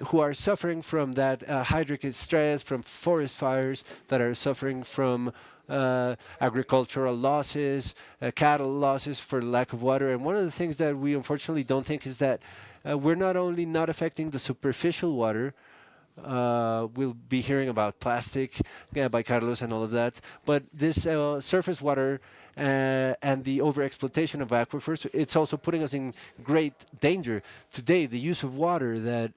who are suffering from that hydric stress, from forest fires, that are suffering from agricultural losses, cattle losses for lack of water. And one of the things that we unfortunately don't think is that we're not only not affecting the superficial water, we'll be hearing about plastic by Carlos and all of that. But this surface water and the overexploitation of aquifers, it's also putting us in great danger. Today, the use of water that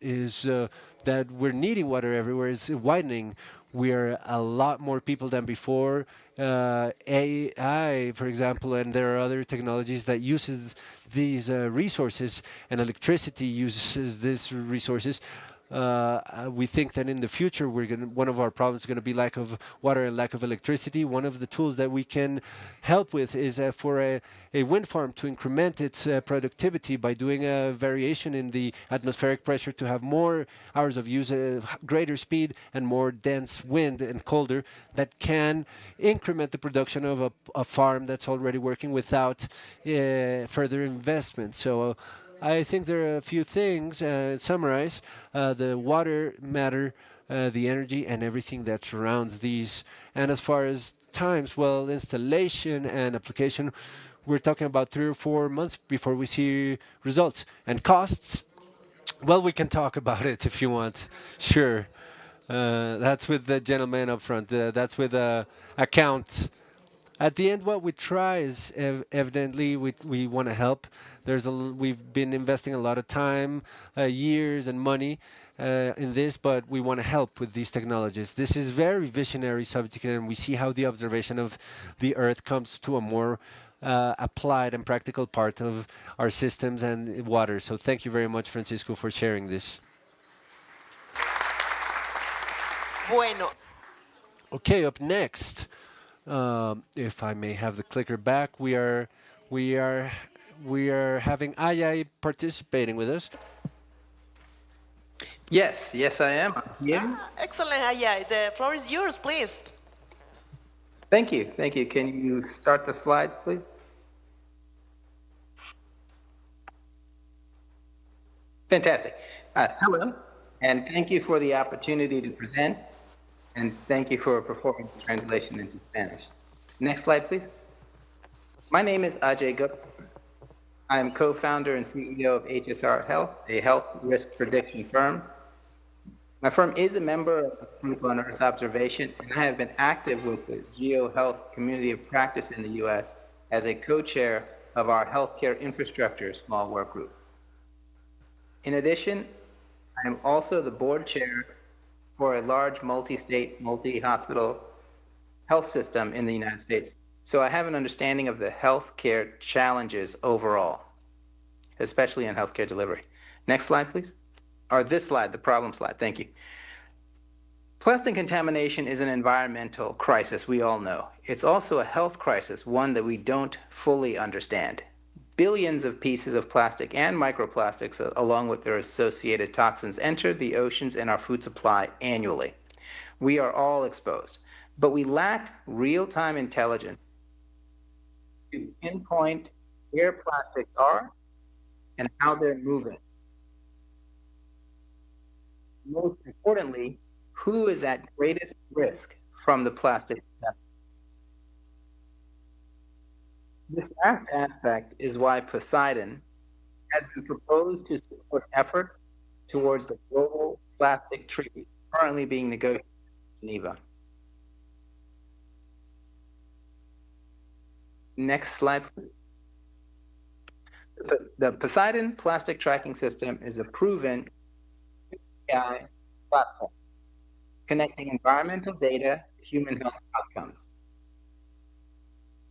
we're needing water everywhere is widening. We are a lot more people than before. AI, for example, and there are other technologies that uses these resources, and electricity uses these resources. We think that in the future one of our problems is going to be lack of water and lack of electricity. One of the tools that we can help with is for a wind farm to increment its productivity by doing a variation in the atmospheric pressure to have more hours of use, greater speed, and more dense wind and colder, that can increment the production of a farm that's already working without further investment. So I think there are a few things. Summarize the water, matter, the energy, and everything that surrounds these. And as far as times, well, installation and application, we're talking about 3 or 4 months before we see results. And costs, well, we can talk about it if you want. Sure. That's with the gentleman up front. That's with account. At the end, what we try is evidently we want to help. We've been investing a lot of time, years, and money in this, but we want to help with these technologies. This is very visionary subject, and we see how the observation of the Earth comes to a more applied and practical part of our systems and water. So thank you very much, Francisco, for sharing this. Bueno. Okay, up next. If I may have the clicker back, we are having Ayay participating with us. Yes, I am. Yeah. Excellent, Ayay. The floor is yours, please. Thank you. Can you start the slides, please? Fantastic. Hello, and thank you for the opportunity to present, and thank you for performing the translation into Spanish. Next slide, please. My name is Ajay Gupta. I am co-founder and CEO of HSR Health, a health risk prediction firm. My firm is a member of the Group on Earth Observation, and I have been active with the GEO Health Community of Practice in the U.S. as a co-chair of our healthcare infrastructure small work group. In addition, I am also the board chair for a large multi-state, multi-hospital health system in the United States. So I have an understanding of the healthcare challenges overall, especially in healthcare delivery. Next slide, please. Or this slide, the problem slide. Thank you. Plastic contamination is an environmental crisis, we all know. It's also a health crisis, one that we don't fully understand. Billions of pieces of plastic and microplastics, along with their associated toxins, enter the oceans and our food supply annually. We are all exposed, but we lack real-time intelligence to pinpoint where plastics are and how they're moving. Most importantly, who is at greatest risk from the plastic contamination? This last aspect is why Poseidon has been proposed to support efforts towards the global plastic treaty currently being negotiated in Geneva. Next slide, please. The Poseidon plastic tracking system is a proven AI platform connecting environmental data to human health outcomes.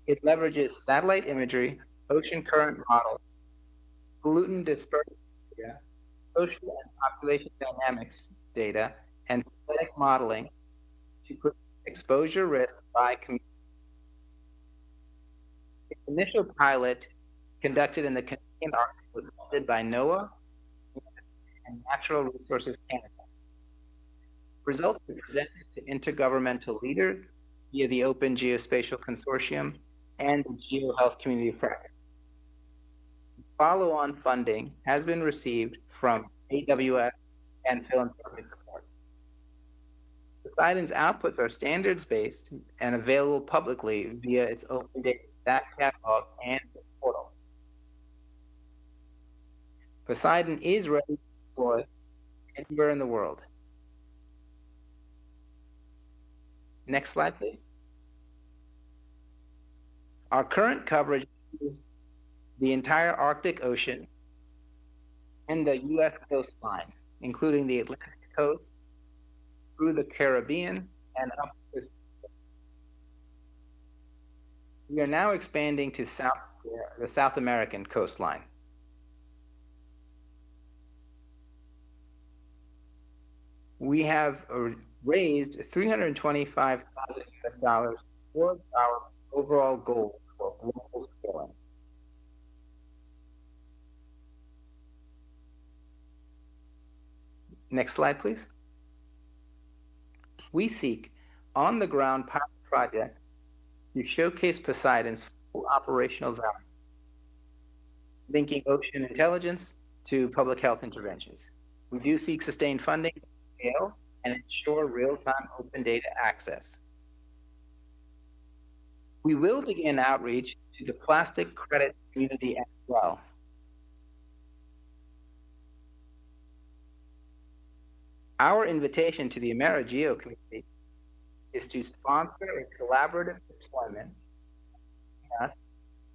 It leverages satellite imagery, ocean current models, pollutant dispersion data, social and population dynamics data, and synthetic modeling to predict exposure risk by community. The initial pilot conducted in the Canadian Arctic was funded by NOAA and Natural Resources Canada. Results were presented to intergovernmental leaders via the Open Geospatial Consortium and the GeoHealth Community of Practice. Follow-on funding has been received from AWS and philanthropic support. Poseidon's outputs are standards-based and available publicly via its open data catalog and portal. Poseidon is ready to deploy anywhere in the world. Next slide, please. Our current coverage includes the entire Arctic Ocean and the U.S. coastline, including the Atlantic coast, through the Caribbean, and up the Pacific. We are now expanding to the South American coastline. We have raised $325,000 towards our overall goal for global scaling. Next slide, please. We seek on-the-ground pilot project to showcase Poseidon's full operational value, linking ocean intelligence to public health interventions. We do seek sustained funding to scale and ensure real-time open data access. We will begin outreach to the plastic credit community as well. Our invitation to the AmeriGEO community is to sponsor a collaborative deployment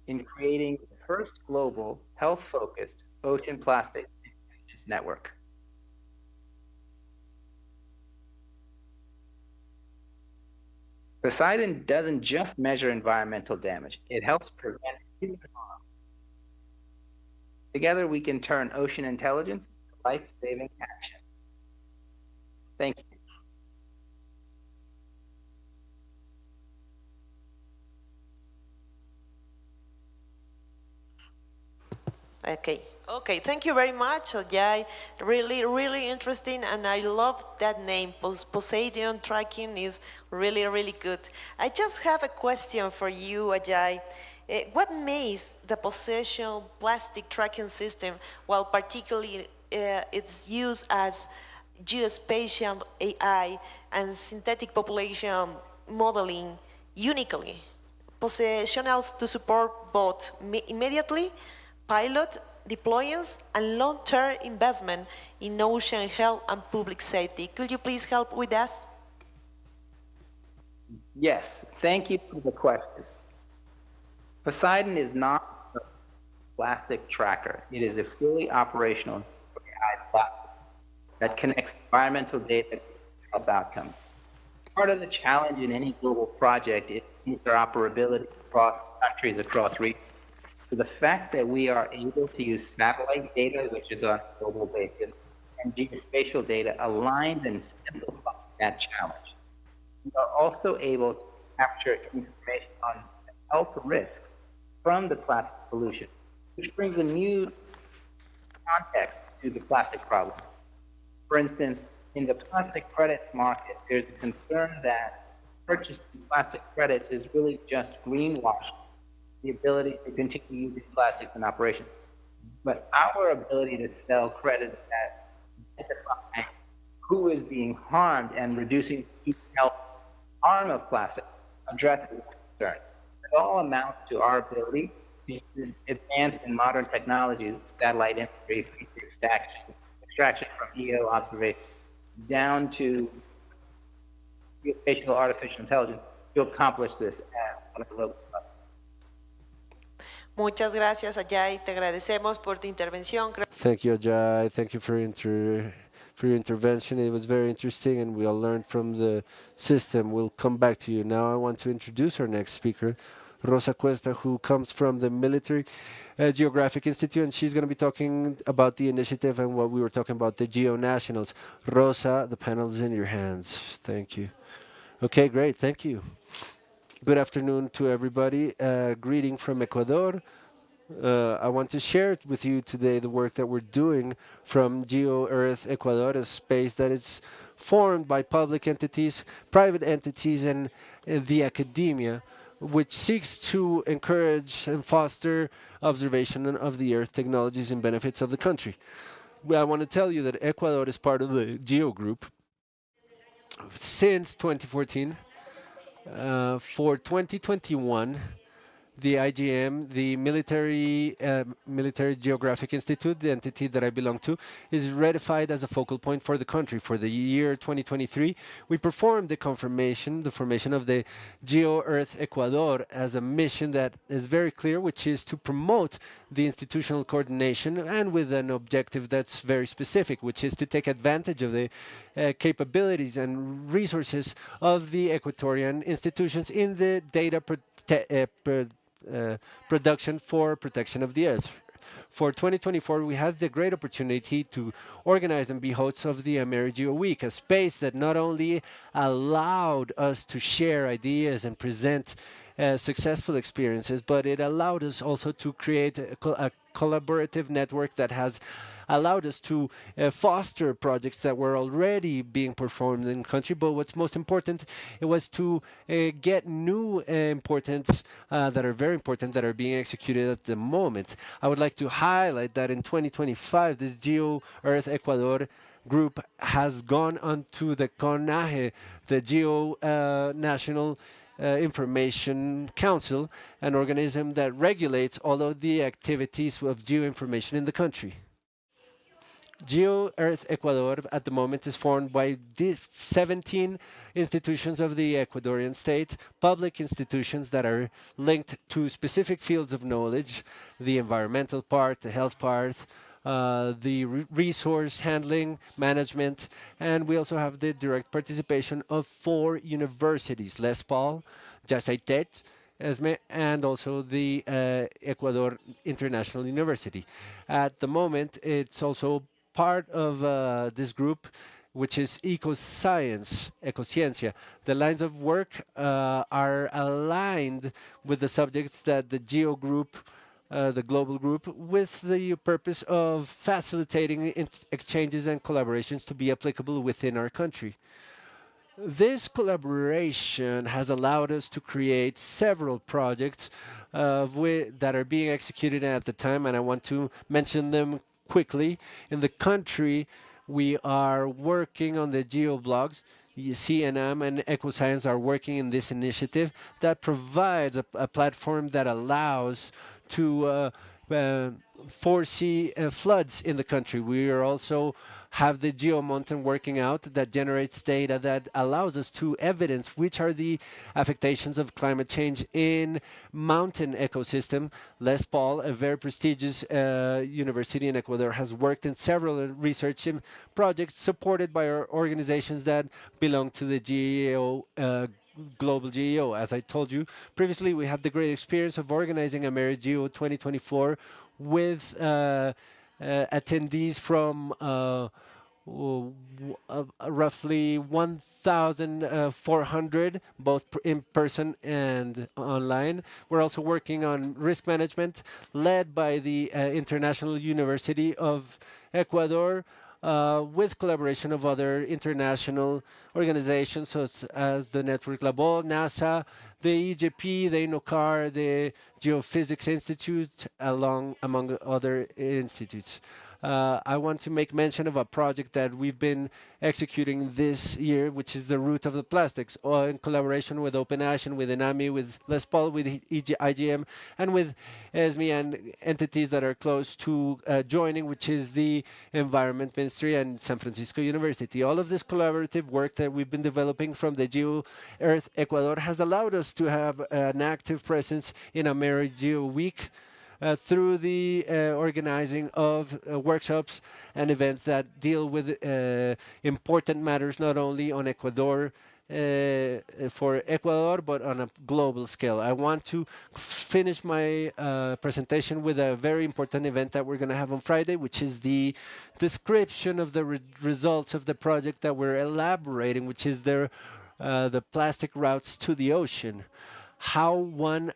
in creating the first global health-focused ocean plastic intelligence network. Poseidon doesn't just measure environmental damage, it helps prevent human harm. Together we can turn ocean intelligence into life-saving action. Thank you. Okay, thank you very much, Ajay. Really interesting, and I love that name. Poseidon tracking is really good. I just have a question for you, Ajay. What makes the Poseidon plastic tracking system, while particularly its use as geospatial AI and synthetic population modeling uniquely positional to support both immediately pilot deployments and long-term investment in ocean health and public safety? Could you please help with us? Yes, thank you for the question. Poseidon is not a plastic tracker. It is a fully operational AI platform that connects environmental data to health outcomes. Part of the challenge in any global project is interoperability across countries, across regions. So the fact that we are able to use satellite data, which is on a global basis, and geospatial data aligns and simplifies that challenge. We are also able to capture information on health risks from the plastic pollution, which brings a new context to the plastic problem. For instance, in the plastic credits market, there's a concern that purchasing plastic credits is really just greenwashing the ability to continue using plastics in operations. But our ability to sell credits that identify who is being harmed and reducing the health harm of plastic addresses this concern. It all amounts to our ability to use advanced and modern technologies, satellite imagery, extraction from EO observation, down to geospatial artificial intelligence to accomplish this at a local level. Muchas gracias, Ajay. Te agradecemos por tu intervención. Thank you, Ajay. Thank you for your intervention. It was very interesting, and we all learned from the system. We'll come back to you. Now I want to introduce our next speaker, Rosa Cuesta, who comes from the Military Geographic Institute, and she's going to be talking about the initiative and what we were talking about, the Geo Nationals. Rosa, the panel is in your hands. Thank you. Okay, great. Thank you. Good afternoon to everybody. Greeting from Ecuador. I want to share with you today the work that we're doing from Geo Earth Ecuador, a space that is formed by public entities, private entities, and the academia, which seeks to encourage and foster observation of the Earth technologies and benefits of the country. I want to tell you that Ecuador is part of the GEO group since 2014. For 2021, the IGM, the Military Geographic Institute, the entity that I belong to, is ratified as a focal point for the country. For the year 2023, we performed the formation of the Geo Earth Ecuador as a mission that is very clear, which is to promote the institutional coordination and with an objective that's very specific, which is to take advantage of the capabilities and resources of the Ecuadorian institutions in the data production for protection of the earth. For 2024, we had the great opportunity to organize and be hosts of the AmeriGEO Week, a space that not only allowed us to share ideas and present successful experiences, but it allowed us also to create a collaborative network that has allowed us to foster projects that were already being performed in the country. But what's most important, it was to get new importance that are very important that are being executed at the moment. I would like to highlight that in 2025, this Geo Earth Ecuador group has gone onto the CONAGE, the Geo National Information Council, an organism that regulates all of the activities of geoinformation in the country. Geo Earth Ecuador at the moment is formed by 17 institutions of the Ecuadorian state, public institutions that are linked to specific fields of knowledge, the environmental part, the health part, the resource handling, management, and we also have the direct participation of 4 universities, Les Paul, Jasaitet, ESME, and also the Ecuador International University. At the moment, it's also part of this group, which is ecoscience, ecociencia. The lines of work are aligned with the subjects that the GEO group, the global group, with the purpose of facilitating exchanges and collaborations to be applicable within our country. This collaboration has allowed us to create several projects that are being executed at the time, and I want to mention them quickly. In the country, we are working on the geoblogs. CNM and EcoScience are working in this initiative that provides a platform that allows to foresee floods in the country. We are also have the GeoMountain working out that generates data that allows us to evidence which are the affectations of climate change in mountain ecosystem. Les Paul, a very prestigious university in Ecuador, has worked in several research projects supported by our organizations that belong to the GEO Global GEO. As I told you previously, we had the great experience of organizing AmeriGEO 2024 with attendees from roughly 1,400, both in person and online. We're also working on risk management led by the International University of Ecuador, with collaboration of other international organizations such as the Network Labo, NASA, the EJP, the INOCAR, the Geophysics Institute, among other institutes. I want to make mention of a project that we've been executing this year, which is the root of the plastics, in collaboration with OpenAsh, with ENAMI, with Les Paul, with IGM, and with ESME and entities that are close to joining, which is the Environment Ministry and San Francisco University. All of this collaborative work that we've been developing from the Geo Earth Ecuador has allowed us to have an active presence in AmeriGEO Week, through the organizing of workshops and events that deal with important matters not only on Ecuador, for Ecuador, but on a global scale. I want to finish my presentation with a very important event that we're going to have on Friday, which is the description of the results of the project that we're elaborating, which is the plastic routes to the ocean. How one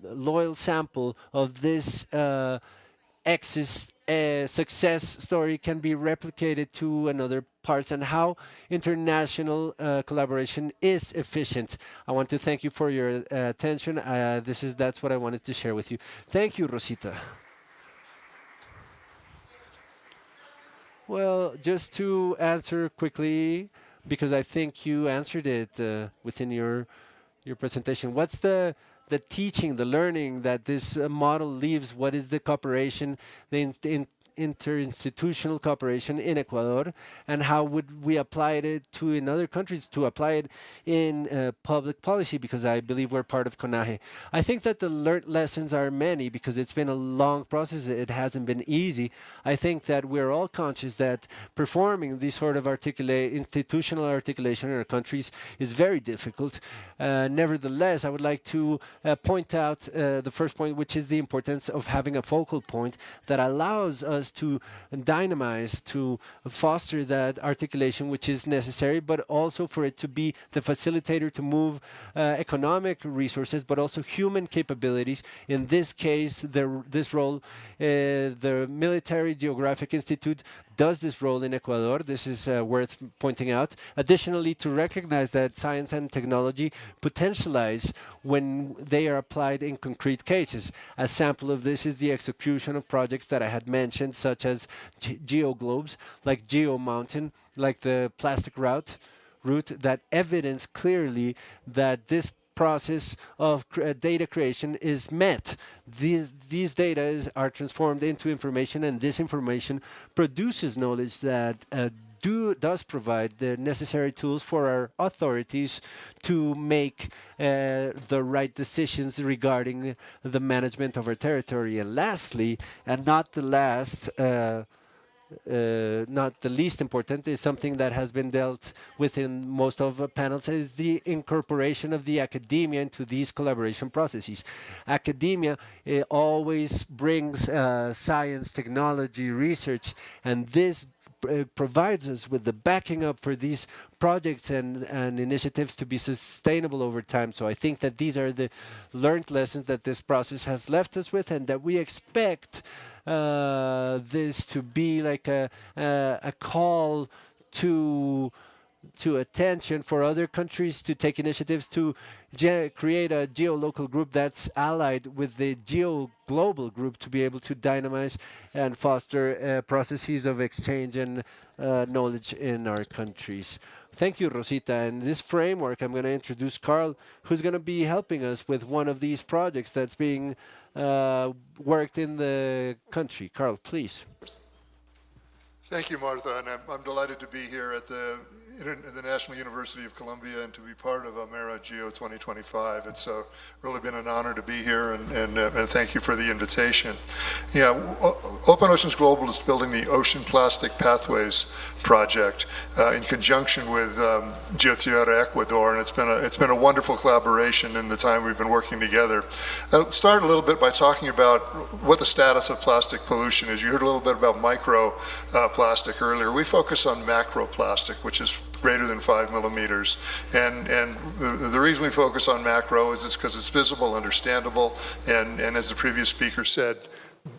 loyal sample of this success story can be replicated to another parts, and how international collaboration is efficient. I want to thank you for your attention. That's what I wanted to share with you. Thank you, Rosita. Well, just to answer quickly, because I think you answered it within your presentation. What's the teaching, the learning that this model leaves? What is the cooperation, the interinstitutional cooperation in Ecuador, and how would we apply it to in other countries, to apply it in public policy, because I believe we're part of CONAGE. I think that the learned lessons are many, because it's been a long process. It hasn't been easy. I think that we're all conscious that performing this sort of institutional articulation in our countries is very difficult. Nevertheless, I would like to point out the first point, which is the importance of having a focal point that allows us to dynamize, to foster that articulation which is necessary, but also for it to be the facilitator to move economic resources, but also human capabilities. In this case, this role, the Military Geographic Institute does this role in Ecuador. This is worth pointing out. Additionally, to recognize that science and technology potentialize when they are applied in concrete cases. A sample of this is the execution of projects that I had mentioned, such as GeoGlobes, like Geo Mountain, like the plastic route that evidence clearly that this process of data creation is met. These data are transformed into information, and this information produces knowledge that does provide the necessary tools for our authorities to make the right decisions regarding the management of our territory. And lastly, and not the last, not the least important, is something that has been dealt with in most of the panels, is the incorporation of the academia into these collaboration processes. Academia always brings science, technology, research, and this provides us with the backing up for these projects and initiatives to be sustainable over time. So I think that these are the learned lessons that this process has left us with, and that we expect this to be like a call to attention for other countries to take initiatives to create a geo-local group that's allied with the geo-global group to be able to dynamize and foster processes of exchange and knowledge in our countries. Thank you, Rosita. In this framework, I'm going to introduce Carl, who's going to be helping us with one of these projects that's being worked in the country. Carl, please. Thank you, Martha, and I'm delighted to be here at the National University of Columbia and to be part of AmeriGEO 2025. It's really been an honor to be here, and thank you for the invitation. Yeah, Open Oceans Global is building the Ocean Plastic Pathways project in conjunction with GeoTierra Ecuador, and it's been a wonderful collaboration in the time we've been working together. I'll start a little bit by talking about what the status of plastic pollution is. You heard a little bit about micro plastic earlier. We focus on macroplastic, which is greater than 5 millimeters. And the reason we focus on macro is because it's visible, understandable, and as the previous speaker said,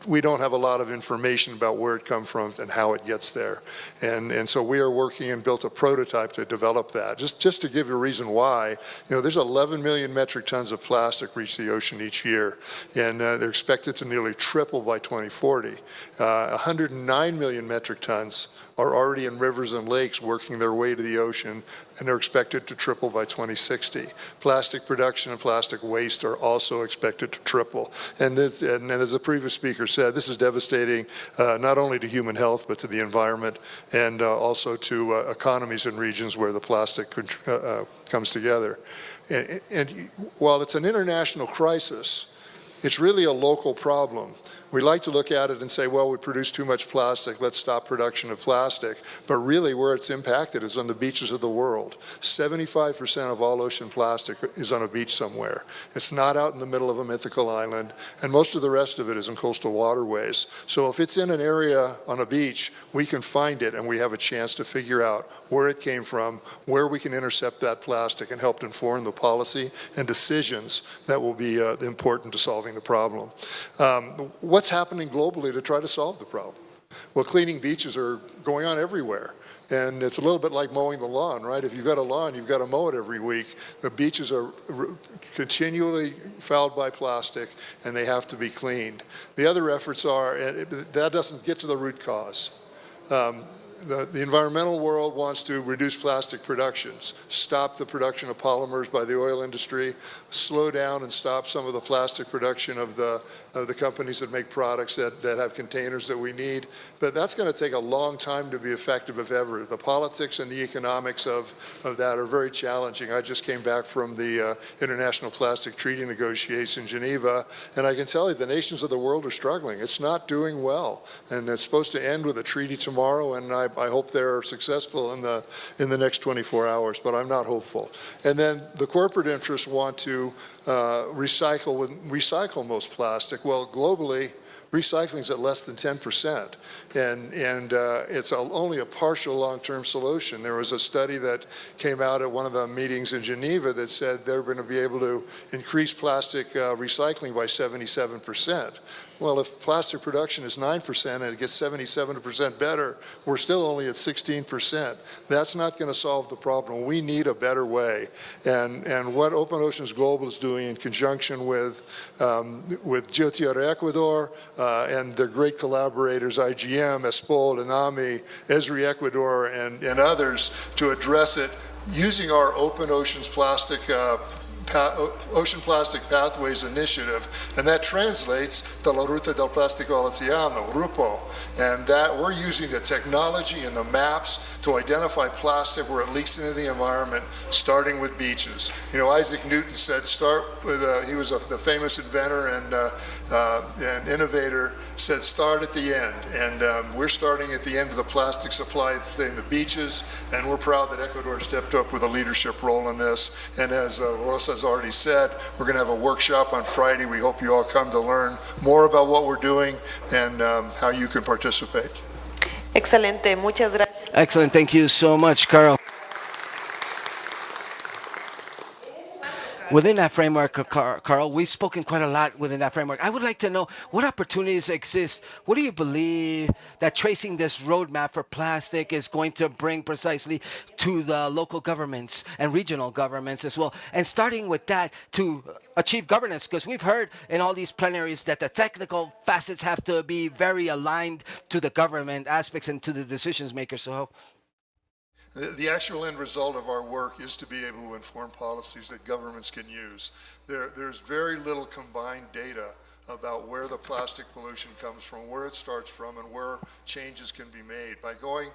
we don't have a lot of information about where it comes from and how it gets there. And so we are working and built a prototype to develop that. Just to give you a reason why, there's 11 million metric tons of plastic reach the ocean each year, and they're expected to nearly triple by 2040. 109 million metric tons are already in rivers and lakes working their way to the ocean, and they're expected to triple by 2060. Plastic production and plastic waste are also expected to triple. And as the previous speaker said, this is devastating not only to human health, but to the environment, and also to economies in regions where the plastic comes together. And while it's an international crisis, it's really a local problem. We like to look at it and say, well, we produce too much plastic, let's stop production of plastic. But really where it's impacted is on the beaches of the world. 75% of all ocean plastic is on a beach somewhere. It's not out in the middle of a mythical island, and most of the rest of it is in coastal waterways. So if it's in an area on a beach, we can find it and we have a chance to figure out where it came from, where we can intercept that plastic and help inform the policy and decisions that will be important to solving the problem. What's happening globally to try to solve the problem? Well, cleaning beaches are going on everywhere. And it's a little bit like mowing the lawn, right? If you've got a lawn, you've got to mow it every week. The beaches are continually fouled by plastic, and they have to be cleaned. The other efforts are, that doesn't get to the root cause. The environmental world wants to reduce plastic productions, stop the production of polymers by the oil industry, slow down and stop some of the plastic production of the companies that make products that have containers that we need. But that's going to take a long time to be effective, if ever. The politics and the economics of that are very challenging. I just came back from the International Plastic Treaty Negotiations in Geneva, and I can tell you the nations of the world are struggling. It's not doing well, and it's supposed to end with a treaty tomorrow, and I hope they're successful in the next 24 hours, but I'm not hopeful. And then the corporate interests want to recycle most plastic. Well, globally, recycling is at less than 10%, and it's only a partial long-term solution. There was a study that came out at one of the meetings in Geneva that said they're going to be able to increase plastic recycling by 77%. Well, if plastic production is 9% and it gets 77% better, we're still only at 16%. That's not going to solve the problem. We need a better way. And what Open Oceans Global is doing in conjunction with GeoTierra Ecuador and their great collaborators, IGM, ESPOL, INAMI, ESRI Ecuador, and others to address it using our Open Oceans Plastic Ocean Plastic Pathways Initiative, and that translates to La Ruta del Plástico al Océano, RUPO, and that we're using the technology and the maps to identify plastic where it leaks into the environment, starting with beaches. You know, Isaac Newton said start with, he was the famous inventor and innovator, said start at the end, and we're starting at the end of the plastic supply in the beaches, and we're proud that Ecuador stepped up with a leadership role in this, and as Rosa has already said, we're going to have a workshop on Friday. We hope you all come to learn more about what we're doing and how you can participate. Excelente, muchas gracias. Excellent, thank you so much, Carl. Within that framework, Carl, we've spoken quite a lot within that framework. I would like to know what opportunities exist. What do you believe that tracing this roadmap for plastic is going to bring precisely to the local governments and regional governments as well? And starting with that to achieve governance, because we've heard in all these plenaries that the technical facets have to be very aligned to the government aspects and to the decisions makers. So the actual end result of our work is to be able to inform policies that governments can use. There's very little combined data about where the plastic pollution comes from, where it starts from, and where changes can be made. By going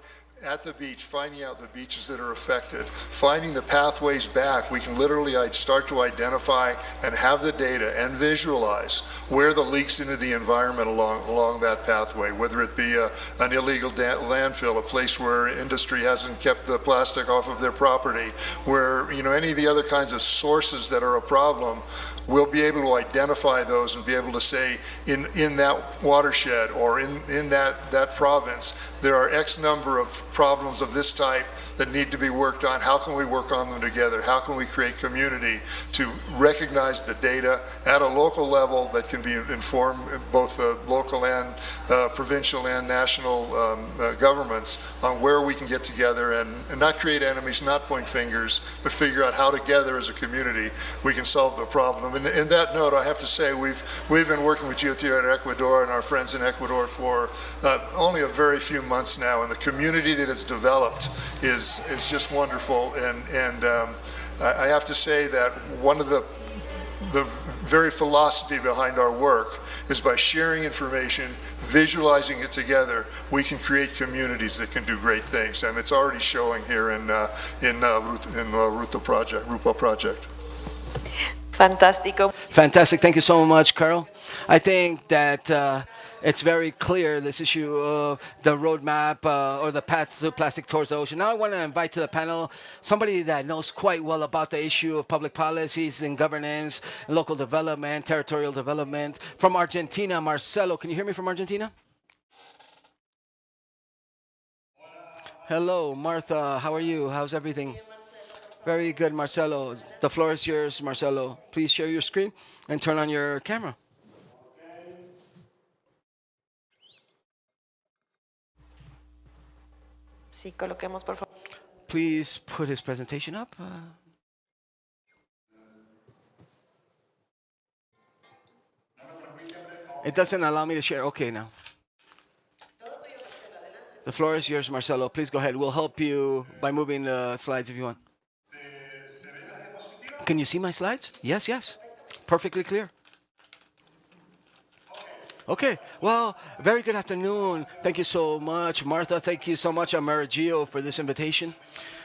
at the beach, finding out the beaches that are affected, finding the pathways back, we can literally start to identify and have the data and visualize where the leaks into the environment along that pathway, whether it be an illegal landfill, a place where industry hasn't kept the plastic off of their property, where, you know, any of the other kinds of sources that are a problem. We'll be able to identify those and be able to say in that watershed or in that province, there are X number of problems of this type that need to be worked on. How can we work on them together? How can we create community to recognize the data at a local level that can be informed both the local and provincial and national governments on where we can get together and not create enemies, not point fingers, but figure out how together as a community we can solve the problem. And in that note, I have to say we've been working with GeoTierra Ecuador and our friends in Ecuador for only a very few months now, and the community that it's developed is just wonderful. And I have to say that one of the very philosophy behind our work is by sharing information, visualizing it together, we can create communities that can do great things, and it's already showing here in Rupa project. Fantástico. Fantastic. Thank you so much, Carl. I think that it's very clear, this issue of the roadmap or the path to plastic towards the ocean. Now I want to invite to the panel somebody that knows quite well about the issue of public policies and governance, local development, territorial development. From Argentina, Marcelo. Can you hear me from Argentina? Hello, Martha. How are you? How's everything? Very good, Marcelo. The floor is yours, Marcelo. Please share your screen and turn on your camera. Sí, coloquemos por favor. Please put his presentation up. It doesn't allow me to share. Okay, now. The floor is yours, Marcelo. Please go ahead. We'll help you by moving the slides if you want. Can you see my slides? Yes, yes. Perfectly clear. Okay, well, very good afternoon. Thank you so much, Martha. Thank you so much, AmeriGEO, for this invitation.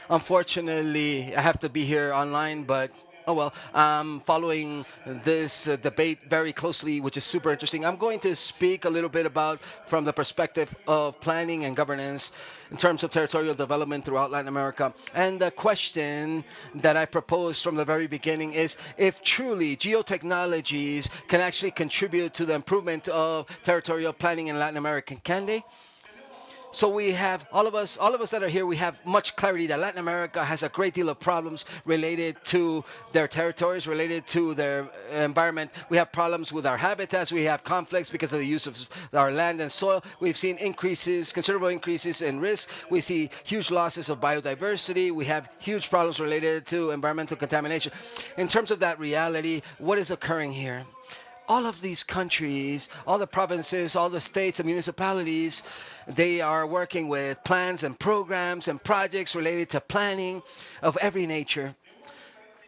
Unfortunately, I have to be here online, but oh well. I'm following this debate very closely, which is super interesting. I'm going to speak a little bit about from the perspective of planning and governance in terms of territorial development throughout Latin America. And the question that I proposed from the very beginning is if truly geotechnologies can actually contribute to the improvement of territorial planning in Latin America. Can they? So we have all of us that are here, we have much clarity that Latin America has a great deal of problems related to their territories, related to their environment. We have problems with our habitats. We have conflicts because of the use of our land and soil. We've seen increases, considerable increases in risk. We see huge losses of biodiversity. We have huge problems related to environmental contamination. In terms of that reality, what is occurring here? All of these countries, all the provinces, all the states and municipalities, they are working with plans and programs and projects related to planning of every nature,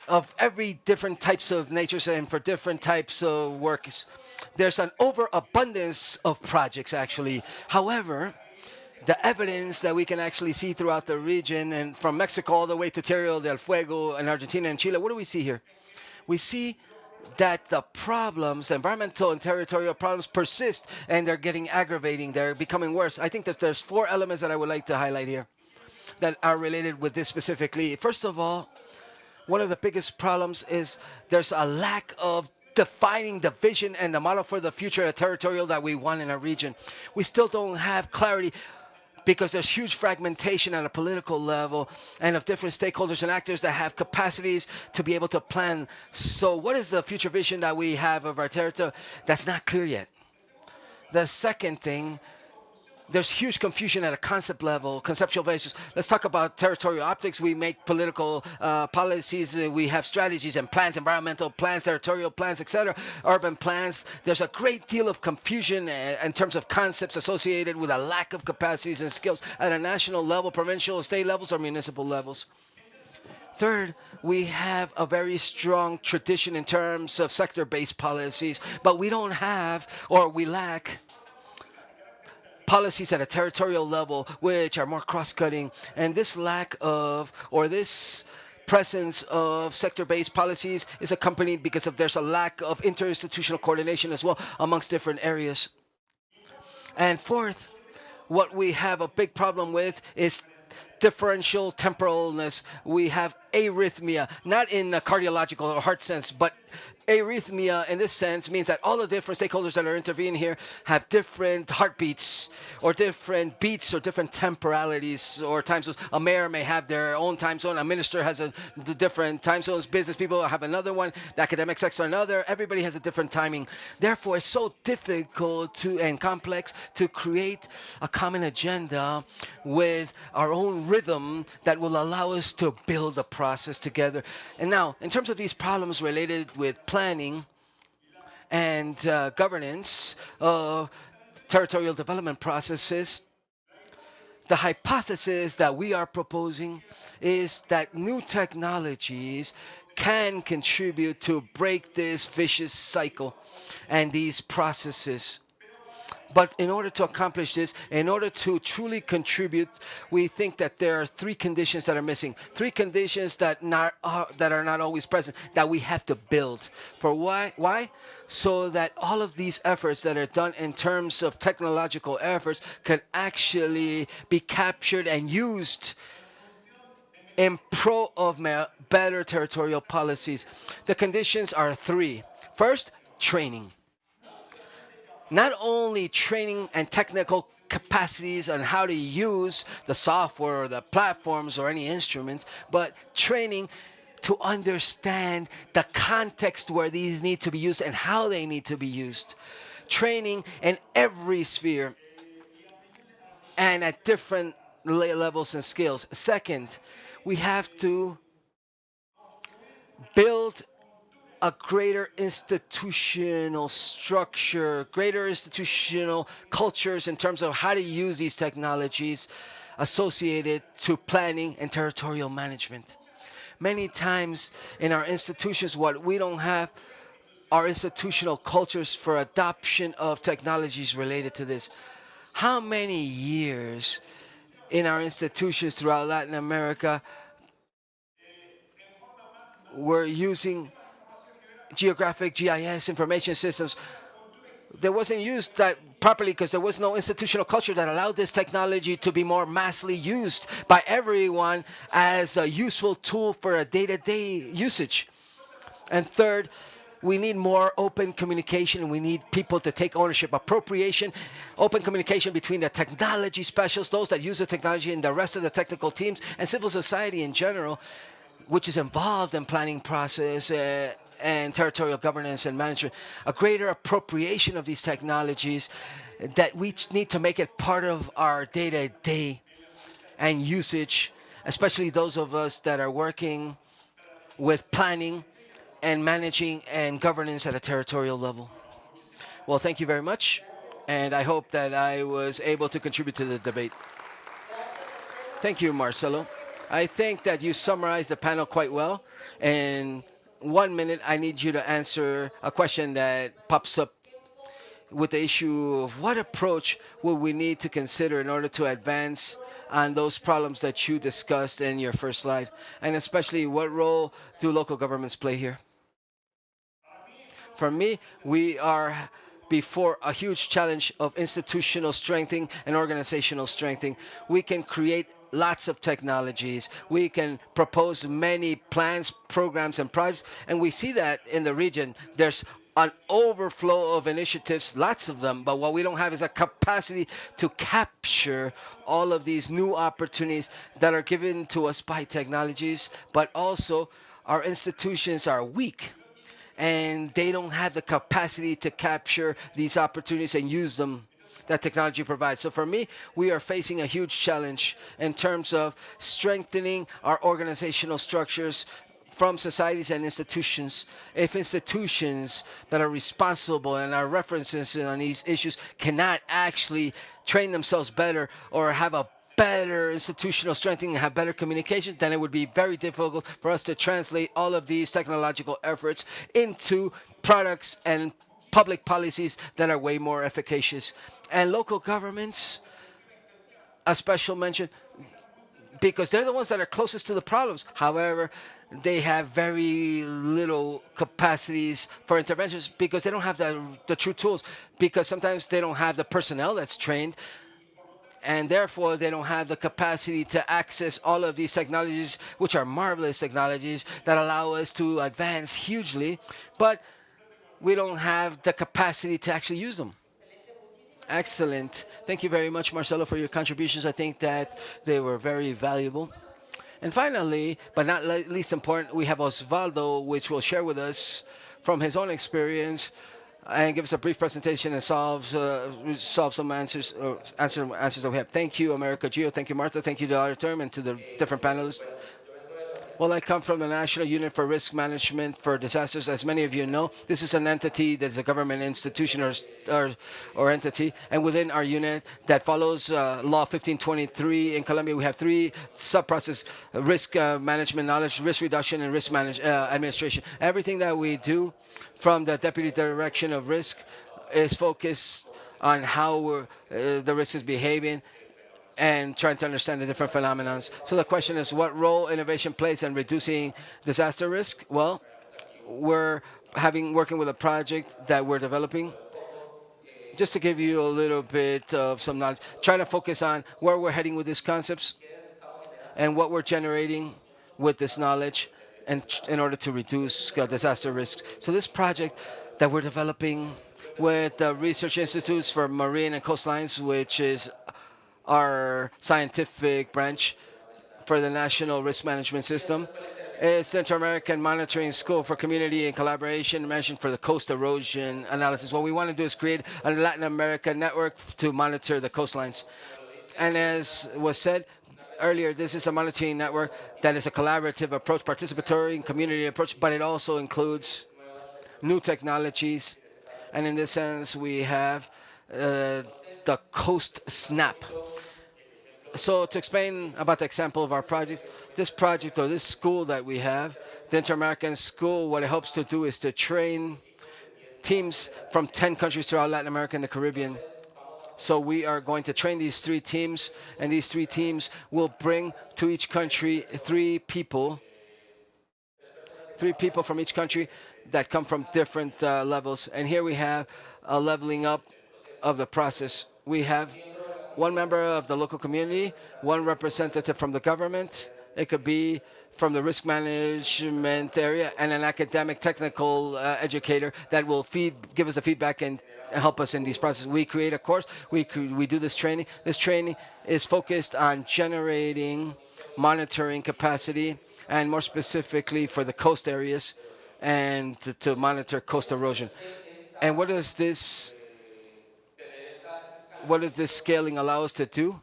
of every different types of natures and for different types of works. There's an overabundance of projects, actually. However, the evidence that we can actually see throughout the region and from Mexico all the way to Tierra del Fuego and Argentina and Chile, what do we see here? We see that the problems, environmental and territorial problems persist and they're getting aggravating, they're becoming worse. I think that there's 4 elements that I would like to highlight here that are related with this specifically. First of all, one of the biggest problems is there's a lack of defining the vision and the model for the future of territorial that we want in a region. We still don't have clarity because there's huge fragmentation at a political level and of different stakeholders and actors that have capacities to be able to plan. So what is the future vision that we have of our territory? That's not clear yet. The second thing, there's huge confusion at a concept level, conceptual basis. Let's talk about territorial optics. We make political policies. We have strategies and plans, environmental plans, territorial plans, etc., urban plans. There's a great deal of confusion in terms of concepts associated with a lack of capacities and skills at a national level, provincial, state levels, or municipal levels. Third, we have a very strong tradition in terms of sector-based policies, but we don't have, or we lack, policies at a territorial level which are more cross-cutting, and this lack of or this presence of sector-based policies is accompanied because of there's a lack of interinstitutional coordination as well amongst different areas. And fourth, what we have a big problem with is differential temporalness. We have arrhythmia, not in the cardiological or heart sense, but arrhythmia in this sense means that all the different stakeholders that are intervening here have different heartbeats or different beats or different temporalities or time zones. A mayor may have their own time zone. A minister has the different time zones. Business people have another one. The academic sector another. Everybody has a different timing. Therefore, it's so difficult and complex to create a common agenda with our own rhythm that will allow us to build a process together. And now, in terms of these problems related with planning and governance of territorial development processes, the hypothesis that we are proposing is that new technologies can contribute to break this vicious cycle and these processes. But in order to accomplish this, in order to truly contribute, we think that there are three conditions that are missing. Three conditions that are not always present that we have to build. For why? Why? So that all of these efforts that are done in terms of technological efforts can actually be captured and used in pro of better territorial policies. The conditions are three. First, training. Not only training and technical capacities on how to use the software or the platforms or any instruments, but training to understand the context where these need to be used and how they need to be used. Training in every sphere and at different levels and scales. Second, we have to build a greater institutional structure, greater institutional cultures in terms of how to use these technologies associated to planning and territorial management. Many times in our institutions, what we don't have are institutional cultures for adoption of technologies related to this. How many years in our institutions throughout Latin America were using geographic GIS information systems? There wasn't used that properly because there was no institutional culture that allowed this technology to be more massively used by everyone as a useful tool for a day-to-day usage. And third, we need more open communication. We need people to take ownership, appropriation, open communication between the technology specialists, those that use the technology, and the rest of the technical teams, and civil society in general, which is involved in planning process and territorial governance and management. A greater appropriation of these technologies that we need to make it part of our day-to-day and usage, especially those of us that are working with planning and managing and governance at a territorial level. Well, thank you very much, and I hope that I was able to contribute to the debate. Thank you, Marcelo. I think that you summarized the panel quite well. In 1 minute, I need you to answer a question that pops up with the issue of what approach would we need to consider in order to advance on those problems that you discussed in your first slide, and especially what role do local governments play here? For me, we are before a huge challenge of institutional strengthening and organizational strengthening. We can create lots of technologies. We can propose many plans, programs, and projects, and we see that in the region. There's an overflow of initiatives, lots of them, but what we don't have is a capacity to capture all of these new opportunities that are given to us by technologies, but also our institutions are weak and they don't have the capacity to capture these opportunities and use them that technology provides. So for me, we are facing a huge challenge in terms of strengthening our organizational structures from societies and institutions. If institutions that are responsible and are references on these issues cannot actually train themselves better or have a better institutional strengthening and have better communication, then it would be very difficult for us to translate all of these technological efforts into products and public policies that are way more efficacious. And local governments, a special mention, because they're the ones that are closest to the problems. However, they have very little capacities for interventions because they don't have the true tools, because sometimes they don't have the personnel that's trained, and therefore they don't have the capacity to access all of these technologies, which are marvelous technologies that allow us to advance hugely, but we don't have the capacity to actually use them. Excellent. Thank you very much, Marcelo, for your contributions. I think that they were very valuable. And finally, but not least important, we have Osvaldo, which will share with us from his own experience and give us a brief presentation and solve some answers that we have. Thank you, AmeriGEO. Thank you, Martha. Thank you to the auditorium and to the different panelists. Well, I come from the National Unit for Risk Management for Disasters. As many of you know, this is an entity that's a government institution or entity. And within our unit that follows Law 1523 in Colombia, we have three sub-processes: risk management knowledge, risk reduction, and risk administration. Everything that we do from the Deputy Direction of Risk is focused on how the risk is behaving and trying to understand the different phenomena. So the question is, what role innovation plays in reducing disaster risk? Well, we're working with a project that we're developing. Just to give you a little bit of some knowledge, trying to focus on where we're heading with these concepts and what we're generating with this knowledge and in order to reduce disaster risks. So this project that we're developing with the Research Institutes for Marine and Coastlines, which is our scientific branch for the National Risk Management System. It's the Inter-American Monitoring School for Community and Collaboration mentioned for the coast erosion analysis. What we want to do is create a Latin American network to monitor the coastlines. And as was said earlier, this is a monitoring network that is a collaborative approach, participatory and community approach, but it also includes new technologies. And in this sense, we have the Coast Snap. So to explain about the example of our project, this project or this school that we have, the Inter-American School, what it hopes to do is to train teams from 10 countries throughout Latin America and the Caribbean. So we are going to train these 3 teams, and these 3 teams will bring to each country 3 people from each country that come from different levels. And here we have a leveling up of the process. We have 1 member of the local community, 1 representative from the government. It could be from the risk management area, and an academic technical educator that will give us the feedback and help us in these processes. We create a course. We do this training. This training is focused on generating monitoring capacity, and more specifically for the coast areas, and to monitor coast erosion. And what does this scaling allow us to do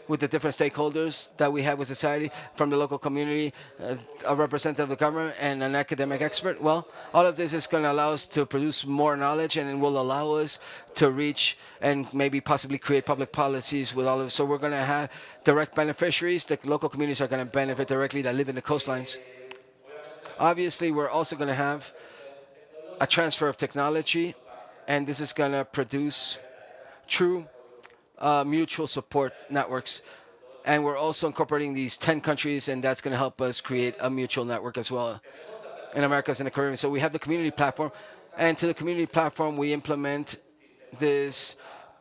with the different stakeholders that we have with society, from the local community, a representative of the government, and an academic expert? Well, all of this is going to allow us to produce more knowledge, and it will allow us to reach and maybe possibly create public policies with all of this. So we're going to have direct beneficiaries. The local communities are going to benefit directly that live in the coastlines. Obviously, we're also going to have a transfer of technology, and this is going to produce true mutual support networks. And we're also incorporating these 10 countries, and that's going to help us create a mutual network as well in Americas and the Caribbean. So we have the community platform, and to the community platform, we implement this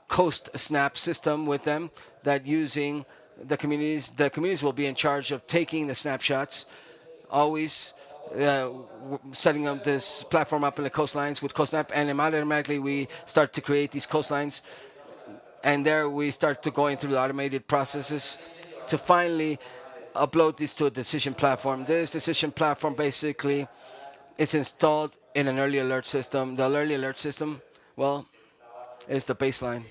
Coast Snap system with them, that using the communities will be in charge of taking the snapshots, always setting up this platform up in the coastlines with CoastSnap, and automatically we start to create these coastlines. And there we start to going through the automated processes to finally upload this to a decision platform. This decision platform basically is installed in an early alert system. The early alert system, well, is the baseline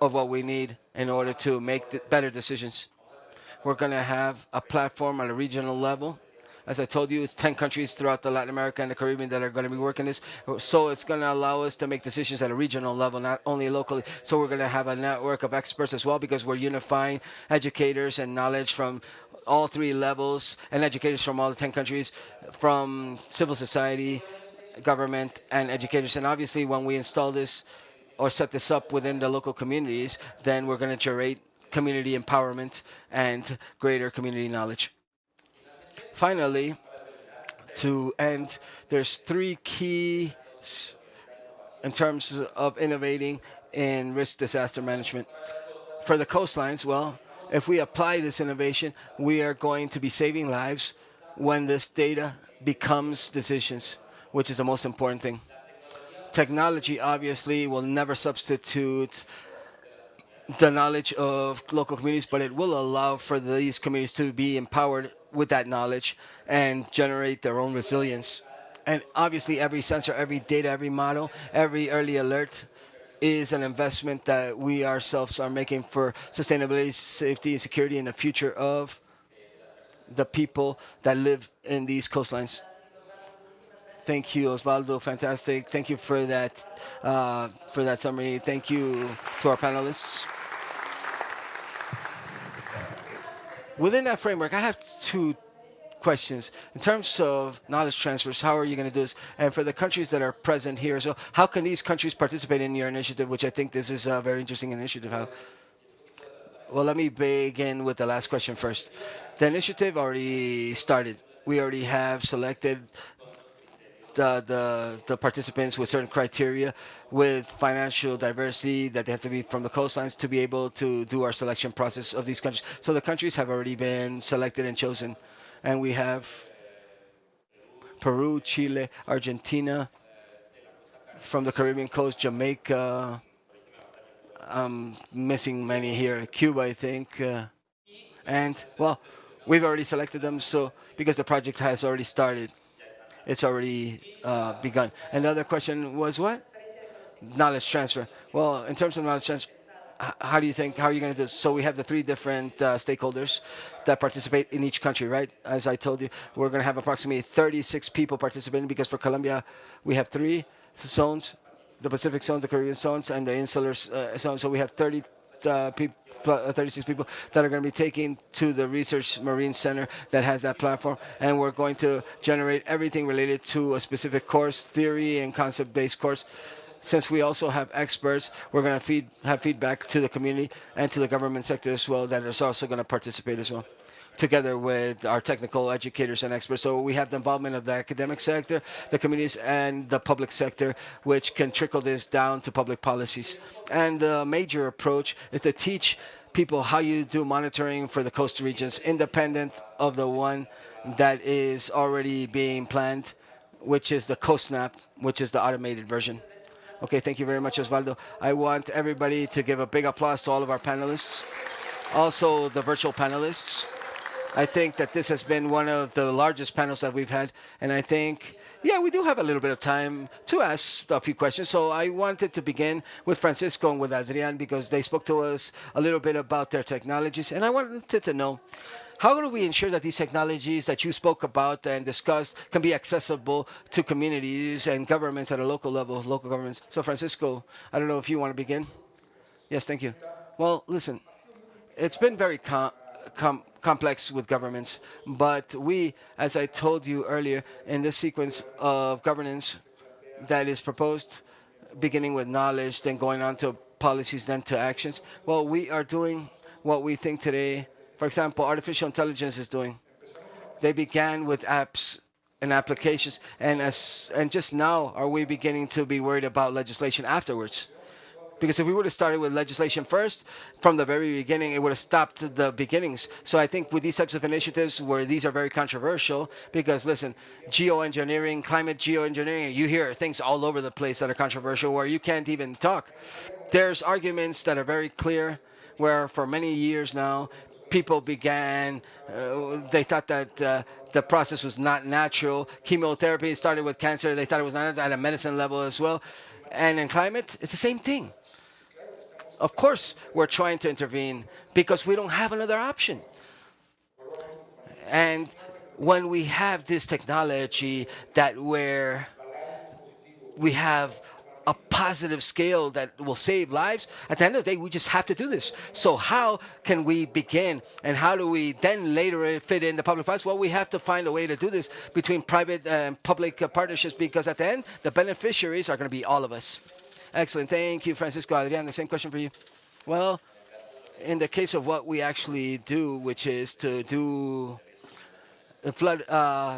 of what we need in order to make better decisions. We're going to have a platform at a regional level. As I told you, it's 10 countries throughout the Latin America and the Caribbean that are going to be working this. So it's going to allow us to make decisions at a regional level, not only locally. So we're going to have a network of experts as well, because we're unifying educators and knowledge from all 3 levels, and educators from all the 10 countries, from civil society, government, and educators. And obviously, when we install this or set this up within the local communities, then we're going to generate community empowerment and greater community knowledge. Finally, to end, there's 3 keys in terms of innovating in risk disaster management. For the coastlines, well, if we apply this innovation, we are going to be saving lives when this data becomes decisions, which is the most important thing. Technology, obviously, will never substitute the knowledge of local communities, but it will allow for these communities to be empowered with that knowledge and generate their own resilience. And obviously, every sensor, every data, every model, every early alert is an investment that we ourselves are making for sustainability, safety, and security in the future of the people that live in these coastlines. Thank you, Osvaldo. Fantastic. Thank you for that summary. Thank you to our panelists. Within that framework, I have 2 questions. In terms of knowledge transfers, how are you going to do this? And for the countries that are present here, so how can these countries participate in your initiative, which I think this is a very interesting initiative? Well, let me begin with the last question first. The initiative already started. We already have selected the participants with certain criteria, with financial diversity, that they have to be from the coastlines to be able to do our selection process of these countries. So the countries have already been selected and chosen. And we have Peru, Chile, Argentina, from the Caribbean coast, Jamaica. I'm missing many here. Cuba, I think. And, well, we've already selected them, so because the project has already started. It's already begun. And the other question was what? Knowledge transfer. Well, in terms of knowledge transfer, how do you think, how are you going to do this? So we have the three different stakeholders that participate in each country, right? As I told you, we're going to have approximately 36 people participating because for Colombia, we have three zones, the Pacific zones, the Caribbean zones, and the insular zones. So we have 36 people that are going to be taken to the Research Marine Center that has that platform. And we're going to generate everything related to a specific course, theory and concept-based course. Since we also have experts, we're going to have feedback to the community and to the government sector as well that is also going to participate as well, together with our technical educators and experts. So we have the involvement of the academic sector, the communities, and the public sector, which can trickle this down to public policies. And the major approach is to teach people how you do monitoring for the coastal regions, independent of the one that is already being planned, which is the CoastNap, which is the automated version. Okay, thank you very much, Osvaldo. I want everybody to give a big applause to all of our panelists, also the virtual panelists. I think that this has been one of the largest panels that we've had, and I think, yeah, we do have a little bit of time to ask a few questions. So I wanted to begin with Francisco and with Adrian because they spoke to us a little bit about their technologies, and I wanted to know, how do we ensure that these technologies that you spoke about and discussed can be accessible to communities and governments at a local level, local governments? So Francisco, I don't know if you want to begin. Yes, thank you. Well, listen, it's been very complex with governments, but we, as I told you earlier, in this sequence of governance that is proposed, beginning with knowledge, then going on to policies, then to actions, well, we are doing what we think today, for example, artificial intelligence is doing. They began with apps and applications, and just now are we beginning to be worried about legislation afterwards. Because if we would have started with legislation first, from the very beginning, it would have stopped the beginnings. So I think with these types of initiatives where these are very controversial, because listen, geoengineering, climate geoengineering, you hear things all over the place that are controversial where you can't even talk. There's arguments that are very clear where for many years now, people began, they thought that the process was not natural. Chemotherapy started with cancer. They thought it was not at a medicine level as well. And in climate, it's the same thing. Of course, we're trying to intervene because we don't have another option. And when we have this technology that where we have a positive scale that will save lives, at the end of the day, we just have to do this. So how can we begin, and how do we then later fit in the public policy? Well, we have to find a way to do this between private and public partnerships, because at the end, the beneficiaries are going to be all of us. Excellent. Thank you, Francisco. Adrian, the same question for you. Well, in the case of what we actually do, which is to do flood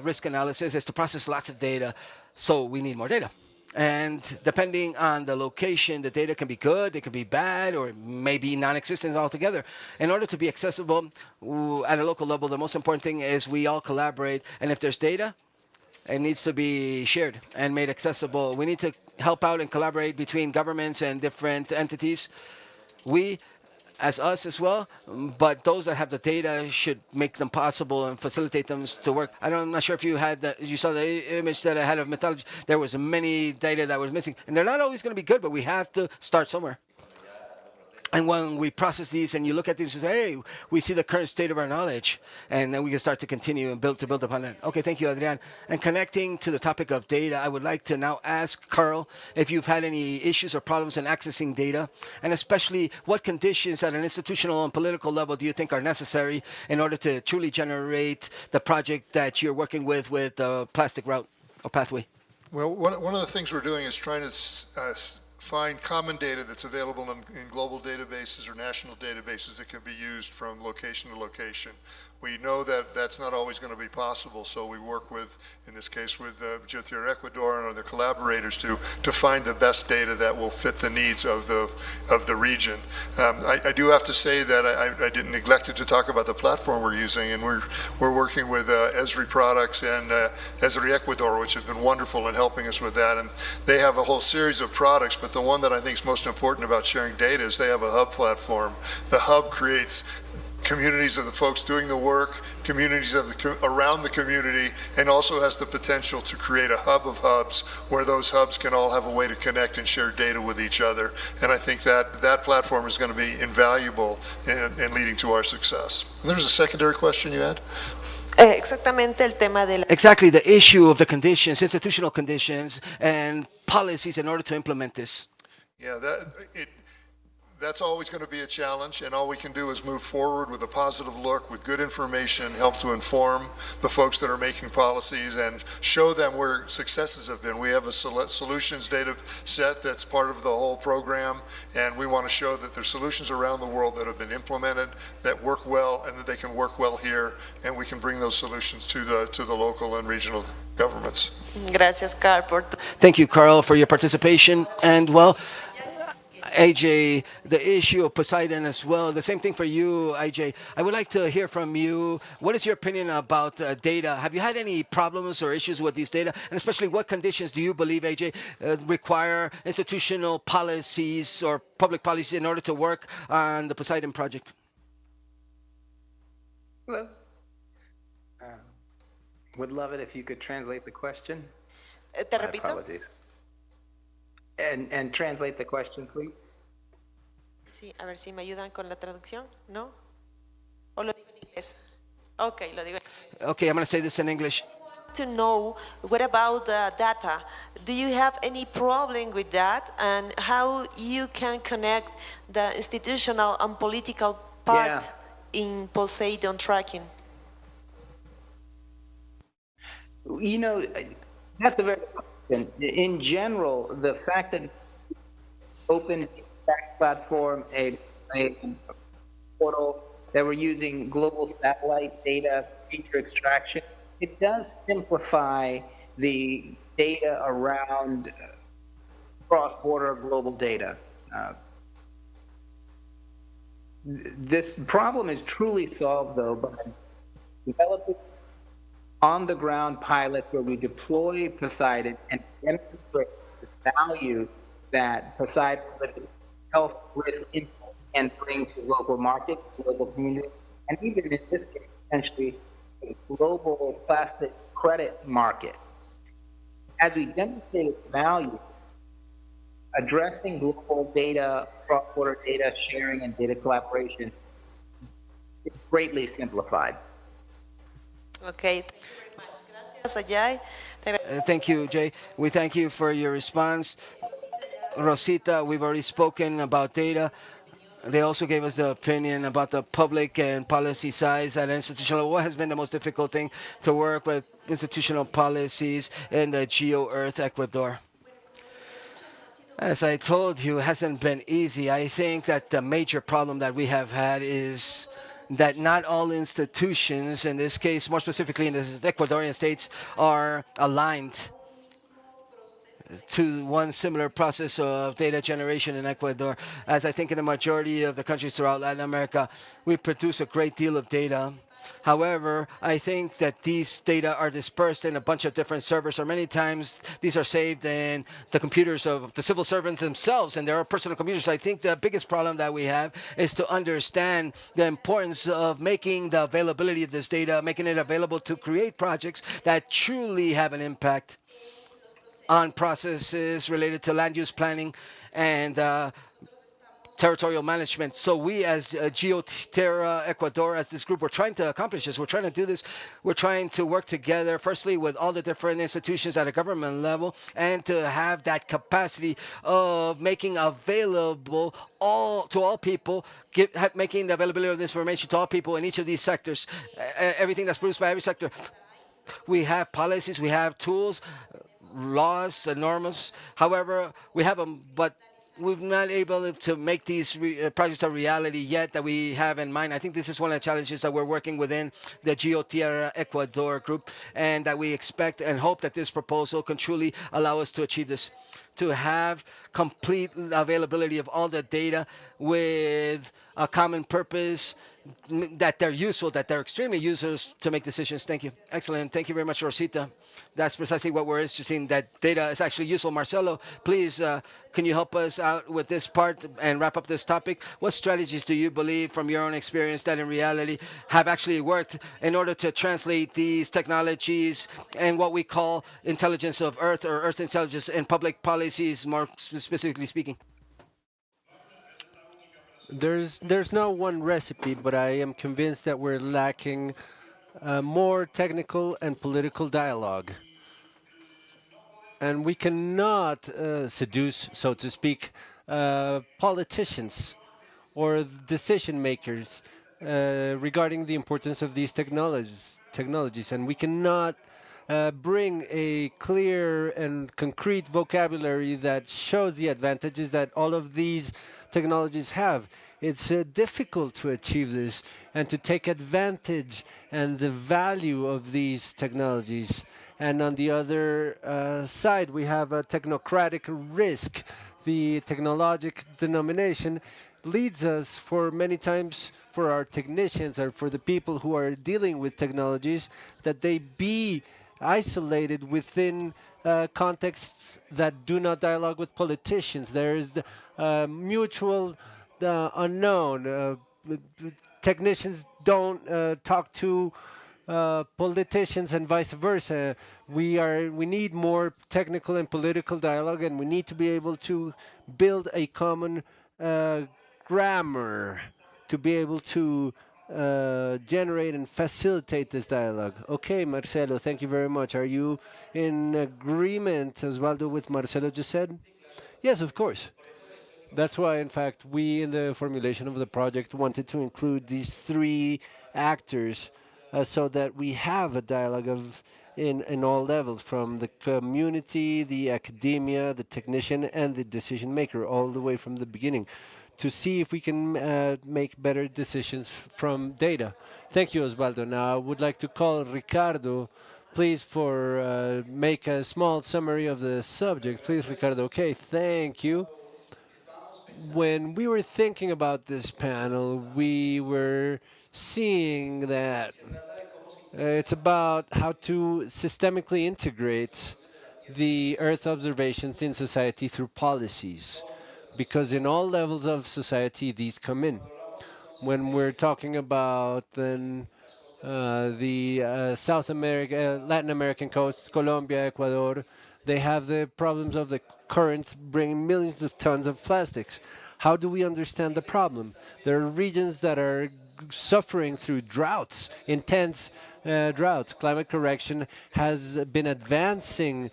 risk analysis, is to process lots of data. So we need more data. And depending on the location, the data can be good, it can be bad, or maybe non-existent altogether. In order to be accessible at a local level, the most important thing is we all collaborate. And if there's data, it needs to be shared and made accessible. We need to help out and collaborate between governments and different entities. We, as us as well, but those that have the data should make them possible and facilitate them to work. I'm not sure if you saw the image that I had of mythology. There was many data that was missing, and they're not always going to be good, but we have to start somewhere. And when we process these and you look at these and say, hey, we see the current state of our knowledge, and then we can start to continue and build upon that. Okay, thank you, Adrian. And connecting to the topic of data, I would like to now ask Carl if you've had any issues or problems in accessing data, and especially what conditions at an institutional and political level do you think are necessary in order to truly generate the project that you're working with the plastic route or pathway? Well, one of the things we're doing is trying to find common data that's available in global databases or national databases that can be used from location to location. We know that that's not always going to be possible, so we work with, in this case, with Geotierra Ecuador and other collaborators to find the best data that will fit the needs of the region. I do have to say that I didn't neglect it to talk about the platform we're using, and we're working with Esri Products and Esri Ecuador, which have been wonderful in helping us with that. And they have a whole series of products, but the one that I think is most important about sharing data is they have a hub platform. The hub creates communities of the folks doing the work, communities of around the community, and also has the potential to create a hub of hubs where those hubs can all have a way to connect and share data with each other. And I think that platform is going to be invaluable in leading to our success. And there's a secondary question you had? Exactamente el tema de la... Exactly, the issue of the conditions, institutional conditions, and policies in order to implement this. Yeah, that's always going to be a challenge, and all we can do is move forward with a positive look, with good information, help to inform the folks that are making policies and show them where successes have been. We have a solutions data set that's part of the whole program, and we want to show that there's solutions around the world that have been implemented, that work well, and that they can work well here, and we can bring those solutions to the local and regional governments. Gracias, Carl. Thank you, Carl, for your participation. And well, AJ, the issue of Poseidon as well. The same thing for you, AJ. I would like to hear from you. What is your opinion about data? Have you had any problems or issues with these data? And especially what conditions do you believe, AJ, require institutional policies or public policy in order to work on the Poseidon project? Hello. Would love it if you could translate the question. Te repito. Apologies. And translate the question, please. Sí, a ver si me ayudan con la traducción, ¿no? ¿O lo digo en inglés? Okay, lo digo. Okay, I'm going to say this in English. To know, what about data? Do you have any problem with that? And how you can connect the institutional and political part in Poseidon tracking? You know, that's a very good question. In general, the fact that open stack platform, a portal that we're using global satellite data feature extraction, it does simplify the data around cross-border global data. This problem is truly solved, though, by developing on-the-ground pilots where we deploy Poseidon and demonstrate the value that Poseidon health risk can bring to local markets, local communities, and even in this case, potentially a global plastic credit market. As we demonstrate its value, addressing global data, cross-border data sharing, and data collaboration is greatly simplified. Okay. Gracias, Ajay. Thank you, Jay. We thank you for your response. Rosita, we've already spoken about data. They also gave us the opinion about the public and policy sides at institutional. What has been the most difficult thing to work with institutional policies in the GeoEarth Ecuador? As I told you, it hasn't been easy. I think that the major problem that we have had is that not all institutions, in this case, more specifically in the Ecuadorian states, are aligned to one similar process of data generation in Ecuador. As I think in the majority of the countries throughout Latin America, we produce a great deal of data. However, I think that these data are dispersed in a bunch of different servers, or many times these are saved in the computers of the civil servants themselves, and there are personal computers. I think the biggest problem that we have is to understand the importance of making the availability of this data, making it available to create projects that truly have an impact on processes related to land use planning and territorial management. So we as GeoTerra Ecuador, as this group, we're trying to accomplish this. We're trying to do this. We're trying to work together, firstly, with all the different institutions at a government level, and to have that capacity of making available to all people, making the availability of this information to all people in each of these sectors, everything that's produced by every sector. We have policies, we have tools, laws, and norms. However, we have them, but we're not able to make these projects a reality yet that we have in mind. I think this is one of the challenges that we're working within the GeoTierra Ecuador group, and that we expect and hope that this proposal can truly allow us to achieve this, to have complete availability of all the data with a common purpose, that they're useful, that they're extremely useful to make decisions. Thank you. Excellent. Thank you very much, Rosita. That's precisely what we're interested in, that data is actually useful. Marcelo, please, can you help us out with this part and wrap up this topic? What strategies do you believe from your own experience that in reality have actually worked in order to translate these technologies and what we call intelligence of Earth, or Earth intelligence, in public policies, more specifically speaking? There's no one recipe, but I am convinced that we're lacking more technical and political dialogue. And we cannot seduce, so to speak, politicians or decision makers regarding the importance of these technologies. And we cannot bring a clear and concrete vocabulary that shows the advantages that all of these technologies have. It's difficult to achieve this and to take advantage and the value of these technologies. And on the other side, we have a technocratic risk. The technologic denomination leads us for many times, for our technicians or for the people who are dealing with technologies, that they be isolated within contexts that do not dialogue with politicians. There is the mutual unknown. Technicians don't talk to politicians and vice versa. We need more technical and political dialogue, and we need to be able to build a common grammar to be able to generate and facilitate this dialogue. Okay, Marcelo, thank you very much. Are you in agreement, Osvaldo, with Marcelo just said? Yes, of course. That's why, in fact, we, in the formulation of the project, wanted to include these three actors so that we have a dialogue in all levels, from the community, the academia, the technician, and the decision maker, all the way from the beginning, to see if we can make better decisions from data. Thank you, Osvaldo. Now, I would like to call Ricardo, please, for make a small summary of the subject. Please, Ricardo. Okay, thank you. When we were thinking about this panel, we were seeing that it's about how to systemically integrate the Earth observations in society through policies, because in all levels of society, these come in. When we're talking about then the South America, Latin American coast, Colombia, Ecuador, they have the problems of the currents bringing millions of tons of plastics. How do we understand the problem? There are regions that are suffering through droughts, intense droughts. Climate correction has been advancing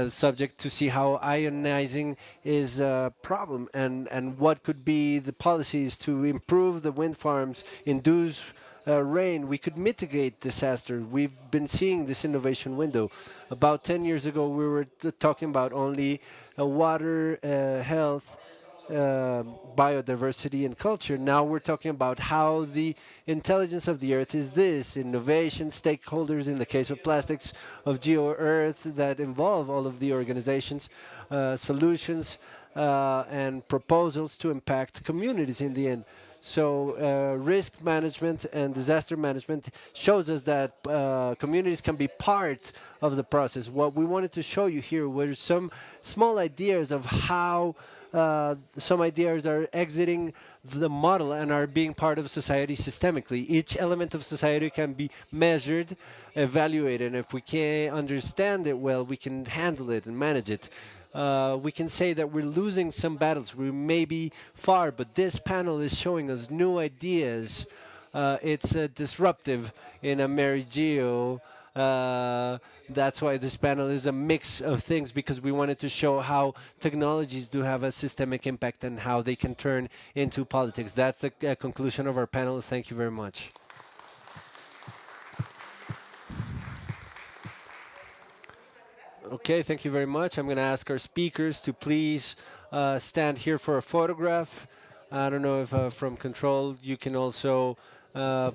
subject to see how ionizing is a problem, and what could be the policies to improve the wind farms, induce rain. We could mitigate disaster. We've been seeing this innovation window. About 10 years ago, we were talking about only water, health, biodiversity, and culture. Now we're talking about how the intelligence of the Earth is this: innovation, stakeholders in the case of plastics, of Geo-Earth that involve all of the organizations, solutions, and proposals to impact communities in the end. So risk management and disaster management shows us that communities can be part of the process. What we wanted to show you here were some small ideas of how some ideas are exiting the model and are being part of society systemically. Each element of society can be measured, evaluated, and if we can understand it well, we can handle it and manage it. we can say that we're losing some battles. We may be far, but this panel is showing us new ideas. It's disruptive in AmeriGEO. That's why this panel is a mix of things, because we wanted to show how technologies do have a systemic impact and how they can turn into politics. That's the conclusion of our panel. Thank you very much. Okay, thank you very much. I'm going to ask our speakers to please stand here for a photograph. I don't know if from control you can also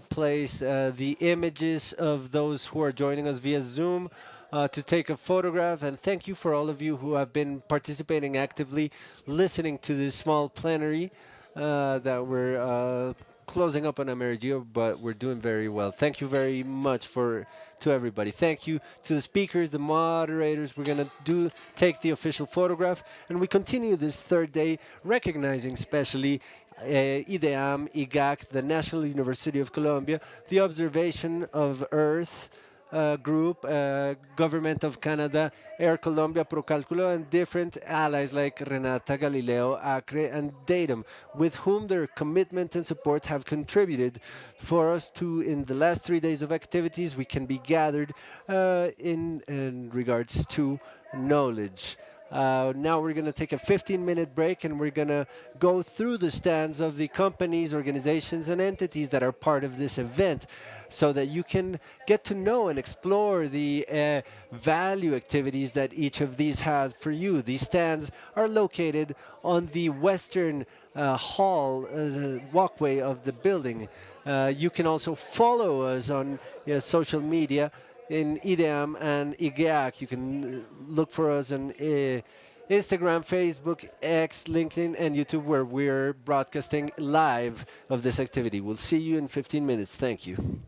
place the images of those who are joining us via Zoom to take a photograph. And thank you for all of you who have been participating actively, listening to this small plenary that we're closing up on AmeriGEO, but we're doing very well. Thank you very much to everybody. Thank you to the speakers, the moderators. We're going to take the official photograph, and we continue this third day recognizing especially IDEAM, IGAC, the National University of Colombia, the observation of Earth group, Government of Canada, Air Colombia, Procálculo, and different allies like Renata, Galileo, Acre, and Datum, with whom their commitment and support have contributed for us to, in the last 3 days of activities, we can be gathered in regards to knowledge. Now we're going to take a 15-minute break, and we're going to go through the stands of the companies, organizations, and entities that are part of this event, so that you can get to know and explore the value activities that each of these has for you. These stands are located on the western hall walkway of the building. You can also follow us on social media in IDEAM and IGEAC. You can look for us on Instagram, Facebook, X, LinkedIn, and YouTube, where we're broadcasting live of this activity. We'll see you in 15 minutes. Thank you.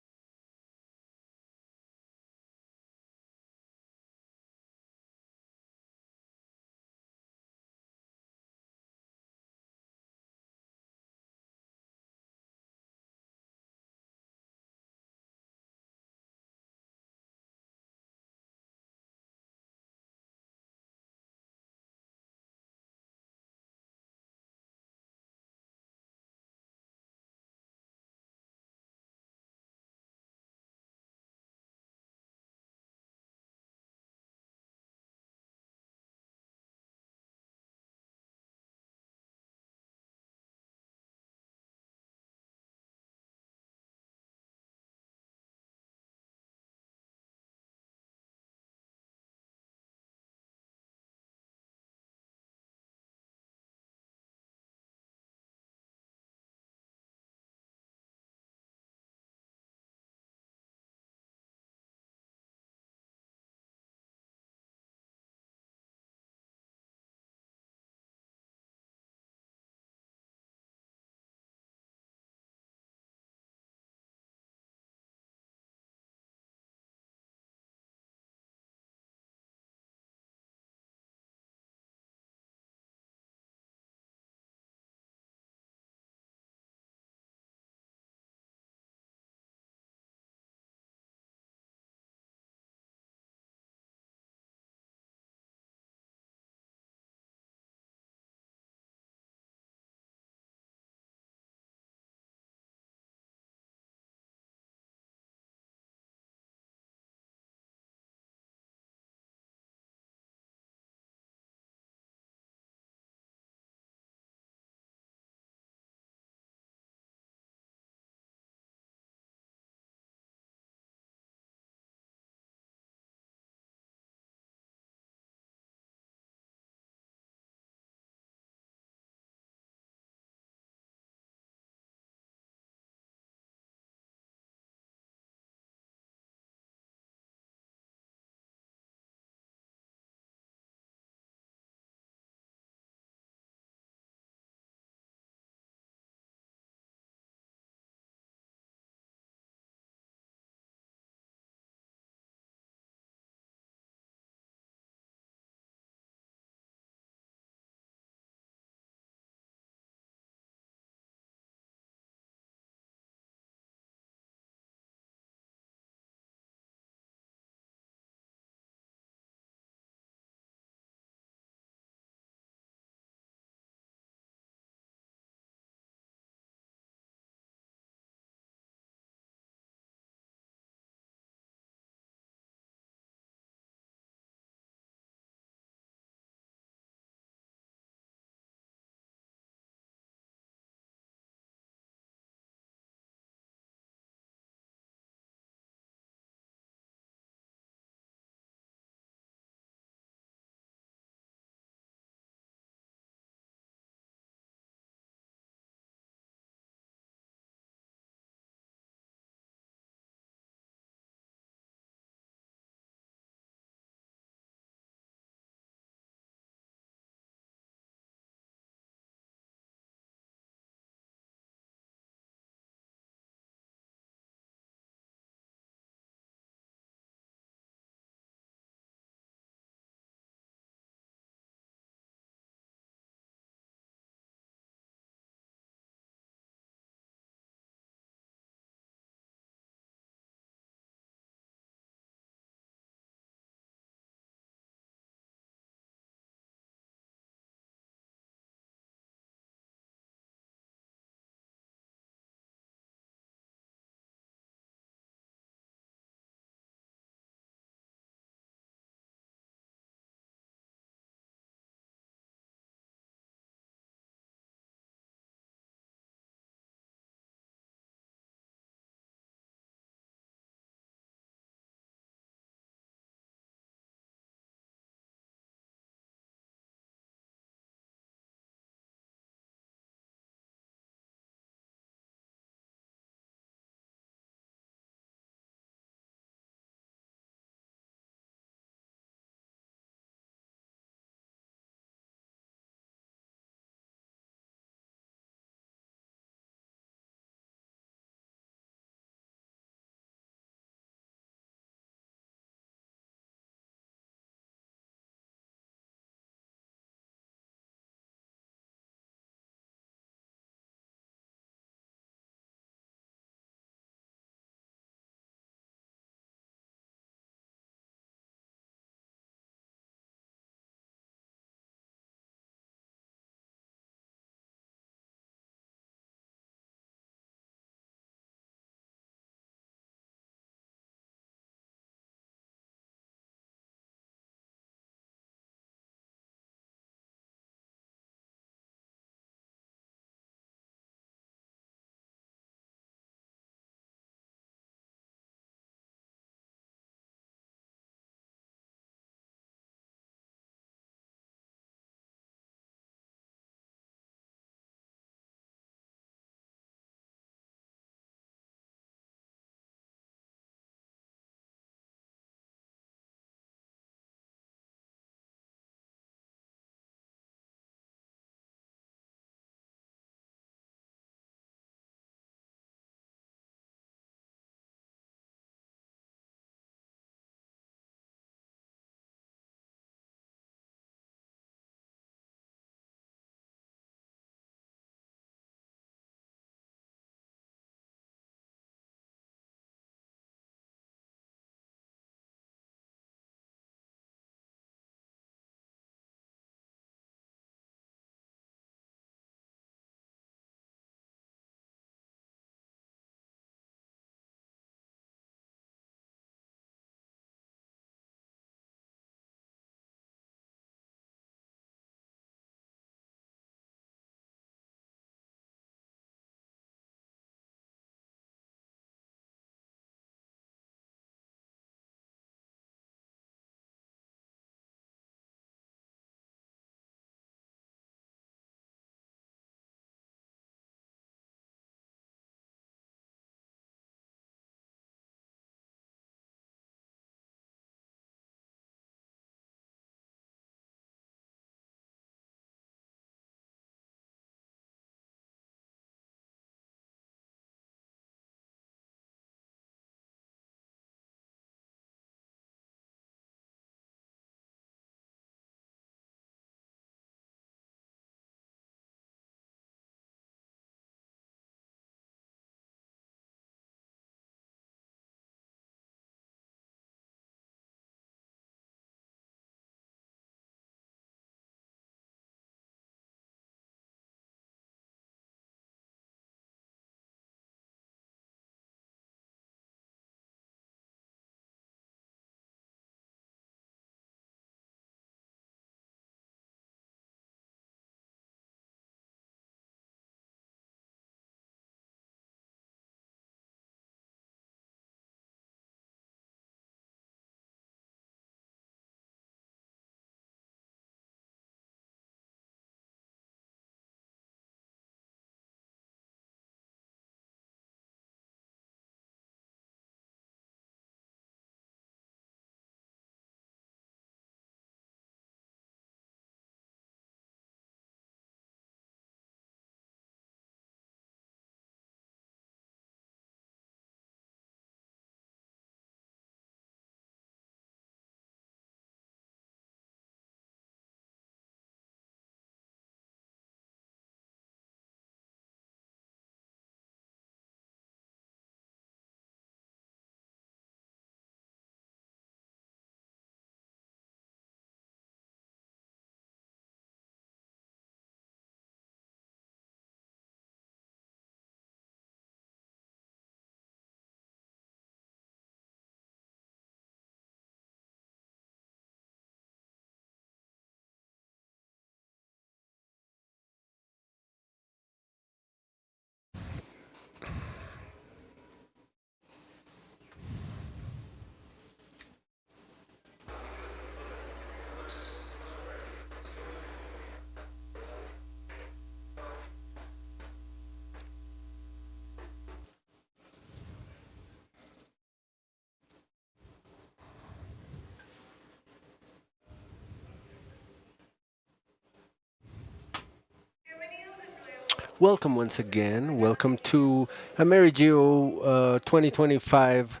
Welcome once again. Welcome to AmeriGEO 2025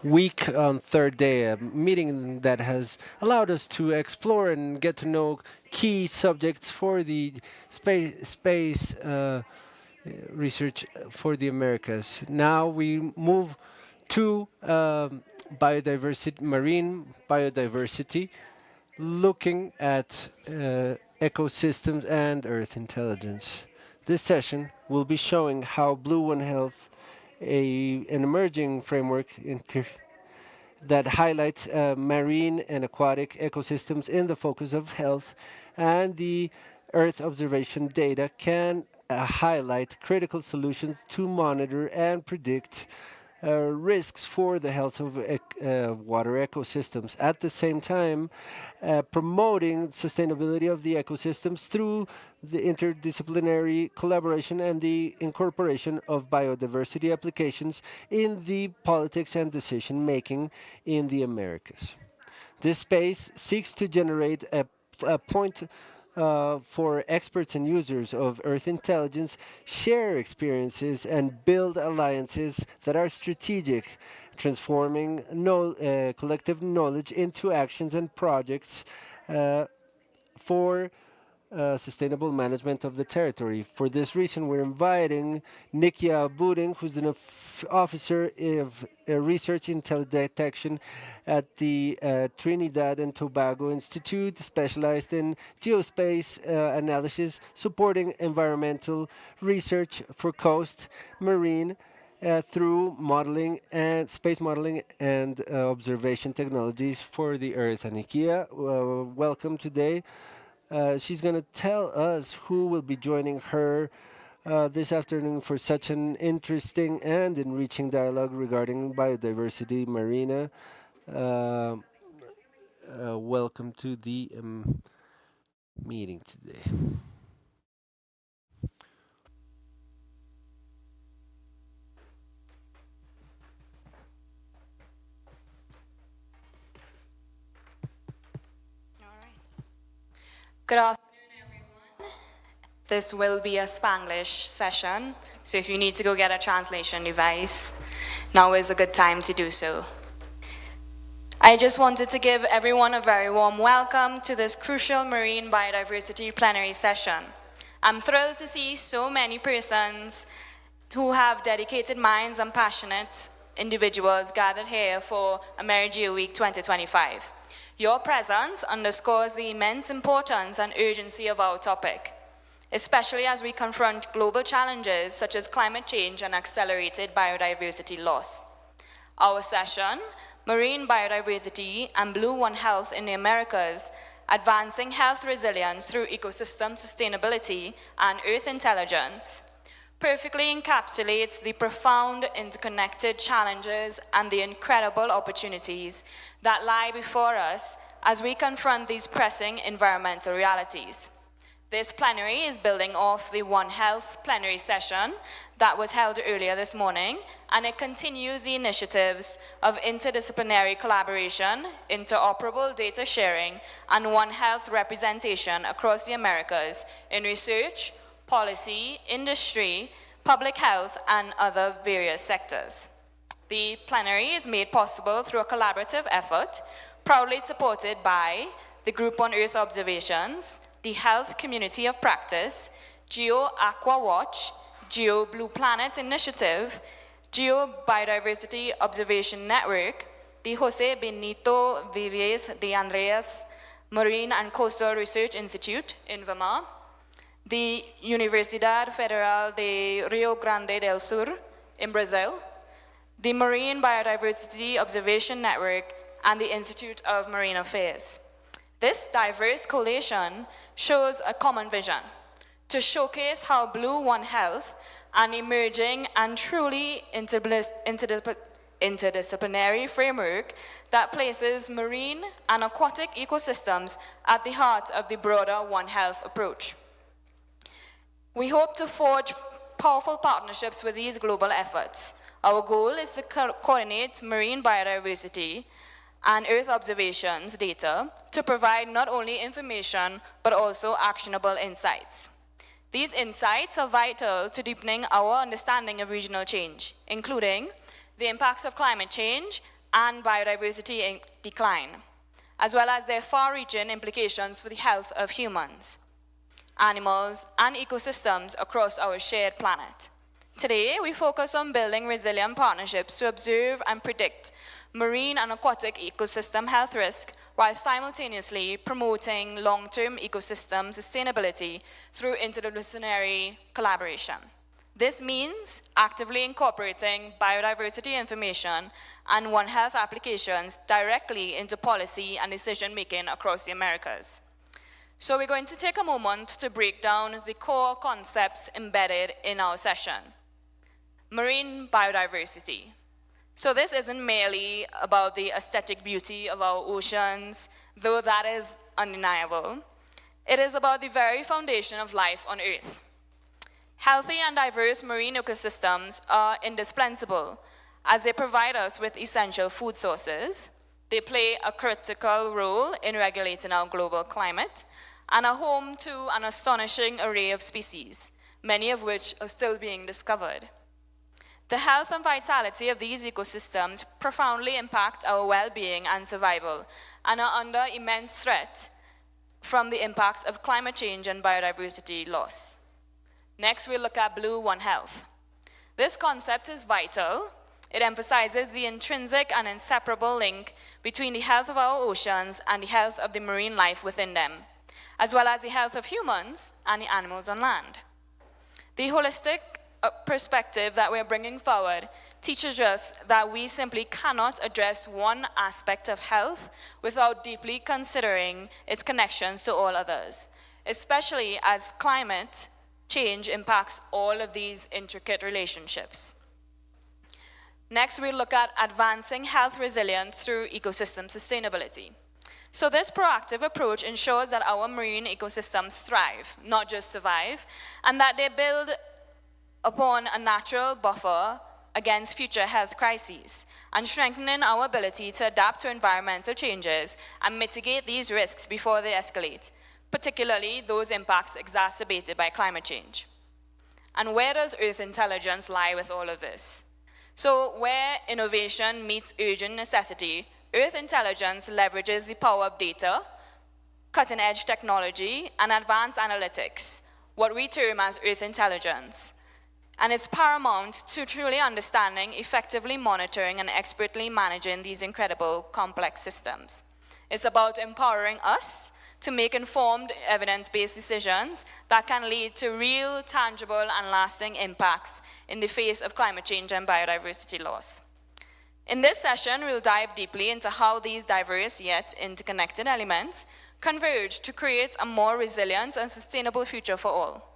week on third day, a meeting that has allowed us to explore and get to know key subjects for the space research for the Americas. Now we move to biodiversity, marine biodiversity, looking at ecosystems and Earth intelligence. This session will be showing how Blue One Health, an emerging framework that highlights marine and aquatic ecosystems in the focus of health, and the Earth observation data can highlight critical solutions to monitor and predict risks for the health of water ecosystems. At the same time, promoting sustainability of the ecosystems through the interdisciplinary collaboration and the incorporation of biodiversity applications in the politics and decision making in the Americas. This space seeks to generate a point for experts and users of Earth intelligence, share experiences, and build alliances that are strategic, transforming collective knowledge into actions and projects for sustainable management of the territory. For this reason, we're inviting Nikia Buding, who's an officer of research intel detection at the Trinidad and Tobago Institute, specialized in geospace analysis, supporting environmental research for coast, marine, through modeling and space modeling and observation technologies for the Earth. And Nikia, welcome today. She's going to tell us who will be joining her this afternoon for such an interesting and enriching dialogue regarding biodiversity. Marina, welcome to the meeting today. Good afternoon, everyone. This will be a Spanglish session, so if you need to go get a translation device, now is a good time to do so. I just wanted to give everyone a very warm welcome to this crucial marine biodiversity plenary session. I'm thrilled to see so many persons who have dedicated minds and passionate individuals gathered here for AmeriGEO Week 2025. Your presence underscores the immense importance and urgency of our topic, especially as we confront global challenges such as climate change and accelerated biodiversity loss. Our session, Marine Biodiversity and Blue One Health in the Americas, Advancing Health Resilience Through Ecosystem Sustainability and Earth Intelligence, perfectly encapsulates the profound interconnected challenges and the incredible opportunities that lie before us as we confront these pressing environmental realities. This plenary is building off the One Health plenary session that was held earlier this morning, and it continues the initiatives of interdisciplinary collaboration, interoperable data sharing, and One Health representation across the Americas in research, policy, industry, public health, and other various sectors. The plenary is made possible through a collaborative effort, proudly supported by the Group on Earth Observations, the Health Community of Practice, Geo Aqua Watch, Geo Blue Planet Initiative, Geo Biodiversity Observation Network, the Jose Benito Vives de Andreas Marine and Coastal Research Institute in Vermont, the Universidad Federal de Rio Grande del Sur in Brazil, the Marine Biodiversity Observation Network, and the Institute of Marine Affairs. This diverse coalition shows a common vision to showcase how Blue One Health, an emerging and truly interdisciplinary framework that places marine and aquatic ecosystems at the heart of the broader One Health approach. We hope to forge powerful partnerships with these global efforts. Our goal is to coordinate marine biodiversity and Earth observations data to provide not only information but also actionable insights. These insights are vital to deepening our understanding of regional change, including the impacts of climate change and biodiversity decline, as well as their far-reaching implications for the health of humans, animals, and ecosystems across our shared planet. Today, we focus on building resilient partnerships to observe and predict marine and aquatic ecosystem health risk while simultaneously promoting long-term ecosystem sustainability through interdisciplinary collaboration. This means actively incorporating biodiversity information and One Health applications directly into policy and decision-making across the Americas. So we're going to take a moment to break down the core concepts embedded in our session. Marine biodiversity. So this isn't merely about the aesthetic beauty of our oceans, though that is undeniable. It is about the very foundation of life on Earth. Healthy and diverse marine ecosystems are indispensable as they provide us with essential food sources. They play a critical role in regulating our global climate and are home to an astonishing array of species, many of which are still being discovered. The health and vitality of these ecosystems profoundly impact our well-being and survival and are under immense threat from the impacts of climate change and biodiversity loss. Next, we'll look at Blue One Health. This concept is vital. It emphasizes the intrinsic and inseparable link between the health of our oceans and the health of the marine life within them, as well as the health of humans and the animals on land. The holistic perspective that we're bringing forward teaches us that we simply cannot address one aspect of health without deeply considering its connections to all others, especially as climate change impacts all of these intricate relationships. Next, we'll look at advancing health resilience through ecosystem sustainability. So this proactive approach ensures that our marine ecosystems thrive, not just survive, and that they build upon a natural buffer against future health crises, and strengthening our ability to adapt to environmental changes and mitigate these risks before they escalate, particularly those impacts exacerbated by climate change. And where does Earth intelligence lie with all of this? So where innovation meets urgent necessity, Earth intelligence leverages the power of data, cutting-edge technology, and advanced analytics, what we term as Earth intelligence. And it's paramount to truly understanding, effectively monitoring, and expertly managing these incredible complex systems. It's about empowering us to make informed, evidence-based decisions that can lead to real, tangible, and lasting impacts in the face of climate change and biodiversity loss. In this session, we'll dive deeply into how these diverse yet interconnected elements converge to create a more resilient and sustainable future for all.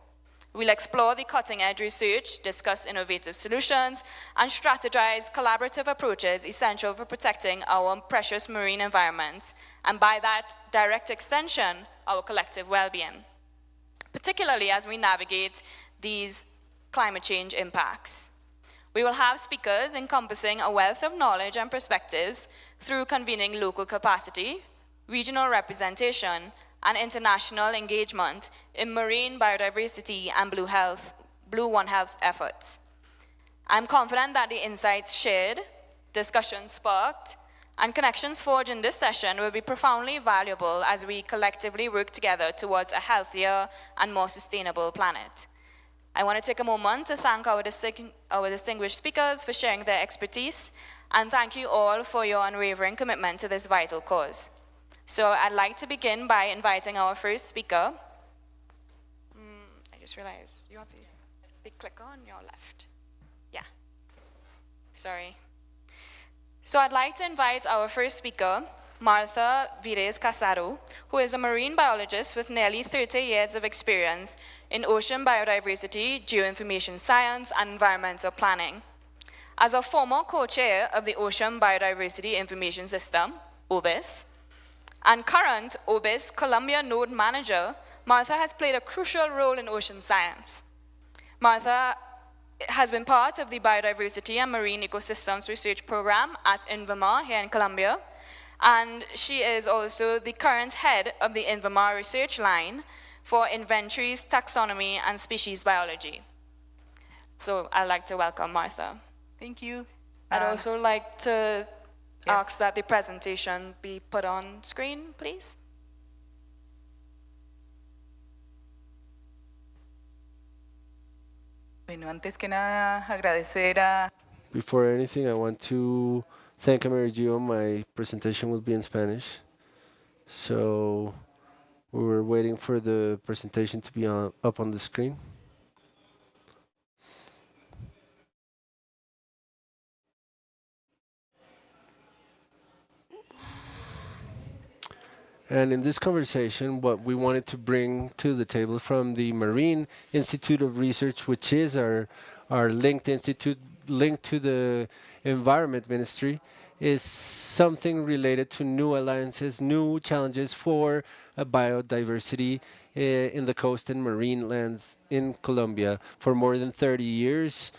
We'll explore the cutting-edge research, discuss innovative solutions, and strategize collaborative approaches essential for protecting our precious marine environments, and by that direct extension, our collective well-being, particularly as we navigate these climate change impacts. We will have speakers encompassing a wealth of knowledge and perspectives through convening local capacity, regional representation, and international engagement in marine biodiversity and Blue One Health efforts. I'm confident that the insights shared, discussions sparked, and connections forged in this session will be profoundly valuable as we collectively work together towards a healthier and more sustainable planet. I want to take a moment to thank our distinguished speakers for sharing their expertise, and thank you all for your unwavering commitment to this vital cause. So I'd like to begin by inviting our first speaker. I just realized you have the clicker on your left. Yeah. Sorry. So I'd like to invite our first speaker, Martha Vires Casado, who is a marine biologist with nearly 30 years of experience in ocean biodiversity, geoinformation science, and environmental planning. As a former co-chair of the Ocean Biodiversity Information System, OBIS, and current OBIS Columbia Node Manager, Martha has played a crucial role in ocean science. Martha has been part of the Biodiversity and Marine Ecosystems Research Program at INVIMA here in Columbia, and she is also the current head of the INVIMA research line, for inventories, taxonomy, and species biology. So I'd like to welcome Martha. Thank you. I'd also like to ask that the presentation be put on screen, please. Bueno, antes que nada, agradecer a... Before anything, I want to thank AmeriGEO. My presentation will be in Spanish. So we were waiting for the presentation to be up on the screen. And in this conversation, what we wanted to bring to the table from the Marine Institute of Research, which is our linked institute, linked to the Environment Ministry, is something related to new alliances, new challenges for biodiversity in the coast and marine lands in Colombia for more than 30 years,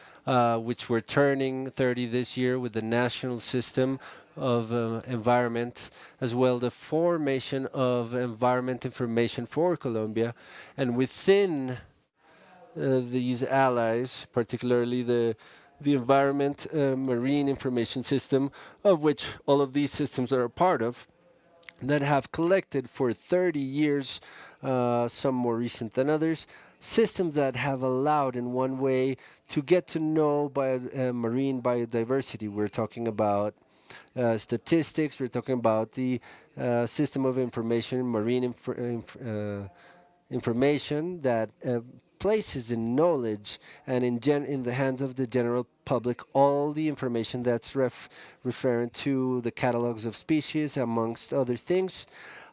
which we're turning 30 this year with the national system of environment, as well the formation of environment information for Colombia. And within these allies, particularly the environment marine information system, of which all of these systems are a part of, that have collected for 30 years, some more recent than others, systems that have allowed in one way to get to know marine biodiversity. We're talking about statistics, we're talking about the system of information, marine information that places in knowledge and in the hands of the general public all the information that's referring to the catalogs of species, amongst other things,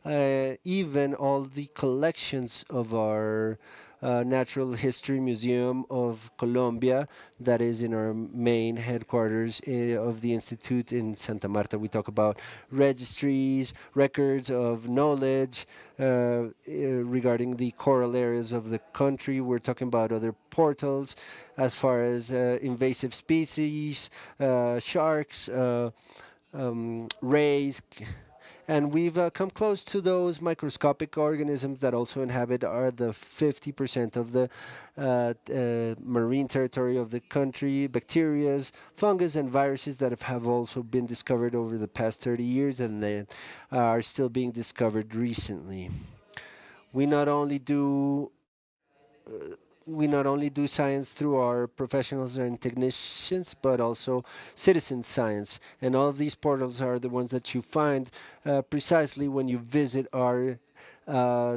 even all the collections of our Natural History Museum of Colombia that is in our main headquarters of the Institute in Santa Marta. We talk about registries, records of knowledge regarding the coral areas of the country. We're talking about other portals as far as invasive species, sharks, rays, and we've come close to those microscopic organisms that also inhabit are the 50% of the marine territory of the country, bacteria, fungus, and viruses that have also been discovered over the past 30 years and they are still being discovered recently. We not only do science through our professionals and technicians, but also citizen science. And all of these portals are the ones that you find precisely when you visit our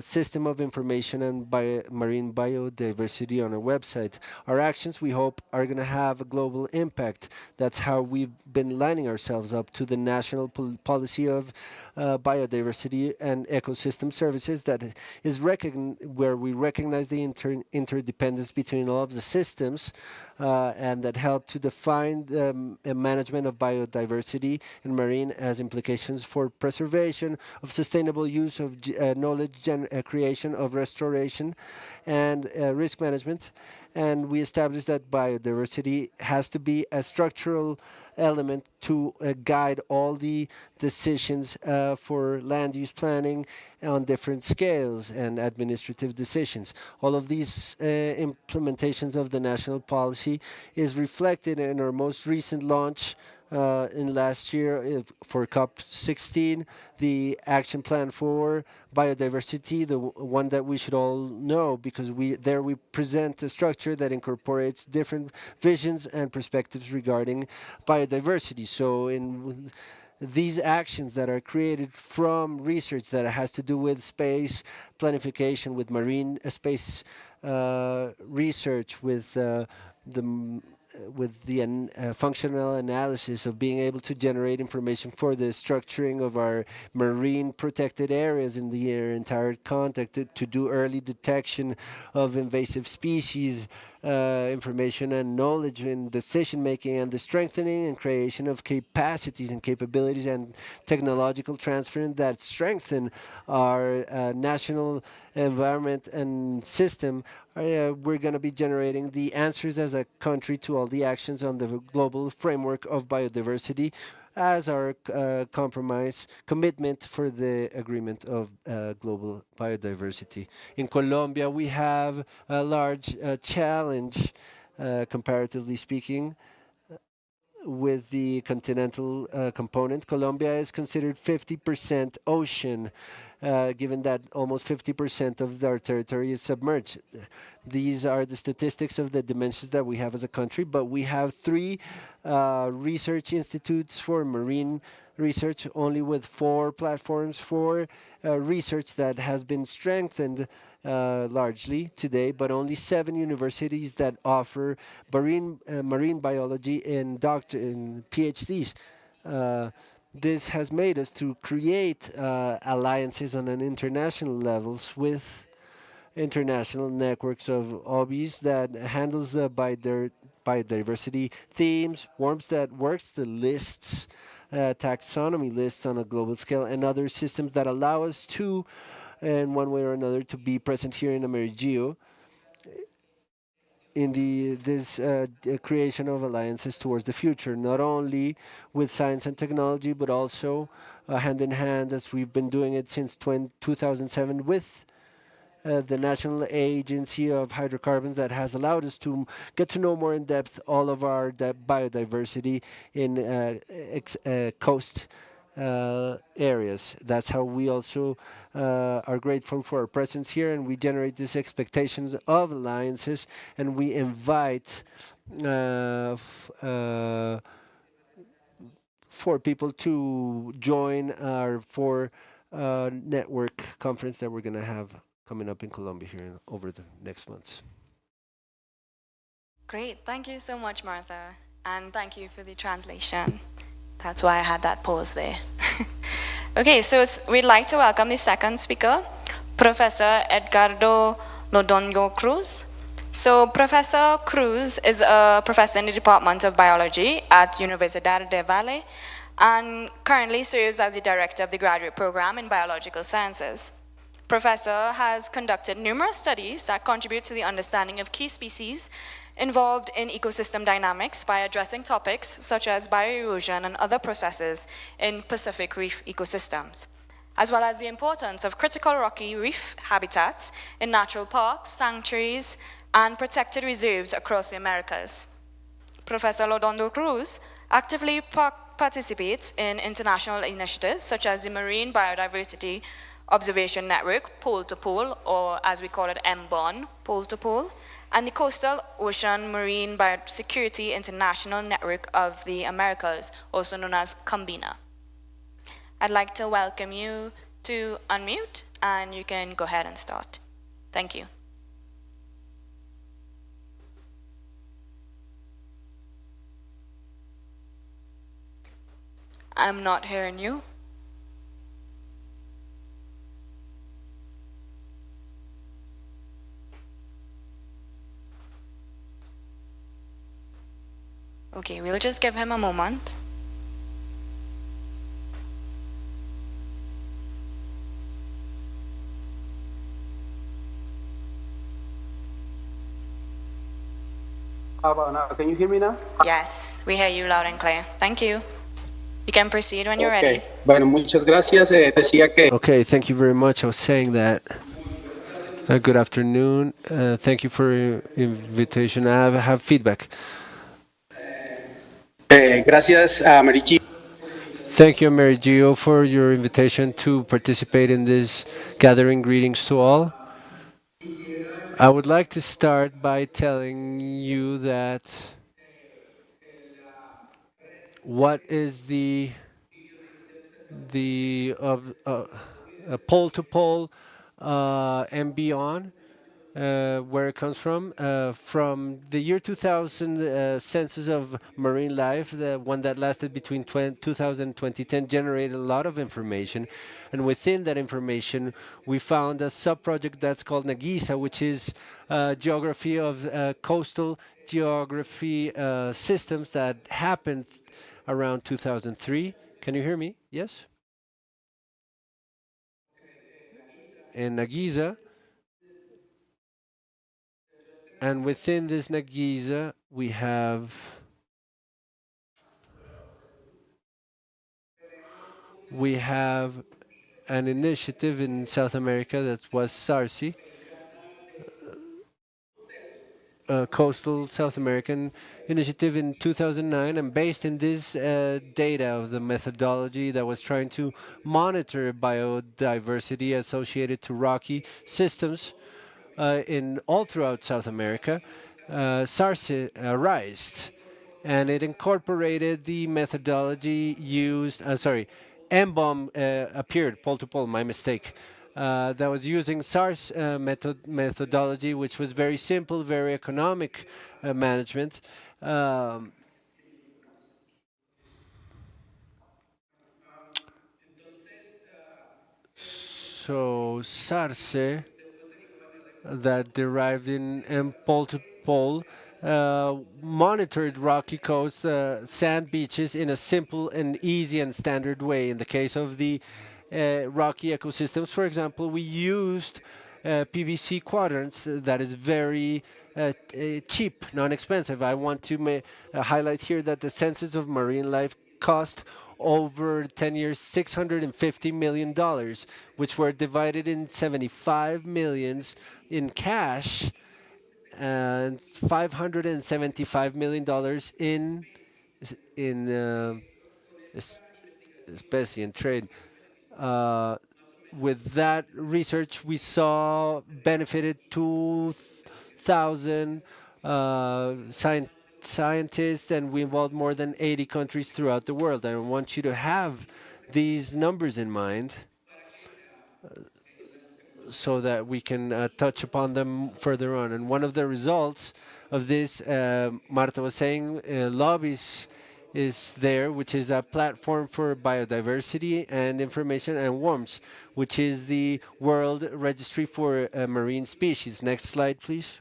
system of information and marine biodiversity on our website. Our actions, we hope, are going to have a global impact. That's how we've been lining ourselves up to the national policy of biodiversity and ecosystem services that is where we recognize the interdependence between all of the systems and that help to define the management of biodiversity and marine as implications for preservation, of sustainable use of knowledge creation, of restoration, and risk management. And we established that biodiversity has to be a structural element to guide all the decisions for land use planning on different scales and administrative decisions. All of these implementations of the national policy is reflected in our most recent launch in last year for COP16, the action plan for biodiversity, the one that we should all know because we present a structure that incorporates different visions and perspectives regarding biodiversity. So in these actions that are created from research that has to do with space planification, with marine space research, with the functional analysis of being able to generate information for the structuring of our marine protected areas in the entire context, to do early detection of invasive species, information and knowledge in decision making, and the strengthening and creation of capacities and capabilities and technological transfer that strengthen our national environment and system. We're going to be generating the answers as a country to all the actions on the global framework of biodiversity as our compromise commitment for the agreement of global biodiversity. In Colombia, we have a large challenge, comparatively speaking, with the continental component. Colombia is considered 50% ocean, given that almost 50% of our territory is submerged. These are the statistics of the dimensions that we have as a country, but we have three research institutes for marine research, only with 4 platforms for research that has been strengthened largely today, but only 7 universities that offer marine biology in PhDs. This has made us to create alliances on an international levels with international networks of hobbies that handles the biodiversity themes, works the lists, taxonomy lists on a global scale, and other systems that allow us to, in one way or another, to be present here in AmeriGEO in this creation of alliances towards the future, not only with science and technology, but also hand in hand, as we've been doing it since 2007 with the National Agency of Hydrocarbons, that has allowed us to get to know more in depth all of our biodiversity in coast areas. That's how we also are grateful for our presence here, and we generate these expectations of alliances, and we invite for people to join our network conference that we're going to have coming up in Colombia here over the next months. Great. Thank you so much, Martha. And thank you for the translation. That's why I had that pause there. Okay, so we'd like to welcome the second speaker, Professor Edgardo Lodongo Cruz. So Professor Cruz is a professor in the Department of Biology at Universidad del Valle and currently serves as the director of the graduate program in biological sciences. Professor has conducted numerous studies that contribute to the understanding of key species involved in ecosystem dynamics by addressing topics such as bioerosion and other processes in Pacific reef ecosystems, as well as the importance of critical rocky reef habitats in natural parks, sanctuaries, and protected reserves across the Americas. Professor Lodondo Cruz actively participates in international initiatives such as the Marine Biodiversity Observation Network, Pole to Pole, or as we call it, MBON, Pole to Pole, and the Coastal Ocean Marine Biosecurity International Network of the Americas, also known as COMBINA. I'd like to welcome you to unmute, and you can go ahead and start. Thank you. I'm not hearing you. Okay, we'll just give him a moment. How about now? Can you hear me now? Yes, we hear you loud and clear. Thank you. You can proceed when you're ready. Bueno, muchas gracias. Decía que... Okay, thank you very much. I was saying that. Good afternoon. Thank you for your invitation. I have feedback. Gracias a AmeriGEO. Thank you, AmeriGEO, for your invitation to participate in this gathering. Greetings to all. I would like to start by telling you that what is the pole-to-pole and beyond, where it comes from the year 2000 census of marine life, the one that lasted between 2000 and 2010, generated a lot of information, and within that information we found a sub-project that's called Nagisa, which is geography of coastal geography systems that happened around 2003. Can you hear me? Yes? In Nagisa. And within this Nagisa, we have We have an initiative in South America that was SARCI, Coastal South American Initiative in 2009, and based in this data of the methodology that was trying to monitor biodiversity associated to rocky systems in all throughout South America, SARS arose, and it incorporated the methodology used. Sorry, MBOM appeared, pole to pole, my mistake. That was using SARS methodology, which was very simple, very economic management. So SARSE that derived in pole to pole monitored rocky coast sand beaches in a simple and easy and standard way. In the case of the rocky ecosystems, for example, we used PVC quadrants that is very cheap, non-expensive. I want to highlight here that the census of marine life cost over 10 years $650 million, which were divided in 75 millions in cash and $575 million in especially in trade. With that research, we saw benefited 2,000 scientists, and we involved more than 80 countries throughout the world. I want you to have these numbers in mind so that we can touch upon them further on. And one of the results of this, Marta was saying, lobbies is there, which is a platform for biodiversity and information, and WORMS, which is the World Registry for Marine Species. Next slide, please.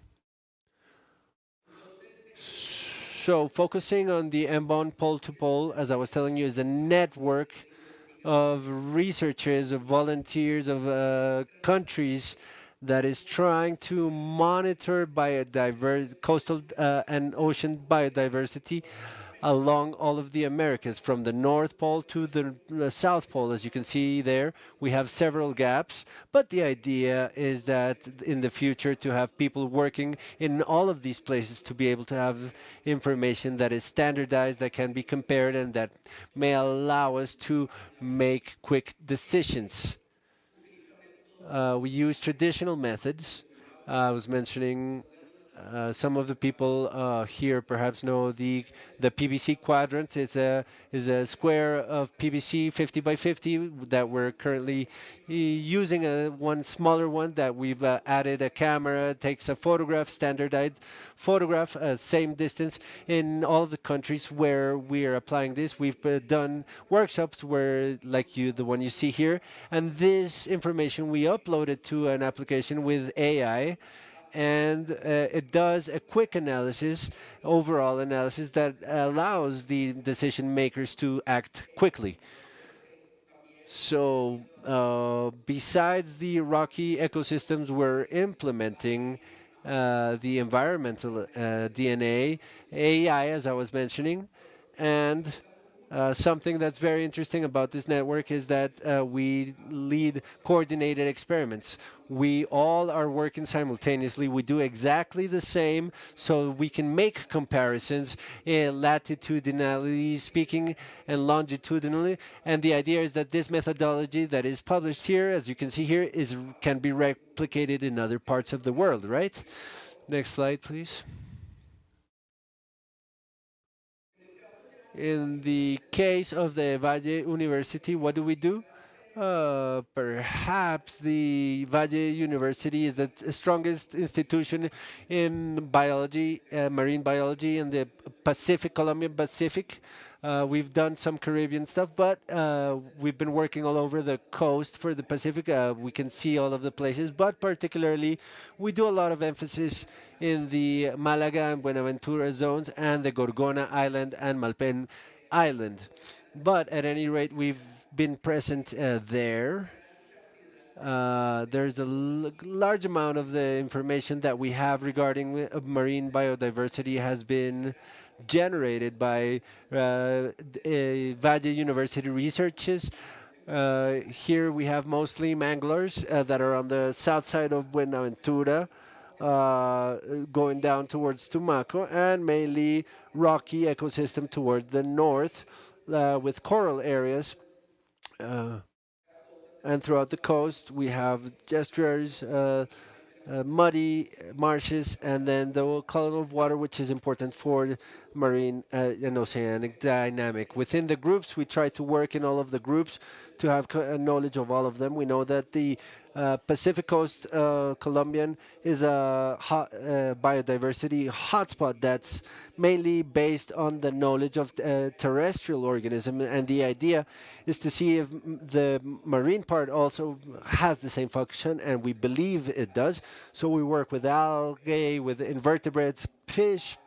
So focusing on the MBON pole to pole, as I was telling you, is a network of researchers, of volunteers, of countries that is trying to monitor coastal and ocean biodiversity along all of the Americas, from the North Pole to the South Pole. As you can see there, we have several gaps, but the idea is that in the future to have people working in all of these places to be able to have information that is standardized, that can be compared, and that may allow us to make quick decisions. We use traditional methods. I was mentioning some of the people here perhaps know the PVC quadrant is a square of PVC 50 by 50 that we're currently using one smaller one that we've added a camera, takes a photograph, standardized photograph, same distance in all of the countries where we are applying this. We've done workshops where, like the one you see here, and this information we uploaded to an application with AI, and it does a quick analysis, overall analysis that allows the decision makers to act quickly. So besides the rocky ecosystems, we're implementing the environmental DNA, AI, as I was mentioning, and something that's very interesting about this network is that we lead coordinated experiments. We all are working simultaneously. We do exactly the same, so we can make comparisons latitudinally speaking and longitudinally. And the idea is that this methodology that is published here, as you can see here, can be replicated in other parts of the world, right? Next slide, please. In the case of the Valle University, what do we do? Perhaps the Valle University is the strongest institution in biology, marine biology in the Pacific, Colombian Pacific. We've done some Caribbean stuff, but we've been working all over the coast for the Pacific. We can see all of the places, but particularly we do a lot of emphasis in the Malaga and Buenaventura zones and the Gorgona Island and Malpen Island. But at any rate, we've been present there. There's a large amount of the information that we have regarding marine biodiversity has been generated by Valle University researchers. Here we have mostly manglers that are on the south side of Buenaventura, going down towards Tumaco, and mainly rocky ecosystem toward the north with coral areas. Uh, and throughout the coast, we have estuaries, muddy marshes, and then the color of water, which is important for marine and oceanic dynamic. Within the groups, we try to work in all of the groups to have knowledge of all of them. We know that the Pacific Coast Colombian is a biodiversity hotspot that's mainly based on the knowledge of terrestrial organism, and the idea is to see if the marine part also has the same function, and we believe it does. So we work with algae, with invertebrates, fish,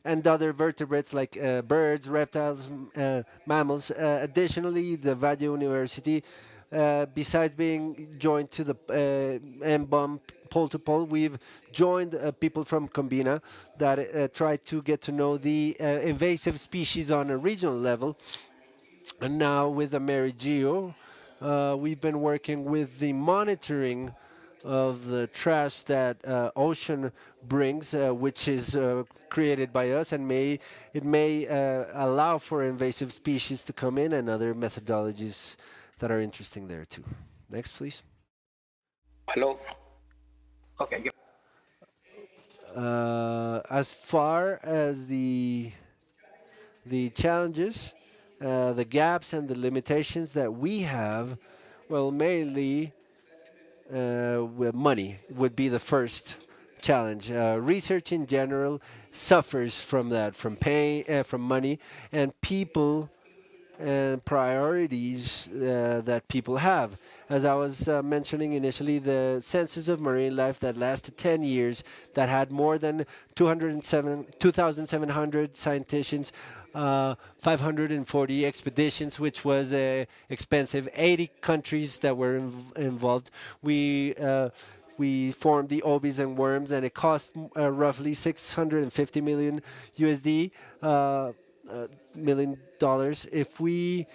and other vertebrates like birds, reptiles, mammals. Additionally, the Valle University, besides being joined to the MBOM pole to pole, we've joined people from Combina that try to get to know the invasive species on a regional level. And now with AmeriGEO, we've been working with the monitoring of the trash that ocean brings, which is created by us, and it may allow for invasive species to come in and other methodologies that are interesting there too. Next, please. Hello. Okay. As far as the challenges, the gaps and the limitations that we have, well, mainly with money would be the first challenge. Research in general suffers from that, from pain, from money, and people and priorities that people have. As I was mentioning initially, the census of marine life that lasted 10 years, that had more than 2,700 citations, 540 expeditions, which was expensive, 80 countries that were involved. We formed the obis and worms, and it cost roughly 650 million USD. $1 million. If we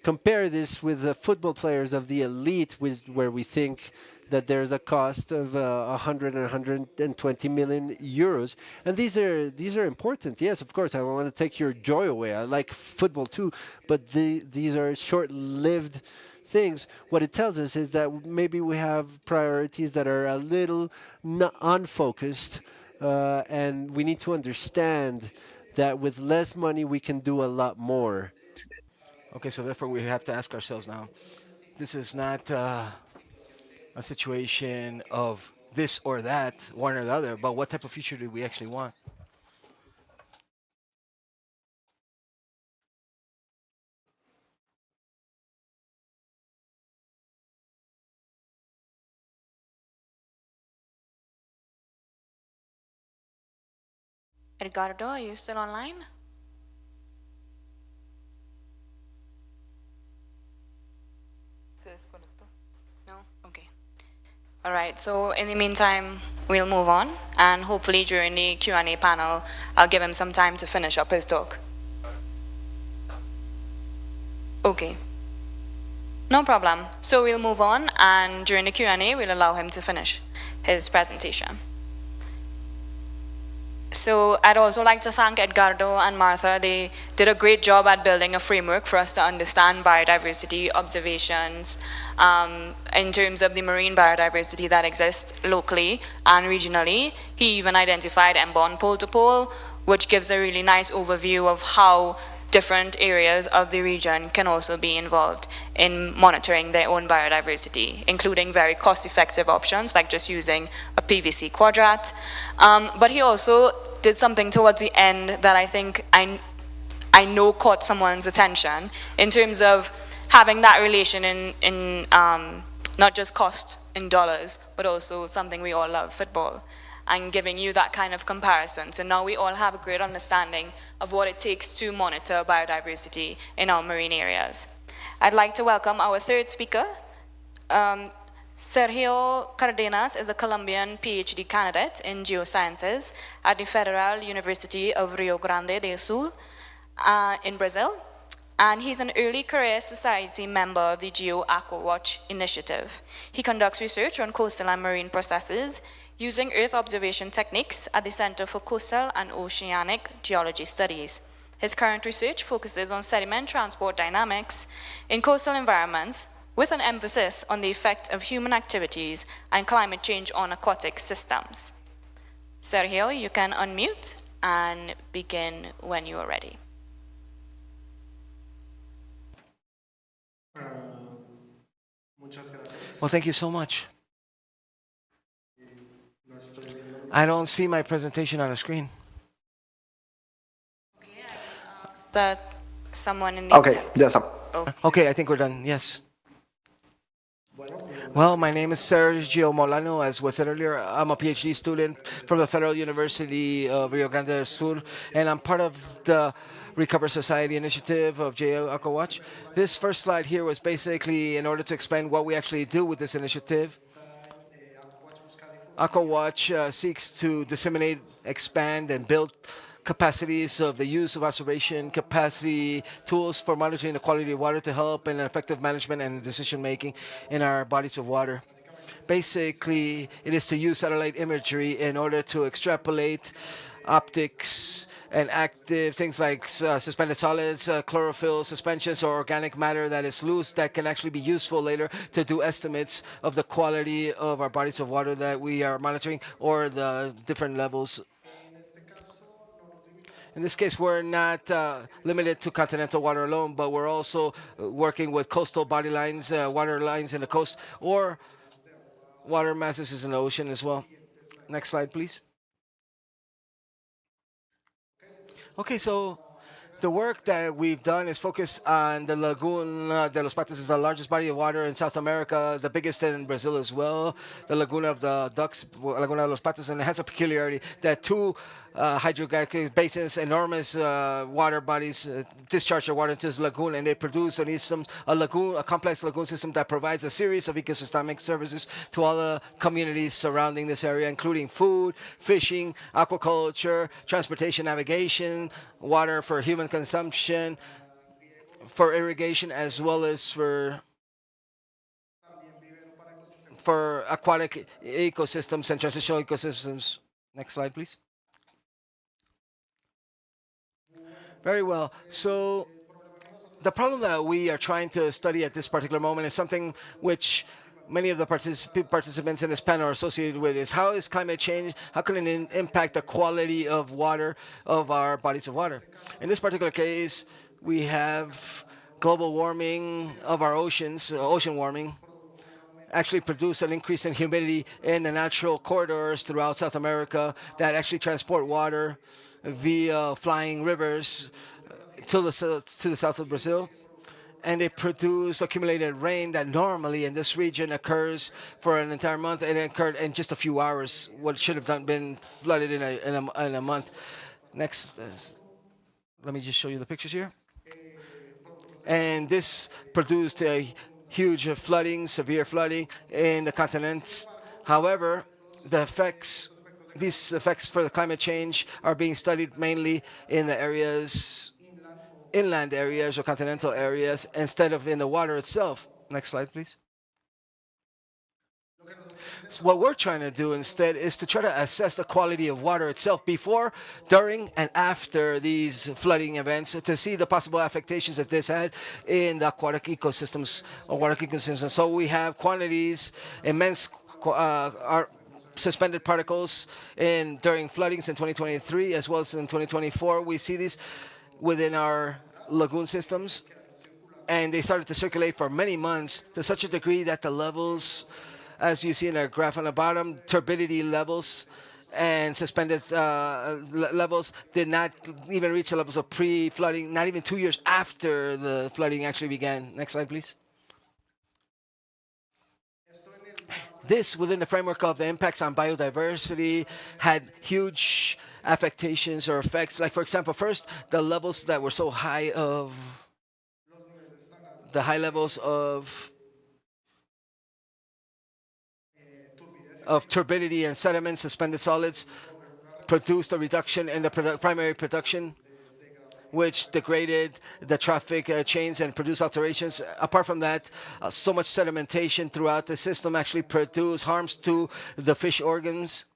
compare this with the football players of the elite, where we think that there's a cost of 100 and 120 million euros, and these are important. Yes, of course, I don't want to take your joy away. I like football too, but these are short-lived things. What it tells us is that maybe we have priorities that are a little unfocused, and we need to understand that with less money we can do a lot more. Okay, so therefore we have to ask ourselves now, this is not a situation of this or that, one or the other, but what type of future do we actually want? Edgardo, are you still online? Se desconectó. No? Okay. All right, so in the meantime, we'll move on, and hopefully during the Q&A panel, I'll give him some time to finish up his talk. Okay. No problem. So we'll move on, and during the Q&A, we'll allow him to finish his presentation. So I'd also like to thank Edgardo and Martha. They did a great job at building a framework for us to understand biodiversity observations in terms of the marine biodiversity that exists locally and regionally. He even identified MBON pole to pole, which gives a really nice overview of how different areas of the region can also be involved in monitoring their own biodiversity, including very cost-effective options like just using a PVC quadrat. But he also did something towards the end that I think I know caught someone's attention in terms of having that relation in not just cost in dollars, but also something we all love, football, and giving you that kind of comparison. So now we all have a great understanding of what it takes to monitor biodiversity in our marine areas. I'd like to welcome our third speaker. Sergio Cardenas is a Colombian PhD candidate in geosciences at the Federal University of Rio Grande do Sul in Brazil. and he's an early career society member of the GEO Aquawatch initiative. He conducts research on coastal and marine processes using Earth observation techniques at the Center for Coastal and Oceanic Geology Studies. His current research focuses on sediment transport dynamics in coastal environments, with an emphasis on the effect of human activities and climate change on aquatic systems. Sergio, you can unmute and begin when you are ready. Well, thank you so much. I don't see my presentation on the screen. That someone in the Okay, yes. Okay, I think we're done. Yes. Well, my name is Sergio Molano, as was said earlier. I'm a PhD student from the Federal University of Rio Grande do Sul, and I'm part of the Recover Society initiative of GEO Aquawatch. This first slide here was basically in order to explain what we actually do with this initiative. Aquawatch seeks to disseminate, expand, and build capacities of the use of observation capacity tools for monitoring the quality of water to help in effective management and decision making in our bodies of water. Basically, it is to use satellite imagery in order to extrapolate optics and active things like suspended solids, chlorophyll suspensions, or organic matter that is loose that can actually be useful later to do estimates of the quality of our bodies of water that we are monitoring or the different levels. In this case, we're not limited to continental water alone, but we're also working with coastal body lines, water lines in the coast, or water masses in the ocean as well. Next slide, please. Okay, so the work that we've done is focused on the Laguna de los Patos. Is the largest body of water in South America, the biggest in Brazil as well. The Laguna of the Ducks, Laguna de los Patos, and it has a peculiarity that two hydrographic basins, enormous water bodies, discharge their water into this lagoon, and they produce a complex lagoon system that provides a series of ecosystemic services to all the communities surrounding this area, including food, fishing, aquaculture, transportation, navigation, water for human consumption, for irrigation, as well as for aquatic ecosystems and transitional ecosystems. Next slide, please. Very well. So the problem that we are trying to study at this particular moment is something which many of the participants in this panel are associated with, is how is climate change, how can it impact the quality of water of our bodies of water. In this particular case, we have global warming of our oceans, ocean warming, actually produce an increase in humidity in the natural corridors throughout South America that actually transport water via flying rivers to the south of Brazil. And they produce accumulated rain that normally in this region occurs for an entire month, and it occurred in just a few hours, what should have been flooded in a month. Next, let me just show you the pictures here. And this produced a huge flooding, severe flooding in the continents. However, these effects for the climate change are being studied mainly in the inland areas or continental areas instead of in the water itself. Next slide, please. So what we're trying to do instead is to try to assess the quality of water itself before, during, and after these flooding events to see the possible affectations that this had in the aquatic ecosystems or water ecosystems. So we have quantities, immense suspended particles during floodings in 2023 as well as in 2024. We see these within our lagoon systems, and they started to circulate for many months to such a degree that the levels, as you see in our graph on the bottom, turbidity levels and suspended levels did not even reach the levels of pre-flooding, not even 2 years after the flooding actually began. Next slide, please. This, within the framework of the impacts on biodiversity, had huge affectations or effects. Like, for example, first, the levels that were so high of the high levels of turbidity and sediment, suspended solids, produced a reduction in the primary production which degraded the traffic chains and produced alterations. Apart from that, so much sedimentation throughout the system actually produced harms to the fish organs,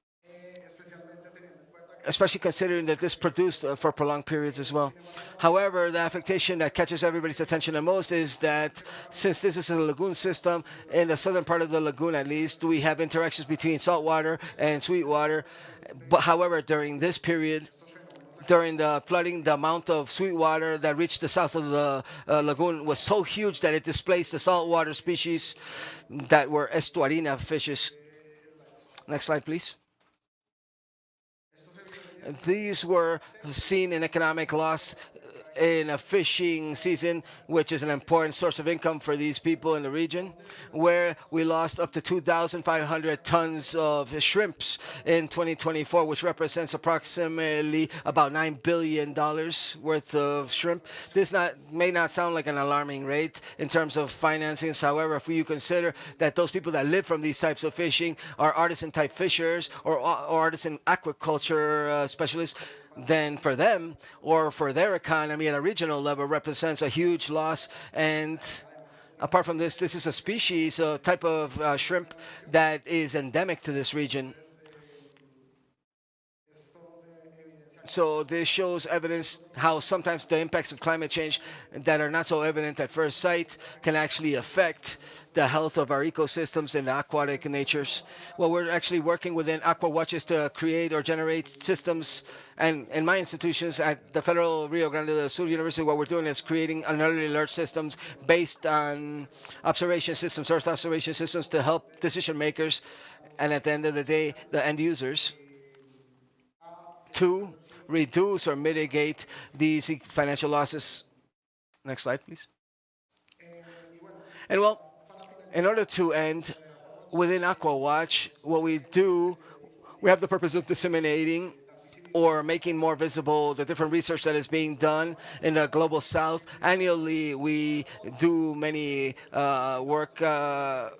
especially considering that this produced for prolonged periods as well. However, the affectation that catches everybody's attention the most is that since this is a lagoon system, in the southern part of the lagoon at least, we have interactions between saltwater and sweet water. But however, during this period, during the flooding, the amount of sweet water that reached the south of the lagoon was so huge that it displaced the saltwater species that were estuarina fishes. Next slide, please. These were seen in economic loss in a fishing season, which is an important source of income for these people in the region, where we lost up to 2,500 tons of shrimps in 2024, which represents approximately about $9 billion worth of shrimp. This may not sound like an alarming rate in terms of financings. However, if you consider that those people that live from these types of fishing are artisan-type fishers or artisan aquaculture specialists, then for them or for their economy at a regional level represents a huge loss. And apart from this, this is a species, a type of shrimp that is endemic to this region. So this shows evidence how sometimes the impacts of climate change that are not so evident at first sight can actually affect the health of our ecosystems and the aquatic natures. Well, we're actually working within Aqua Watches to create or generate systems, and in my institutions at the Federal Rio Grande do Sul University, what we're doing is creating an early alert systems based on observation systems, Earth observation systems to help decision makers, and at the end of the day, the end users, to reduce or mitigate these financial losses. Next slide, please. And well, in order to end, within AquaWatch, what we do, we have the purpose of disseminating or making more visible the different research that is being done in the global south. Annually, we do many workshops.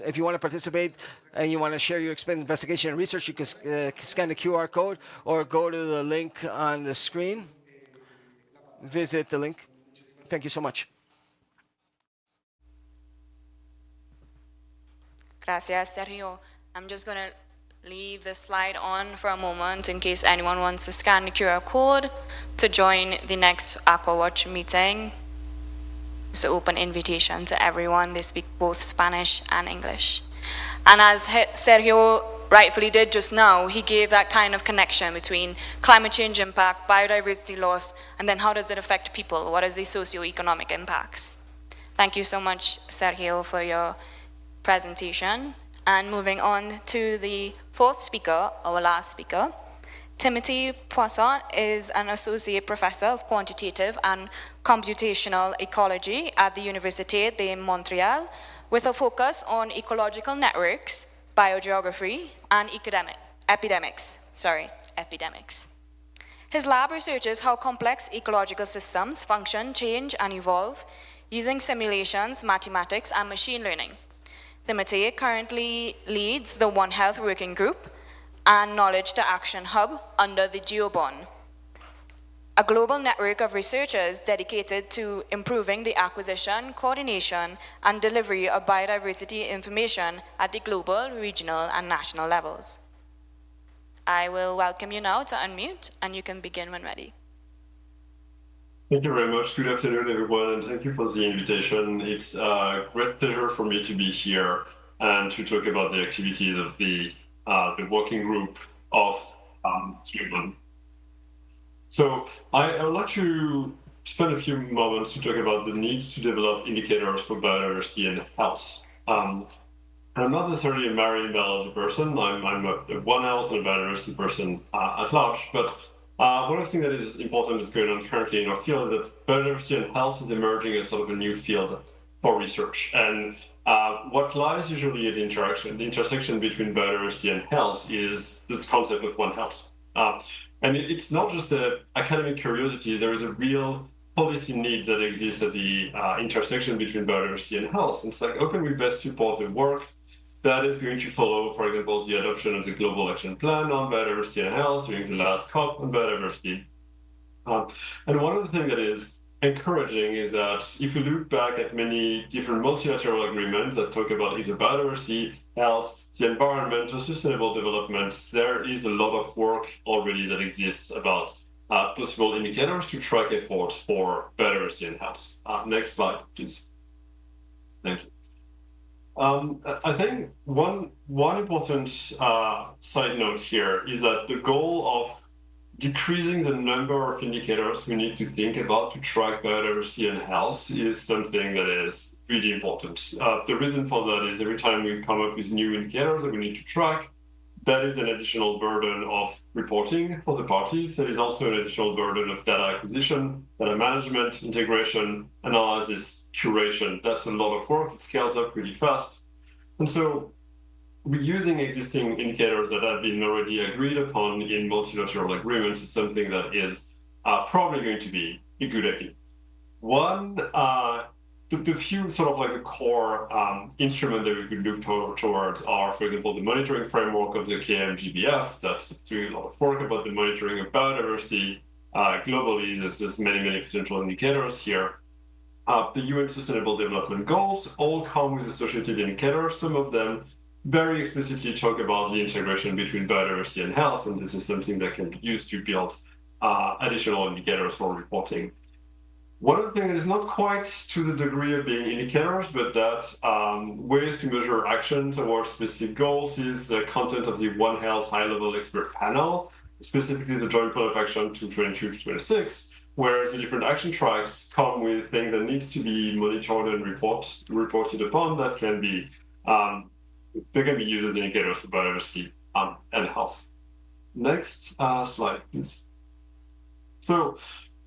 If you want to participate and you want to share your investigation and research, you can scan the QR code or go to the link on the screen. Visit the link. Thank you so much. Gracias, Sergio. I'm just going to leave the slide on for a moment in case anyone wants to scan the QR code to join the next AquaWatch meeting. It's an open invitation to everyone. They speak both Spanish and English. And as Sergio rightfully did just now, he gave that kind of connection between climate change impact, biodiversity loss, and then how does it affect people? What is the socio-economic impacts? Thank you so much, Sergio, for your presentation. And moving on to the fourth speaker, our last speaker, Timothy Poisson is an associate professor of quantitative and computational ecology at the Université de Montréal, with a focus on ecological networks, biogeography, and epidemics. His lab researches how complex ecological systems function, change, and evolve using simulations, mathematics, and machine learning. Timothy currently leads the One Health Working Group and Knowledge to Action Hub under the GeoBond, a global network of researchers dedicated to improving the acquisition, coordination, and delivery of biodiversity information at the global, regional, and national levels. I will welcome you now to unmute, and you can begin when ready. Thank you very much. Good afternoon, everyone, and thank you for the invitation. It's a great pleasure for me to be here and to talk about the activities of the working group of GeoBond. So I would like to spend a few moments to talk about the need to develop indicators for biodiversity and health. I'm not necessarily a marine biology person. I'm a One Health and a biodiversity person at large, but one of the things that is important that's going on currently in our field is that biodiversity and health is emerging as sort of a new field for research. And what lies usually at the intersection between biodiversity and health is this concept of One Health. And it's not just an academic curiosity, there is a real policy need that exists at the intersection between biodiversity and health. And it's like, how can we best support the work that is going to follow, for example, the adoption of the Global Action Plan on Biodiversity and Health during the last COP on biodiversity, And one of the things that is encouraging is that if you look back at many different multilateral agreements that talk about either biodiversity, health, the environment, or sustainable development, there is a lot of work already that exists about possible indicators to track efforts for biodiversity and health. Next slide, please. Thank you. I think one important side note here is that the goal of decreasing the number of indicators we need to think about to track biodiversity and health is something that is really important. The reason for that is every time we come up with new indicators that we need to track, that is an additional burden of reporting for the parties. There is also an additional burden of data acquisition, data management, integration, analysis, curation. That's a lot of work. It scales up really fast. And so reusing existing indicators that have been already agreed upon in multilateral agreements is something that is probably going to be a good idea. One, the few sort of like the core instrument that we could look towards are, for example, the monitoring framework of the KMGBF. That's doing a lot of work about the monitoring of biodiversity globally. There's many potential indicators here. The UN Sustainable Development Goals all come with associated indicators. Some of them very explicitly talk about the integration between biodiversity and health, and this is something that can be used to build additional indicators for reporting. One of the things is not quite to the degree of being indicators, but that ways to measure action towards specific goals is the content of the One Health high-level expert panel, specifically the Joint Plan of Action 2022-26, where the different action tracks come with things that needs to be monitored and reported upon that can be they can be used as indicators for biodiversity and health. Next slide, please. So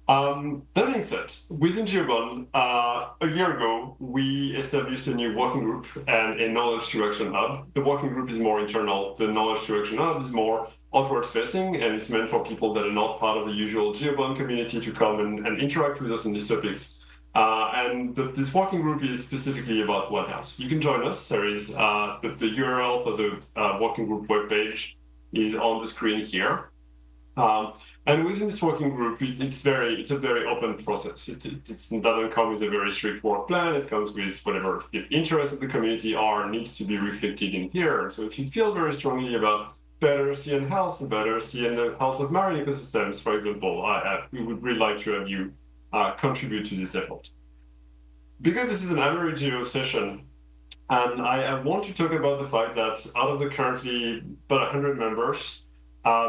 that being said, within GeoBond, a year ago, we established a new working group and a knowledge to action hub. The working group is more internal. The knowledge to action hub is more outwards facing, and it's meant for people that are not part of the usual GeoBond community to come and interact with us on these topics. This working group is specifically about One Health. You can join us. There is the URL for the working group webpage is on the screen here. And within this working group, it's a very open process. It doesn't come with a very strict work plan. It comes with whatever the interests of the community are needs to be reflected in here. So if you feel very strongly about biodiversity and health, biodiversity and the health of marine ecosystems, for example, we would really like to have you contribute to this effort. Because this is an AmeriGEO session, and I want to talk about the fact that out of the currently about 100 members,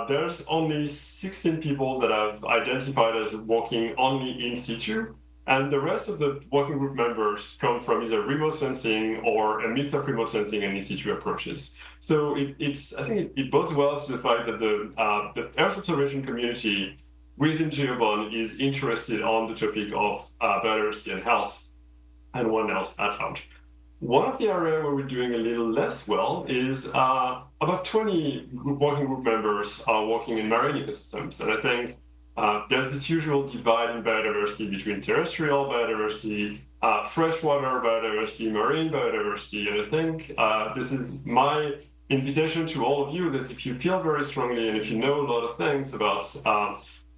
there's only 16 people that have identified as working only in situ, and the rest of the working group members come from either remote sensing or a mix of remote sensing and in situ approaches. So I think it bodes well to the fact that the Earth observation community within GeoBond is interested on the topic of biodiversity and health and One Health at large. One of the areas where we're doing a little less well is about 20 working group members are working in marine ecosystems. And I think there's this usual divide in biodiversity between terrestrial biodiversity, freshwater biodiversity, marine biodiversity. And I think this is my invitation to all of you that if you feel very strongly and if you know a lot of things about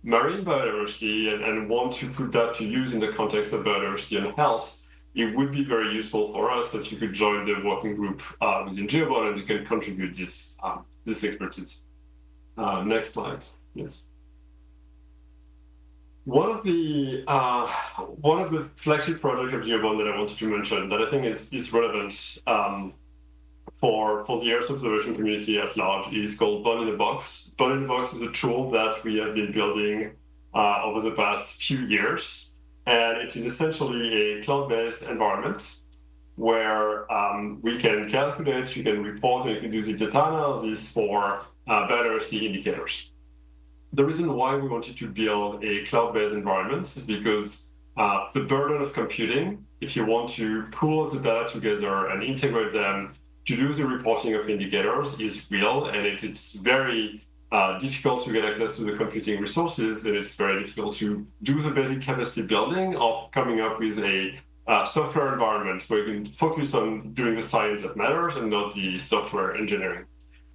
marine biodiversity and want to put that to use in the context of biodiversity and health, it would be very useful for us that you could join the working group within GeoBond and you can contribute this expertise. Next slide, yes. One of the flagship projects of GeoBond that I wanted to mention that I think is relevant for the Earth observation community at large is called Bond in a Box. Bond in a Box is a tool that we have been building over the past few years. And it is essentially a cloud-based environment where we can calculate, you can report, and you can do the data analysis for biodiversity indicators. The reason why we wanted to build a cloud-based environment is because the burden of computing, if you want to pull the data together and integrate them to do the reporting of indicators, is real, and it's very difficult to get access to the computing resources, and it's very difficult to do the basic capacity building of coming up with a software environment where you can focus on doing the science that matters and not the software engineering.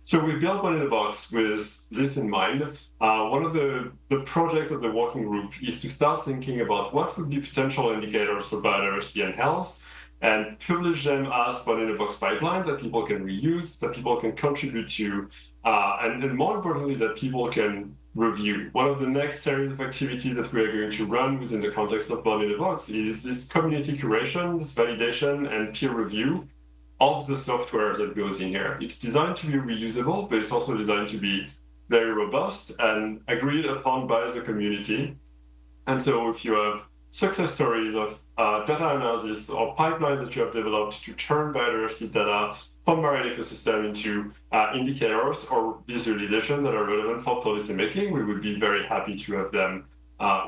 So we built One in a Box with this in mind. One of the projects of the working group is to start thinking about what would be potential indicators for biodiversity and health, and publish them as One in a Box pipeline that people can reuse, that people can contribute to, and more importantly, that people can review. One of the next series of activities that we are going to run within the context of One in a Box is this community curation, this validation, and peer review of the software that goes in here. It's designed to be reusable, but it's also designed to be very robust and agreed upon by the community. And so if you have success stories of data analysis or pipelines that you have developed to turn biodiversity data from marine ecosystem into indicators or visualization that are relevant for policy making, we would be very happy to have them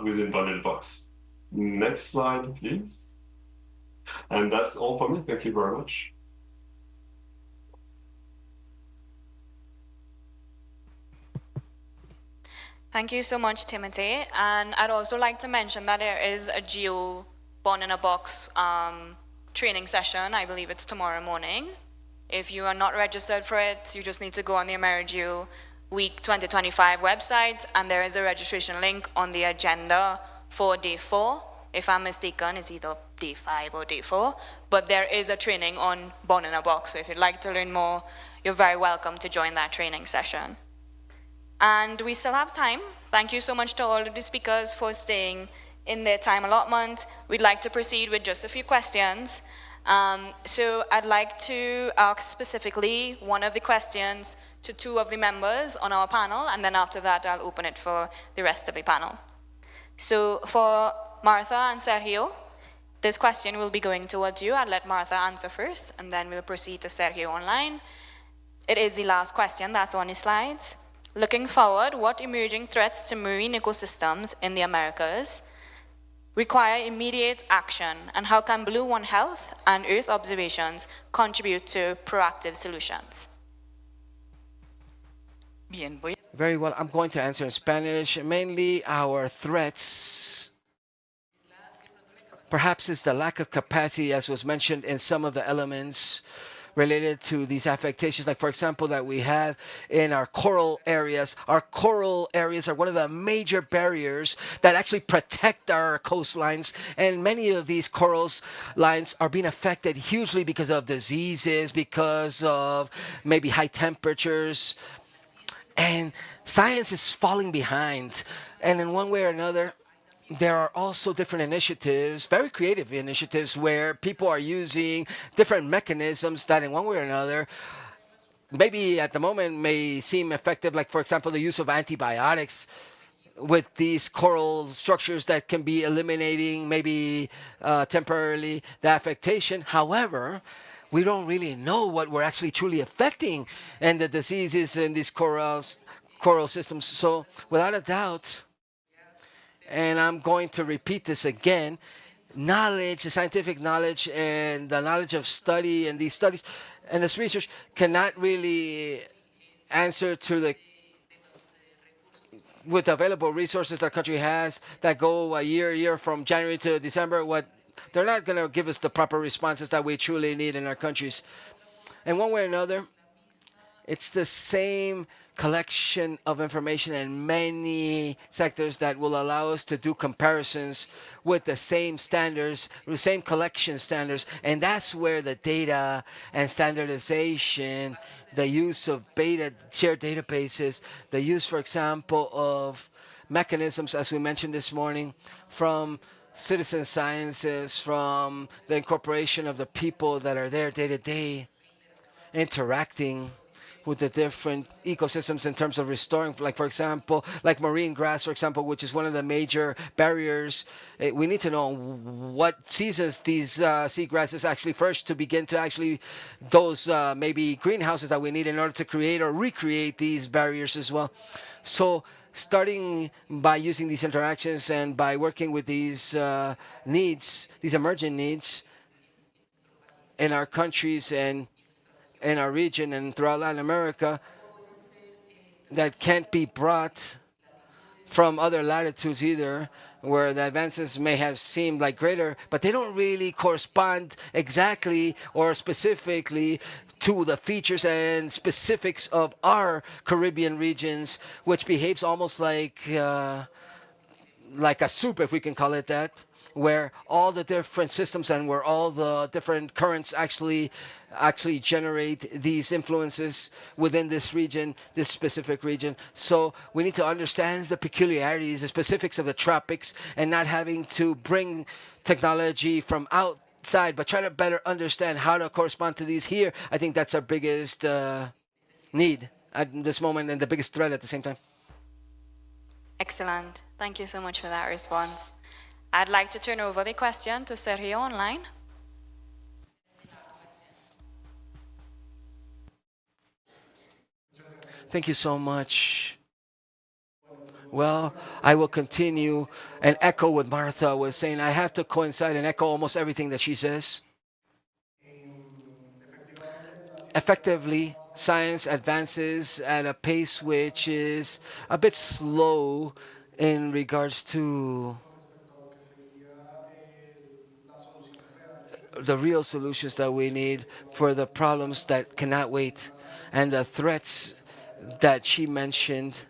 within One in a Box. Next slide, please. And that's all for me. Thank you very much. Thank you so much, Timothy. And I'd also like to mention that there is a Geo Born in a Box training session. I believe it's tomorrow morning. If you are not registered for it, you just need to go on the AmeriGEO Week 2025 website, and there is a registration link on the agenda for day 4. If I'm mistaken, it's either day 5 or day 4, but there is a training on Born in a Box. So if you'd like to learn more, you're very welcome to join that training session. And we still have time. Thank you so much to all of the speakers for staying in their time allotment. We'd like to proceed with just a few questions. So I'd like to ask specifically one of the questions to 2 of the members on our panel, and then after that I'll open it for the rest of the panel. So for Martha and Sergio, this question will be going towards you. I'll let Martha answer first, and then we'll proceed to Sergio online. It is the last question that's on the slides. Looking forward, what emerging threats to marine ecosystems in the Americas require immediate action, and how can Blue One Health and Earth observations contribute to proactive solutions? Very well. I'm going to answer in Spanish. Mainly our threats, perhaps, is the lack of capacity, as was mentioned in some of the elements related to these affectations, like for example that we have in our coral areas. Our coral areas are one of the major barriers that actually protect our coastlines, and many of these corals lines are being affected hugely because of diseases, because of maybe high temperatures, and science is falling behind. And in one way or another, there are also different initiatives, very creative initiatives, where people are using different mechanisms that in one way or another maybe at the moment may seem effective, like for example the use of antibiotics with these coral structures that can be eliminating maybe temporarily the affectation. However, we don't really know what we're actually truly affecting and the diseases in these coral systems. So without a doubt, and I'm going to repeat this again, knowledge, the scientific knowledge and the knowledge of study and these studies and this research cannot really answer to the with available resources that country has that go a year from January to December. They're not going to give us the proper responses that we truly need in our countries. And one way or another, it's the same collection of information in many sectors that will allow us to do comparisons with the same standards, the same collection standards. And that's where the data and standardization, the use of shared databases, the use, for example, of mechanisms, as we mentioned this morning, from citizen sciences, from the incorporation of the people that are there day to day, interacting with the different ecosystems in terms of restoring, like for example, like marine grass, for example, which is one of the major barriers. We need to know what seasons these seagrasses actually first to begin to actually those maybe greenhouses that we need in order to create or recreate these barriers as well. So starting by using these interactions and by working with these needs, these emerging needs in our countries and in our region and throughout Latin America that can't be brought from other latitudes either, where the advances may have seemed like greater, but they don't really correspond exactly or specifically to the features and specifics of our Caribbean regions, which behaves almost like a soup, if we can call it that, where all the different systems and where all the different currents actually generate these influences within this region, this specific region. So we need to understand the peculiarities, the specifics of the tropics, and not having to bring technology from outside, but try to better understand how to correspond to these here. I think that's our biggest need at this moment and the biggest threat at the same time. Excellent. Thank you so much for that response. I'd like to turn over the question to Sergio online. Thank you so much. Well, I will continue and echo what Martha was saying. I have to coincide and echo almost everything that she says. Effectively, science advances at a pace which is a bit slow in regards to the real solutions that we need for the problems that cannot wait and the threats that she mentioned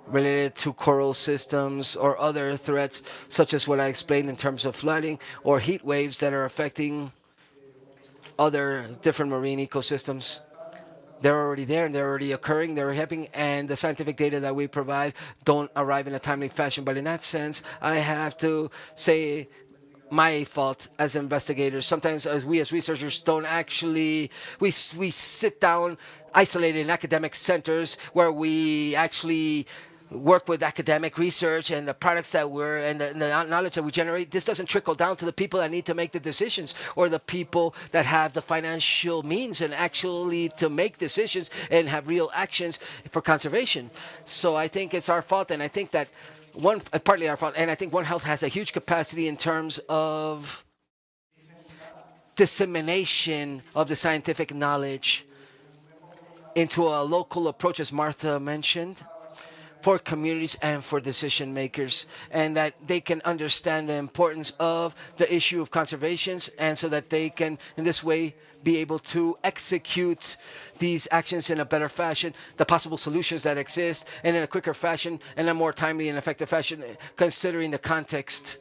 related to coral systems or other threats such as what I explained in terms of flooding or heat waves that are affecting other different marine ecosystems. They're already there and they're already occurring, they're happening, and the scientific data that we provide don't arrive in a timely fashion. But in that sense, I have to say my fault as investigators. Sometimes as we as researchers don't actually, we sit down isolated in academic centers where we actually work with academic research and the products that we're and the knowledge that we generate. This doesn't trickle down to the people that need to make the decisions or the people that have the financial means and actually to make decisions and have real actions for conservation. So I think it's our fault, and I think that partly our fault, and I think One Health has a huge capacity in terms of dissemination of the scientific knowledge into a local approach, as Martha mentioned, for communities and for decision makers, and that they can understand the importance of the issue of conservations, and so that they can, in this way, be able to execute these actions in a better fashion, the possible solutions that exist, and in a quicker fashion, and a more timely and effective fashion, considering the context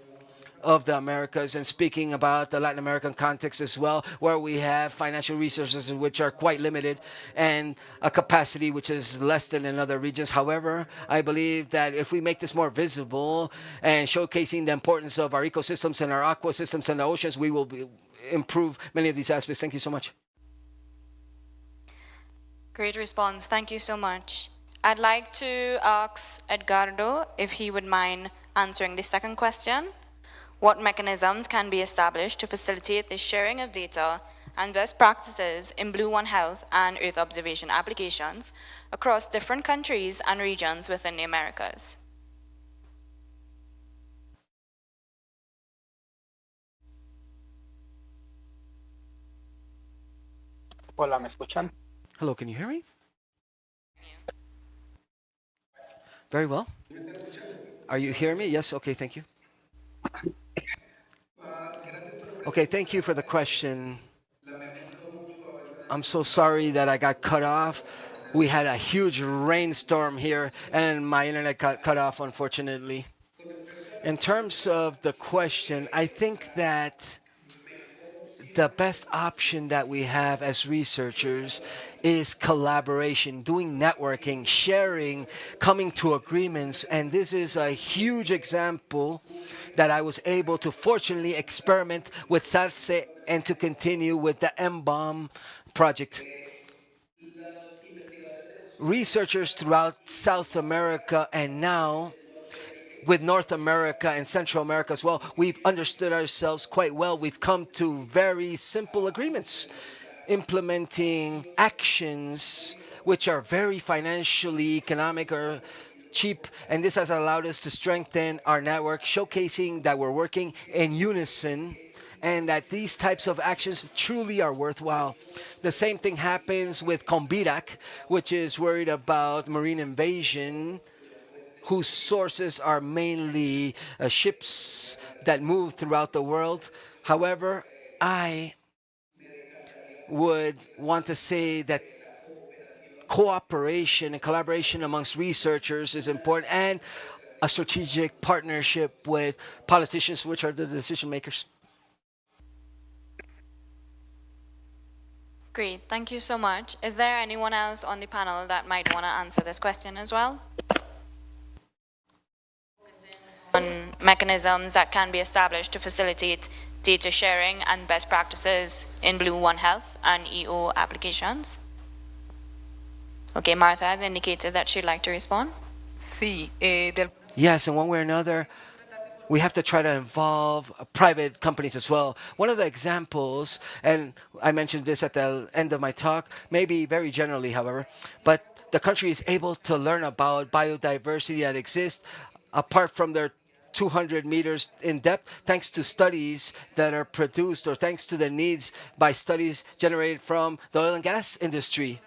of the Americas, and speaking about the Latin American context as well, where we have financial resources which are quite limited and a capacity which is less than in other regions. However, I believe that if we make this more visible and showcasing the importance of our ecosystems and our aqua systems and the oceans, we will improve many of these aspects. Thank you so much. Great response. Thank you so much. I'd like to ask Edgardo if he would mind answering the second question. What mechanisms can be established to facilitate the sharing of data and best practices in Blue One Health and Earth observation applications across different countries and regions within the Americas? Hola, ¿me escuchan? Hello, can you hear me? Very well. Are you hearing me? Yes, okay, thank you. Okay, thank you for the question. I'm so sorry that I got cut off. We had a huge rainstorm here and my internet got cut off, unfortunately. In terms of the question, I think that the best option that we have as researchers is collaboration, doing networking, sharing, coming to agreements. And this is a huge example that I was able to fortunately experiment with SARCE and to continue with the M-Bomb project. Researchers throughout South America and now with North America and Central America as well, we've understood ourselves quite well. We've come to very simple agreements, implementing actions which are very financially economic or cheap, and this has allowed us to strengthen our network, showcasing that we're working in unison and that these types of actions truly are worthwhile. The same thing happens with Combirac, which is worried about marine invasion, whose sources are mainly ships that move throughout the world. However, I would want to say that cooperation and collaboration amongst researchers is important, and a strategic partnership with politicians, which are the decision makers. Great, thank you so much. Is there anyone else on the panel that might want to answer this question as well? On mechanisms that can be established to facilitate data sharing and best practices in Blue One Health and EO applications? Okay, Martha has indicated that she'd like to respond. Sí, Yes, in one way or another, we have to try to involve private companies as well. One of the examples, and I mentioned this at the end of my talk, maybe very generally, however, but the country is able to learn about biodiversity that exists apart from their 200 meters in depth, thanks to studies that are produced, or thanks to the needs by studies generated from the oil and gas industry.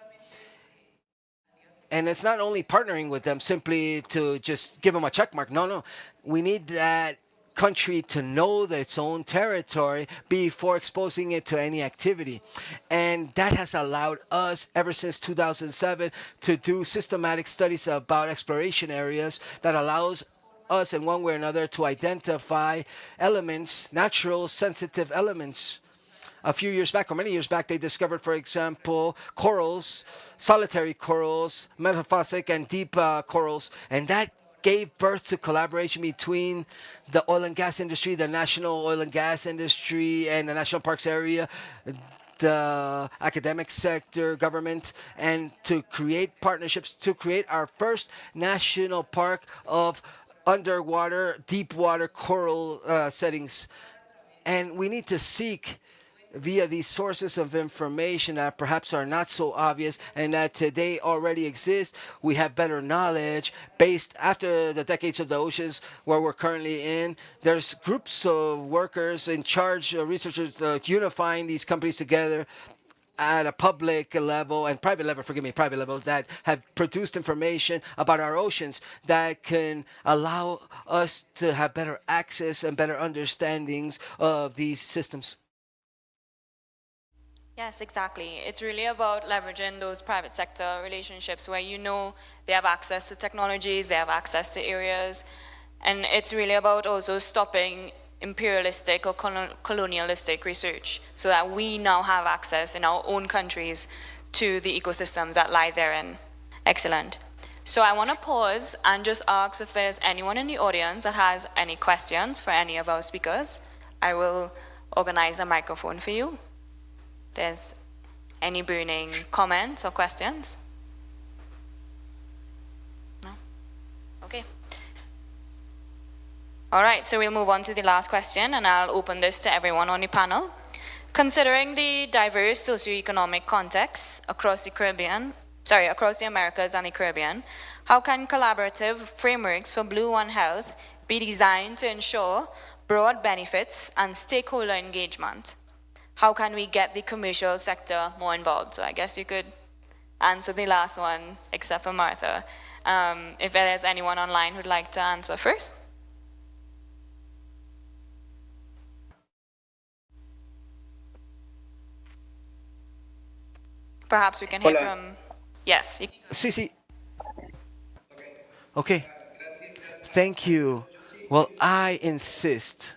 And it's not only partnering with them simply to just give them a check mark. No. We need that country to know its own territory before exposing it to any activity. And that has allowed us, ever since 2007, to do systematic studies about exploration areas that allows us, in one way or another, to identify elements, natural sensitive elements. A few years back, or many years back, they discovered, for example, corals, solitary corals, metaphasic and deep corals, and that gave birth to collaboration between the oil and gas industry, the national oil and gas industry, and the national parks area, the academic sector, government, and to create partnerships to create our first national park of underwater, deep water coral settings. And we need to seek via these sources of information that perhaps are not so obvious and that today already exist. We have better knowledge based after the decades of the oceans where we're currently in. There's groups of workers in charge, researchers unifying these companies together at a public level and private level that have produced information about our oceans that can allow us to have better access and better understandings of these systems. Yes, exactly. It's really about leveraging those private sector relationships where you know they have access to technologies, they have access to areas, and it's really about also stopping imperialistic or colonialistic research so that we now have access in our own countries to the ecosystems that lie therein. Excellent. So I want to pause and just ask if there's anyone in the audience that has any questions for any of our speakers. I will organize a microphone for you. There's any burning comments or questions? No? Okay. All right, so we'll move on to the last question, and I'll open this to everyone on the panel. Considering the diverse socioeconomic contexts across the Americas and the Caribbean, how can collaborative frameworks for Blue One Health be designed to ensure broad benefits and stakeholder engagement? How can we get the commercial sector more involved? So I guess you could answer the last one, except for Martha. If there's anyone online who'd like to answer first. Perhaps we can hear from... Yes. Sí. Okay. Thank you. Well, I insist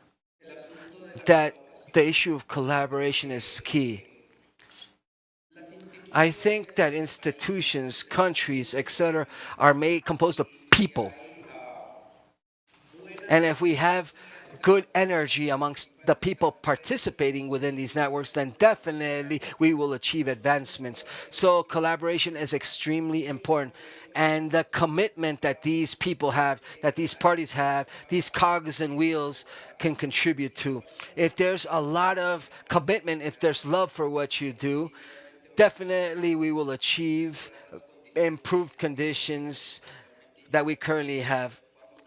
that the issue of collaboration is key. I think that institutions, countries, etc., are composed of people. And if we have good energy amongst the people participating within these networks, then definitely we will achieve advancements. So collaboration is extremely important. And the commitment that these people have, that these parties have, these cogs and wheels can contribute to. If there's a lot of commitment, if there's love for what you do, definitely we will achieve improved conditions that we currently have.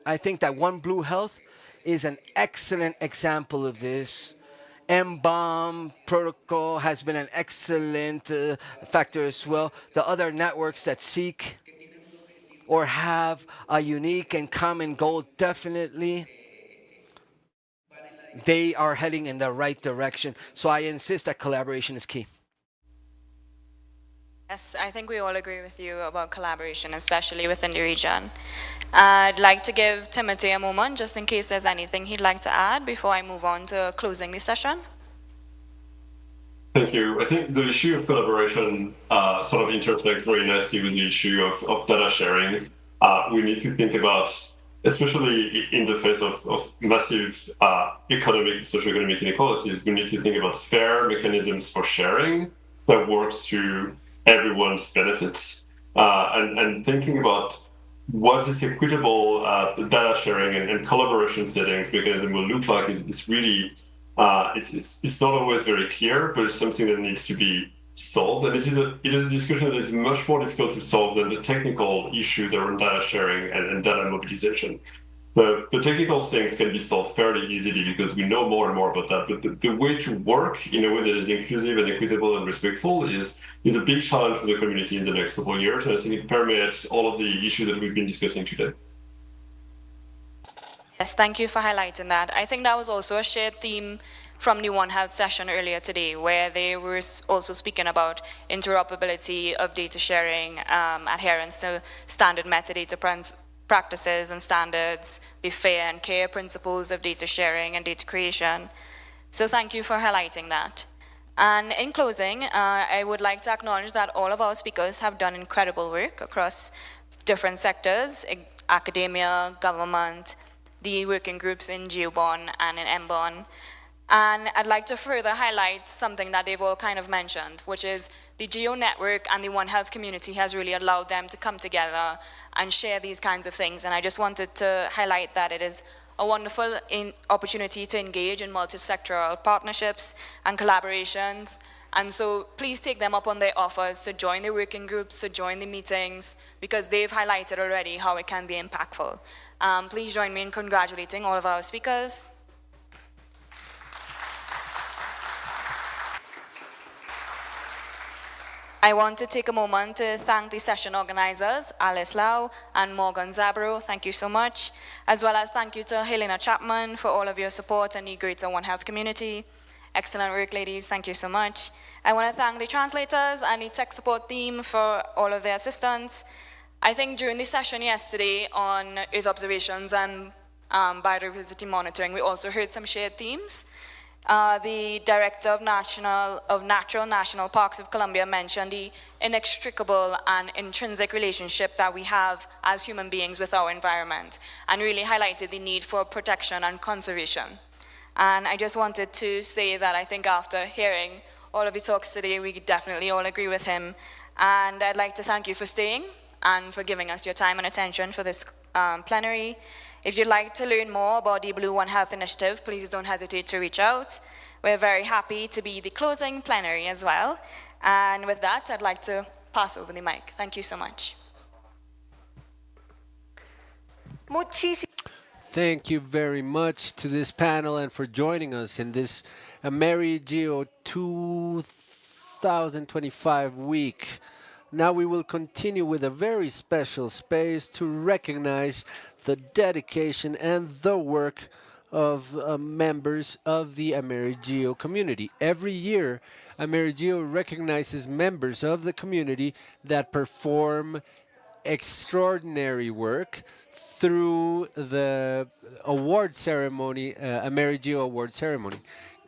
I think that One Blue Health is an excellent example of this. M-Bomb protocol has been an excellent factor as well. The other networks that seek or have a unique and common goal, definitely they are heading in the right direction. So I insist that collaboration is key. Yes, I think we all agree with you about collaboration, especially within the region. I'd like to give Timothy a moment just in case there's anything he'd like to add before I move on to closing the session. Thank you. I think the issue of collaboration sort of intersects very nicely with the issue of data sharing. We need to think about, especially in the face of massive economic and socioeconomic inequalities, we need to think about fair mechanisms for sharing that works to everyone's benefits. And thinking about what this equitable data sharing and collaboration settings mechanism will look like is really it's not always very clear, but it's something that needs to be solved. And it is a discussion that is much more difficult to solve than the technical issues around data sharing and data mobilization. The technical things can be solved fairly easily because we know more and more about that. But the way to work in a way that is inclusive and equitable and respectful is a big challenge for the community in the next couple of years. And I think it permeates all of the issues that we've been discussing today. Yes, thank you for highlighting that. I think that was also a shared theme from the One Health session earlier today, where they were also speaking about interoperability of data sharing, adherence to standard metadata practices and standards, the fair and care principles of data sharing and data creation. So thank you for highlighting that. And in closing, I would like to acknowledge that all of our speakers have done incredible work across different sectors, academia, government, the working groups in GeoBon and in MBON. And I'd like to further highlight something that they've all kind of mentioned, which is the Geo network and the One Health community has really allowed them to come together and share these kinds of things. And I just wanted to highlight that it is a wonderful opportunity to engage in multi-sectoral partnerships and collaborations. And so please take them up on their offers to join the working groups, to join the meetings, because they've highlighted already how it can be impactful. Please join me in congratulating all of our speakers. I want to take a moment to thank the session organizers, Alice Lau and Morgan Zabro, thank you so much, as well as thank you to Helena Chapman for all of your support and the Greater One Health community. Excellent work, ladies, thank you so much. I want to thank the translators and the tech support team for all of their assistance. I think during the session yesterday on Earth observations and biodiversity monitoring, we also heard some shared themes. The director of Natural National Parks of Colombia mentioned the inextricable and intrinsic relationship that we have as human beings with our environment, and really highlighted the need for protection and conservation. And I just wanted to say that I think after hearing all of the talks today, we definitely all agree with him. And I'd like to thank you for staying and for giving us your time and attention for this plenary. If you'd like to learn more about the Blue One Health Initiative, please don't hesitate to reach out. We're very happy to be the closing plenary as well. And with that, I'd like to pass over the mic. Thank you so much. Thank you very much to this panel and for joining us in this AmeriGEO 2025 week. Now we will continue with a very special space to recognize the dedication and the work of members of the AmeriGEO community. Every year, AmeriGEO recognizes members of the community that perform extraordinary work through the award ceremony, AmeriGEO award ceremony.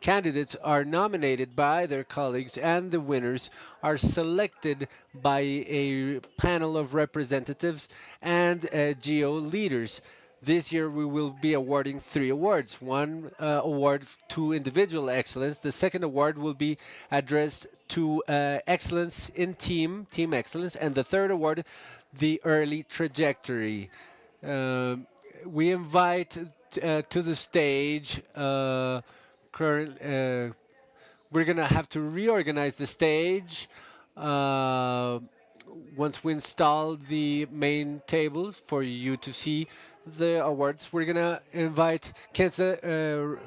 Candidates are nominated by their colleagues and the winners are selected by a panel of representatives and geo leaders. This year we will be awarding 3 awards. One award to individual excellence. The second award will be addressed to excellence in team excellence. And the third award, the early trajectory. We invite to the stage we're going to have to reorganize the stage once we install the main tables for you to see the awards. We're going to invite Kenza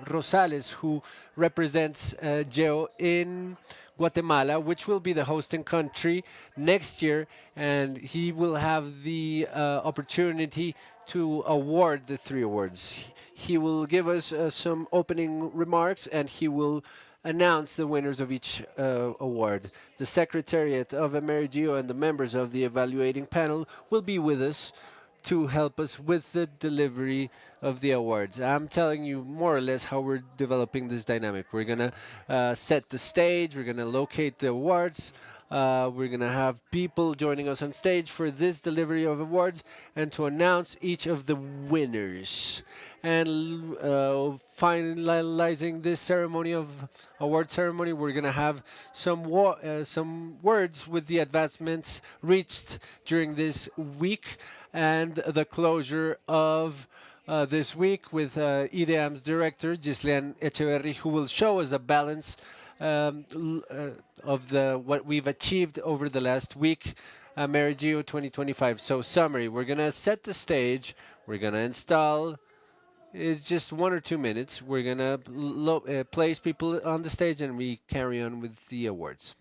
Rosales, who represents GEO in Guatemala, which will be the hosting country next year, and he will have the opportunity to award the 3 awards. He will give us some opening remarks, and he will announce the winners of each award. The Secretariat of AmeriGEO and the members of the evaluating panel will be with us to help us with the delivery of the awards. I'm telling you more or less how we're developing this dynamic. We're gonna set the stage, we're gonna locate the awards, we're gonna have people joining us on stage for this delivery of awards and to announce each of the winners. And finalizing this ceremony of award ceremony, we're gonna have some words with the advancements reached during this week and the closure of this week with IDEAM's director, Gislian Echeverri, who will show us a balance of what we've achieved over the last week, AmeriGEO 2025. So summary, we're going to set the stage, we're going to install, it's just 1 or 2 minutes, we're going to place people on the stage and we carry on with the awards.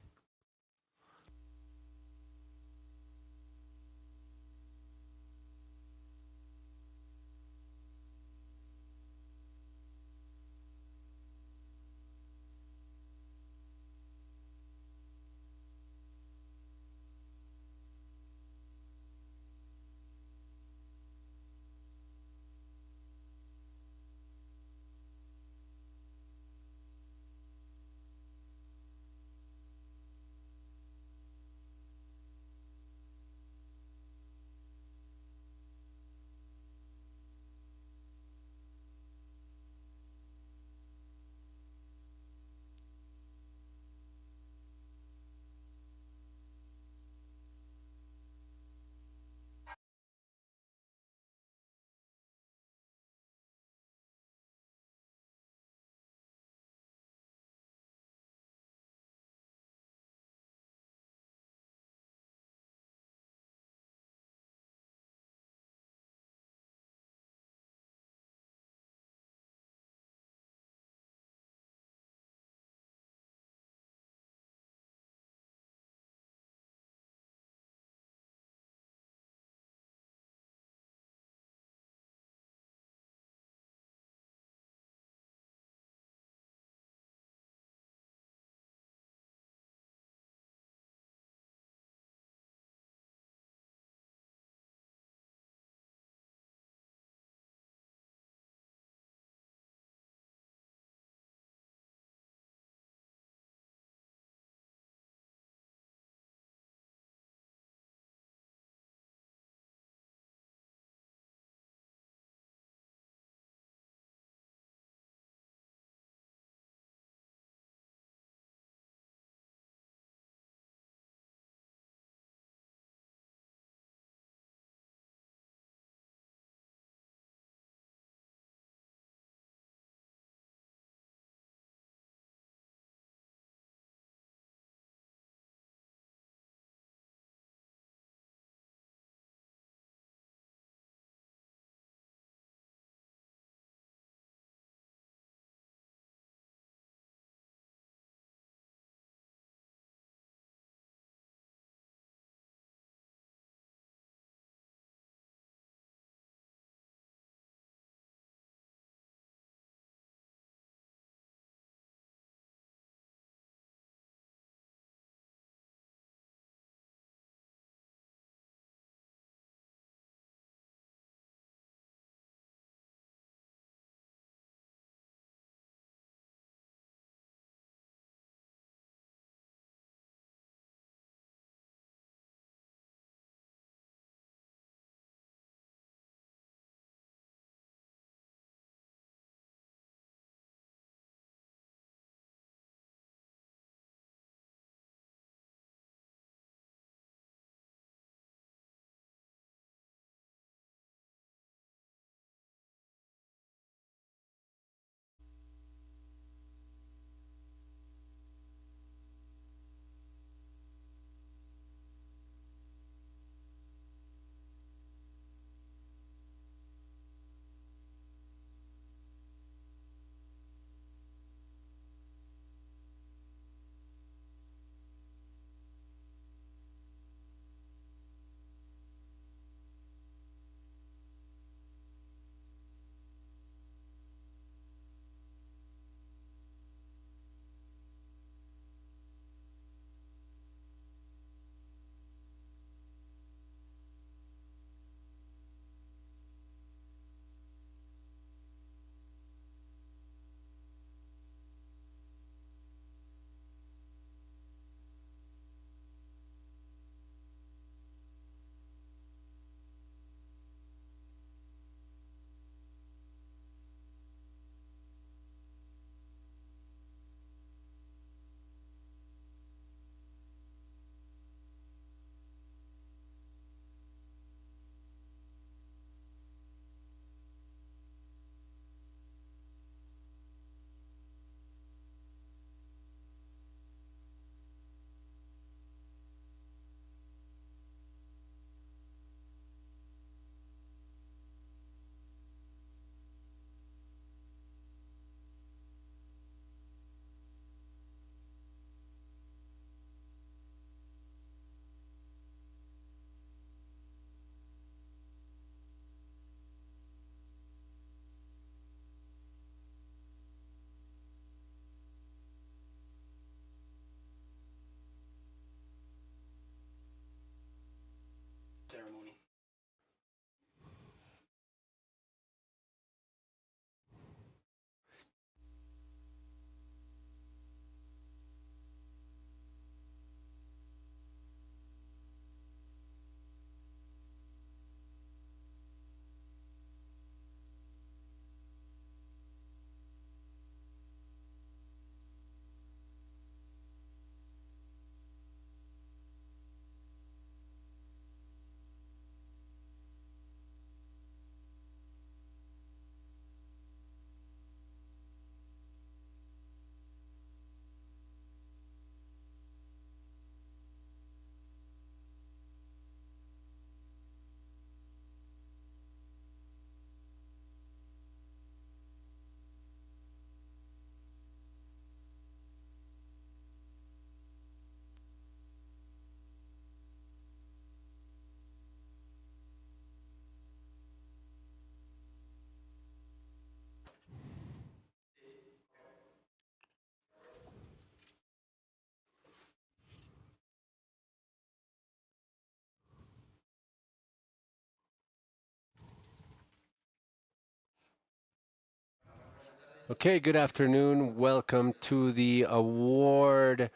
Okay, good afternoon. Welcome to the award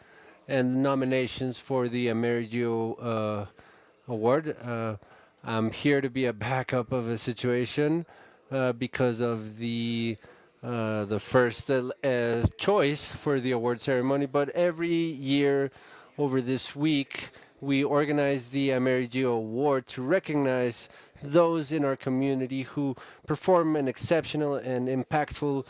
and nominations for the AmeriGEO award. I'm here to be a backup of a situation because of the first choice for the award ceremony. But every year over this week, we organize the AmeriGEO Award to recognize those in our community who perform an exceptional and impactful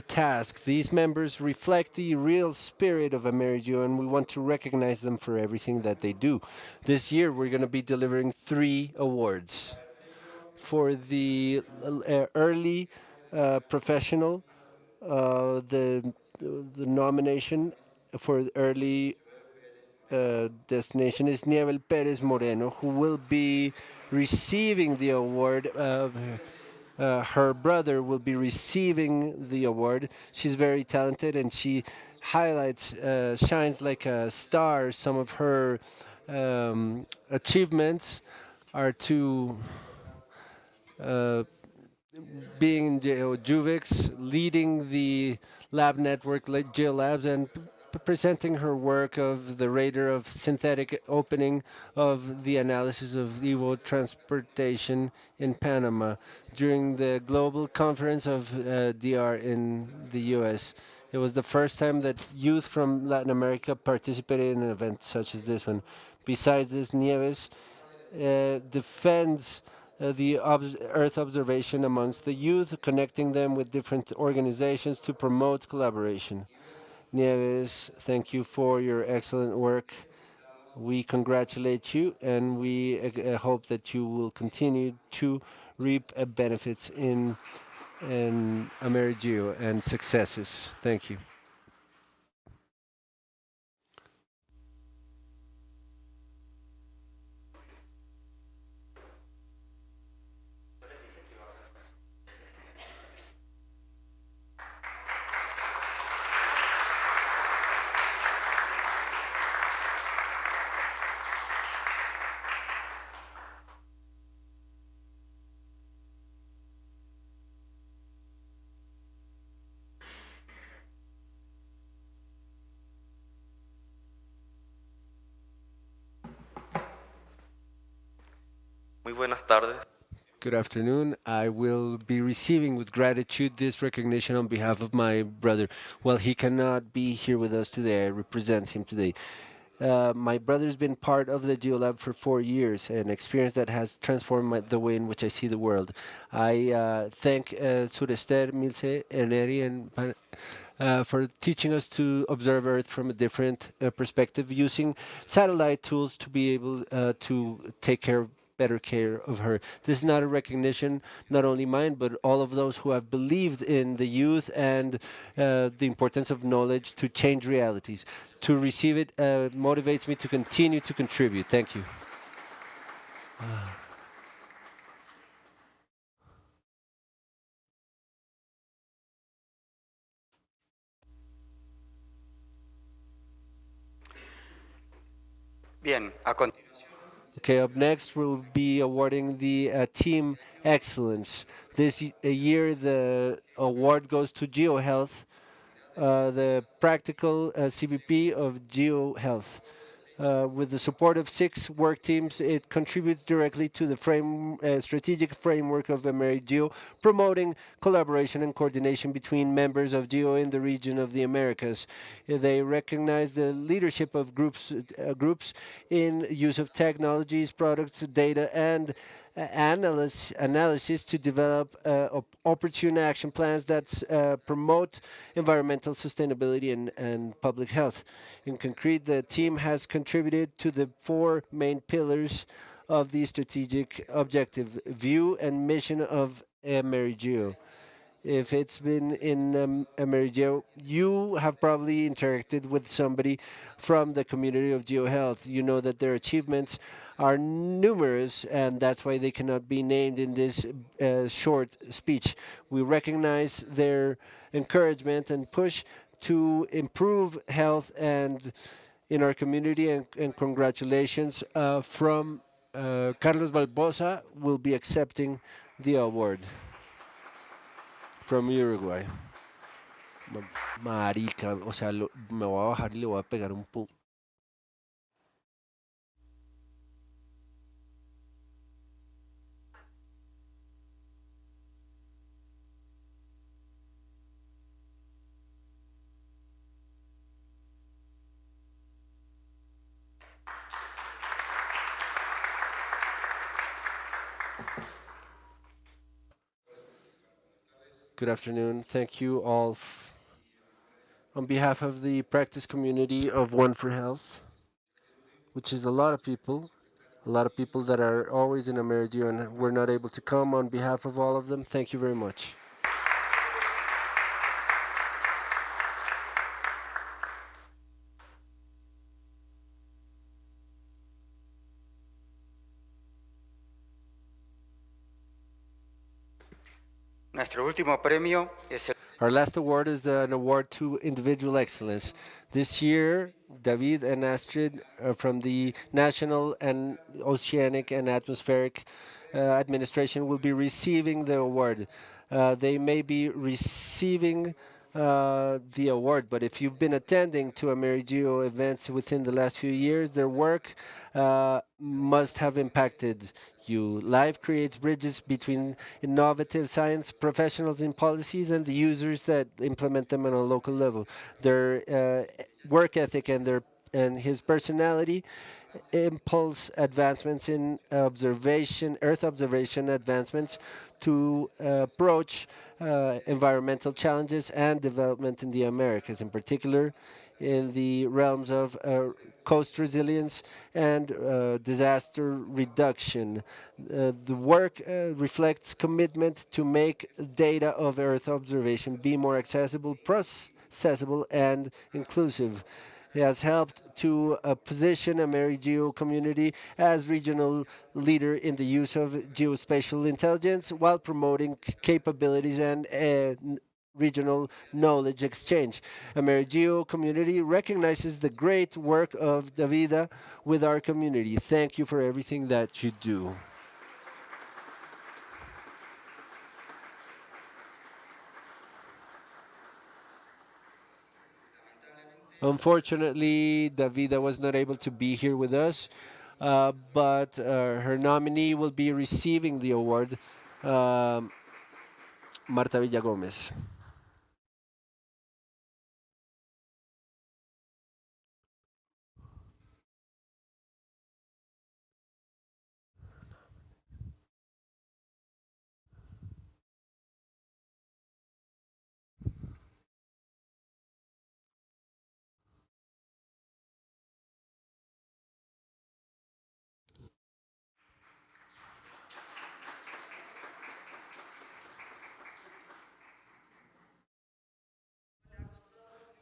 task. These members reflect the real spirit of AmeriGEO, and we want to recognize them for everything that they do. This year, we're going to be delivering 3 awards for the early professional. The nomination for the early destination is Nievel Perez Moreno, who will be receiving the award. Her brother will be receiving the award. She's very talented and she highlights, shines like a star. Some of her achievements are to uh, being in GeoJuvix, leading the lab network, GeoLabs, and presenting her work of the radar of synthetic opening of the analysis of Evo transportation in Panama during the global conference of DR in the US. It was the first time that youth from Latin America participated in an event such as this one. Besides this, Nieves defends the Earth observation amongst the youth, connecting them with different organizations to promote collaboration. Nieves, thank you for your excellent work. We congratulate you and we hope that you will continue to reap benefits in AmeriGEO and successes. Thank you. Muy buenas tardes. Good afternoon. I will be receiving with gratitude this recognition on behalf of my brother. While he cannot be here with us today, I represent him today. My brother's been part of the GeoLab for 4 years, an experience that has transformed the way in which I see the world. I thank Surester, Milce, Eneri, and for teaching us to observe Earth from a different perspective, using satellite tools to be able to take better care of her. This is not a recognition, not only mine, but all of those who have believed in the youth and the importance of knowledge to change realities. To receive it motivates me to continue to contribute. Thank you. Bien, Okay, up next we'll be awarding the Team Excellence. This year the award goes to GeoHealth, the practical CVP of GeoHealth. With the support of 6 work teams, it contributes directly to the strategic framework of AmeriGEO, promoting collaboration and coordination between members of GEO in the region of the Americas. They recognize the leadership of groups in use of technologies, products, data, and analysis to develop opportune action plans that promote environmental sustainability and public health. In concrete, the team has contributed to the 4 main pillars of the strategic objective, view, and mission of AmeriGEO. If it's been in AmeriGEO, you have probably interacted with somebody from the community of GeoHealth. You know that their achievements are numerous, and that's why they cannot be named in this short speech. We recognize their encouragement and push to improve health and in our community, and congratulations from Carlos Barbosa will be accepting the award from Uruguay. Marica, o sea, me voy a bajar y le voy a pegar un pu. Good afternoon. Thank you all. On behalf of the practice community of One for Health, which is a lot of people that are always in AmeriGEO and were not able to come, on behalf of all of them, thank you very much. Nuestro último premio es el Our last award is an award to individual excellence. This year, David and Astrid from the National and Oceanic and Atmospheric Administration will be receiving the award. They may be receiving the award, but if you've been attending to AmeriGEO events within the last few years, their work must have impacted you. Live creates bridges between innovative science professionals in policies and the users that implement them on a local level. Their work ethic and his personality impulse advancements in Earth observation advancements to approach environmental challenges and development in the Americas, in particular in the realms of coast resilience and disaster reduction. The work reflects commitment to make data of Earth observation be more accessible, processable, and inclusive. It has helped to position AmeriGEO community as regional leader in the use of geospatial intelligence while promoting capabilities and regional knowledge exchange. AmeriGEO community recognizes the great work of Davida with our community. Thank you for everything that you do. Unfortunately, Davida was not able to be here with us, but her nominee will be receiving the award, Marta Villagomez.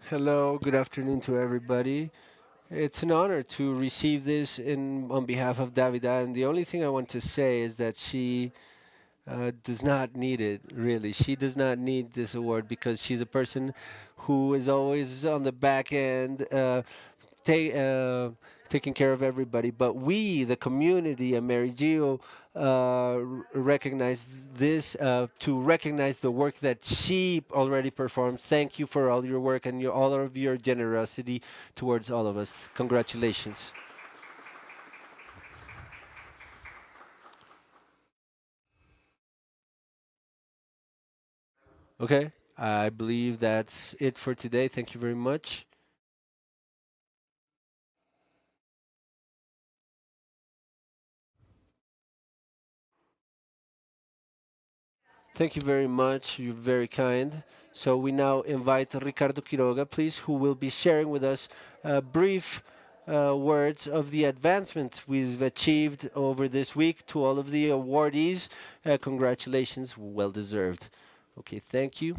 Hello, good afternoon to everybody. It's an honor to receive this on behalf of Davida, and the only thing I want to say is that she does not need it, really. She does not need this award because she's a person who is always on the back end, taking care of everybody. But we, the community, AmeriGEO, recognize this to recognize the work that she already performs. Thank you for all your work and all of your generosity towards all of us. Congratulations. Okay, I believe that's it for today. Thank you very much. Thank you very much. You're very kind. So we now invite Ricardo Quiroga, please, who will be sharing with us brief words of the advancement we've achieved over this week. To all of the awardees, congratulations, well deserved. Okay, thank you.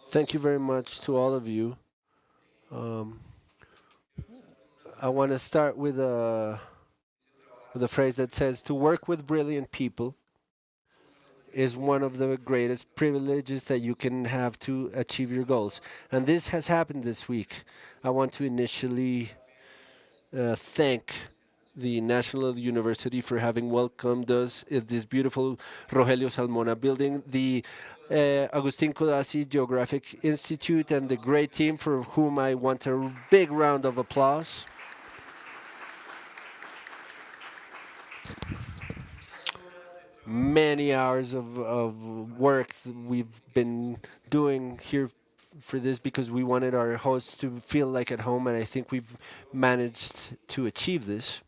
Thank you very much to all of you. I want to start with a phrase that says, to work with brilliant people is one of the greatest privileges that you can have to achieve your goals. And this has happened this week. I want to initially thank the National University for having welcomed us at this beautiful Rogelio Salmona building, the Agustin Codazzi Geographic Institute, and the great team for whom I want a big round of applause. Many hours of work that we've been doing here for this because we wanted our hosts to feel like at home, and I think we've managed to achieve this.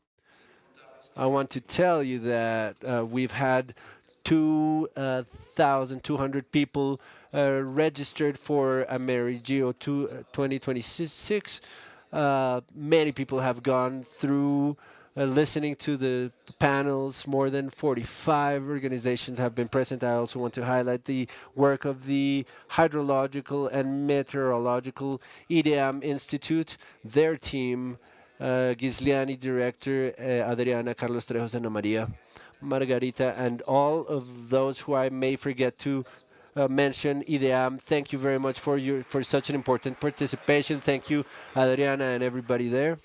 I want to tell you that we've had 2,200 people registered for AmeriGEO 2026. Many people have gone through listening to the panels. More than 45 organizations have been present. I also want to highlight the work of the Hydrological and Meteorological EDM Institute, their team, Gisliani director, Adriana, Carlos Trejos, Ana Maria, Margarita, and all of those who I may forget to mention. IDEAM, thank you very much for such an important participation. Thank you, Adriana, and everybody there.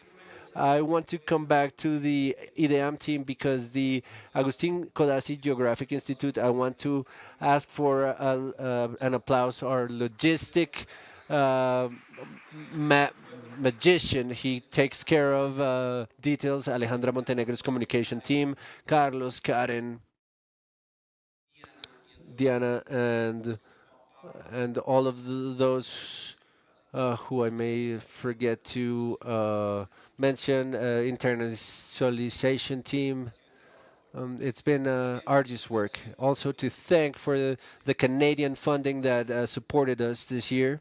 I want to come back to the IDEAM team because the Agustin Codazzi Geographic Institute, I want to ask for an applause. Our logistic uh, ma- magician, he takes care of details. Alejandra Montenegro's communication team, Carlos, Karen, Diana, and all of those who I may forget to mention, internationalization team. It's been arduous work. Also to thank for the Canadian funding that supported us this year.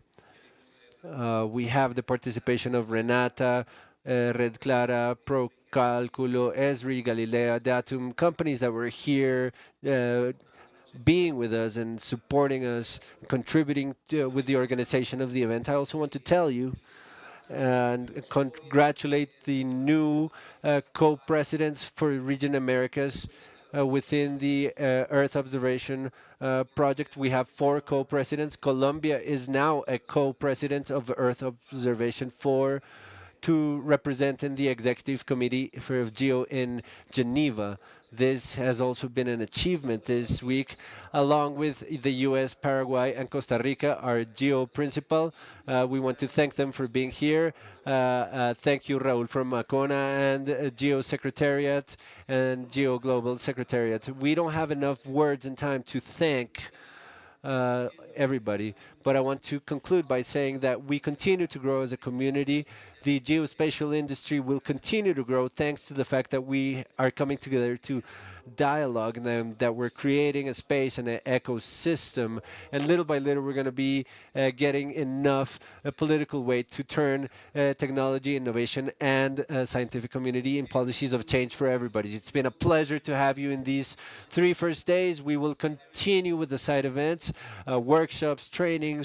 We have the participation of Renata, Red Clara, Pro Cálculo, Esri, Galilea, Datum, companies that were here being with us and supporting us, contributing with the organization of the event. I also want to tell you and congratulate the new co-presidents for Region Americas within the Earth Observation Project. We have 4 co-presidents. Colombia is now a co-president of Earth Observation for to represent in the executive committee for GEO in Geneva. This has also been an achievement this week, along with the US, Paraguay, and Costa Rica, our GEO principal. We want to thank them for being here. Thank you, Raul from Macona and GEO Secretariat and GEO Global Secretariat. We don't have enough words and time to thank everybody. But I want to conclude by saying that we continue to grow as a community. The geospatial industry will continue to grow thanks to the fact that we are coming together to dialogue and that we're creating a space and an ecosystem. And little by little, we're going to be getting enough political weight to turn technology, innovation, and scientific community in policies of change for everybody. It's been a pleasure to have you in these 3 first days. We will continue with the side events, workshops, trainings.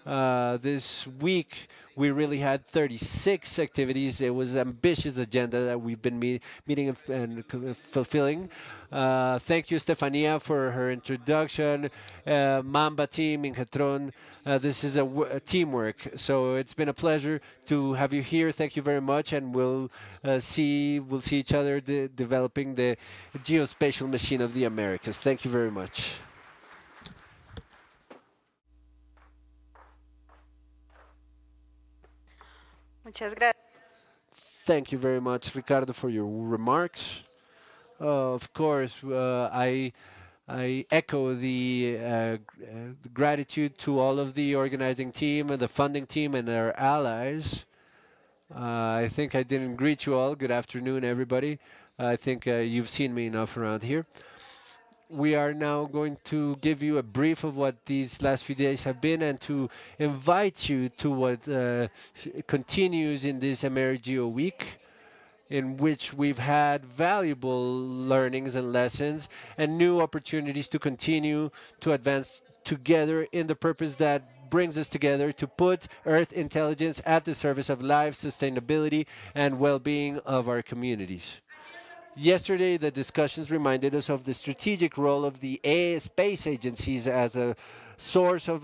This week we really had 36 activities. It was an ambitious agenda that we've been meeting and fulfilling. Thank you, Stefania, for her introduction. Mamba team, Ingetron. This is a teamwork, so it's been a pleasure to have you here. Thank you very much, and we'll see each other developing the geospatial machine of the Americas. Thank you very much. Muchas gracias. Thank you very much, Ricardo, for your remarks. Of course, I echo the gratitude to all of the organizing team and the funding team and their allies. I think I didn't greet you all. Good afternoon, everybody. I think you've seen me enough around here. We are now going to give you a brief of what these last few days have been and to invite you to what continues in this AmeriGEO week, in which we've had valuable learnings and lessons and new opportunities to continue to advance together in the purpose that brings us together to put Earth intelligence at the service of life, sustainability, and well-being of our communities. Yesterday, the discussions reminded us of the strategic role of the space agencies as a source of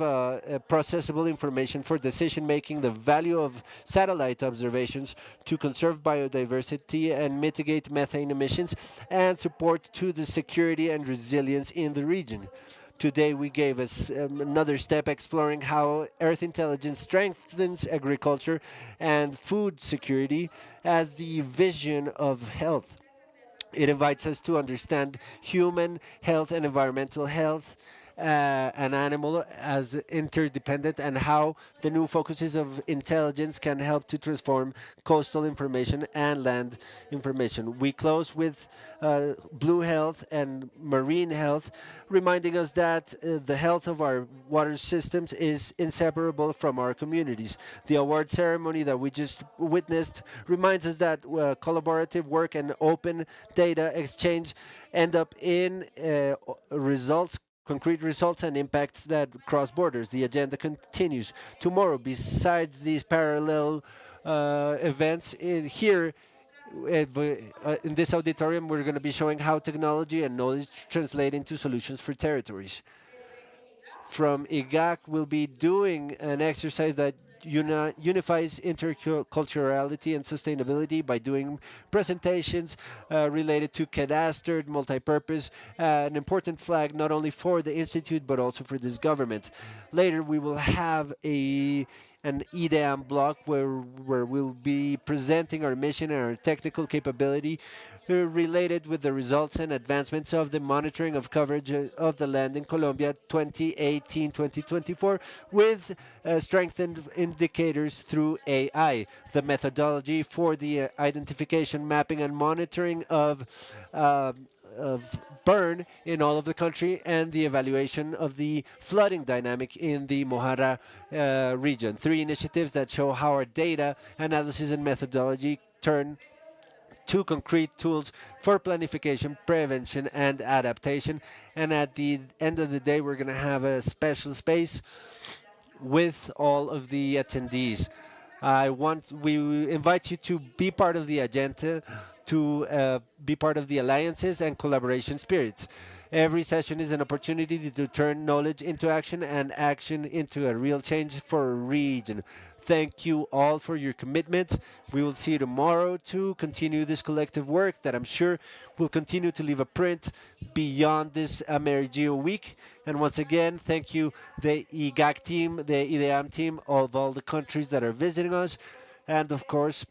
processable information for decision making, the value of satellite observations to conserve biodiversity and mitigate methane emissions, and support to the security and resilience in the region. Today, we gave us another step exploring how Earth intelligence strengthens agriculture and food security as the vision of health. It invites us to understand human health and environmental health and animal as interdependent, and how the new focuses of intelligence can help to transform coastal information and land information. We close with blue health and marine health, reminding us that the health of our water systems is inseparable from our communities. The award ceremony that we just witnessed reminds us that collaborative work and open data exchange end up in results, concrete results and impacts that cross borders. The agenda continues tomorrow. Besides these parallel events here in this auditorium, we're going to be showing how technology and knowledge translate into solutions for territories. From IGAC, we'll be doing an exercise that unifies interculturality and sustainability by doing presentations related to cadastered multi-purpose, an important flag not only for the institute but also for this government. Later, we will have an EDAM block where we'll be presenting our mission and our technical capability related with the results and advancements of the monitoring of coverage of the land in Colombia 2018-2024 with strengthened indicators through AI, the methodology for the identification, mapping, and monitoring of burn in all of the country, and the evaluation of the flooding dynamic in the Mojara region. Three initiatives that show how our data analysis and methodology turn two concrete tools for planification, prevention, and adaptation. And at the end of the day, we're going to have a special space with all of the attendees. We invite you to be part of the agenda, to be part of the alliances and collaboration spirits. Every session is an opportunity to turn knowledge into action and action into a real change for a region. Thank you all for your commitment. We will see you tomorrow to continue this collective work that I'm sure will continue to leave a print beyond this AmeriGEO week. And once again, thank you, the IGAC team, the IDEAM team of all the countries that are visiting us, and of course,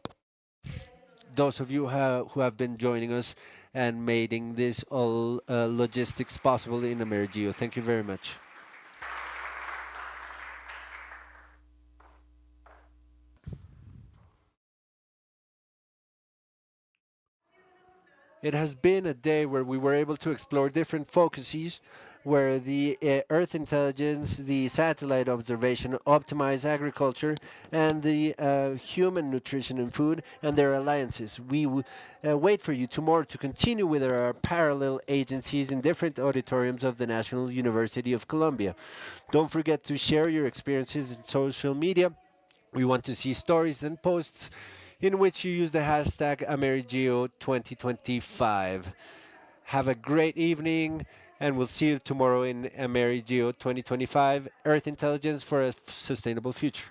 those of you who have been joining us and making this all logistics possible in AmeriGEO. Thank you very much. It has been a day where we were able to explore different focuses, where the Earth intelligence, the satellite observation, optimize agriculture, and the human nutrition and food, and their alliances. We wait for you tomorrow to continue with our parallel agencies in different auditoriums of the National University of Colombia. Don't forget to share your experiences in social media. We want to see stories and posts in which you use the hashtag AmeriGEO 2025. Have a great evening, and we'll see you tomorrow in AmeriGEO 2025, Earth Intelligence for a Sustainable Future.